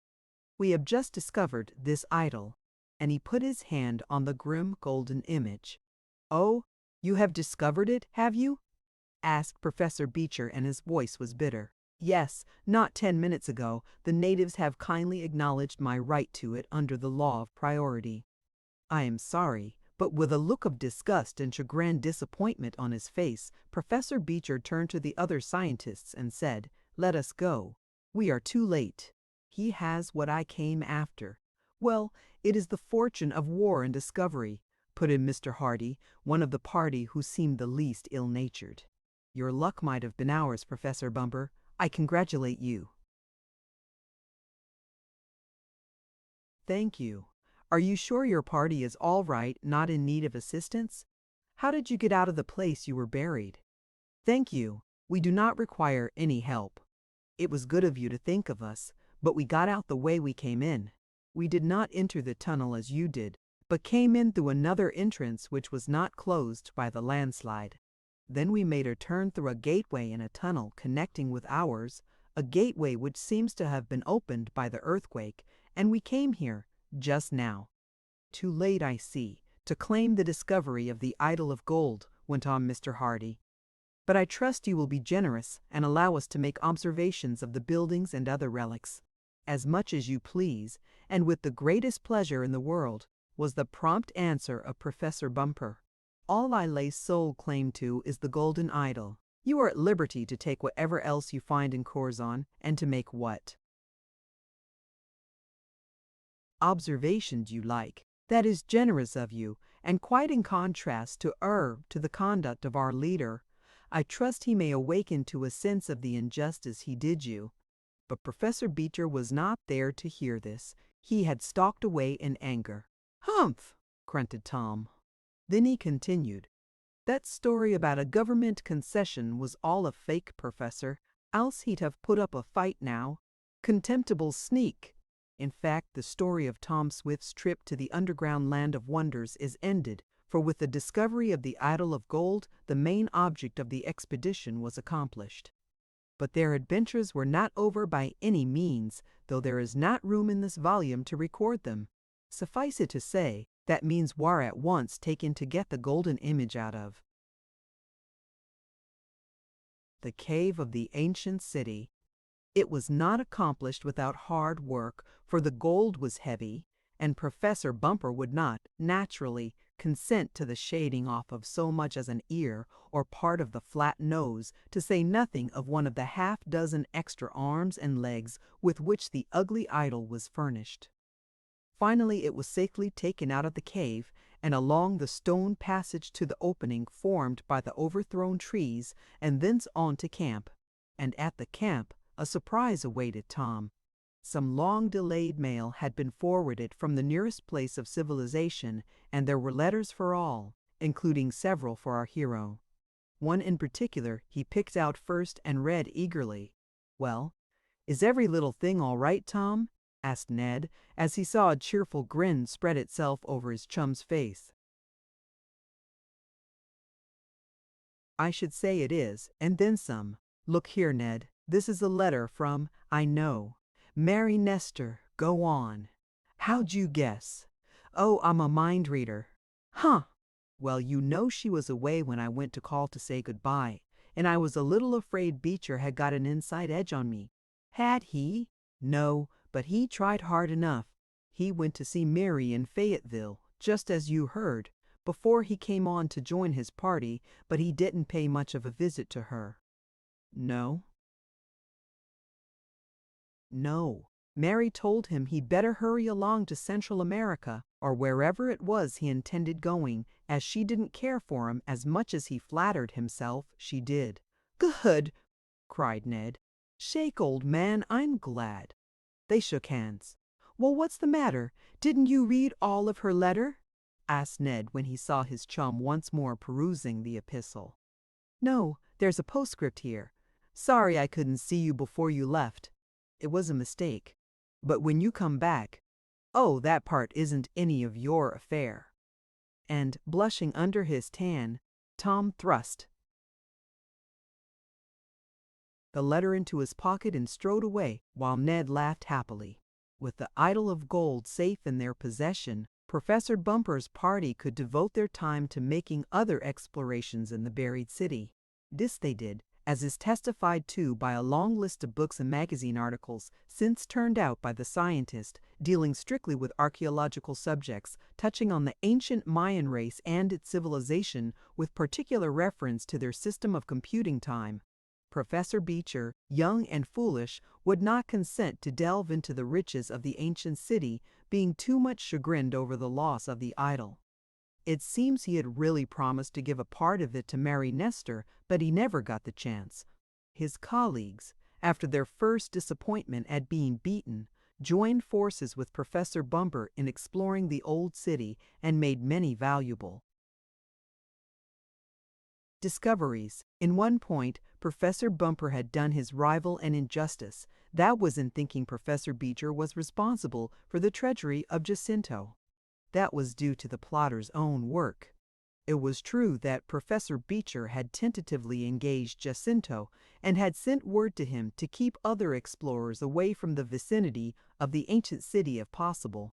We have just discovered this idol." And he put his hand on the grim golden image. "Oh, you have discovered it, have you?" asked Professor Beecher, and his voice was bitter. "Yes, not 10 minutes ago, the natives have kindly acknowledged my right to it under the law of priority." "I am sorry," but with a look of disgust and chagrined disappointment on his face, Professor Beecher turned to the other scientists and said, "Let us go. We are too late. He has what I came after." "Well, it is the fortune of war and discovery," put in Mr. Hardy, one of the party who seemed the least ill-natured. "Your luck might have been ours, Professor Bumper. I congratulate you." "Thank you. Are you sure your party is all right, not in need of assistance? How did you get out of the place you were buried?" "Thank you. We do not require any help. It was good of you to think of us, but we got out the way we came in. We did not enter the tunnel as you did, but came in through another entrance which was not closed by the landslide. Then we made a turn through a gateway in a tunnel connecting with ours, a gateway which seems to have been opened by the earthquake, and we came here, just now." "Too late, I see, to claim the discovery of the idol of gold," went on Mr. Hardy. "But I trust you will be generous and allow us to make observations of the buildings and other relics." "As much as you please, and with the greatest pleasure in the world," was the prompt answer of Professor Bumper. "All I lay sole claim to is the golden idol. You are at liberty to take whatever else you find in Corzon, and to make what observations you like. That is generous of you, and quite in contrast to the conduct of our leader. I trust he may awaken to a sense of the injustice he did you." But Professor Beecher was not there to hear this. He had stalked away in anger. "Humph!" grunted Tom. Then he continued, "That story about a government concession was all a fake, Professor, else he'd have put up a fight now. Contemptible sneak." In fact, the story of Tom Swift's trip to the underground land of wonders is ended, for with the discovery of the idol of gold, the main object of the expedition was accomplished. But their adventures were not over by any means, though there is not room in this volume to record them. Suffice it to say, that means war at once taken to get the golden image out of the cave of the ancient city. It was not accomplished without hard work, for the gold was heavy, and Professor Bumper would not, naturally, consent to the shading off of so much as an ear or part of the flat nose, to say nothing of one of the half-dozen extra arms and legs with which the ugly idol was furnished. Finally it was safely taken out of the cave, and along the stone passage to the opening formed by the overthrown trees, and thence on to camp. And at the camp a surprise awaited Tom. Some long-delayed mail had been forwarded from the nearest place of civilization, and there were letters for all, including several for our hero. One in particular he picked out first and read eagerly. "Well, is every little thing all right, Tom?" asked Ned, as he saw a cheerful grin spread itself over his chum's face. "I should say it is, and then some. Look here, Ned. This is a letter from, I know, Mary Nestor. Go on. How'd you guess? Oh, I'm a mind reader. Huh! Well, you know she was away when I went to call to say goodbye, and I was a little afraid Beecher had got an inside edge on me. Had he? No, but he tried hard enough. He went to see Mary in Fayetteville, just as you heard, before he came on to join his party, but he didn't pay much of a visit to her." "No?" "No. Mary told him he'd better hurry along to Central America, or wherever it was he intended going, as she didn't care for him as much as he flattered himself she did." "Good!" cried Ned. "Shake, old man, I'm glad." They shook hands. "Well, what's the matter? Didn't you read all of her letter?" asked Ned when he saw his chum once more perusing the epistle. "No, there's a postscript here. Sorry I couldn't see you before you left. It was a mistake. But when you come back, oh, that part isn't any of your affair." And, blushing under his tan, Tom thrust the letter into his pocket and strode away, while Ned laughed happily. With the idol of gold safe in their possession, Professor Bumper's party could devote their time to making other explorations in the buried city. This they did, as is testified to by a long list of books and magazine articles since turned out by the scientist, dealing strictly with archaeological subjects, touching on the ancient Mayan race and its civilization, with particular reference to their system of computing time. Professor Beecher, young and foolish, would not consent to delve into the riches of the ancient city, being too much chagrined over the loss of the idol. It seems he had really promised to give a part of it to Mary Nestor, but he never got the chance. His colleagues, after their first disappointment at being beaten, joined forces with Professor Bumper in exploring the old city and made many valuable discoveries. In one point, Professor Bumper had done his rival an injustice. That was in thinking Professor Beecher was responsible for the treachery of Jacinto. That was due to the plotter's own work. It was true that Professor Beecher had tentatively engaged Jacinto and had sent word to him to keep other explorers away from the vicinity of the ancient city if possible.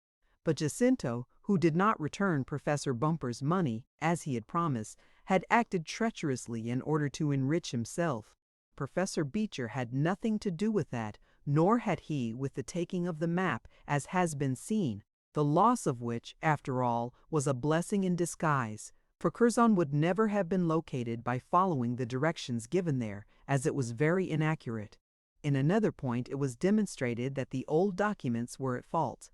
But Jacinto, who did not return Professor Bumper's money, as he had promised, had acted treacherously in order to enrich himself. Professor Beecher had nothing to do with that, nor had he with the taking of the map, as has been seen, the loss of which, after all, was a blessing in disguise, for Curzon would never have been located by following the directions given there, as it was very inaccurate. In another point it was demonstrated that the old documents were at fault.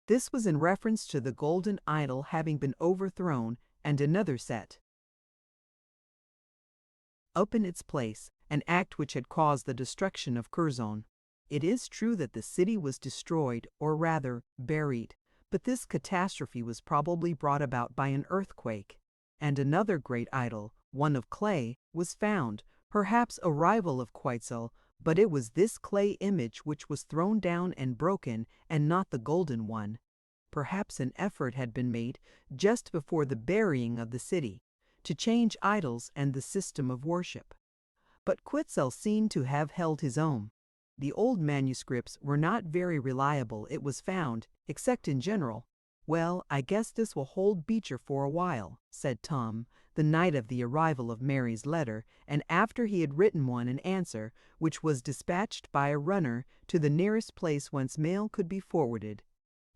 This was in reference to the golden idol having been overthrown and another set up in its place, an act which had caused the destruction of Curzon. It is true that the city was destroyed, or rather, buried, but this catastrophe was probably brought about by an earthquake. And another great idol, one of clay, was found, perhaps a rival of Quetzal, but it was this clay image which was thrown down and broken, and not the golden one. Perhaps an effort had been made, just before the burying of the city, to change idols and the system of worship. But Quetzal seemed to have held his own. The old manuscripts were not very reliable, it was found, except in general. "Well, I guess this will hold Beecher for a while," said Tom, the night of the arrival of Mary's letter, and after he had written one in answer, which was dispatched by a runner to the nearest place whence mail could be forwarded.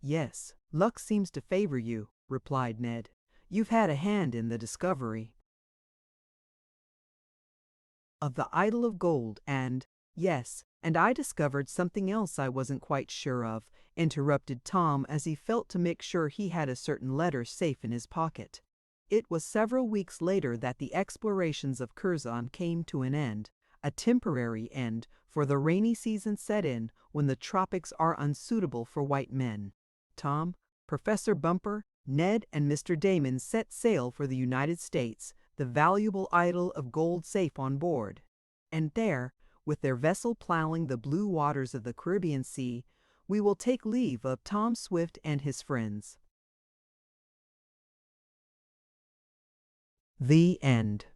"Yes, luck seems to favor you," replied Ned. "You've had a hand in the discovery of the idol of gold and—" "Yes, and I discovered something else I wasn't quite sure of," interrupted Tom as he felt to make sure he had a certain letter safe in his pocket. It was several weeks later that the explorations of Curzon came to an end, a temporary end, for the rainy season set in when the tropics are unsuitable for white men. Tom, Professor Bumper, Ned, and Mr. Damon set sail for the United States, the valuable idol of gold safe on board. And there, with their vessel plowing the blue waters of the Caribbean Sea, we will take leave of Tom Swift and his friends. The end.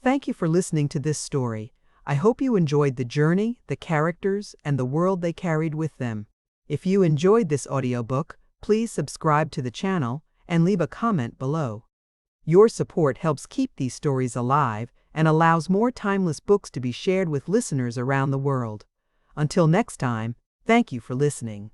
Thank you for listening to this story. I hope you enjoyed the journey, the characters, and the world they carried with them. If you enjoyed this audiobook, please subscribe to the channel and leave a comment below. Your support helps keep these stories alive and allows more timeless books to be shared with listeners around the world. Until next time, thank you for listening.